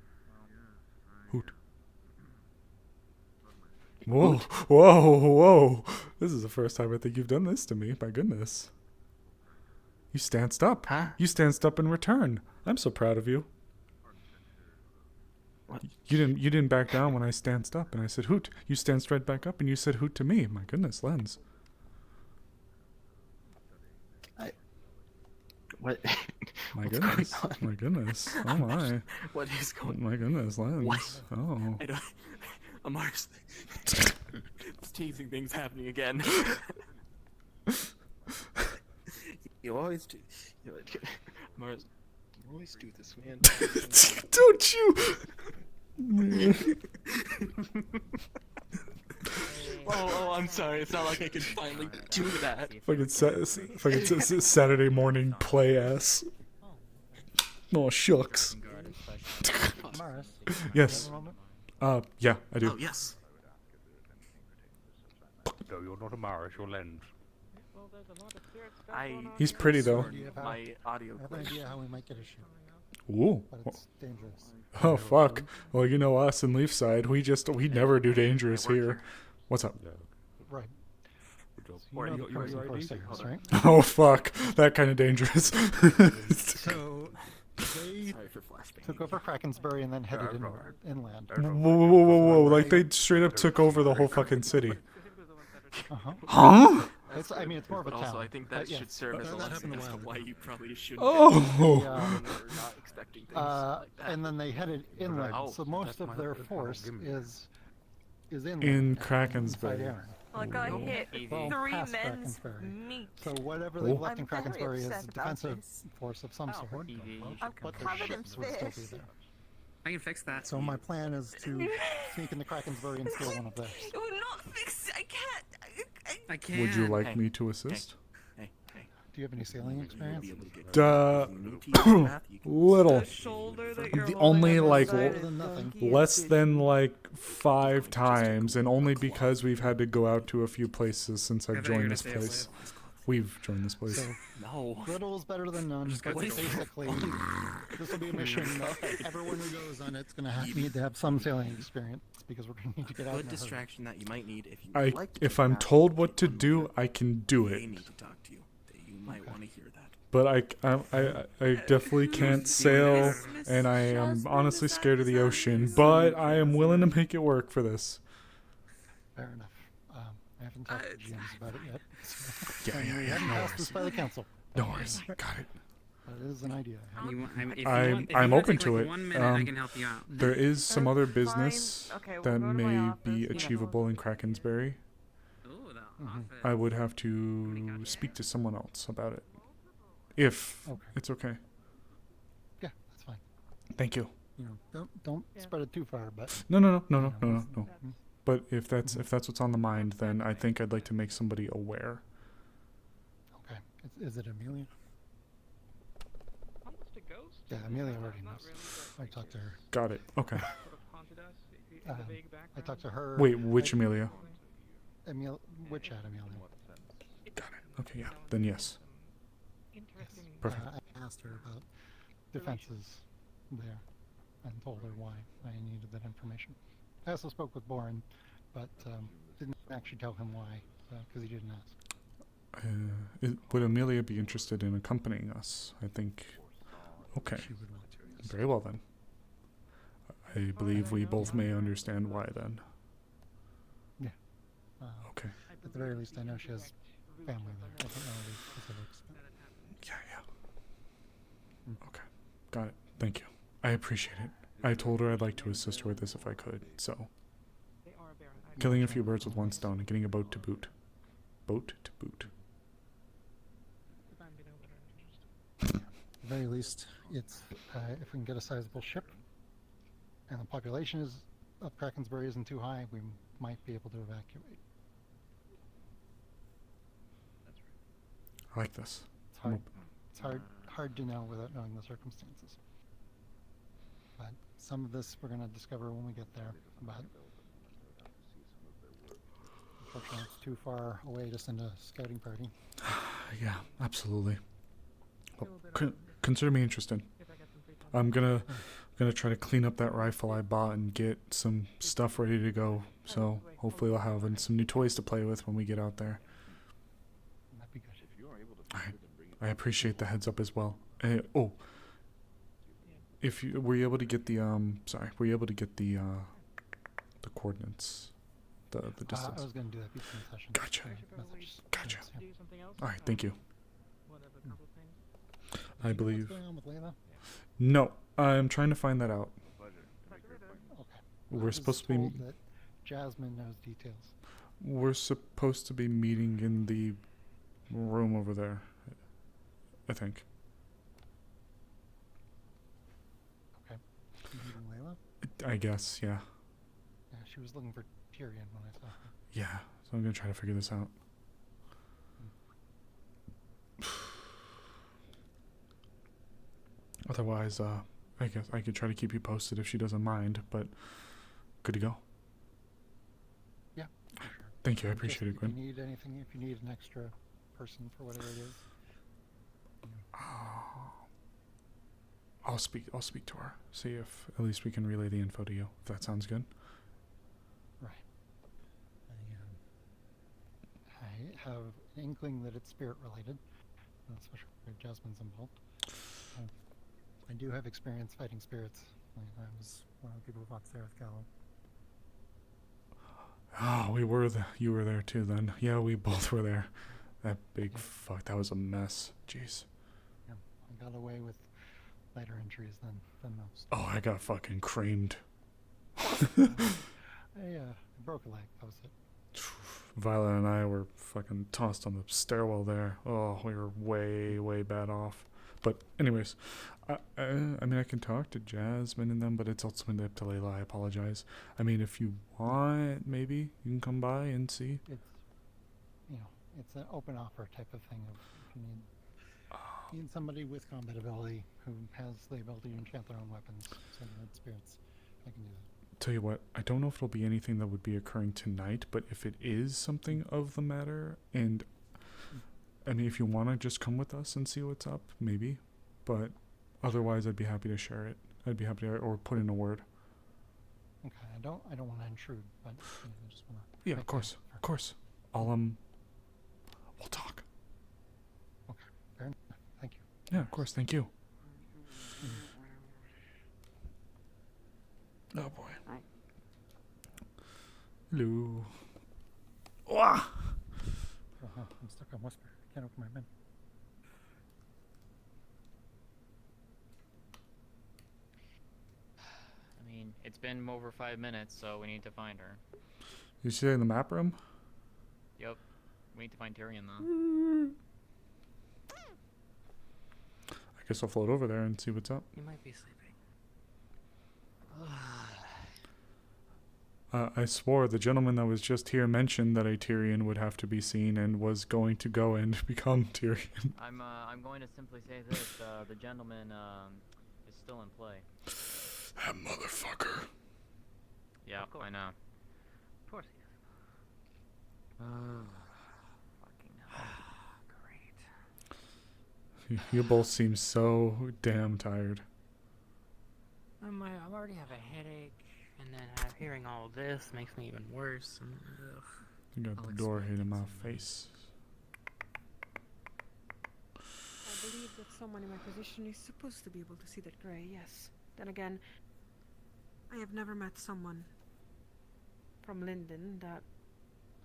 Hoot. Whoa, whoa, whoa. This is the first time I think you've done this to me. My goodness. You stanced up. Huh? You stanced up in return. I'm so proud of you. What? You didn't back down when I stanced up and I said hoot. You stanced right back up and you said hoot to me. My goodness, Lens. What? My What's goodness. going on? My goodness. Oh my. What is going on? My goodness, Lens. What? Oh. I don't. Amaris. This teasing thing's happening again. You always do. Amaris, you always do this, man. Don't you? Oh, I'm sorry. It's not like I can finally do that. Fucking Saturday morning play ass. Oh shucks. Amaris, Yes. do you have a moment? Yeah, I do. Oh, yes. No, you're not Amaris, you're Lens. He's pretty though. My audio. I have an idea how we might get a ship, Ooh. but it's dangerous. Oh fuck. Well, you know us in Leafside, we never do dangerous here. What's up? Right. Where You you know got the your person ID? first, right? Oh fuck. That kind of dangerous. So they took over Krakensbury and then headed inland. Whoa. Like they straight up took over the whole fucking city. Uh-huh. Huh? I mean, it's more of a town. Also, I think that but yes. should serve as a That lesson happened a as to while why ago. you probably shouldn't. Oh. They, not expecting things like that. and then they headed inland, Oh, so most that's of my their fault. force is inland. In inside Krakensbury. Erin. Like I hit Well, 3 past men's Krakensbury. meat. So whatever they've left in I'm very Krakensbury is upset a about defensive this. force of some sort. I'm But the covered in ships would still be fish. there. I can fix that. So my plan is to sneak into Krakensbury and steal one of theirs. You will not fix it. I can't. I can't. Would you like me to assist? Do you have any sailing experience? Little. The Only like Better than nothing. less than like 5 times, and only because we've had to go out to a few places since I've joined this place. We've joined this place. So, little is better than none. But basically, this will be a mission that everyone who goes on it's going to need to have some sailing experience because we're going to need to get out. Good in a hurry. distraction that you might need if you would like to If take I'm that. told what to do, I can do They it. need to talk to you. You might want to hear that. But I definitely can't sail, and I am honestly scared of the ocean. But I am willing to make it work for this. Fair enough. I haven't talked to GMs about it yet. Yeah, And yeah, we yeah, haven't no passed worries. this by the council. No worries. Got it. But it is an idea. If you I'm want open take, to like, it. 1 minute, I can help you out. There is some other business Okay, we'll that go to my may office. be Yeah. achievable in Krakensbury. Ooh, the Mm-hmm. office. I would have to speak to someone else about it. If it's okay. Yeah, that's fine. Thank you. You know, don't spread it too far, but No. Mhm. But if that's what's on the mind, then I think I'd like to make somebody aware. Okay. Is it Amelia? Yeah, Amelia already knows. I talked to her. Got it. Okay. I talked to her. Wait, which Amelia? Witch hat Amelia. Okay, yeah. Then yes. Perfect. I asked her about defenses there and told her why I needed that information. I also spoke with Boren, but didn't actually tell him why because he didn't ask. Would Amelia be interested in accompanying us? I think. Okay. She would want to, yes. Very well then. I believe we both may understand why then. Yeah. Okay. At the very least, I know she has family there. I don't know the specifics. Yeah. Okay. Got it. Thank you. I appreciate it. I told her I'd like to assist her with this if I could, so. Killing a few birds with one stone and getting a boat to boot. Boat to boot. At the very least, it's if we can get a sizable ship, and the population of Krakensbury isn't too high, we might be able to evacuate. I like this. It's hard to know without knowing the circumstances. But some of this we're going to discover when we get there. But unfortunately, it's too far away to send a scouting party. Yeah, absolutely. Well, consider me interested. I'm gonna gonna try to clean up that rifle I bought and get some stuff ready to go. So hopefully we'll have some new toys to play with when we get out there. That'd be good. I appreciate the heads up as well. If you were you able to get the were you able to get the coordinates, the distance? I was going to do that between sessions. Gotcha. Gotcha. Yeah. All right, thank you. I What's believe. going on with Layla? No, I'm trying to find that out. Okay. We're supposed to be. Told that Jasmine knows details. We're supposed to be meeting in the room over there, I think. Okay. You meeting Layla? I guess, yeah. Yeah, she was looking for Tyrion when I saw her. Yeah, so I'm gonna try to figure this out. Otherwise, I guess I could try to keep you posted if she doesn't mind, but good to go. Yeah, for sure. Thank you, I appreciate it, If Gwen. you need anything, if you need an extra person for whatever it is. I'll speak to her. See if at least we can relay the info to you, if that sounds good. Right. I have an inkling that it's spirit related, especially if Jasmine's involved. I do have experience fighting spirits. I was one of the people who fought there with Gallo. Oh, you were there too then. Yeah, we both were there. That big fuck, that was a mess. Jeez. Yeah, I got away with lighter injuries than most. Oh, I got fucking creamed. I broke a leg, that was it. Violet and I were fucking tossed on the stairwell there. Oh, we were way bad off. But anyways, I mean, I can talk to Jasmine and them, but it's ultimately up to Layla. I apologize. I mean, if you want, maybe you can come by and see. It's an open offer type of thing. If you need somebody with combat ability who has the ability to enchant their own weapons, sentient spirits, I can do that. Tell you what, I don't know if it'll be anything that would be occurring tonight, but if it is something of the matter, and I mean, if you want to just come with us and see what's up, maybe. But otherwise, I'd be happy to share it. I'd be happy to, or put in a word. Okay, I don't want to intrude, but I just want to. Yeah, of course. I'll we'll talk. Okay, fair enough. Thank you. Yeah, of course. Thank you. Oh boy. Hello. Wah! I'm stuck on Whisper. Can't open my menu. I mean, it's been over 5 minutes, so we need to find her. You see her in the map room? Yep. We need to find Tyrion, though. I guess I'll float over there and see what's up. You might be sleeping. I swore the gentleman that was just here mentioned that a Tyrion would have to be seen and was going to go and become Tyrion. I'm going to simply say this: the gentleman is still in play. That motherfucker. Yeah, I know. Of course he is. Fucking hell. Great. You both seem so damn tired. I already have a headache, and then hearing all this makes me even worse. And, ugh. You got the door hitting my face. I believe that someone in my position is supposed to be able to see that gray, yes. Then again, I have never met someone from Linden that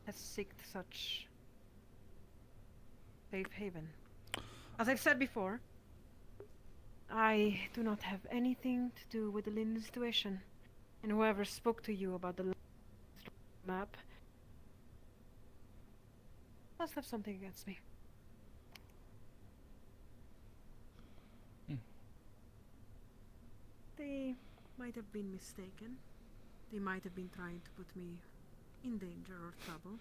has seeked such safe haven. As I've said before, I do not have anything to do with the Linden situation, and whoever spoke to you about the map must have something against me. They might have been mistaken. They might have been trying to put me in danger or trouble.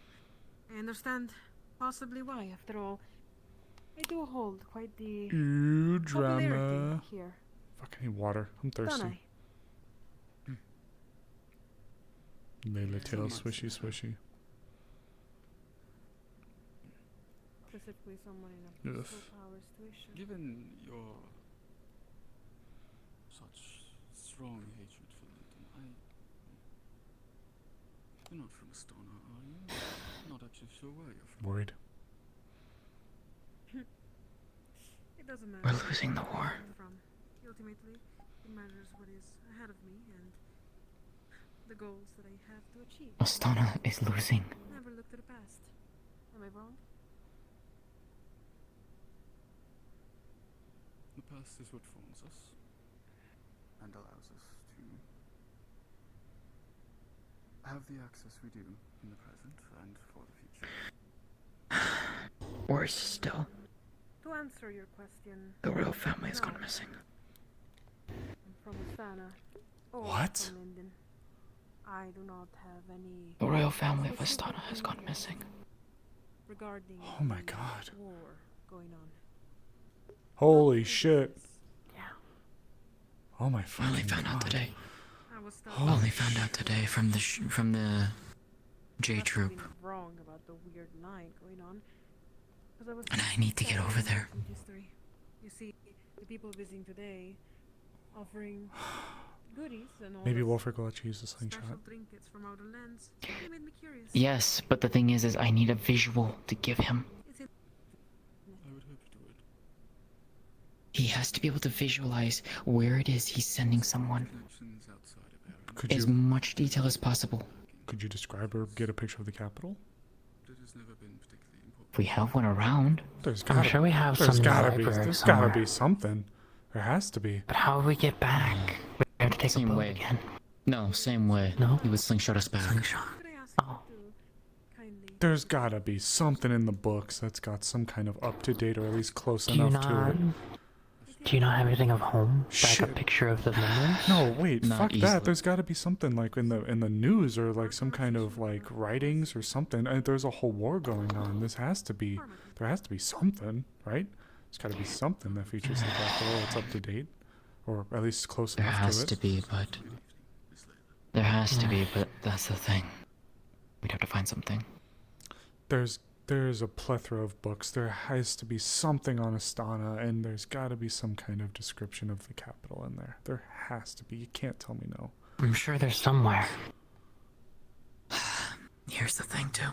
I understand possibly why. After all, I do hold quite the Ew, popularity drama. here. Fucking need water. I'm Don't thirsty. I? Layla tail swishy swishy. Specifically someone in a Ugh. peaceful power situation. Given your such strong hatred for Linton. You're not from Astana, are you? Not actually sure where you're from. Worried. It doesn't matter. We're losing the war. where I'm from. Ultimately, it matters what is ahead of me and the goals that I have to achieve. Astana is losing. Never look to the past. Am I wrong? The past is what forms us and allows us to have the access we do in the present and for the future. Worse still, To answer your question, the royal family has no. gone missing. I'm from Astana. Or What? from Linden. I do not have any. The royal family of Astana has gone missing. Regarding Oh my the God. war going on. Holy shit. Yeah. Oh my I fucking only found out God. today. I was I only found out today from the J troop. Wrong about the weird line going on. 'Cause I was And I need to get over there. some history. You see, the people visiting today, offering goodies and all. Maybe this Wolfric will let you use the slingshot. special trinkets from outer lands. It made me curious. Yes, but the thing is I need a visual to give him. Is it I would hope you would. He has to be able to visualize where it is he's sending someone. Connections outside of Erin. As much detail as possible. Could you describe or get a picture of the capital? It has never been particularly important. If we have one around. There's I'm gotta, sure we have there's some in the gotta be, library there's somewhere. gotta be something. There has to be. But how do we get back? We have to take Same a boat way. again. No, same way. No? He would slingshot us back. Slingshot. Oh. There's gotta be something in the books that's got some kind of up to date or at least close Do you enough to not? it. Do you not have anything of home? Like Shit. a picture of the memories? No, wait, Not fuck easily. that. There's got to be something like in the news or like some kind of like writings or something. There's a whole war going on. There has to be something, right? There's got to be something that features the capital that's up to date, or at least close There enough has to to it. be, but there has to be, but that's the thing. We'd have to find something. There's a plethora of books. There has to be something on Astana, and there's got to be some kind of description of the capital in there. There has to be. You can't tell me no. I'm sure there's somewhere. Here's the thing, too.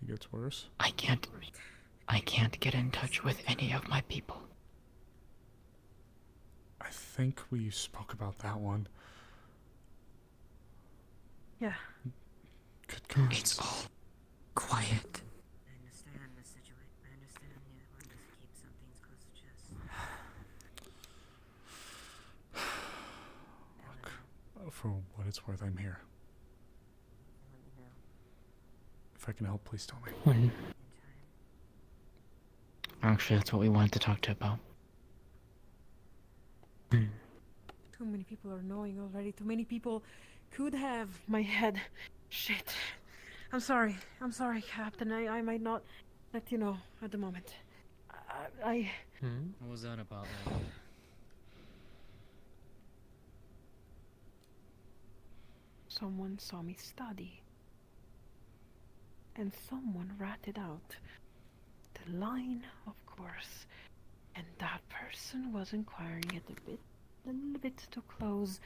It gets worse. I can't get in touch with any of my people. I think we spoke about that one. Yeah. Good God. It's all quiet. I understand the situation. I understand you want to keep some things close to chest. Look, for what it's worth, I'm here. If I can help, please tell me. When... Actually, that's what we wanted to talk to about. Too many people are knowing already. Too many people could have my head. Shit. I'm sorry, Captain. I might not let you know at the moment. I What was that about? Someone saw me study. And someone ratted out the line, of course. And that person was inquiring at a little bit too close.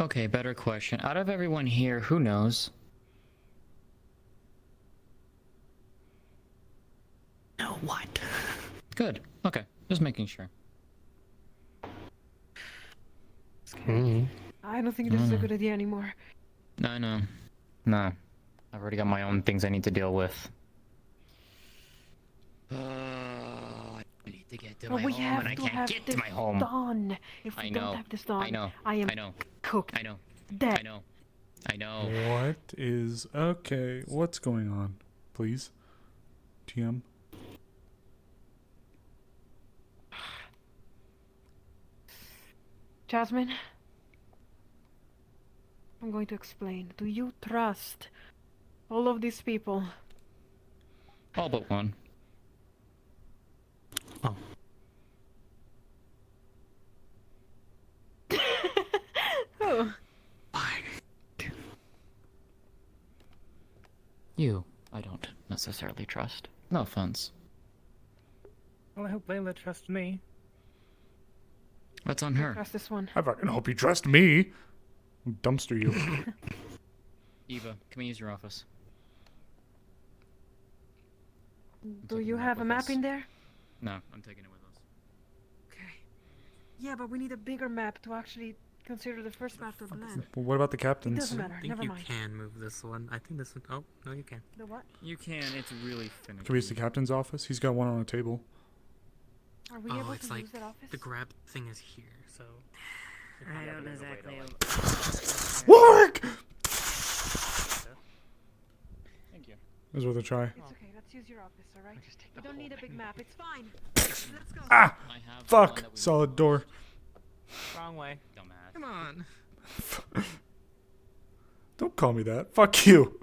Okay, better question. Out of everyone here, who knows? No, what? Good. Okay, just making sure. I don't think this is a good idea anymore. No, I know. No. I've already got my own things I need to deal with. I need to get to But my we home have and I to can't have get to this my home. done. If we I don't know. have this done, I know. I am I know. cooked. I know. Dead. I know. I know. What is okay? What's going on? Please, TM. Jasmine, I'm going to explain. Do you trust all of these people? All but one. Oh. You, I don't necessarily trust. No offense. Well, I hope Layla trusts me. That's on her. Trust this one. I fucking hope you trust me. Dumpster you. Eva, can we use your office? Do you have a map in there? No, I'm taking it with us. Okay. Yeah, but we need a bigger map to actually consider the first map of the land. Well, what about the It captains? doesn't matter. I think Never you mind. can move this one. I think this one. Oh, no, you can. The what? You can. It's really finicky. Can we use the captain's office? He's got one on a table. Are we Oh, able it's to like use that office? the grab thing is here, so. I don't exactly. Warwick! Thank you. It was worth a try. It's okay. Let's use your office, all right? We don't need a big map. It's fine. Let's go. Ah! I have Fuck! one that we- Solid door. Wrong way. Dumbass. Come on. Don't call me that. Fuck you.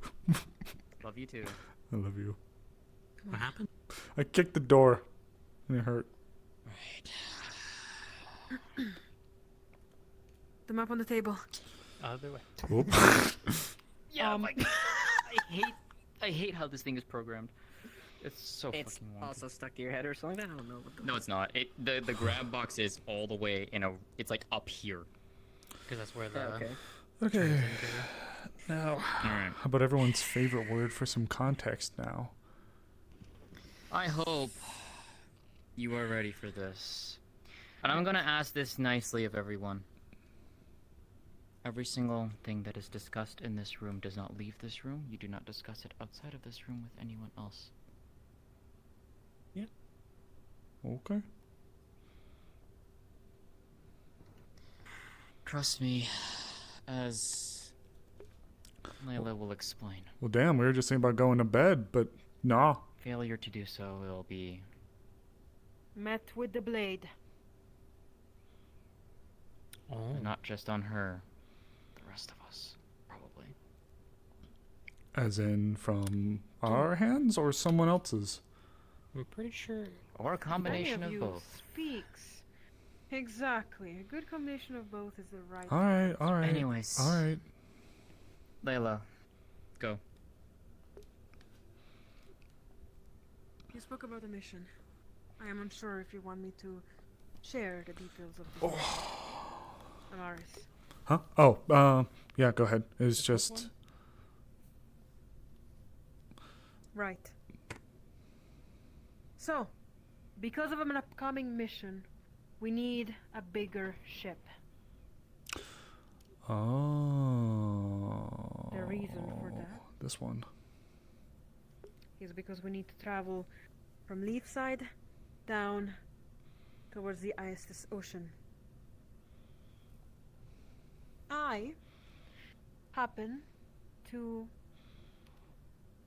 Love you too. I love you. What happened? I kicked the door. And it hurt. The map on the table. Other way. Whoop. Yeah, like I hate how this thing is programmed. It's so It's fucking wonky. also stuck to your head or something. I don't know. What the No, it's not. The grab box is all the way in a. It's like up here. Because that's where the. Okay. Okay. Now, Alright. how about everyone's favorite word for some context now? I hope you are ready for this. And I'm gonna ask this nicely of everyone. Every single thing that is discussed in this room does not leave this room. You do not discuss it outside of this room with anyone else. Okay. Trust me, as Layla will explain. Well, damn, we were just thinking about going to bed, but nah. Failure to do so will be Met with the blade. not just on her, the rest of us, probably. As in from our hands or someone else's? I'm pretty sure. Or a combination Any of you both. Speaks. Exactly. A good combination of both is the right. Alright, alright. Anyways. Alright. Layla, go. You spoke about the mission. I am unsure if you want me to share the details of the mission. Amaris. Huh? Oh, yeah, go ahead. It's just... Right. So, because of an upcoming mission, we need a bigger ship. Oh. The reason for that This one. is because we need to travel from Leafside down towards the Isis Ocean. I happen to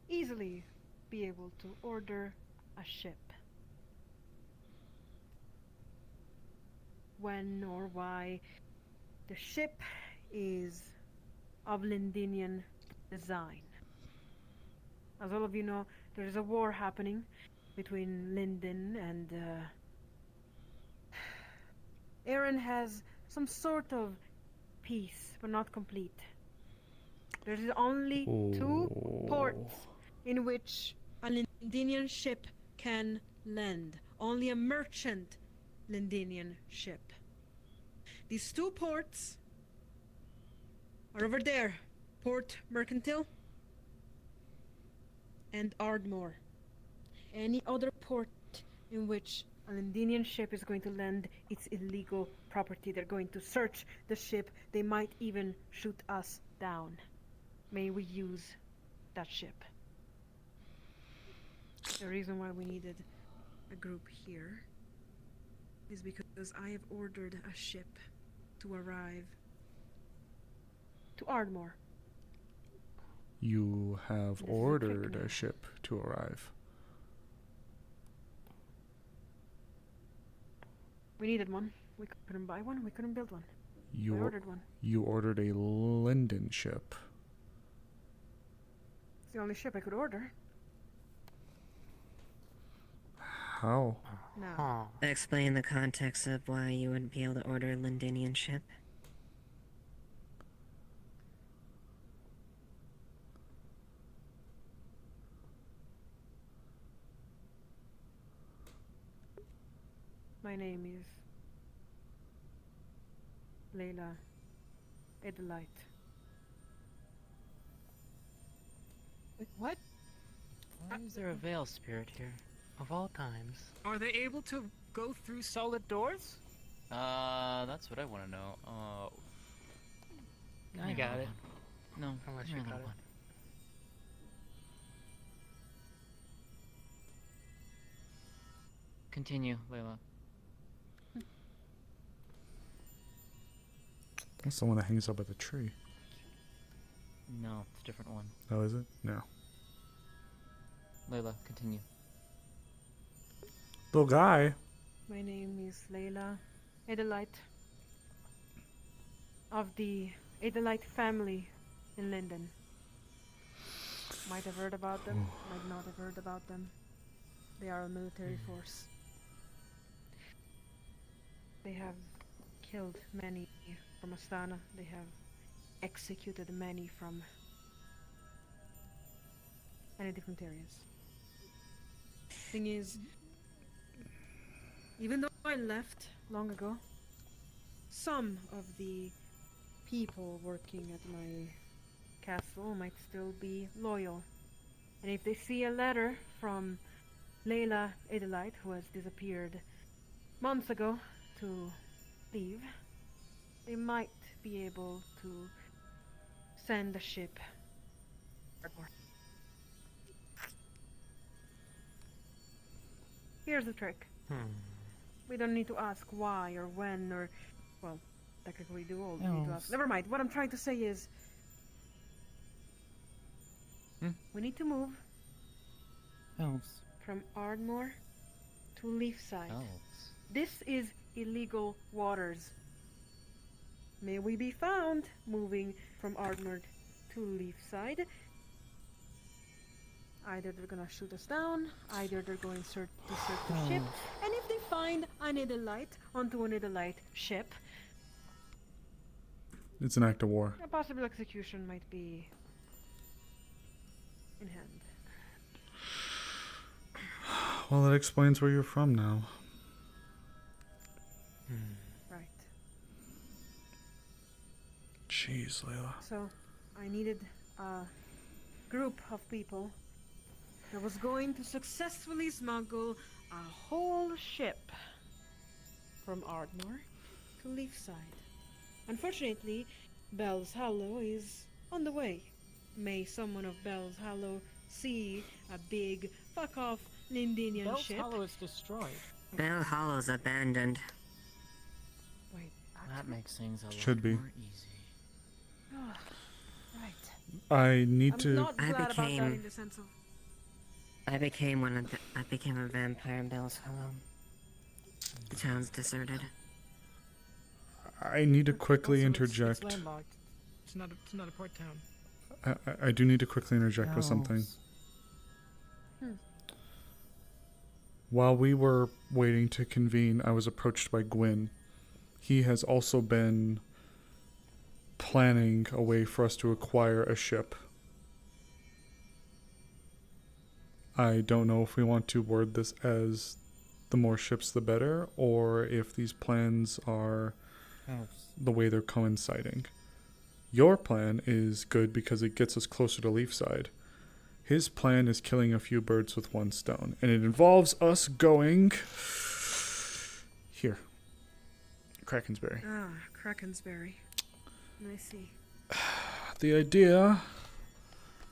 easily be able to order a ship. When or why the ship is of Lindinian design. As all of you know, there is a war happening between Linden and Aaron has some sort of peace, but not complete. There's only two ports in which a Lindinian ship can land. Only a merchant Lindinian ship. These two ports are over there. Port Mercantile and Ardmore. Any other port in which a Lindinian ship is going to land, it's illegal property. They're going to search the ship. They might even shoot us down. May we use that ship. The reason why we needed a group here is because I have ordered a ship to arrive to Ardmore. You have This is a ordered quick a ship to arrive. We needed one. We couldn't buy one. We couldn't build one. You I ordered one. You ordered a Linden ship. It's the only ship I could order. How? No. Explain the context of why you wouldn't be able to order a Lindinian ship. My name is Layla Edelite. Wait, what? Why is there a veil spirit here? Of all times. Are they able to go through solid doors? That's what I want to know. I got it. No, Unless give you me got another it. one. Continue, Layla. That's the one that hangs up at the tree. No, it's a different one. Oh, is it? No. Layla, continue. Little guy. My name is Layla Edelite of the Edelite family in Linden. Might have heard about them, might not have heard about them. They are a military force. They have killed many from Astana. They have executed many from many different areas. Thing is, even though I left long ago, some of the people working at my castle might still be loyal. And if they see a letter from Layla Edelite, who has disappeared months ago, to leave, they might be able to send a ship. Here's the trick. We don't need to ask why or when or, well, technically we do all need to ask. Never mind. What I'm trying to say is, we need to move from Ardmore to Leafside. This is illegal waters. May we be found moving from Ardmore to Leafside. Either they're gonna shoot us down, either they're going to search the ship, and if they find an Idolite onto an Idolite ship, It's an act of war. a possible execution might be in hand. Well, that explains where you're from now. Right. Jeez, Layla. So, I needed a group of people that was going to successfully smuggle a whole ship from Ardmore to Leafside. Unfortunately, Bell's Hollow is on the way. May someone of Bell's Hollow see a big fuck-off Lindinian Bell's ship. Hollow is destroyed. Bell Hollow's abandoned. Wait, That makes things a lot Should be. more easy. Right. I need I'm to. not glad about that in the sense of... I became a vampire in Bell's Hollow. The town's deserted. I need to quickly Also, interject. It's landlocked. It's not a port town. I do need to quickly interject with something. While we were waiting to convene, I was approached by Gwyn. He has also been planning a way for us to acquire a ship. I don't know if we want to word this as the more ships the better, or if these plans are the way they're coinciding. Your plan is good because it gets us closer to Leafside. His plan is killing a few birds with one stone, and it involves us going here. Krakensberry. Ah, Krakensberry. I see. The idea...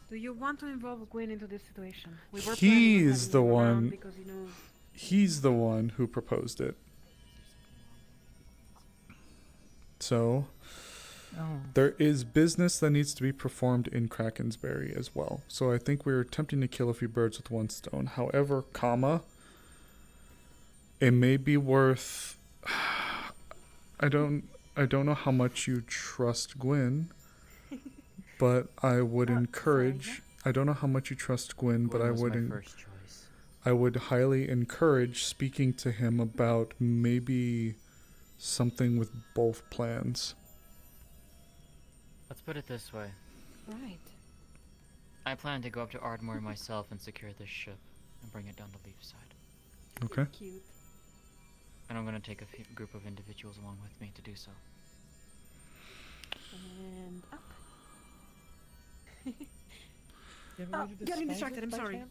Do you want to involve Gwyn into this situation? We were He's the one. because he knows. He's the one who proposed it. So, there is business that needs to be performed in Krakensberry as well. So I think we're attempting to kill a few birds with one stone. However, it may be worth. I don't know how much you trust Gwyn, but I would encourage. I don't know how much you trust Gwyn, but I was would. my first choice. I would highly encourage speaking to him about maybe something with both plans. Let's put it this way. Right. I plan to go up to Ardmore myself and secure this ship and bring it down to Leafside. Okay. Cute. And I'm gonna take a group of individuals along with me to do so. And up. You Oh, getting distracted, I'm sorry.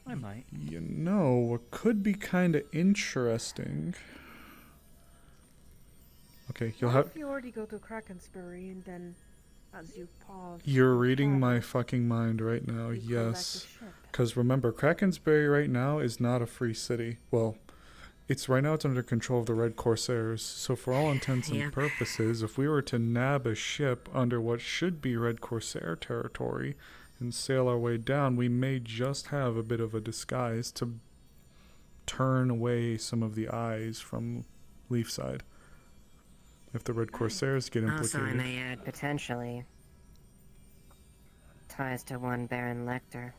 I might. You know, what could be kind of interesting. Okay, you'll What have. if you already go to Krakensbury and then, as you pause... You're you reading travel? my fucking mind right now. You come back to Yes. ship. Because remember, Krakensbury right now is not a free city. Well, it's right now it's under control of the Red Corsairs. So for all intents and Yep. purposes, if we were to nab a ship under what should be Red Corsair territory and sail our way down, we may just have a bit of a disguise to turn away some of the eyes from Leafside. If the Red Corsairs get Also, I implicated. may add, potentially, ties to one Baron Lecter.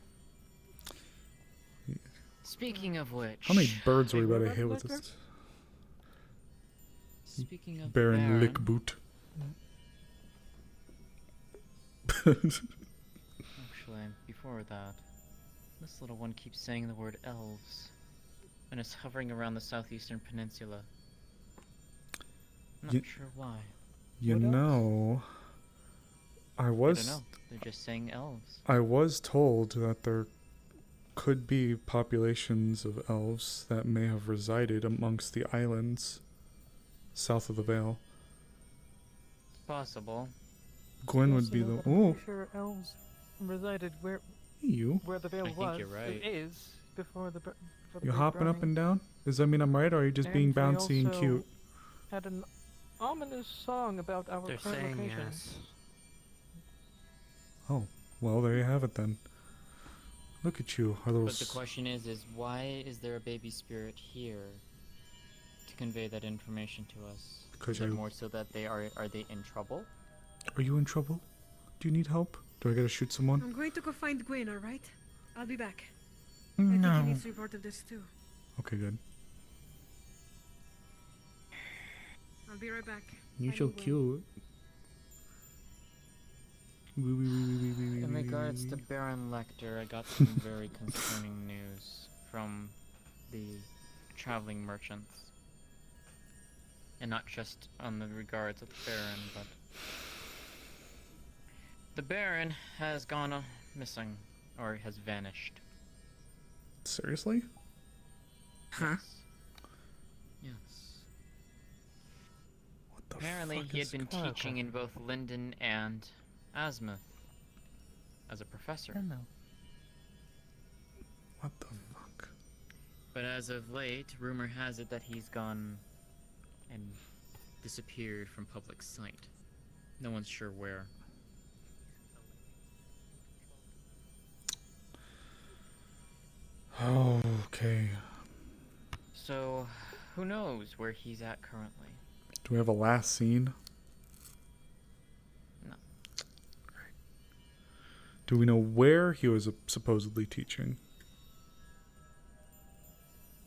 Speaking of which, How many birds are we Wait, about what to hit about with this? Speaking of Baron Baron. Lickboot. Actually, before that, this little one keeps saying the word elves, and is hovering around the southeastern peninsula. I'm not Ye- sure why. You What else? know, I I was don't know. They're just saying elves. I was told that there could be populations of elves that may have resided amongst the islands south of the Vale. It's possible. Gwen would be the oh Sure, elves resided where you the veil I think was. you're right. It is before the. Before the you Great hopping up Burning. and down? Does that mean I'm right, or are you just being And they bouncy and also cute? Had an ominous song about our They're current saying location. yes. Oh, well there you have it then. Look at you, our little. But the question is why is there a baby spirit here to convey that information to us? Because Is it you- more so that they are they in trouble? Are you in trouble? Do you need help? Do I gotta shoot someone? I'm going to go find Gwen, alright? I'll be back. I think No. he needs to be part of this too. Okay, good. I'll be right back. You're Finding so Gwen. cute. In regards to Baron Lecter, I got some very concerning news from the traveling merchants. And not just on the regards of the Baron, but... The Baron has gone missing, or has vanished. Seriously? Huh? Yes. Apparently fuck he had is been Caracal? teaching in both Linden and Azimuth as a professor. What the fuck? But as of late, rumor has it that he's gone and disappeared from public sight. No one's sure where. Oh, okay. So, who knows where he's at currently? Do we have a last scene? No. Do we know where he was supposedly teaching?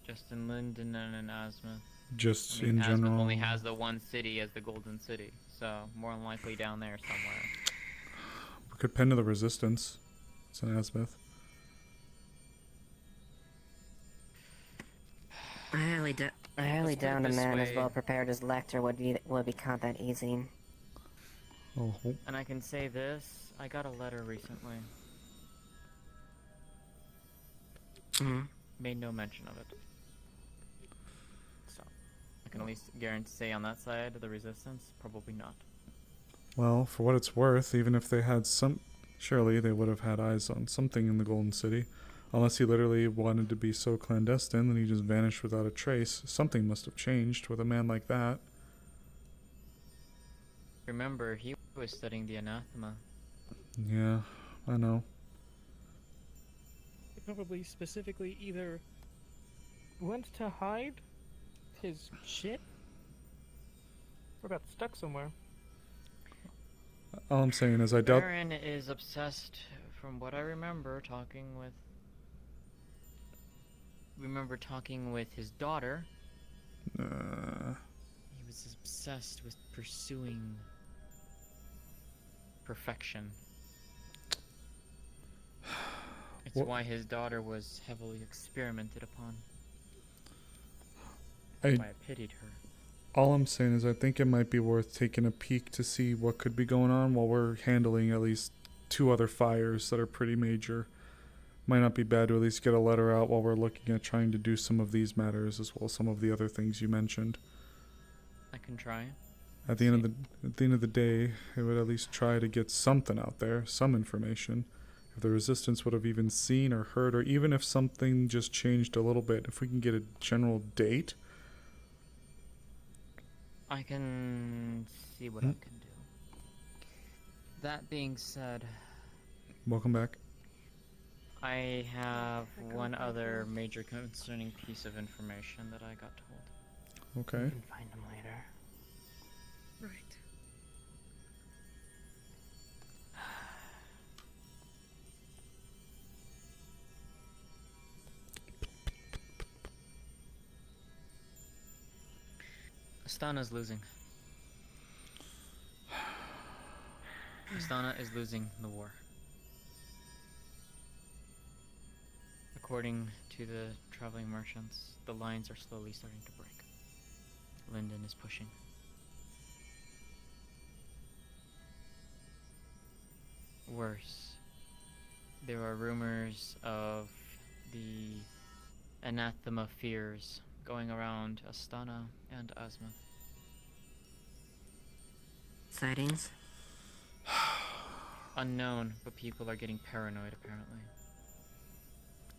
Just in Linden and in Azimuth. Just I mean, in Azimuth general. only has the one city as the Golden City, so more than likely down there somewhere. We could pen to the Resistance. It's in Azimuth. I highly doubt Let's put it a this man as way. well prepared as Lecter would be caught that easy. Oh. And I can say this, I got a letter recently. Made no mention of it. So, I can at least guarantee say on that side of the Resistance, probably not. Well, for what it's worth, even if they had some... Surely they would have had eyes on something in the Golden City. Unless he literally wanted to be so clandestine that he just vanished without a trace. Something must have changed with a man like that. Remember, he was studying the anathema. Yeah, I know. He probably specifically either went to hide his shit or got stuck somewhere. All I'm saying is I doubt... Baron is obsessed, from what I remember, talking with his daughter. He was obsessed with pursuing perfection. It's What- why his daughter was heavily experimented upon. why I pitied her. All I'm saying is I think it might be worth taking a peek to see what could be going on while we're handling at least 2 other fires that are pretty major. Might not be bad to at least get a letter out while we're looking at trying to do some of these matters as well as some of the other things you mentioned. I can try. At the end of the day, it would at least try to get something out there, some information. If the resistance would have even seen or heard, or even if something just changed a little bit, if we can get a general date. I can see what I can do. That being said, Welcome back. I have one other major concerning piece of information that I got told. Okay. You can find them later. Right. Astana's losing. Astana is losing the war. According to the traveling merchants, the lines are slowly starting to break. Lyndon is pushing. Worse, there are rumors of the anathema fears going around Astana and Azimuth. Sightings? Unknown, but people are getting paranoid apparently.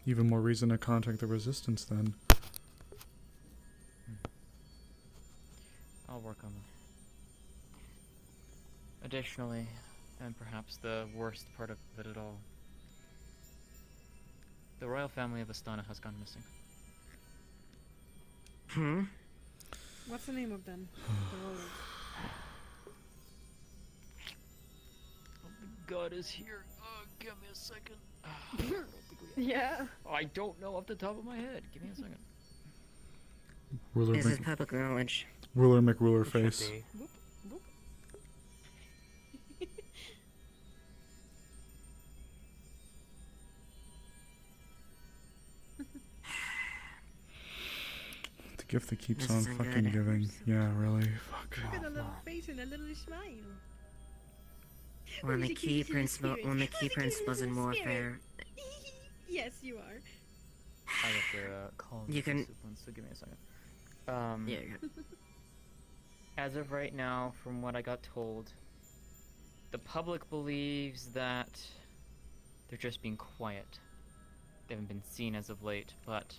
Even more reason to contact the resistance then. I'll work on that. Additionally, and perhaps the worst part of it at all, the royal family of Astana has gone missing. What's the name of them? The royals. The god is here. Give me a second. Yeah. I don't know off the top of my head. Give me a second. Ruler This is public knowledge. Ruler McRuler face. The gift that keeps This on isn't fucking good. giving. Yeah, really. Fuck. Look at a little face and a little smile. One of the Music key is in the spirit. one of the key Music is in principles the in spirit. warfare. Yes, you are. I have to call You can- discipline, so give me a second. Yeah, you're good. As of right now, from what I got told, the public believes that they're just being quiet. They haven't been seen as of late, but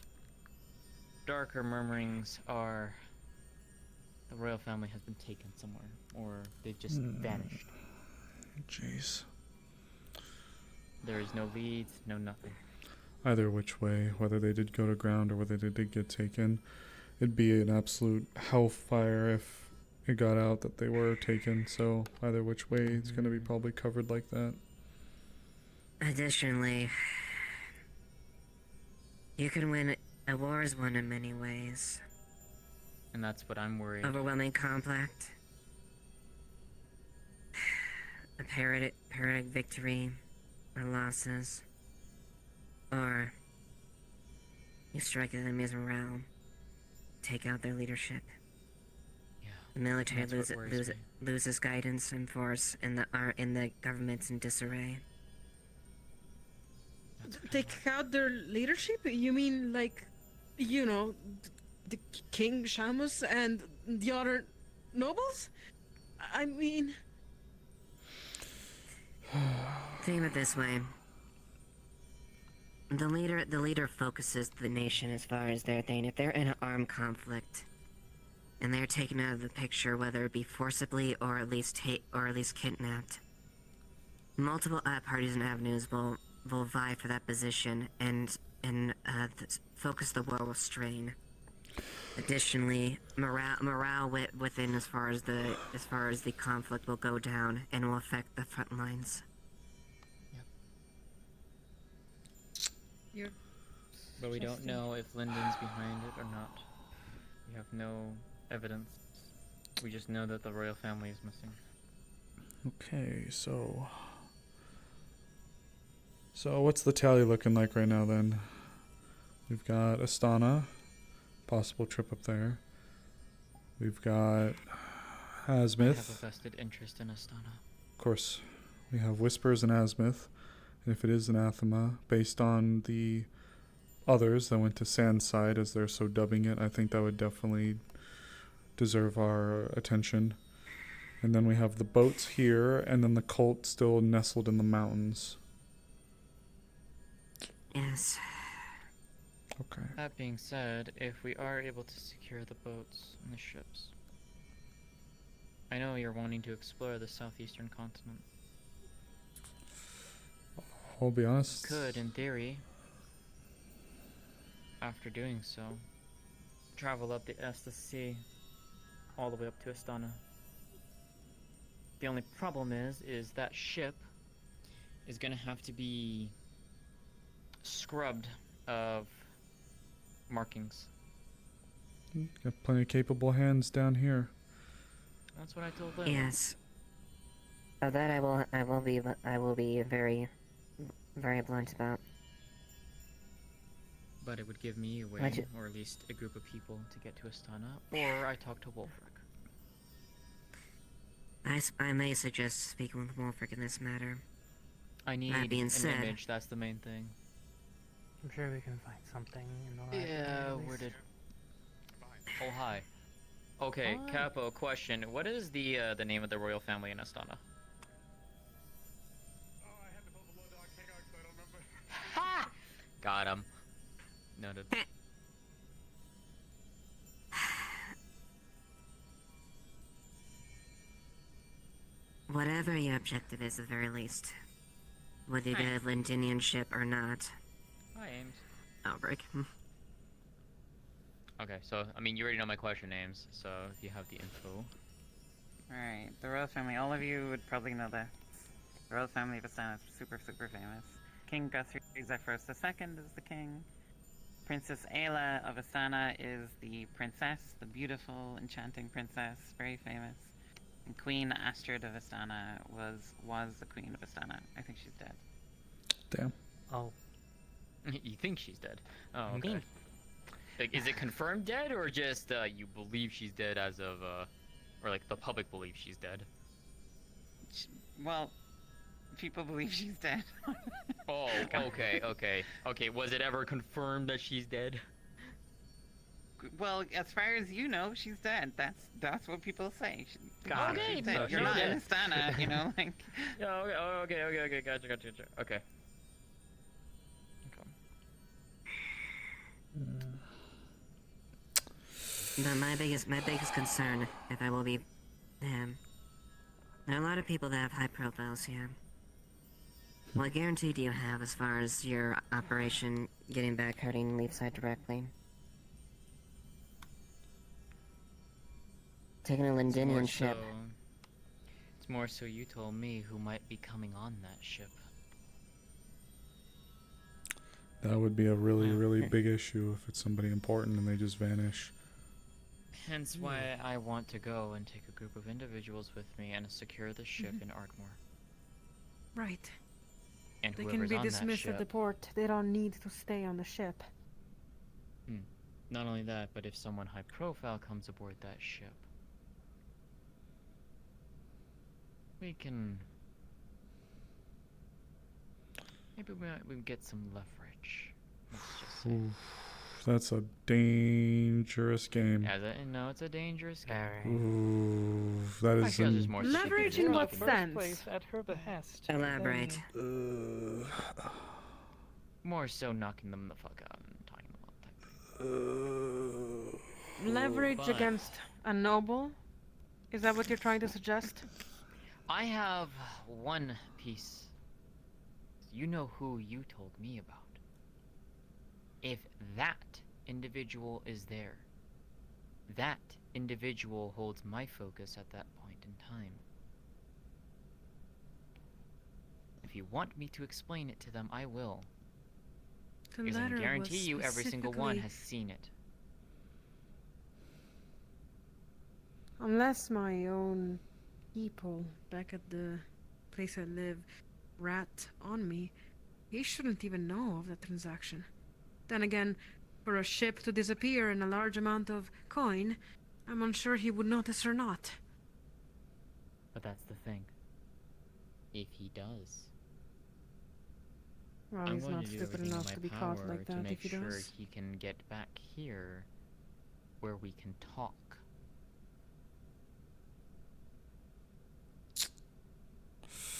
darker murmurings are the royal family has been taken somewhere, or they've just vanished. Jeez. There is no leads, no nothing. Either which way, whether they did go to ground or whether they did get taken, it'd be an absolute hellfire if it got out that they were taken. So either which way, it's going to be probably covered like that. Additionally, you can win. A war is won in many ways. And that's what I'm worried. Overwhelming conflict. A Pyrrhic victory or losses. Or you strike the enemy's morale, take out their leadership. Yeah, the military that's what worries me. loses guidance and force, and the government's in disarray. Take out their leadership? You mean like, you know, the King Shamus and the other nobles? I mean... Think of it this way. The leader focuses the nation as far as their thing. If they're in an armed conflict, and they're taken out of the picture, whether it be forcibly or at least kidnapped, multiple parties and avenues will vie for that position, and focus the war will strain. Additionally, morale within as far as the conflict will go down and will affect the front lines. But we don't know if Lyndon's behind it or not. We have no evidence. We just know that the royal family is missing. Okay, so what's the tally looking like right now then? We've got Astana, possible trip up there. We've got I have a Asmith. vested interest in Astana. Of course, we have Whispers and Asmith. And if it is anathema, based on the others that went to Sandside, as they're so dubbing it, I think that would definitely deserve our attention. And then we have the boats here, and then the cult still nestled in the mountains. Yes. Okay. That being said, if we are able to secure the boats and the ships, I know you're wanting to explore the southeastern continent. I'll be honest. Could, in theory, after doing so, travel up the Estes Sea all the way up to Astana. The only problem is that ship is gonna have to be scrubbed of markings. Got plenty of capable hands down here. That's what I told them. Yes. Of that I will be very, very blunt about. But it would give me a way, or at least a group of people to get to Astana, or I talk to Wolfric. I may suggest speaking with Wolfric in this matter. I need that being an said, image, that's the main thing. I'm sure we can find something in the library. Yeah, at where least. did... Oh, hi. Okay, Hi. Capo, question. What is the name of the royal family in Astana? Ha! Got him. Noted. whatever your objective is, at the very least, whether you get a Lindinian ship or not. Hi, Ames. Outbreak. Okay, so, I mean, you already know my question, Ames, so if you have the info. Alright, the royal family. All of you would probably know this. The royal family of Astana is super, super famous. King Guthrie Zephyros II is the king. Princess Ayla of Astana is the princess, the beautiful, enchanting princess, very famous. And Queen Astrid of Astana was the queen of Astana. I think she's dead. Damn. Oh. You think she's dead? Oh, okay. Indeed. Like, is it confirmed dead, or just you believe she's dead as of, or like the public believes she's dead? Well, people believe she's dead. Oh, okay. Was it ever confirmed that she's dead? Well, as far as you know, she's dead. That's what people say. Okay, she's dead. so You're she's not dead. in Astana, you know, like. Yeah, okay, gotcha. Okay. But my biggest concern, if I will be, there are a lot of people that have high profiles here. What guarantee do you have as far as your operation getting back hurting Leafside directly? Taking a Lindinian ship. It's more so you told me who might be coming on that ship. That would be a really big issue if it's somebody important and they just vanish. Hence why I want to go and take a group of individuals with me and secure the ship in Ardmore. Right. And They whoever's can be on that dismissed at ship. the port. They don't need to stay on the ship. Not only that, but if someone high profile comes aboard that ship, we can... Maybe we can get some leverage. Let's just say. Oof, that's a dangerous game. Yeah, no, it's a dangerous game. Oof, that is Actually, an... there's more Leverage in what sense? At her behest. Elaborate. More so knocking them the fuck out and tying them up type thing. Leverage But against a noble? Is that what you're trying to suggest? I have one piece. You know who you told me about. If that individual is there, that individual holds my focus at that point in time. If you want me to explain it to them, I will. The Because I letter can guarantee was you every single one specifically- has seen it. Unless my own people back at the place I live rat on me, he shouldn't even know of that transaction. Then again, for a ship to disappear and a large amount of coin, I'm unsure he would notice or not. But that's the thing. If he does, Well, I'm he's going not to do stupid everything enough in to my be caught power like to that make if he sure does. he can get back here where we can talk.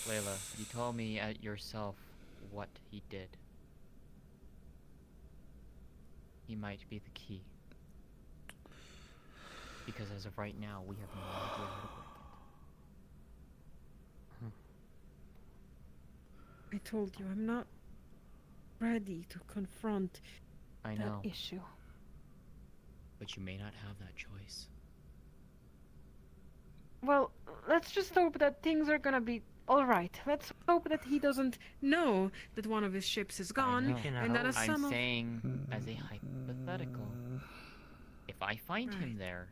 Layla, you told me yourself what he did. He might be the key. Because as of right now, we have no idea how to break it. I told you, I'm not ready to confront I that know. issue. But you may not have that choice. Well, let's just hope that things are gonna be alright. Let's hope that he doesn't know that one of his ships is gone, and that as I'm some of... saying as a hypothetical. If I find him there,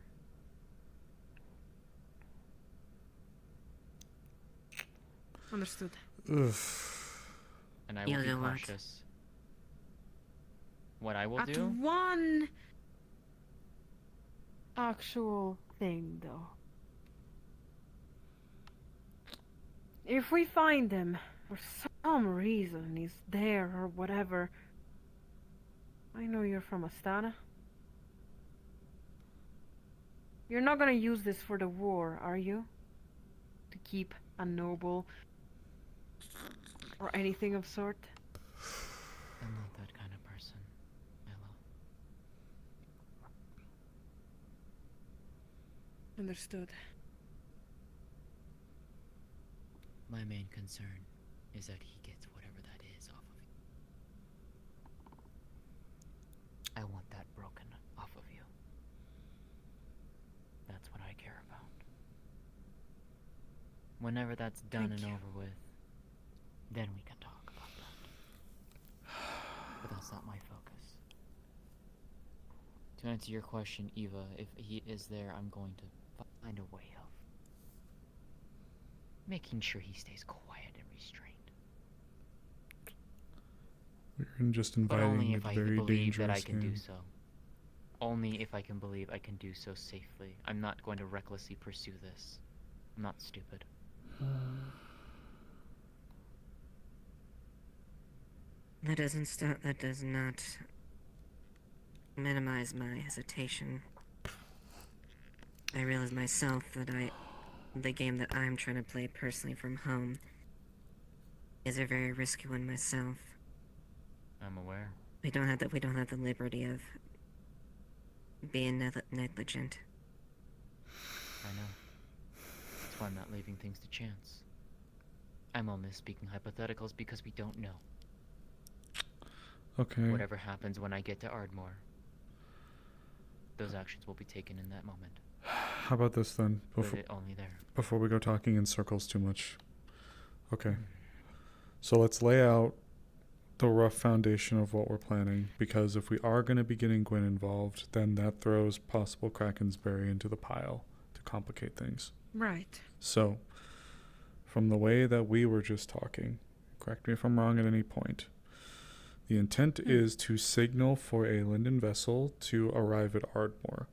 Understood. and I will You be know what? cautious. What I will At do? one actual thing, though. If we find him, for some reason he's there or whatever, I know you're from Astana. You're not gonna use this for the war, are you? To keep a noble or anything of sort? I'm not that kind of person, Ella. Understood. My main concern is that he gets whatever that is off of you. I want that broken off of you. That's what I care about. Whenever that's done and over with, then we can talk about that. But that's not my focus. To answer your question, Eva, if he is there, I'm going to find a way of making sure he stays quiet and restrained. We're just But inviting only a if I very believe that I dangerous can do game. so. Only if I can believe I can do so safely. I'm not going to recklessly pursue this. I'm not stupid. That does not minimize my hesitation. I realize myself that the game that I'm trying to play personally from home is a very risky one myself. I'm aware. We don't have the liberty of being negligent. I know. That's why I'm not leaving things to chance. I'm only speaking hypotheticals because we don't know. Okay. Whatever happens when I get to Ardmore, those actions will be taken in that moment. How about this then? With it only there. Before we go talking in circles too much. Okay. So let's lay out the rough foundation of what we're planning, because if we are going to be getting Gwyn involved, then that throws possible Krakensberry into the pile to complicate things. Right. So, from the way that we were just talking, correct me if I'm wrong at any point, the intent is to signal for a Linden vessel to arrive at Ardmore.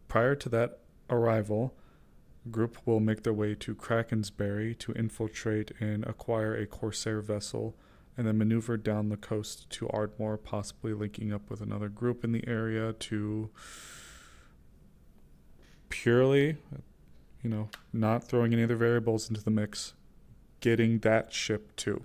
Prior to that arrival, a group will make their way to Krakensberry to infiltrate and acquire a Corsair vessel, and then maneuver down the coast to Ardmore, possibly linking up with another group in the area to purely, not throwing any other variables into the mix, getting that ship too.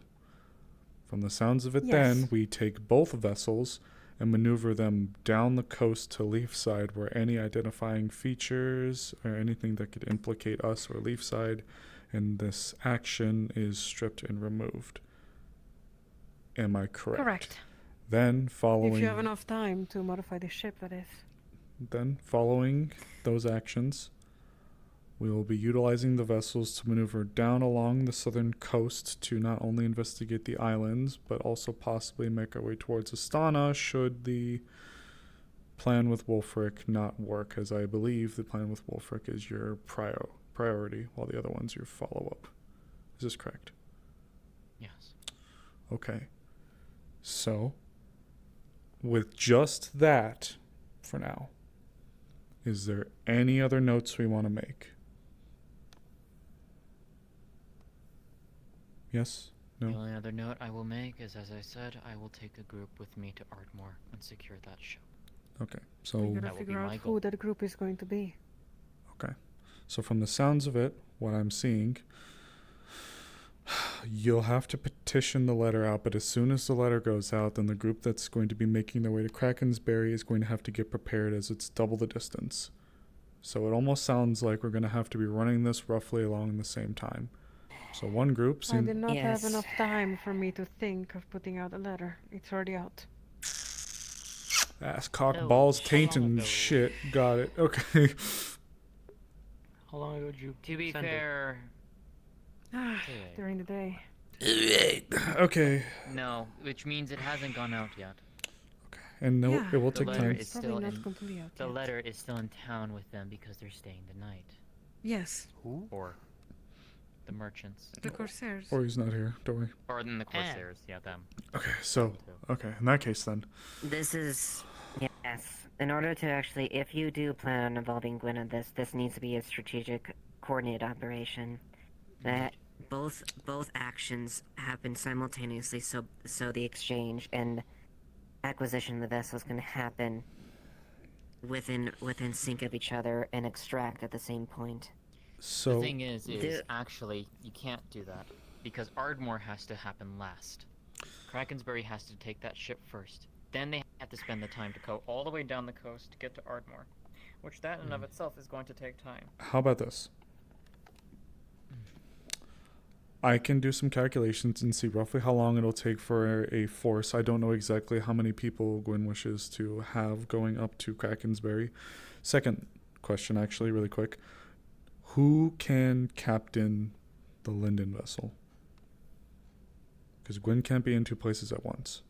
From the sounds of it, then, we take both vessels and maneuver them down the coast to Leafside, where any identifying features or anything that could implicate us or Leafside in this action is stripped and removed. Am I correct? Correct. Then, following... If you have enough time to modify the ship, that is. Then, following those actions, we will be utilizing the vessels to maneuver down along the southern coast to not only investigate the islands, but also possibly make our way towards Astana should the plan with Wulfric not work, as I believe the plan with Wulfric is your priority, while the other one's your follow-up. Is this correct? Yes. Okay. So, with just that, for now, Is there any other notes we want to make? Yes? The No? only other note I will make is, as I said, I will take a group with me to Ardmore and secure that ship. Okay, so... We That gotta will be figure out my who that group is going to be. Okay. So from the sounds of it, what I'm seeing, you'll have to petition the letter out, but as soon as the letter goes out, then the group that's going to be making their way to Krakensberry is going to have to get prepared, as it's double the distance. So it almost sounds like we're going to have to be running this roughly along the same time. So one group I seems... did not have enough time for me to think of putting out a letter. It's already out. Ass, cock, balls, taint, and shit. Got it. Okay. How long ago did you To be send it? fair... During the day. Okay. No, which means it hasn't gone out yet. And no, Yeah. it will The take letter time. is Probably still not in, completely out the yet. letter is still in town with them because they're staying the night. Yes. Who? Or the merchants. The Corsairs. Or he's not here. Don't worry. Or then the Corsairs, yeah, them. Okay, so... Okay, in that case then. This is... Yes. In order to actually... If you do plan on involving Gwyn in this, this needs to be a strategic, coordinated operation. That both actions happen simultaneously, so the exchange and acquisition of the vessel is going to happen within sync of each other and extract at the same point. So... The thing is actually, you can't do that. Because Ardmore has to happen last. Krakensberry has to take that ship first. Then they have to spend the time to go all the way down the coast to get to Ardmore. Which that in and of itself is going to take time. How about this? I can do some calculations and see roughly how long it'll take for a force. I don't know exactly how many people Gwyn wishes to have going up to Krakensberry. Second question, actually, really quick. Who can captain the Linden vessel? Because Gwyn can't be in two places at once.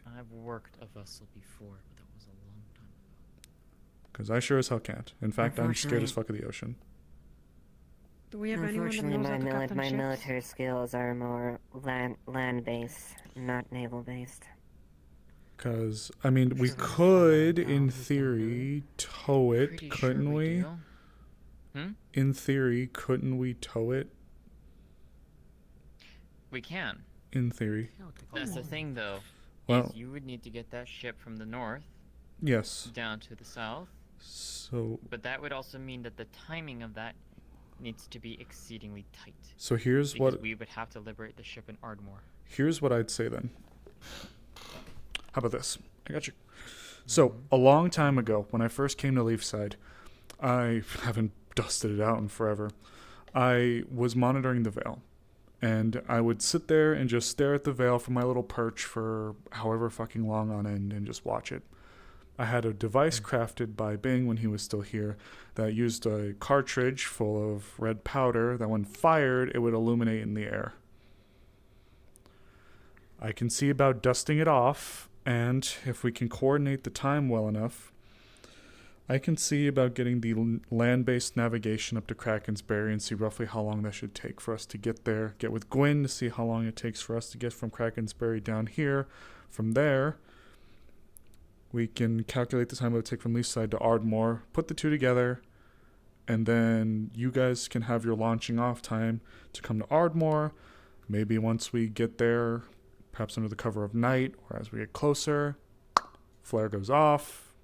I've worked a vessel before, but that was a long time ago. Because I sure as hell can't. In fact, I'm scared as fuck of the ocean. Do we have anyone that Unfortunately, knows how to captain my ships? military skills are more land-based, not naval-based. Because, I mean, we could, in theory, tow it, Pretty couldn't sure we we? do. Hmm? In theory, couldn't we tow it? We can. In theory. That's the thing, though. Well- Is you would need to get that ship from the north Yes. down to the south. So, But that would also mean that the timing of that needs to be exceedingly tight. So here's because what- we would have to liberate the ship in Ardmore. here's what I'd say then. How about this? I got you. So, a long time ago, when I first came to Leafside, I haven't dusted it out in forever. I was monitoring the Vale. And I would sit there and just stare at the Vale from my little perch for however fucking long on end and just watch it. I had a device crafted by Bing when he was still here that used a cartridge full of red powder that when fired, it would illuminate in the air. I can see about dusting it off, and if we can coordinate the time well enough, I can see about getting the land-based navigation up to Krakensberry and see roughly how long that should take for us to get there. Get with Gwyn to see how long it takes for us to get from Krakensberry down here. From there, we can calculate the time it would take from Leafside to Ardmore, put the two together, and then you guys can have your launching off time to come to Ardmore. Maybe once we get there, perhaps under the cover of night, or as we get closer, flare goes off.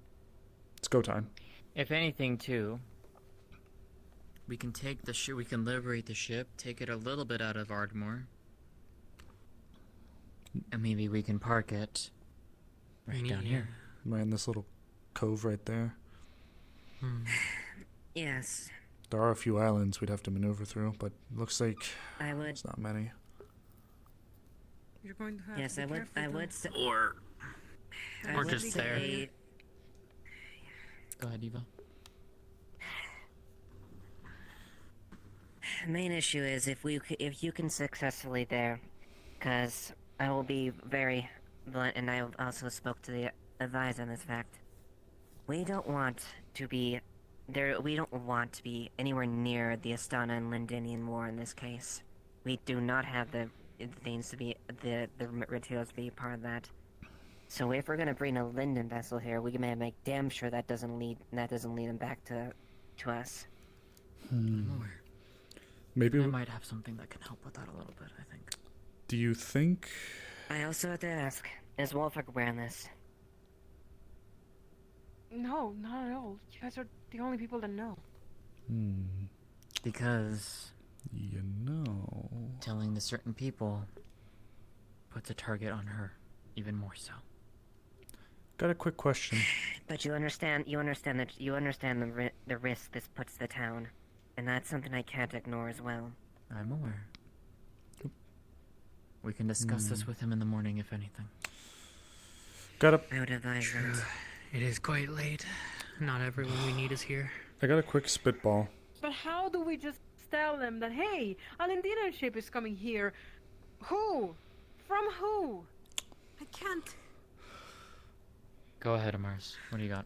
It's go time. If anything, too, we can take the ship. We can liberate the ship, take it a little bit out of Ardmore, and maybe we can park it right down here. Right in this little cove right there. Yes. There are a few islands we'd have to maneuver through, but looks like there's not many. You're going to have Yes, to I be would. careful I though. would. Say, Or just there. Go ahead, Eva. Main issue is if you can successfully there, because I will be very blunt, and I also spoke to the advisor on this fact. We don't want to be there. We don't want to be anywhere near the Astana and Lindinian War in this case. We do not have the things to be the materials to be part of that. So if we're gonna bring a Linden vessel here, we may make damn sure that doesn't lead them back to us. Maybe I might have something that can help with that a little bit, I think. Do you think? I also have to ask, is Wolfric aware of this? No, not at all. You guys are the only people that know. Because you know, telling the certain people puts a target on her, even more so. Got a quick question. But you understand the risk this puts the town, and that's something I can't ignore as well. I'm aware. We can discuss this with him in the morning, if anything. Got a. I would advise that. It is quite late. Not everyone we need is here. I got a quick spitball. But how do we just tell them that, hey, an Indian ship is coming here? Who? From who? I can't. Go ahead, Amaris. What do you got?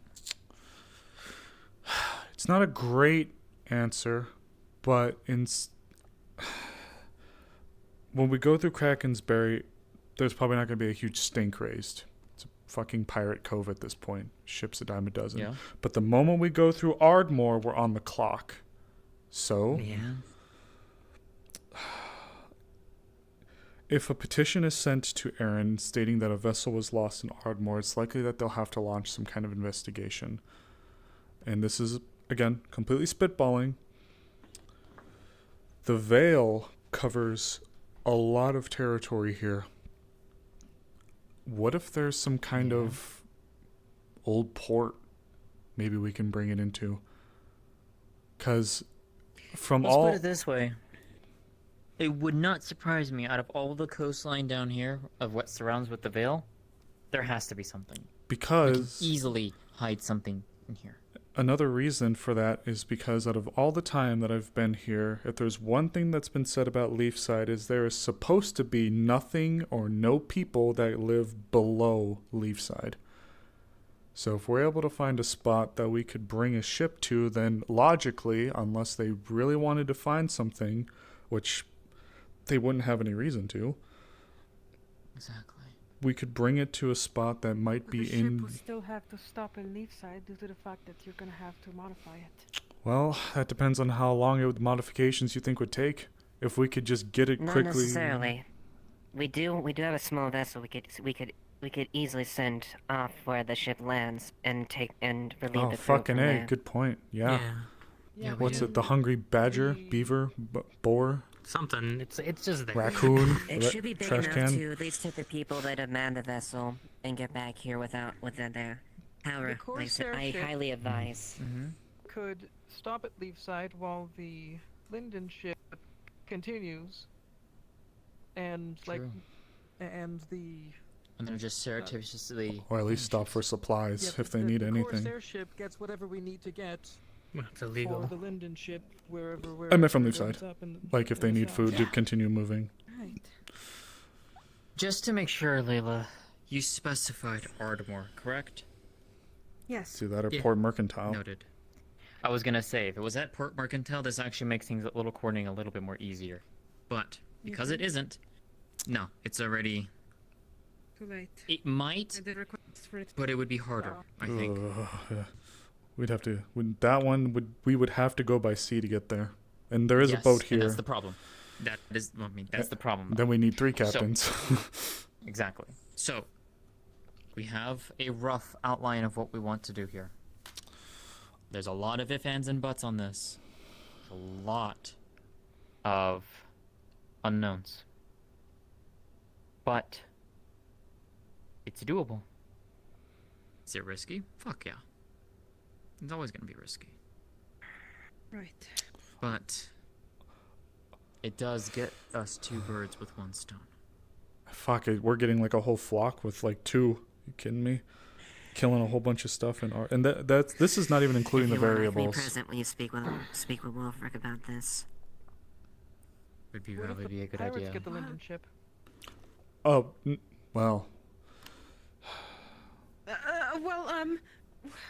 It's not a great answer, but when we go through Kraken's Berry, there's probably not going to be a huge stink raised. It's a fucking pirate cove at this point. Ships a dime a dozen. Yeah. But the moment we go through Ardmore, we're on the clock. So, yeah. If a petition is sent to Aaron stating that a vessel was lost in Ardmore, it's likely that they'll have to launch some kind of investigation. And this is, again, completely spitballing. The Vale covers a lot of territory here. What if there's some kind of old port maybe we can bring it into? Because Let's put it this way. It would not surprise me, out of all the coastline down here, of what surrounds with the Vale, there has to be something. Because we can easily hide something in here. Another reason for that is because out of all the time that I've been here, if there's one thing that's been said about Leafside is there is supposed to be nothing or no people that live below Leafside. So if we're able to find a spot that we could bring a ship to, then logically, unless they really wanted to find something, which they wouldn't have any reason to. Exactly. We could bring it to a spot that might be The ship in... will still have to stop in Leafside due to the fact that you're gonna have to modify it. Well, that depends on how long the modifications you think would take. If we could just get it Not quickly... necessarily. We do have a small vessel we could easily send off where the ship lands and relieve the crew fucking from A, there. good point. Yeah. Yeah, What's it? The hungry badger, beaver, boar, Something. It's just there. raccoon, It should be big trash enough can. to at least take the people that have manned the vessel and get back here with that there. However, The like I said, I Corsair ship highly advise. could stop at Leafside while the Linden ship continues, and True. and the And then just surreptitiously... Or at least stop for supplies if they need anything. Corsair ship gets whatever we need to get. Well, it's illegal. For the Linden ship, wherever I meant from it Leafside. ends up in Like if they in the need south. food to continue moving. Right. Just to make sure, Layla, you specified Ardmore, correct? Yes. See that or Yeah. Port Mercantile. Noted. I was gonna say, if it was at Port Mercantile, this actually makes things a little coordinating a little bit more easier. But, because it isn't, no, it's already... Too late. It might, I did request for it. but it would be harder, I think. Yeah. We'd have to... We would have to go by sea to get there. And there is Yes, a boat and here. that's the problem. That's the problem. Then we need 3 So- captains. Exactly. So, we have a rough outline of what we want to do here. There's a lot of ifs, ands, and buts on this. A lot of unknowns. But it's doable. Is it risky? Fuck yeah. It's always going to be risky. Right. But it does get us 2 birds with 1 stone. Fuck it, we're getting like a whole flock with like 2. You kidding me? Killing a whole bunch of stuff in our... And this is not even including the If you want variables. me present, will you speak with Wolfric about this? Would be What if probably the be a good pirates idea. get the Linden ship? Oh, well...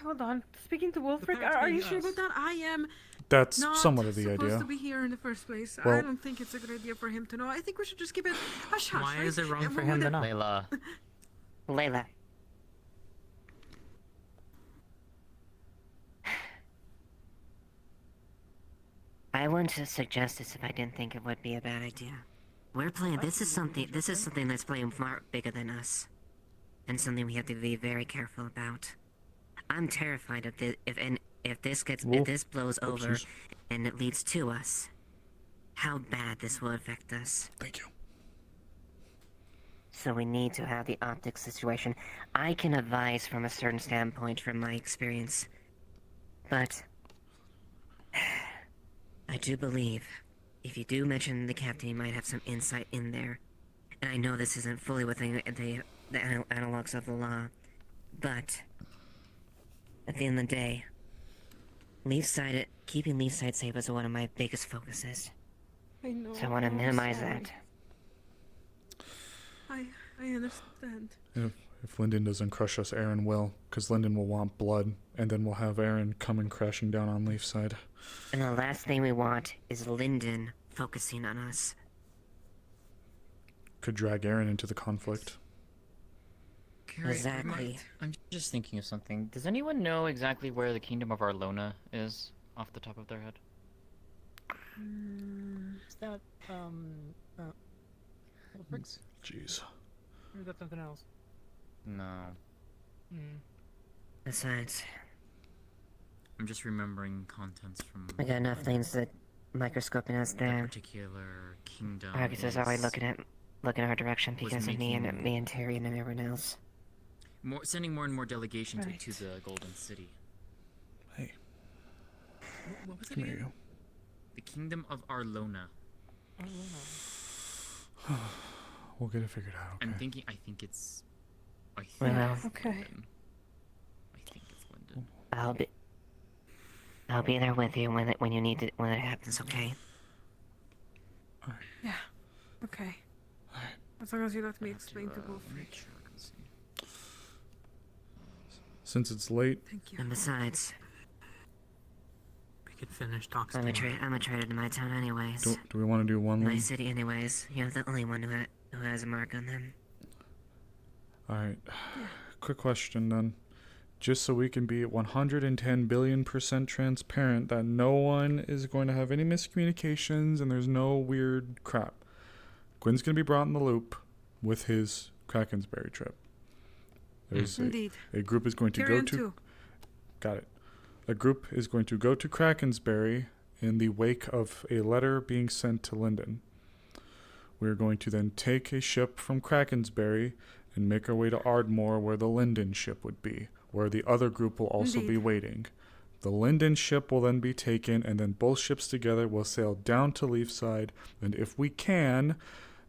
Hold on. Speaking to Wolfric, are you sure about that? I am That's not somewhat of the supposed idea. to be here in the first place. I Well- don't think it's a good idea for him to know. I think we should just keep it hush hush. Why right? is it wrong And for we him to would- know? Layla. Layla, I wouldn't have suggested this if I didn't think it would be a bad idea. We're playing. This is something that's playing far bigger than us, and something we have to be very careful about. I'm terrified of this. If this blows over, and it leads to us, how bad this will affect us. Thank you. So we need to have the optics situation. I can advise from a certain standpoint from my experience, but I do believe if you do mention the captain, you might have some insight in there. And I know this isn't fully within the analogs of the law, but at the end of the day, keeping Leafside safe is one of my biggest focuses. I know. So I want to minimize that. I understand. If Lyndon doesn't crush us, Aaron will, because Lyndon will want blood, and then we'll have Aaron coming crashing down on Leafside. And the last thing we want is Lyndon focusing on us. Could drag Aaron into the conflict. Exactly. I'm just thinking of something. Does anyone know exactly where the Kingdom of Arlona is off the top of their head? Is that Briggs? Jeez. Or is that something else? No. Besides, I'm just remembering contents from. we got enough things that microscoping us the there. particular kingdom. Argus is already looking our direction was because of me and making- Tyrion and everyone else. Sending more and more delegations Right. to the Golden City. Hey. What was it Come here, again? you. The Kingdom of Arlona. We'll get it figured out. Okay. I think it's. I think Well, it's okay. Lyndon. I think it's Lyndon. I'll be there with you when you need it when it happens. Okay. Yeah. Okay. As long as you let me explain to both. Since it's late, Thank you. And besides, We could finish talks. I'm a tomorrow. trader to my town anyways. do we want to do one My lane? city anyways. You're the only one who has a mark on them. Alright. Quick question then. Just so we can be 110 billion% transparent that no one is going to have any miscommunications and there's no weird crap. Gwynn's going to be brought in the loop with his Krakensberry trip. There's Indeed. a group is going to go Tyrion to... too. Got it. A group is going to go to Krakensberry in the wake of a letter being sent to Lyndon. We're going to then take a ship from Krakensberry and make our way to Ardmore where the Lyndon ship would be, where the other group will also be Indeed. waiting. The Lyndon ship will then be taken, and then both ships together will sail down to Leafside, and if we can,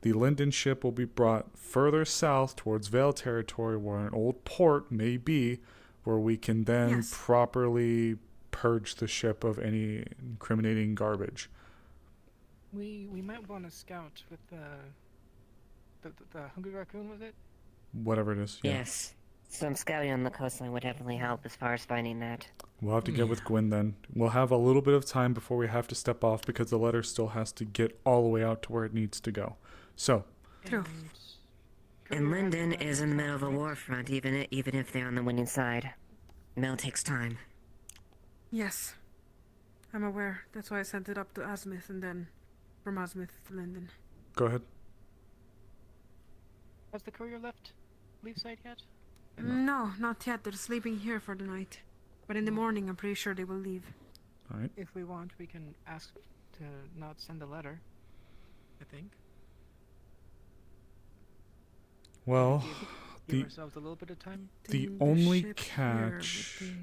the Lyndon ship will be brought further south towards Vale territory where an old port may be, where we can then Yes. properly purge the ship of any incriminating garbage. We might want to scout with the hungry raccoon, was it? Whatever it is. Yeah. Yes. Some scouting on the coastline would definitely help as far as finding that. We'll have to get with Gwyn then. We'll have a little bit of time before we have to step off because the letter still has to get all the way out to where it needs to go. So, True. And Lyndon is in the middle of a war front, even if they're on the winning side. Mel takes time. Yes. I'm aware. That's why I sent it up to Asmith and then from Asmith to Lyndon. go ahead. Has the courier left Leafside yet? No, not yet. They're sleeping here for the night. But in the morning, I'm pretty sure they will leave. Alright. If we want, we can ask to not send a letter. I think. Well, Give ourselves a little bit of time. the The only ship here catch... would be-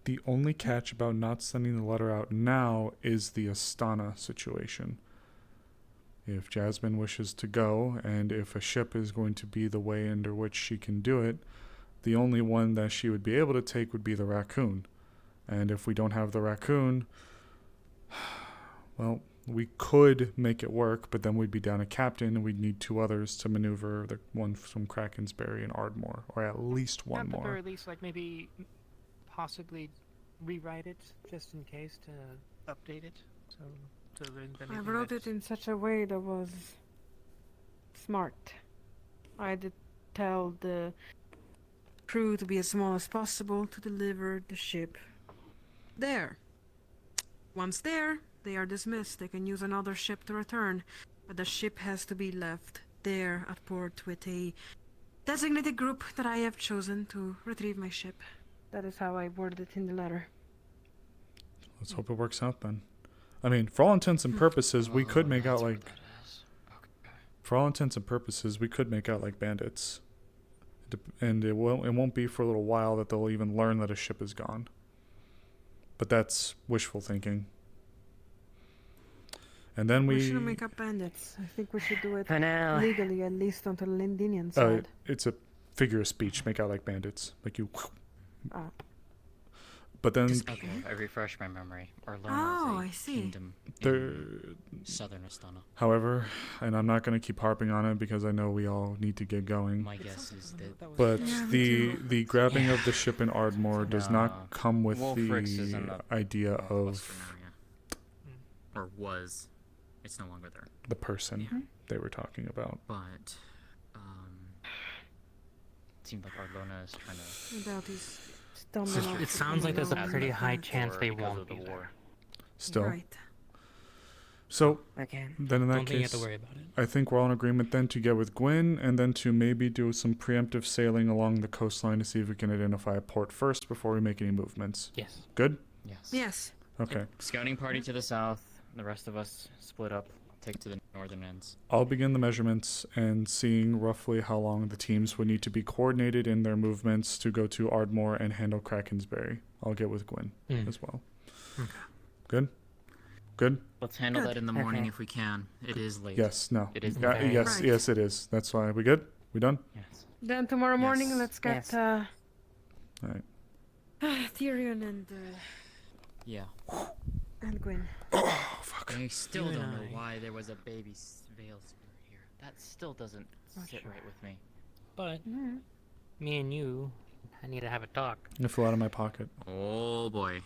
The only catch about not sending the letter out now is the Astana situation. If Jasmine wishes to go, and if a ship is going to be the way under which she can do it, the only one that she would be able to take would be the raccoon. And if we don't have the raccoon, well, we could make it work, but then we'd be down a captain, and we'd need two others to maneuver, the one from Krakensberry and Ardmore, or at least one At the more. very least, like maybe possibly rewrite it just in case to update it. So there's I anything wrote that's- it in such a way that was smart. I did tell the crew to be as small as possible to deliver the ship there. Once there, they are dismissed. They can use another ship to return. But the ship has to be left there at port with a designated group that I have chosen to retrieve my ship. That is how I worded it in the letter. Let's hope it works out then. I mean, for all intents and purposes, we could make out like... For all intents and purposes, we could make out like bandits. And it won't be for a little while that they'll even learn that a ship is gone. But that's wishful thinking. And then we shouldn't make up bandits. I think we should do it For now. legally, at least on the Lindinian side. it's a figure of speech. Make out like bandits. Like you... Oh. But then... Okay, I refresh my memory. Orlona Oh, is a I see. kingdom There, in southern Astana. however, and I'm not going to keep harping on it because I know we all need to get going. My guess is that... But Yeah, me the grabbing of the ship in Ardmore does No. not come with Wolfrix is the in the idea of western area. Or was. It's no longer there. the person they were talking about. But, it seemed like Orlona is trying to... About these dumb It sounds like there's a pretty high chance they won't be there. Still. Right. So, Okay. then in that Don't think you have case, to worry about it. I think we're all in agreement then to get with Gwyn and then to maybe do some preemptive sailing along the coastline to see if we can identify a port first before we make any movements. Yes. Good? Yes. Yes. Okay. Scouting party to the south. The rest of us split up. Take to the northern ends. I'll begin the measurements and seeing roughly how long the teams would need to be coordinated in their movements to go to Ardmore and handle Krakensberry. I'll get with Gwyn as well. Okay. Good? Good? Let's handle Good. that in the morning Okay. if we can. It is late. Yes, no. It is Yeah, late. yes, Right. yes, it is. That's why. We good? We done? Yes. Then tomorrow morning, Yes. let's get Yes. All right. Tyrion Yeah. and Gwyn. Oh, fuck. I still You don't and know I. why there was a baby veil spirit here. That still doesn't Not sit sure. right with me. But Mm-hmm. me and you, I need to have a talk. It flew out of my pocket. Oh boy.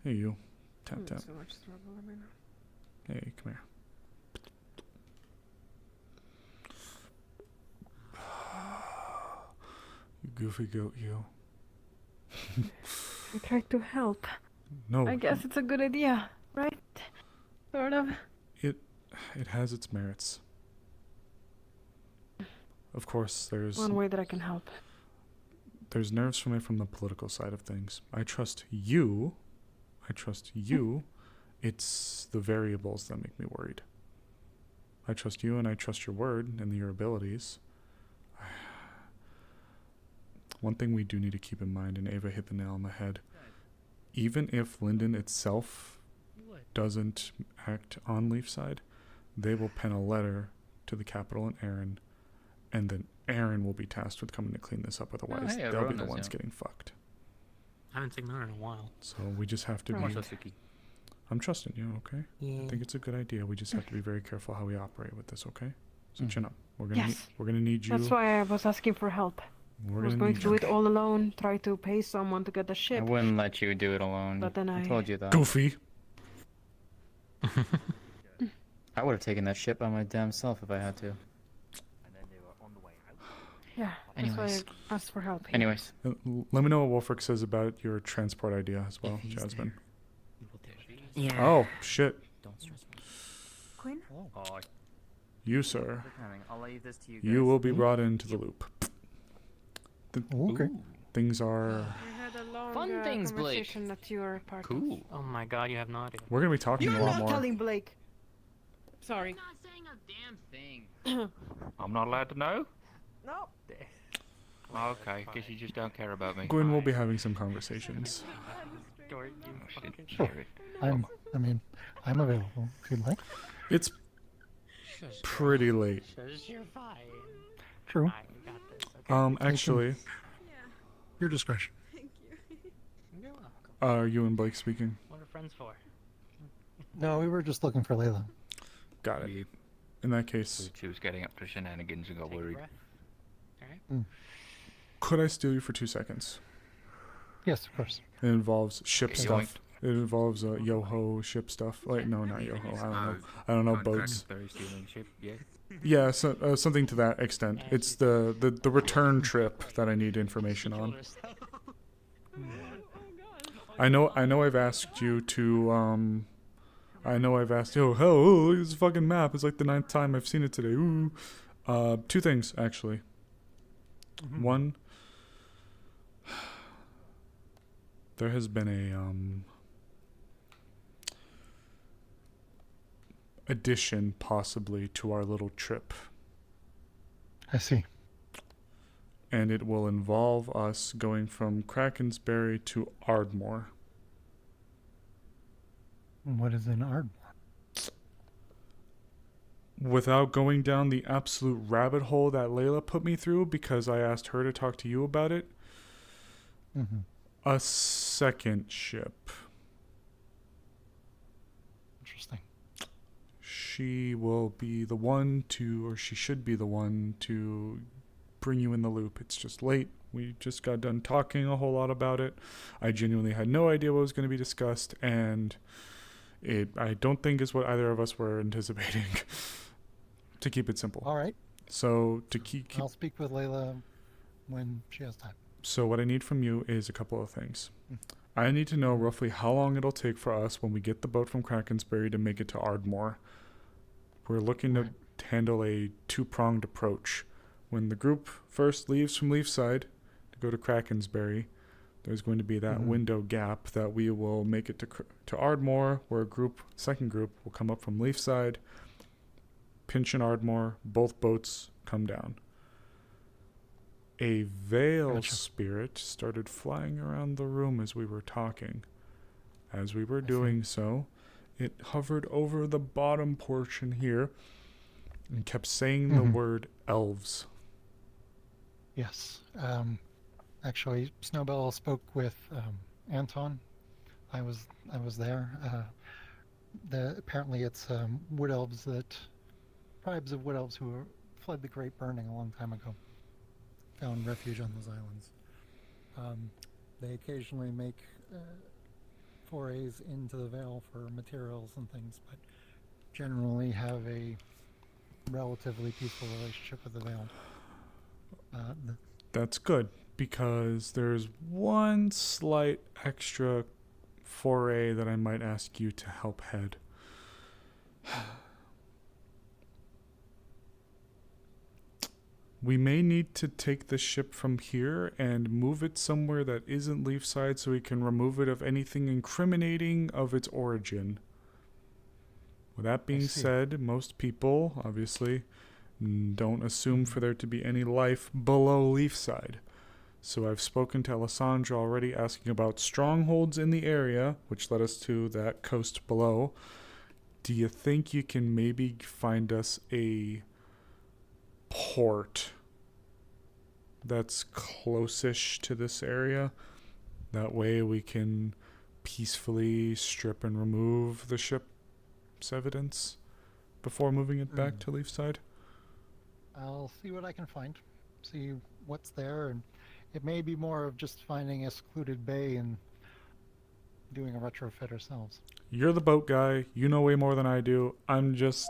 Hey, you. Tap, tap. So much trouble, I mean. Hey, come here. You goofy goat, you. I tried to help. No. I guess it's a good idea, right? Sort of. It has its merits. Of course, One way that I can help. there's nerves from it from the political side of things. I trust you. It's the variables that make me worried. I trust you and I trust your word and your abilities. One thing we do need to keep in mind, and Ava hit the nail on the head, even if Linden itself doesn't act on Leafside, they will pen a letter to the capital and Aaron, and then Aaron will be tasked with coming to clean this up. Otherwise, hey, they'll be everyone the knows, ones yeah. getting fucked. I haven't seen her in a while. So we just have to Right. be... I'm trusting you, okay? Yeah. I think it's a good idea. We just have to be very careful how we operate with this, okay? So Mm. chin up. We're gonna Yes. we're gonna need you. That's why I was asking for help. We're I was gonna going need to do you. it all alone, try to pay someone to get the I ship. wouldn't let you do it alone. But then I I- told you that. Goofy. I would have taken that ship by my damn self if I had to. Yeah, that's why Anyways. I asked for help. Here. Anyways. Let me know what Wolfric says about your transport idea as well, he's Jasmine. Yeah. Oh, shit. Don't stress me. Quinn? Oh, You, sir. I'll leave this to you You will be brought into the loop. Okay. Things are... We had a long Fun things, Blake. conversation at your party. Cool. Oh my god, you have no idea. We're going to be talking You're a lot not more. telling Blake. Sorry. not saying a damn thing. I'm not allowed to know? No. Okay, guess you just don't care about me. Gwyn will be having some conversations. Dork, you fucking Sure. I'm available if you'd like. It's pretty late. Shush, you're fine. True. I got this, okay? Actually, Your discretion. You're welcome. are you and Blake speaking? What are friends for? No, we were just looking for Layla. Got it. In that case, She was getting up to shenanigans and got Take a worried. breath. Alright. could I steal you for 2 seconds? Yes, of course. It involves ship Okay, stuff. It involves Yoho ship stuff. Wait, no, not Yoho. I don't know boats. Very stealing ship, yeah. Yeah, so, something to that extent. It's the return trip that I need information on. I know I've asked you to I know I've asked you, oh, look at this fucking map. It's like the 9th time I've seen it today. Ooh. 2 things actually. One, there has been a addition possibly to our little trip. I see. And it will involve us going from Krakensberry to Ardmore. What is in Ardmore? Without going down the absolute rabbit hole that Layla put me through because I asked her to talk to you about it, a second ship. Interesting. She will be the one to, or she should be the one to bring you in the loop. It's just late. We just got done talking a whole lot about it. I genuinely had no idea what was going to be discussed, and it I don't think is what either of us were anticipating. To keep it simple. All right. So to keep I'll speak with Layla when she has time. So what I need from you is a couple of things. I need to know roughly how long it'll take for us when we get the boat from Krakensberry to make it to Ardmore. We're looking to handle a 2-pronged approach. When the group first leaves from Leafside to go to Krakensberry, there's going to be that window gap that we will make it to Ardmore, where second group will come up from Leafside, pinch in Ardmore, both boats come down. A veil spirit started flying around the room as we were talking. As we were doing so, it hovered over the bottom portion here and kept saying the word elves. Yes. Actually, Snowbell spoke with Anton. I was there. Apparently it's wood elves tribes of wood elves who fled the Great Burning a long time ago. Found refuge on those islands. They occasionally make forays into the Vale for materials and things, but generally have a relatively peaceful relationship with the Vale. That's good, because there's one slight extra foray that I might ask you to help head. We may need to take the ship from here and move it somewhere that isn't Leafside so we can remove it of anything incriminating of its origin. With that being said, most people, obviously, don't assume for there to be any life below Leafside. So I've spoken to Alessandra already asking about strongholds in the area, which led us to that coast below. Do you think you can maybe find us a port that's close-ish to this area? That way we can peacefully strip and remove the ship's evidence before moving it back to Leafside. I'll see what I can find, see what's there, and it may be more of just finding a secluded bay and doing a retrofit ourselves. You're the boat guy. You know way more than I do. I'm just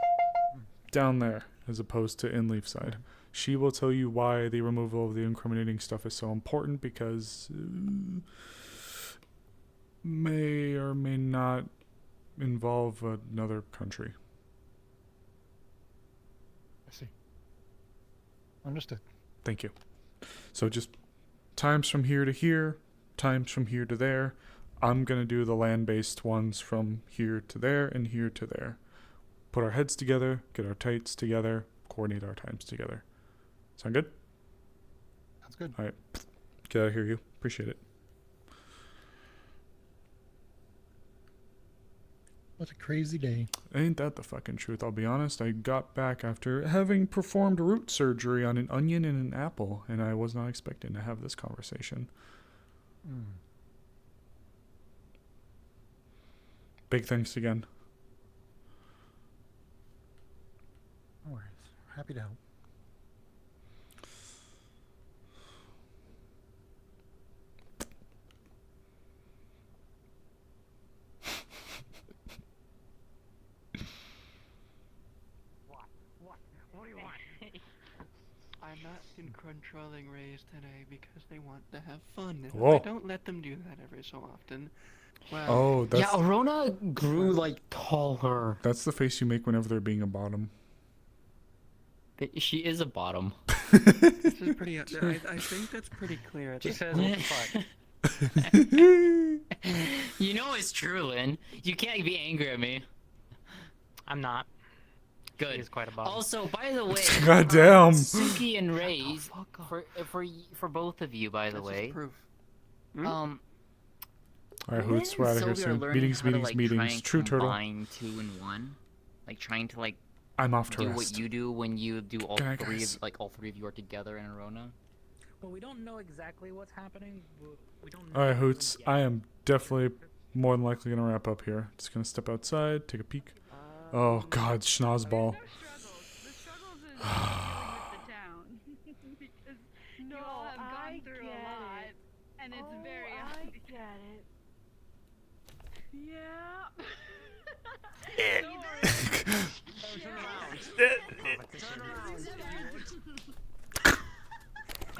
down there as opposed to in Leafside. She will tell you why the removal of the incriminating stuff is so important, because may or may not involve another country. I see. Understood. Thank you. So just times from here to here, times from here to there. I'm going to do the land-based ones from here to there and here to there. Put our heads together, get our tights together, coordinate our times together. Sound good? Sounds good. All right. Get out of here, you. Appreciate it. What a crazy day. Ain't that the fucking truth? I'll be honest. I got back after having performed root surgery on an onion and an apple, and I was not expecting to have this conversation. Big thanks again. No worries. Happy to help. What do you want? I'm not can crunch rolling rays today because they want to have fun. And Whoa. I don't let them do that every so often. Well, Oh, that's Yeah, Arona grew like taller. that's the face you make whenever they're being a bottom. She is a bottom. this is pretty. I think that's pretty clear. At She this says, point. "What the fuck?" You know it's true, Lynn. You can't be angry at me. I'm not. Good. She is quite a bottom. Also, by the way, Goddamn. Suki and Ray's for both of you, by the way. All right, Lynn Hoots, we're out of here and Sylvia are soon. learning Meetings, how to, meetings, like, meetings. try and True turtle. combine 2 in 1, like trying to like. I'm off to do rest. what you do when you do all Good night, three, guys. all three of you are together in Arona. Well, we don't know exactly what's happening. We don't. All right, Hoots. I am definitely more than likely gonna wrap up here. Just gonna step outside, take a peek. Oh God, schnozzball. Because you all have gone through a lot, and it's very I get it. Yeah.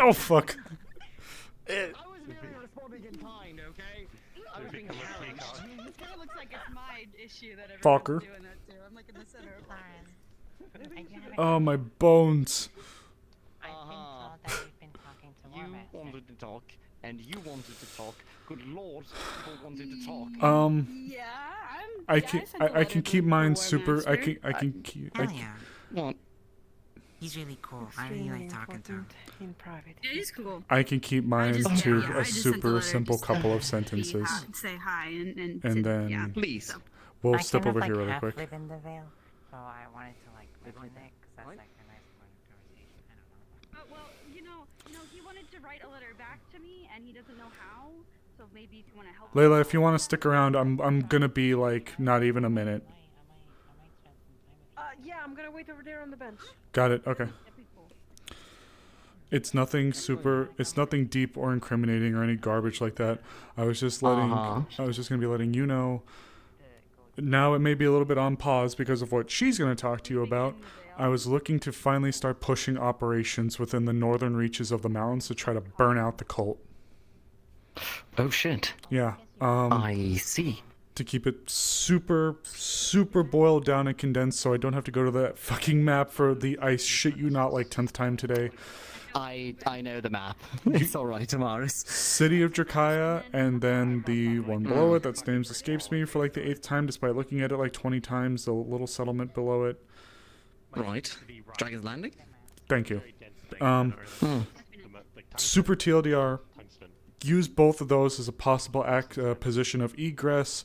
Oh fuck. I was merely responding in kind, okay? I was being challenged. This kind of looks like it's my issue that Fucker. everyone's doing that too. I'm like in the center of Oh my bones. You wanted to talk, and you wanted to talk. Good lord, people wanted to talk. Yeah, I can keep mine super. I can keep. Hell yeah. What? He's really cool. I really like talking to him. In private. It is cool. I can keep mine just- to yeah, a I just sent the super letter simple just couple of to sentences, say hi and and then yeah. Please. we'll I step kind over of, here like, really half quick. live in the Vale, so I wanted to like mention it because that's like a nice point of conversation. I don't know. well, you know, he wanted to write a letter back to me, and he doesn't know how. So maybe if you want to help. Layla, if you want to stick around, I'm gonna be like not even a minute. Yeah, I'm gonna wait over there on the bench. Got it. Okay. It's nothing super. It's nothing deep or incriminating or any garbage like that. I was just letting. I was just gonna be letting you know. Now it may be a little bit on pause because of what she's gonna talk to you about. I was looking to finally start pushing operations within the northern reaches of the mountains to try to burn out the cult. Oh shit. Yeah. I see. To keep it super boiled down and condensed so I don't have to go to that fucking map for the I shit you not like 10th time today. I know the map. It's alright, Amaris. City of Drakaya, and then the one below it that's names escapes me for like the 8th time despite looking at it like 20 times, the little settlement below it. Right. Dragon's Landing? Thank you. Super TLDR, use both of those as a possible position of egress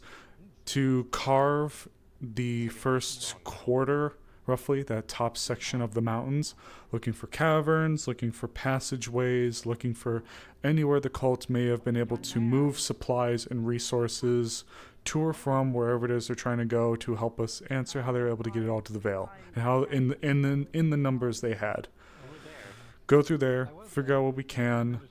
to carve the first quarter, roughly, that top section of the mountains, looking for caverns, looking for passageways, looking for anywhere the cult may have been able to move supplies and resources to or from wherever it is they're trying to go to help us answer how they were able to get it all to the Vale and how in the numbers they had. Go through there, figure out what we can,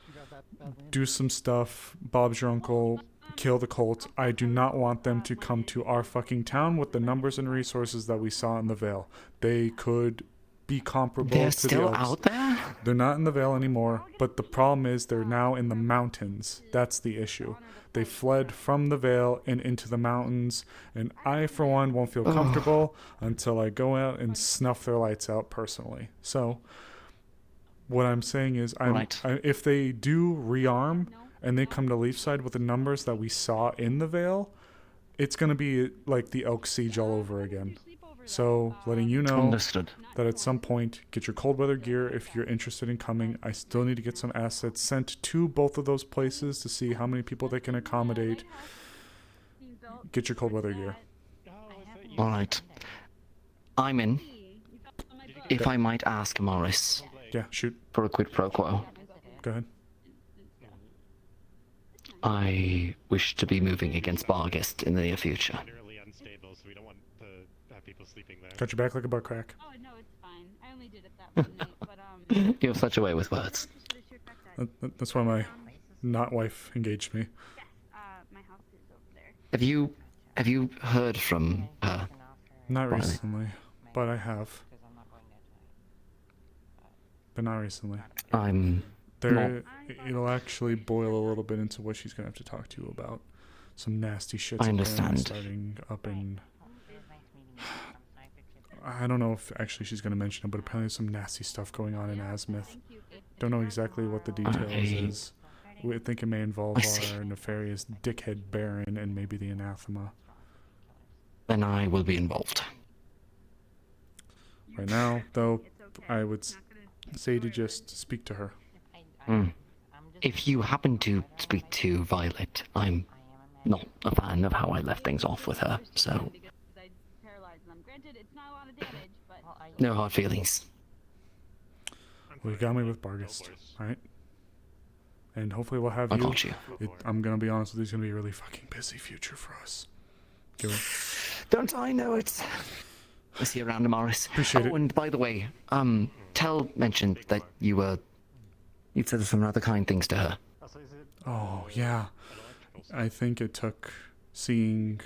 do some stuff, Bob's your uncle, kill the cult. I do not want them to come to our fucking town with the numbers and resources that we saw in the Vale. They could be comparable They're to still the Elks. out there? They're not in the Vale anymore, but the problem is they're now in the mountains. That's the issue. They fled from the Vale and into the mountains, and I, for one, won't feel comfortable until I go out and snuff their lights out personally. So, what I'm saying is, if they do rearm and they come to Leafside with the numbers that we saw in the Vale, it's going to be like the Elk Siege all over again. So, letting you know Understood. that at some point, get your cold weather gear if you're interested in coming. I still need to get some assets sent to both of those places to see how many people they can accommodate. Get your cold weather gear. Alright. I'm in. If I might ask, Morris. Yeah, shoot. For a quid pro quo. Go ahead. I wish to be moving against Barghest in the near future. Unstable, so we don't want to have people sleeping there. Got your back like a butt crack. Oh no, it's fine. I only did it that one night, but You have such a way with words. That's why my not wife engaged me. my house is over there. Have you heard from her? Not Riley? recently, but I have. but not recently. I'm There, it'll actually boil a little bit into what she's gonna have to talk to you about. Some nasty shit's I apparently understand. starting up in. I don't know if actually she's gonna mention it, but apparently some nasty stuff going on in Azimuth. Don't know exactly what the details is. We think it may involve our nefarious dickhead Baron and maybe the Anathema. Then I will be involved. Right now, though, I would say to just speak to her. If you happen to speak to Violet, I'm not a fan of how I left things off with her, so no hard feelings. Well, you got me with Bargast, alright? And hopefully we'll have I you. got you. I'm gonna be honest with you, it's gonna be a really fucking busy future for us. Don't I know it? I see you around, Amaris. Appreciate it. And by the way, Tell mentioned that you'd said some rather kind things to her. Oh, yeah. I think it took seeing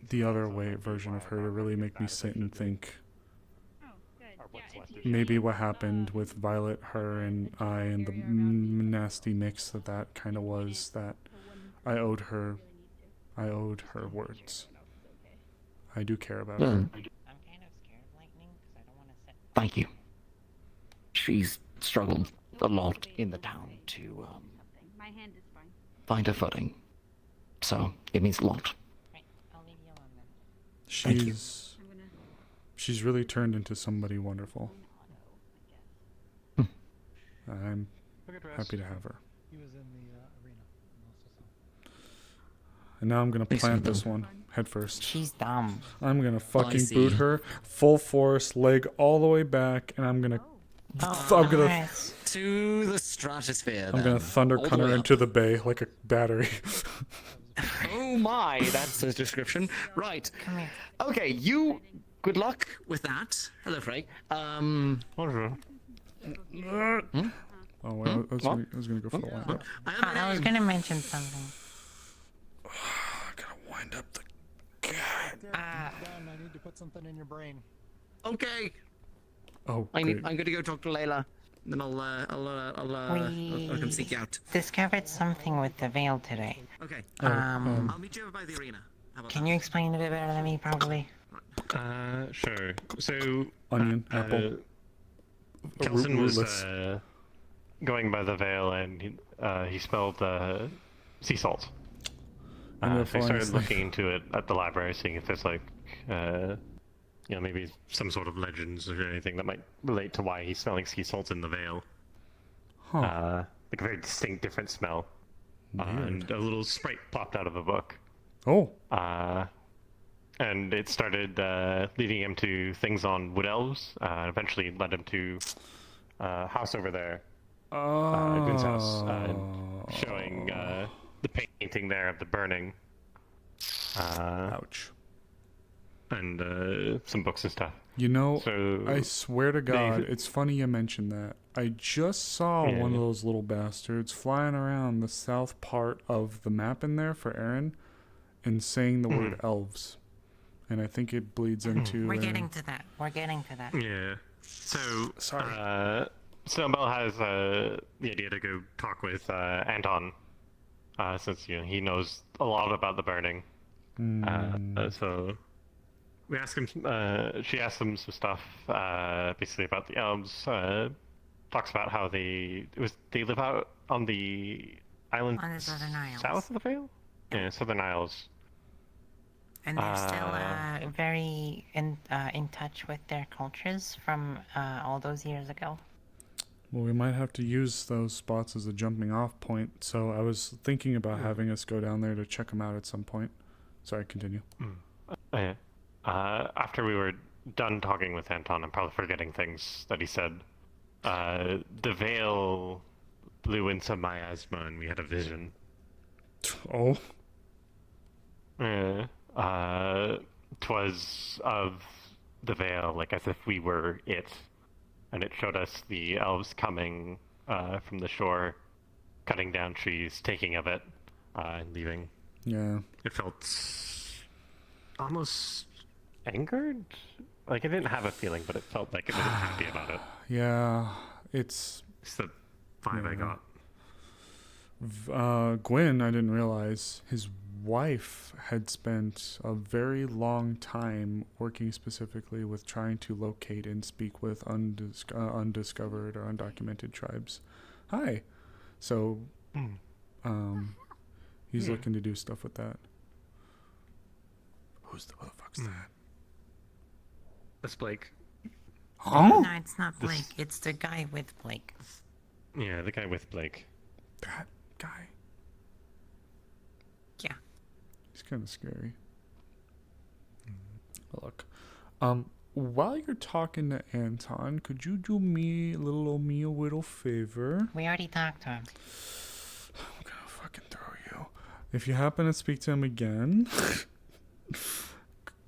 the other way version of her to really make me sit and think maybe what happened with Violet, her, and I, and the nasty mix that kind of was, that I owed her words. I do care about her. Thank you. She's struggled a lot in the town to find her footing, so it means a lot. She's really turned into somebody wonderful. I'm happy to have her. And now I'm gonna plant this one head first. She's dumb. I'm gonna fucking see. boot her full force, leg all the way back, and I'm gonna To the stratosphere. I'm gonna thunder All the cunt her way into up. the bay like a battery. Oh my, that's a description. Right. Come here. Okay, you. Good luck with that. Hello, Frey. Bonjour. Oh, well, I was gonna go for the wind. I was gonna mention something. I gotta wind up the I need to put something in your brain. Okay. Oh, I'm gonna go talk to Layla. Then I'll come seek you out. Discovered something with the veil today. Okay. Um, I'll meet you over by the arena. How about Can you explain it a bit better than me, probably? Sure. So, onion, apple. Kelson was Rootless. going by the veil, and he smelled sea salt. So I started looking into it at the library, seeing if there's like, maybe some sort of legends or anything that might relate to why he's smelling sea salt in the veil. Huh. Like a very distinct, different smell. And a little sprite popped out of a book. Oh. And it started leading him to things on wood elves. Eventually led him to a house over there, Goon's house, showing the painting there of the burning. Ouch. And some books and stuff. You know, So I swear to God, they- it's funny you mentioned that. I just saw one of those little bastards flying around the south part of the map in there for Aaron and saying the word elves. And I think it bleeds into... We're getting to that. We're getting to that. Yeah. So, Sorry. Snowbell has the idea to go talk with Anton, since he knows a lot about the burning. So we ask him. She asks him some stuff, basically about the elves. Talks about how they live out on the island On the Southern Isles. south of the Vale. Yeah, Southern Isles. And they're still very in touch with their cultures from all those years ago. Well, we might have to use those spots as a jumping off point, so I was thinking about having us go down there to check them out at some point. Sorry, continue. Yeah. After we were done talking with Anton, I'm probably forgetting things that he said. The veil blew into miasma and we had a vision. Oh? Yeah. 'Twas of the veil, like as if we were it. And it showed us the elves coming from the shore, cutting down trees, taking of it, and leaving. Yeah. It felt almost angered, Like, I didn't have a feeling, but it felt like it wasn't happy about it. Yeah, it's the vibe I got. Gwyn, I didn't realize his wife had spent a very long time working specifically with trying to locate and speak with undiscovered or undocumented tribes. Hi. So, he's looking to do stuff with that. Who the fuck's that? That's Blake. No, it's not Blake. It's the guy with Blake. Yeah, the guy with Blake. That guy. Yeah. He's kind of scary. Look, while you're talking to Anton, could you do me a little favor? We already talked to him. I'm gonna fucking throw you. If you happen to speak to him again,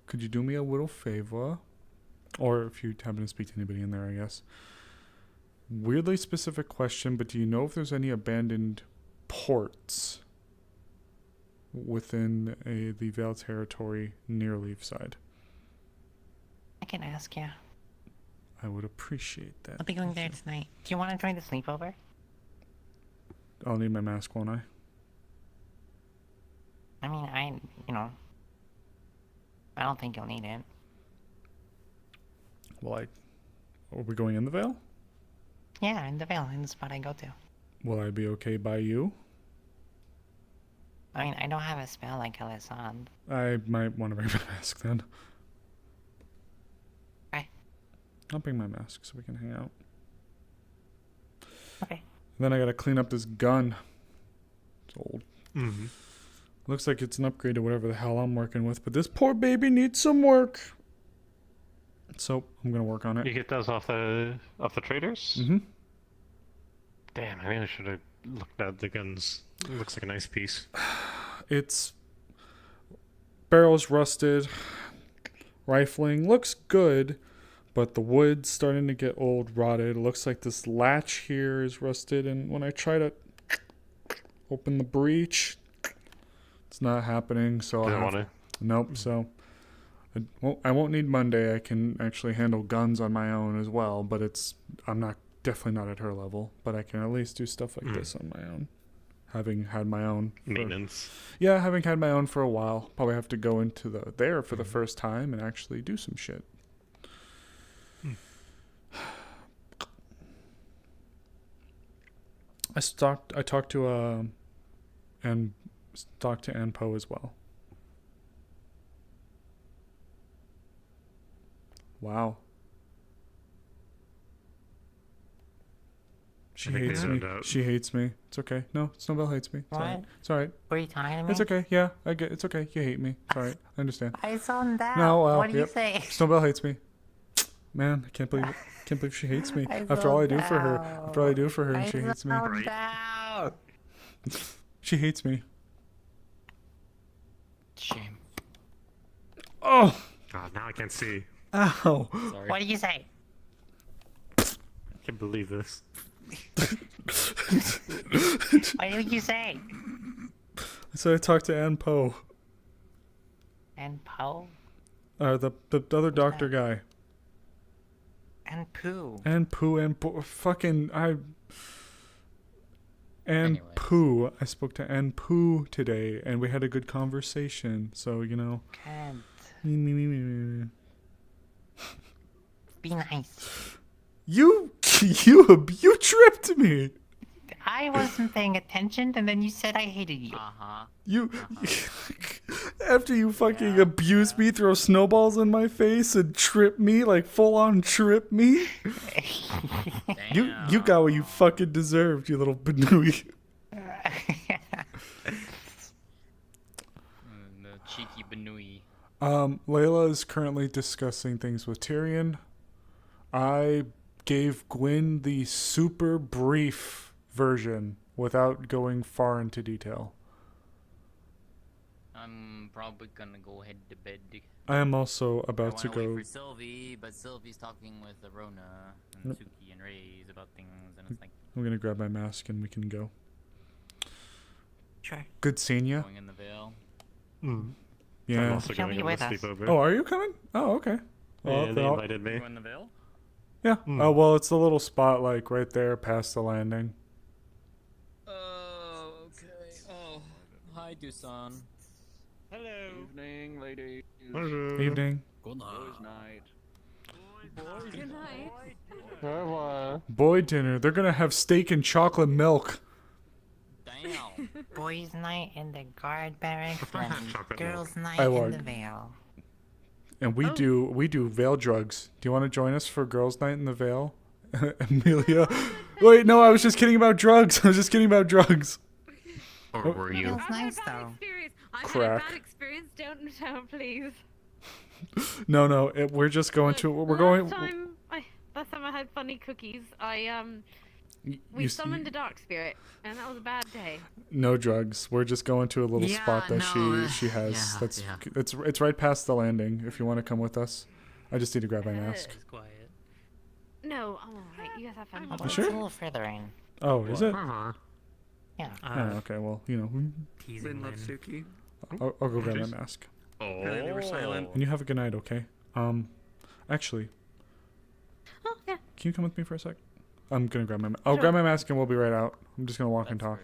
could you do me a little favor? Or if you happen to speak to anybody in there, I guess. Weirdly specific question, but do you know if there's any abandoned ports within the Vale territory near Leafside? I can ask you. I would appreciate that. I'll be going there tonight. Do you want to join the sleepover? I'll need my mask, won't I? I mean, I don't think you'll need it. Well, are we going in the Vale? Yeah, in the Vale, in the spot I go to. Will I be okay by you? I mean, I don't have a spell like Alisand. I might want to bring my mask then. Okay. I'll bring my mask so we can hang out. Okay. Then I gotta clean up this gun. It's old. Mm-hmm. Looks like it's an upgrade to whatever the hell I'm working with, but this poor baby needs some work. So I'm gonna work on it. You get those off the traders? Mm-hmm. Damn, I really should have looked at the guns. It looks like a nice piece. It's barrel's rusted. Rifling looks good, but the wood's starting to get old, rotted. It looks like this latch here is rusted, and when I try to open the breech, it's not happening. So nope. So I won't need Monday. I can actually handle guns on my own as well, but I'm definitely not at her level, but I can at least do stuff like this on my own. Having had my own maintenance. Having had my own for a while. Probably have to go into there for the first time and actually do some shit. I talked to Ann Poe as well. Wow. She hates me. She hates me. It's okay. No, Snowbell hates me. It's What? alright. It's alright. Were you talking to me? It's okay. Yeah, I get. It's okay. You hate me. It's alright. I understand. I zoned out. No, well, What do you yep. say? Snowbell hates me. Man, I can't believe she hates me. After all I do for her. After all I do for her, and she hates me. She hates me. Shame. Oh. God, now I can't see. Ow. Sorry. What did you say? I can't believe this. What did you say? So I talked to Ann Poe. And Poe? The other doctor guy. And Pooh. And fucking Pooh. I spoke to Ann Pooh today, and we had a good conversation. So Can't. Be nice. You tripped me. I wasn't paying attention, and then you said I hated you. After you fucking abuse me, throw snowballs in my face, and trip me, like full on trip me. You got what you fucking deserved, you little Benui. The cheeky Benui. Layla is currently discussing things with Tyrion. I gave Gwyn the super brief version without going far into detail. I'm probably gonna go head to bed. I am also about to I wanna go. wait for Sylvie, but Sylvie's talking with Arona and Suki and Ray's about things, and it's like I'm gonna grab my mask and we can go. Sure. Good seeing ya. going in the Vale. Yeah. I'm also going on the sleepover. Oh, are you coming? Oh, okay. Well, Yeah, then they I'll- invited me. You in the Veil? Yeah. Hmm. Well, it's the little spot like right there past the landing. Oh, okay. Oh, hi, Dusan. Hello. Evening, ladies. Evening. Good Boys' night. Good night. Boy dinner. They're gonna have steak and chocolate milk. Damn. Boys' night in the guard barracks and girls' night I in would. the Vale. And we do Veil drugs. Do you want to join us for girls' night in the Veil? Amelia. Wait, no, I was just kidding about drugs. I was just kidding about drugs. Or were you? Feels nice though. Experience. I've Crack. had a bad experience. Don't, please. No, we're just going to. We're going. Last time I had funny cookies, You we s- summoned a dark spirit, and that was a bad day. No drugs. We're just going to a little Yeah, spot that no, she has. yeah, That's yeah. it's right past the landing. If you want to come with us, I just need to grab my mask. Quiet. No, I'm alright. You guys have fun. You sure? It's a little further in. Oh, is it? Yeah. Oh, okay. Well, Lynn loves Suki. I'll go grab my mask. Apparently they were silent. And you have a good night, okay? Actually, Oh, yeah. can you come with me for a sec? I'm gonna grab my. I'll grab my mask and we'll be right out. I'm just gonna walk and talk.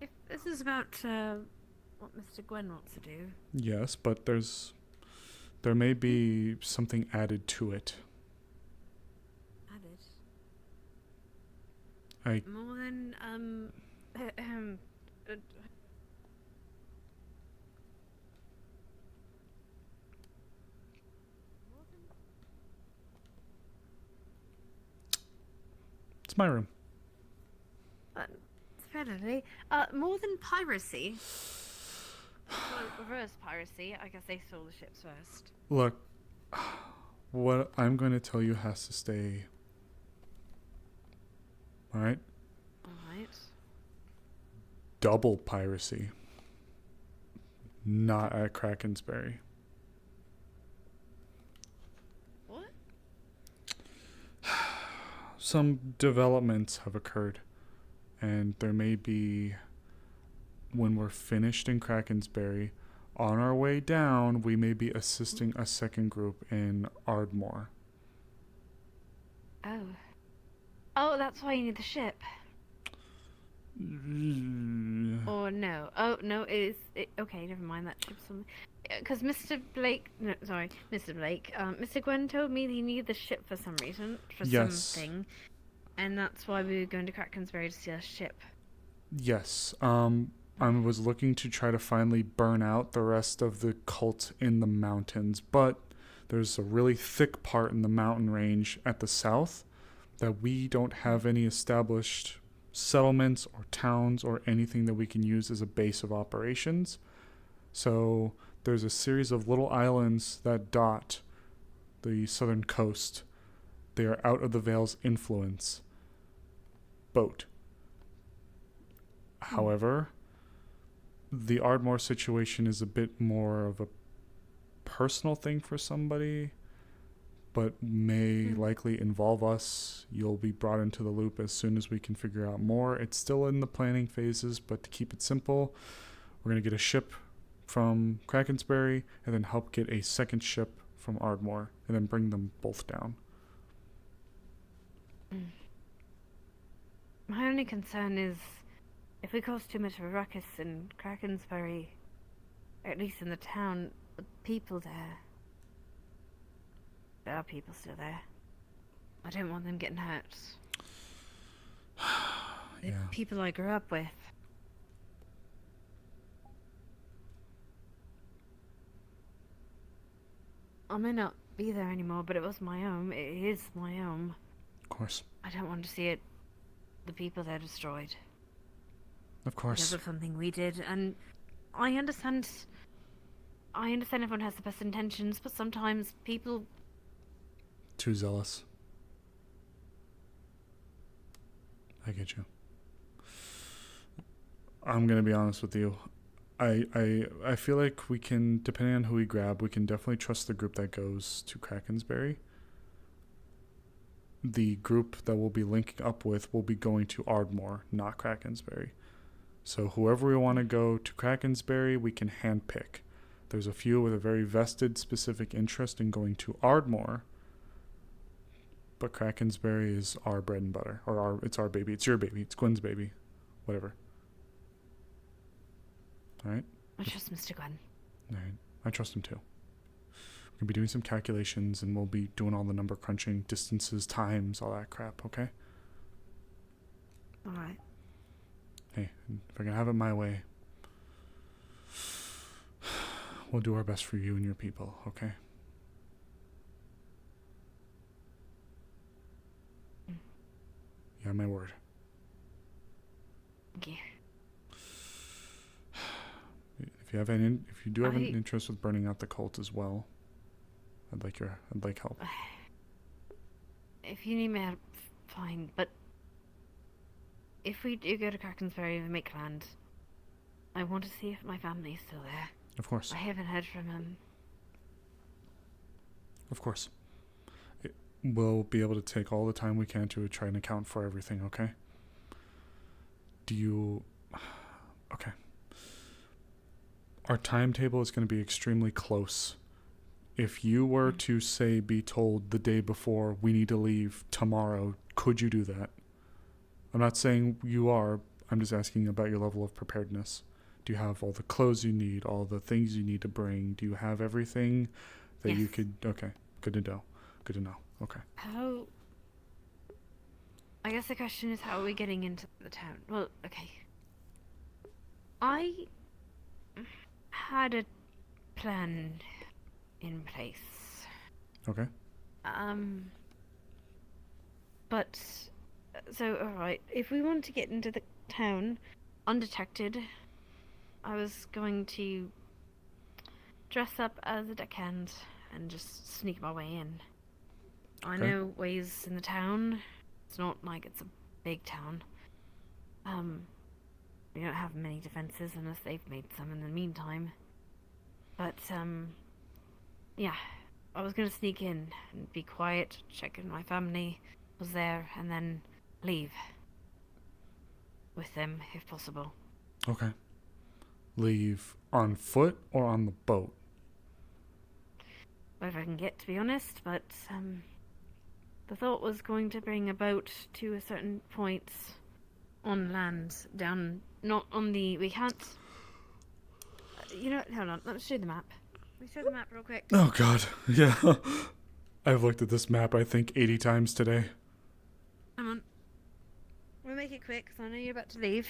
If this is about what Mr. Gwen wants to do, Yes, but there may be something added to it. added I more than It's my room. Fairly. More than piracy. Well, reverse piracy. I guess they stole the ships first. Look, what I'm going to tell you has to stay. All right? Alright. Double piracy. Not at Krakensberry. What? Some developments have occurred, and there may be, when we're finished in Krakensberry, on our way down, we may be assisting a second group in Ardmore. Oh. Oh, that's why you need the ship. Or no. Oh, no, okay, never mind, that ship's something. Because Mr. Blake, no, sorry, Mr. Blake, Mr. Gwen told me he needed the ship for some reason, for Yes. something. And that's why we were going to Krakensberry to see a ship. Yes, I was looking to try to finally burn out the rest of the cult in the mountains, but there's a really thick part in the mountain range at the south that we don't have any established settlements or towns or anything that we can use as a base of operations. So there's a series of little islands that dot the southern coast. They are out of the Vale's influence. Boat. However, the Ardmore situation is a bit more of a personal thing for somebody, but may likely involve us. You'll be brought into the loop as soon as we can figure out more. It's still in the planning phases, but to keep it simple, we're going to get a ship from Krakensberry and then help get a second ship from Ardmore and then bring them both down. My only concern is if we cause too much of a ruckus in Krakensberry, at least in the town, the people there are people still there. I don't want them getting hurt. The Yeah. people I grew up with. I may not be there anymore, but it was my home. It is my home. Of course. I don't want to see it. The people there destroyed. Of course. Because of something we did, and I understand. I understand everyone has the best intentions, but sometimes people. Too zealous. I get you. I'm gonna be honest with you. I feel like we can, depending on who we grab, we can definitely trust the group that goes to Krakensberry. The group that we'll be linking up with will be going to Ardmore, not Krakensberry. So whoever we want to go to Krakensberry, we can handpick. There's a few with a very vested specific interest in going to Ardmore. But Krakensberry is our bread and butter. It's our baby. It's your baby. It's Gwen's baby. Whatever. Alright? I trust Mr. Gwen. Alright. I trust him too. We'll be doing some calculations and we'll be doing all the number crunching, distances, times, all that crap, okay? Alright. Hey, if I can have it my way, we'll do our best for you and your people, okay? You have my word. Thank you. If you do have an interest with burning out the cult as well, I'd like help. If you need me help, fine. But if we do go to Krakensberry and make land, I want to see if my family is still there. Of course. I haven't heard from him. Of course. We'll be able to take all the time we can to try and account for everything, okay? Okay. Our timetable is going to be extremely close. If you were to, say, be told the day before, we need to leave tomorrow, could you do that? I'm not saying you are. I'm just asking about your level of preparedness. Do you have all the clothes you need, all the things you need to bring? Do you have everything that you could... Okay, good to know. Good to know. Okay. I guess the question is, how are we getting into the town? Well, okay. I had a plan in place. Okay. But, so, alright, if we want to get into the town undetected, I was going to dress up as a deckhand and just sneak my way in. I know ways in the town. It's not like it's a big town. We don't have many defenses unless they've made some in the meantime. But, yeah. I was gonna sneak in and be quiet, check if my family was there, and then leave. With them, if possible. Okay. Leave on foot or on the boat? Wherever I can get, to be honest, but, the thought was going to bring a boat to a certain point on land, down, not on the, we can't, you know, hold on, let's show the map. Let me show the map real quick. Oh god, yeah. I've looked at this map, I think, 80 times today. Come on. We'll make it quick, because I know you're about to leave.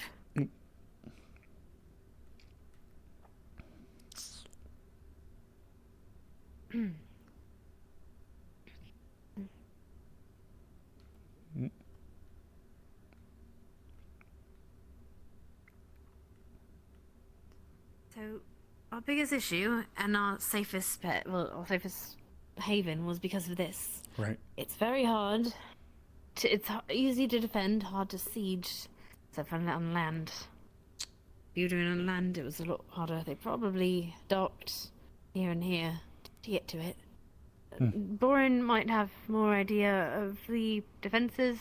So, our biggest issue and our safest our safest haven was because of this. Right. It's very hard. It's easy to defend, hard to siege, except for on land. If you were doing it on land, it was a lot harder. They probably docked here and here to get to it. Boren might have more idea of the defenses.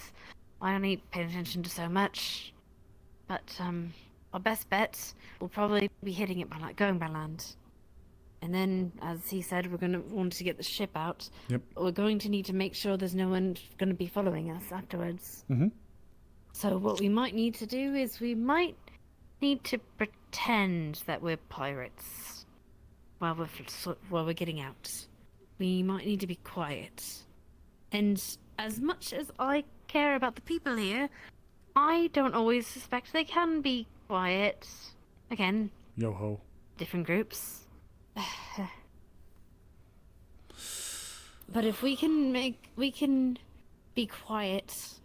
I only paid attention to so much. But, our best bet will probably be hitting it by going by land. And then, as he said, we're going to want to get the ship out. Yep. We're going to need to make sure there's no one going to be following us afterwards. Mm-hmm. So what we might need to do is we might need to pretend that we're pirates while we're getting out. We might need to be quiet. And as much as I care about the people here, I don't always suspect they can be quiet. Again. Yo-ho. Different groups. But if we can be quiet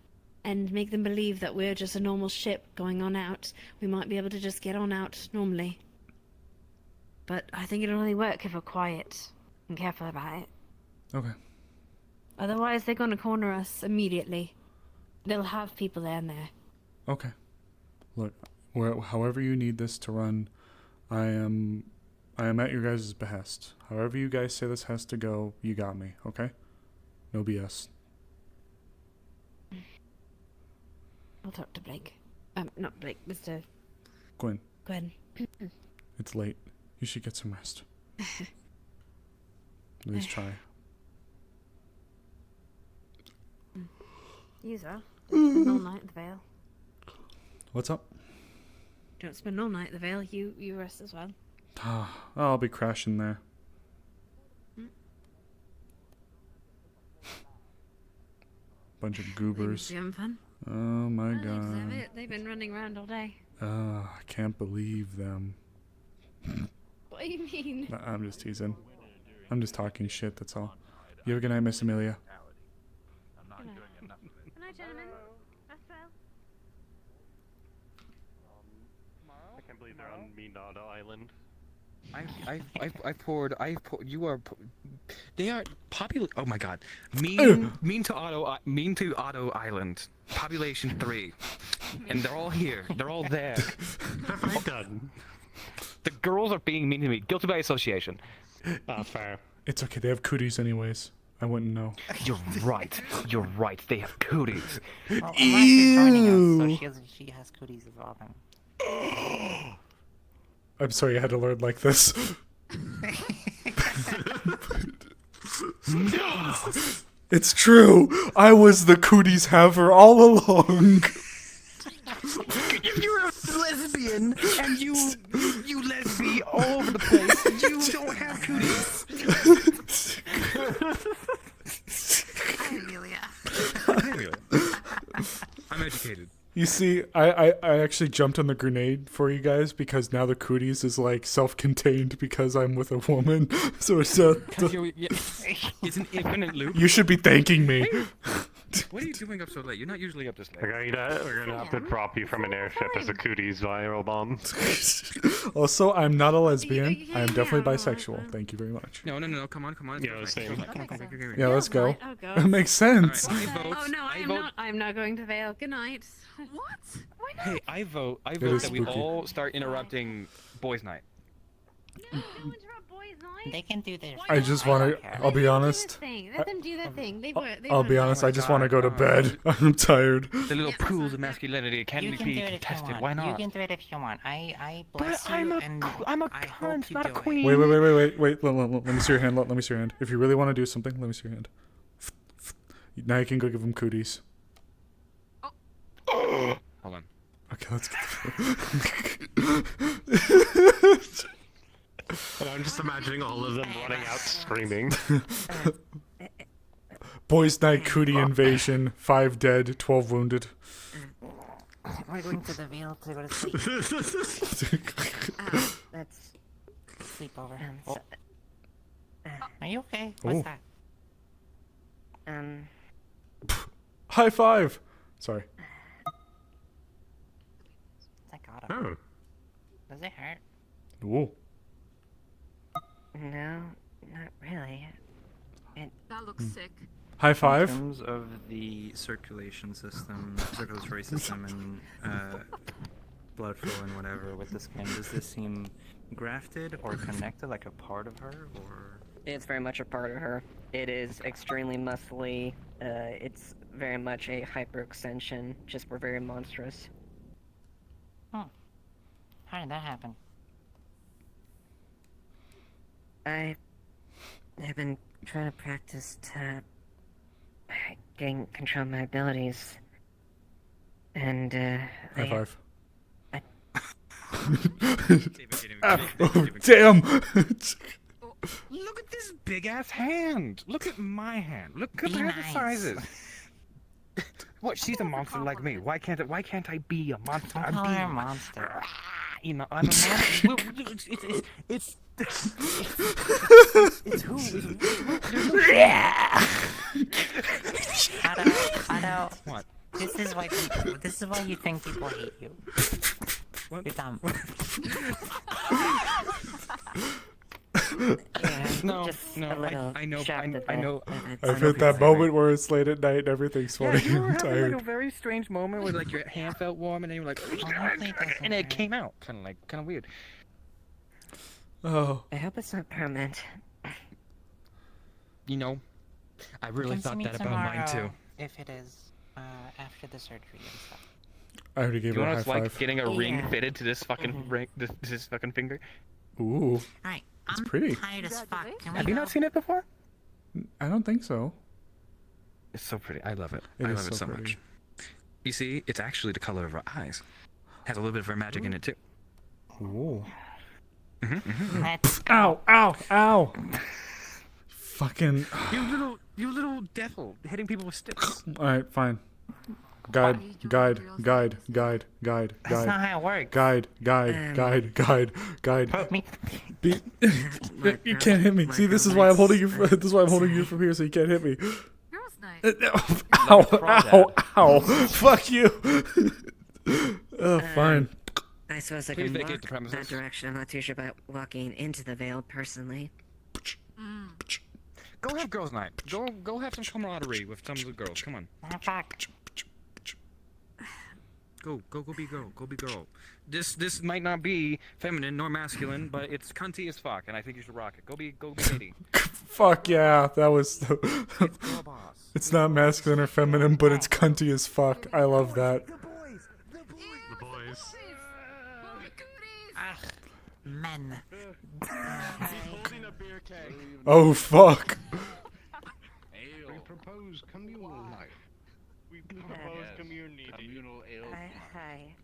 and make them believe that we're just a normal ship going on out, we might be able to just get on out normally. But I think it'll only work if we're quiet and careful about it. Okay. Otherwise, they're gonna corner us immediately. They'll have people down there. Okay. Look, however you need this to run, I am at your guys' behest. However you guys say this has to go, you got me, okay? No BS. I'll talk to Blake. Not Blake, Mr. Gwen, Gwen. it's late. You should get some rest. At least try. User, don't spend all night at the Vale. What's up? Don't spend all night at the Vale. You rest as well. I'll be crashing there. Bunch of goobers. You having fun? Oh my They deserve god. it. They've been running around all day. I can't believe them. What do you mean? I'm just teasing. I'm just talking shit, that's all. You have a good night, Miss Amelia. Good night, gentlemen. Rest well. I can't believe they're on Minado Island. They are popular. Oh my god, mean to Otto Island. Population 3, and they're all here. They're all there. What have I done? The girls are being mean to me. Guilty by association. Fair. It's okay, they have cooties anyways. I wouldn't know. You're right. You're right. They have cooties. Well, Amaris is joining us, so she has cooties as well then. I'm sorry I had to learn like this. It's true! I was the cooties haver all along! You're a lesbian, and you lesbian all over the place. You don't have cooties. Amelia. I'm educated. You see, I actually jumped on the grenade for you guys because now the cooties is like self-contained because I'm with a woman. So it's It's an infinite loop. You should be thanking me. What are you doing up so late? You're not usually up this late. We're gonna have to drop you from an airship as a cooties viral bomb. Also, I'm not a lesbian. I am definitely bisexual. Thank you very much. No, come on. Yeah, same. Yeah, let's go. I'll go. It makes sense. Oh no, I'm not going to Vale. Good night. What? Why not? Hey, I vote is that we spooky. all start interrupting boys' night. They can do their I just want to. I'll be honest. Let them do their thing. I'll be honest. I just want to go to bed. I'm tired. The little pools of masculinity can You be can do it if you contested. want. Why not? You can do it if you want. I But bless I'm you, a and I hope cunt, you not a do it. queen. Wait. Let me see your hand. Let me see your hand. If you really want to do something, let me see your hand. Now you can go give him cooties. Hold on. Okay, let's get. And I'm just imagining all of them running out screaming. Boys' night cootie invasion. 5 dead, 12 wounded. We're going to the Vale to go to sleep. Let's sleep over. Are you okay? What's Oh. that? High five. Sorry. Thank God. Oh. Does it hurt? Ooh. No, not really. That looks sick. High five. In terms of the circulatory system, and blood flow and whatever with the skin, does this seem grafted or connected, like a part of her, or? It's very much a part of her. It is extremely muscly. It's very much a hyperextension. Just we're very monstrous. How did that happen? I've been trying to practice to gain control of my abilities. And, High five. I... Oh, damn! Look at this big ass hand. Look at my hand. Look, compare the sizes. What? She's a monster like me. Why can't I be a monster? Don't call her a monster. You know, I'm a monster. It's who? Otto, What? This is why you think people hate you. What? You're dumb. No, Just no, a little I know. I've hit that moment where it's late at night and everything's Yeah, funny. you were I'm having tired. like a very strange moment where like your hand felt warm and then you were like, and it came out, kind of weird. Oh. I hope it's not permanent. You know, I really You can see thought me that about mine too. If it is after the surgery and stuff. I already gave Do you her a high want us like five. getting a ring Yeah. fitted to this fucking ring, this fucking finger? Ooh. Alright, It's I'm pretty. tired as fuck. Can we Have you go? not seen it before? I don't think so. It's so pretty. I love it. It I is love it so so pretty. much. You see, it's actually the color of her eyes. Has a little bit of her magic in it too. Ooh. Let's go. Ow! Ow! Ow! Fucking. You little devil, hitting people with sticks. All right, fine. Guide. Guide. Guide. Guide. Guide. That's not Guide. how it works. Guide. Guide. Guide. Guide. Guide. Poke me. Be- you can't hit me. See, this is why I'm holding you. This is why I'm holding you from here, so you can't hit me. Girls' night. Ow! Ow! Ow! Fuck you. Fine. I suppose I Please can vacate walk the premises. that direction. I'm not too sure about walking into the Veil personally. Go have girls' night. Go have some camaraderie with some of the girls. Come on. Ah, fuck. Go be girl. Go be girl. This might not be feminine nor masculine, but it's cunty as fuck, and I think you should rock it. Go be lady. Fuck yeah, that was. Girl boss. It's not masculine or feminine, but it's cunty as fuck. I love that. The boys. Ah, men. Holding a beer keg. Oh fuck. We propose communal night. We propose community. Communal ale. Hi.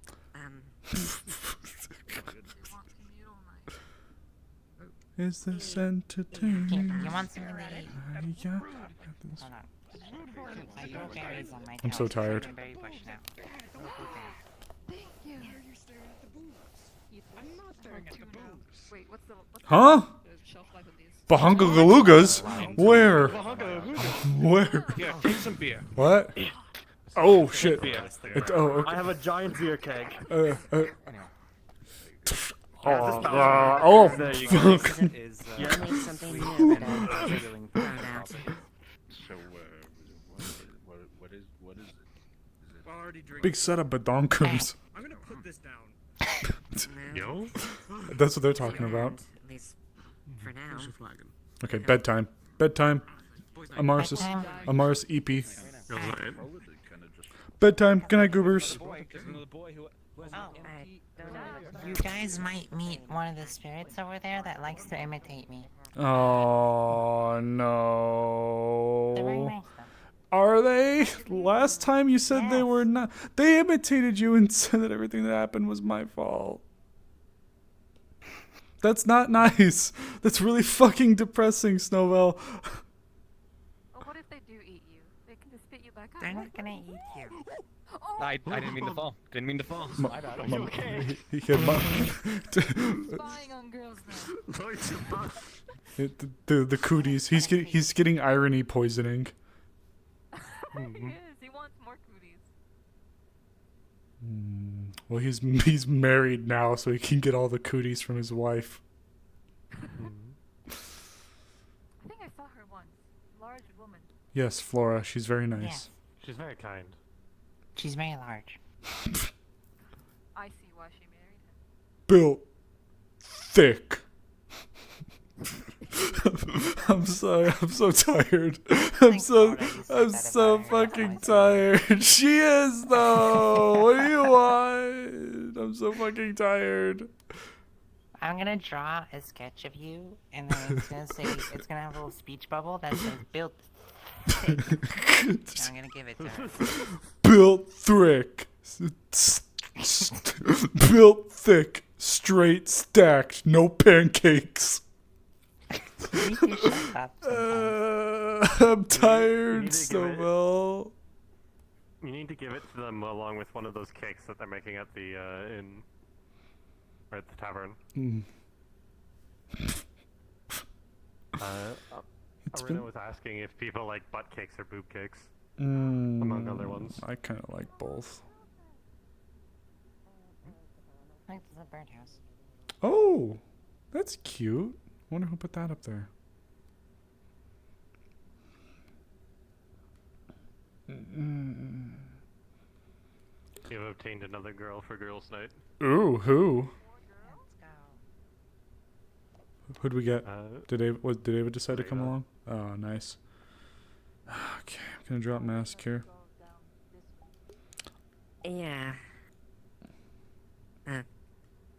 Is this entertaining? You want some of the... Yeah. Hold on. I grow berries on my I'm so toes. tired. I'm very bush now. Wait, what's the Huh? shelf life of these? Bahunga Galugas? Where? Where? Yeah, take some beer. What? Oh shit. Beer. Oh, okay. I have a giant beer keg. Oh, there you fuck. go. I need something new, but I found out. So, what is it? Already drinking. Big setup badonkers. I'm gonna put this down. Yo? That's what they're talking about. At least for now. Okay, bedtime. Bedtime. Amaris EP. Bedtime. Good night, goobers. You guys might meet one of the spirits over there that likes to imitate me. Oh They're very no. nice, though. Are they? Last time you said they were not. They imitated you and said that everything that happened was my fault. That's not nice. That's really fucking depressing, Snowbell. Oh, what if they do eat you? They can just spit you back up. They're not gonna eat you. I didn't mean to fall. Didn't mean to fall. My bad. Ma- Okay. He had Spying on girls now. the cooties. He's getting irony poisoning. He is. He wants more cooties. Well, he's married now, so he can get all the cooties from his wife. I think I saw her once. Large woman. Yes, Flora. She's very nice. Yes. She's very kind. She's very large. I see why she married him. Built thick. I'm sorry. I'm so tired. I'm so fucking tired. She is though. What do you want? I'm so fucking tired. I'm gonna draw a sketch of you, and then it's gonna say, it's gonna have a little speech bubble that says built thick. And I'm gonna give it to her. Built thick. Built thick. Straight stacked. No pancakes. You can shut up I'm tired, need to so give it- well. You need to give it to them along with one of those cakes that they're making at the inn, or at the tavern. It's Arena been- was asking if people like butt cakes or boob cakes, among other ones. I kind of like both. Like the birdhouse. Oh, that's cute. Wonder who put that up there. You've obtained another girl for girls' night. Ooh, who? Who'd we get? Did David decide to come along? Oh, nice. Okay, I'm gonna drop mask here. Yeah, Are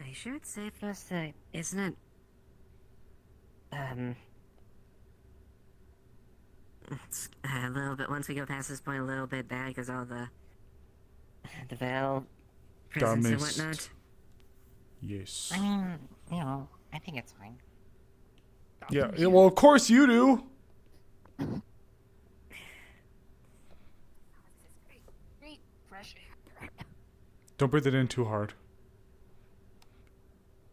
you sure it's safe for us to... Isn't it... It's a little bit... Once we go past this point, a little bit bad because all the Val presence and missed. whatnot. Yes. I mean, you know, I think it's fine. Yeah, well, of course you do. Great fresh air. Don't breathe it in too hard.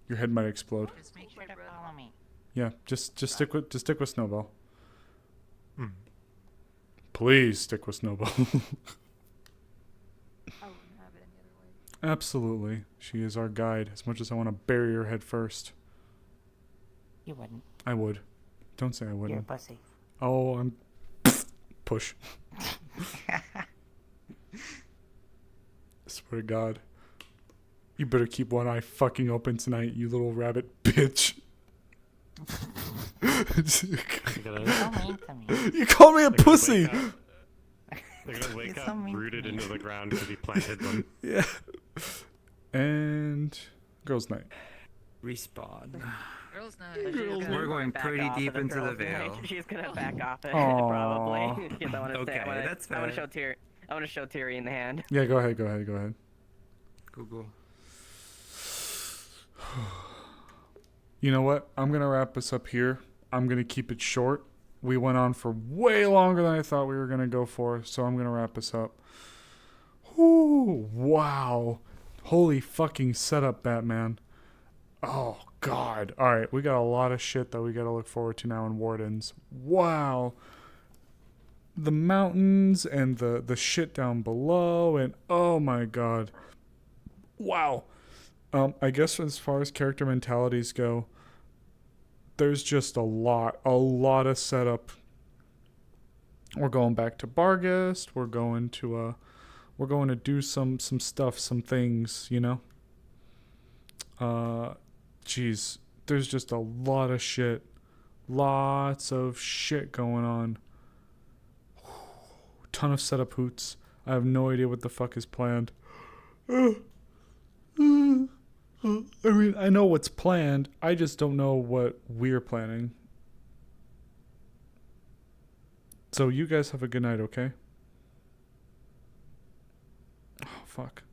Your head might explode. Just make sure to follow me. Yeah, just stick with Snowball. Please stick with Snowball. Absolutely. She is our guide, as much as I want to bury her head first. You wouldn't. I would. Don't say I wouldn't. You're a pussy. Oh, I'm... Push. Swear to God. You better keep one eye fucking open tonight, you little rabbit bitch. You call me a pussy! They're gonna wake up rooted into the ground because he planted them. Yeah. And girls' night. Respawn. Girls' night. We're going pretty deep into the veil. She's gonna back off it, Aww. probably. Because I want to Okay, say, that's I want to fair. show Tyrion. I want to show Tyrion the hand. Yeah, go ahead. Google. You know what? I'm going to wrap this up here. I'm going to keep it short. We went on for way longer than I thought we were going to go for, so I'm going to wrap this up. Whew, wow. Holy fucking setup, Batman. Oh, God. All right, we got a lot of shit that we got to look forward to now in Wardens. Wow. The mountains and the shit down below, and oh my God. Wow. I guess as far as character mentalities go, there's just a lot of setup. We're going back to Barghest. We're going to do some stuff, some things, you know. Geez, there's just a lot of shit, lots of shit going on. Ton of setup hoots. I have no idea what the fuck is planned. I mean, I know what's planned. I just don't know what we're planning. So you guys have a good night, okay? Oh, fuck.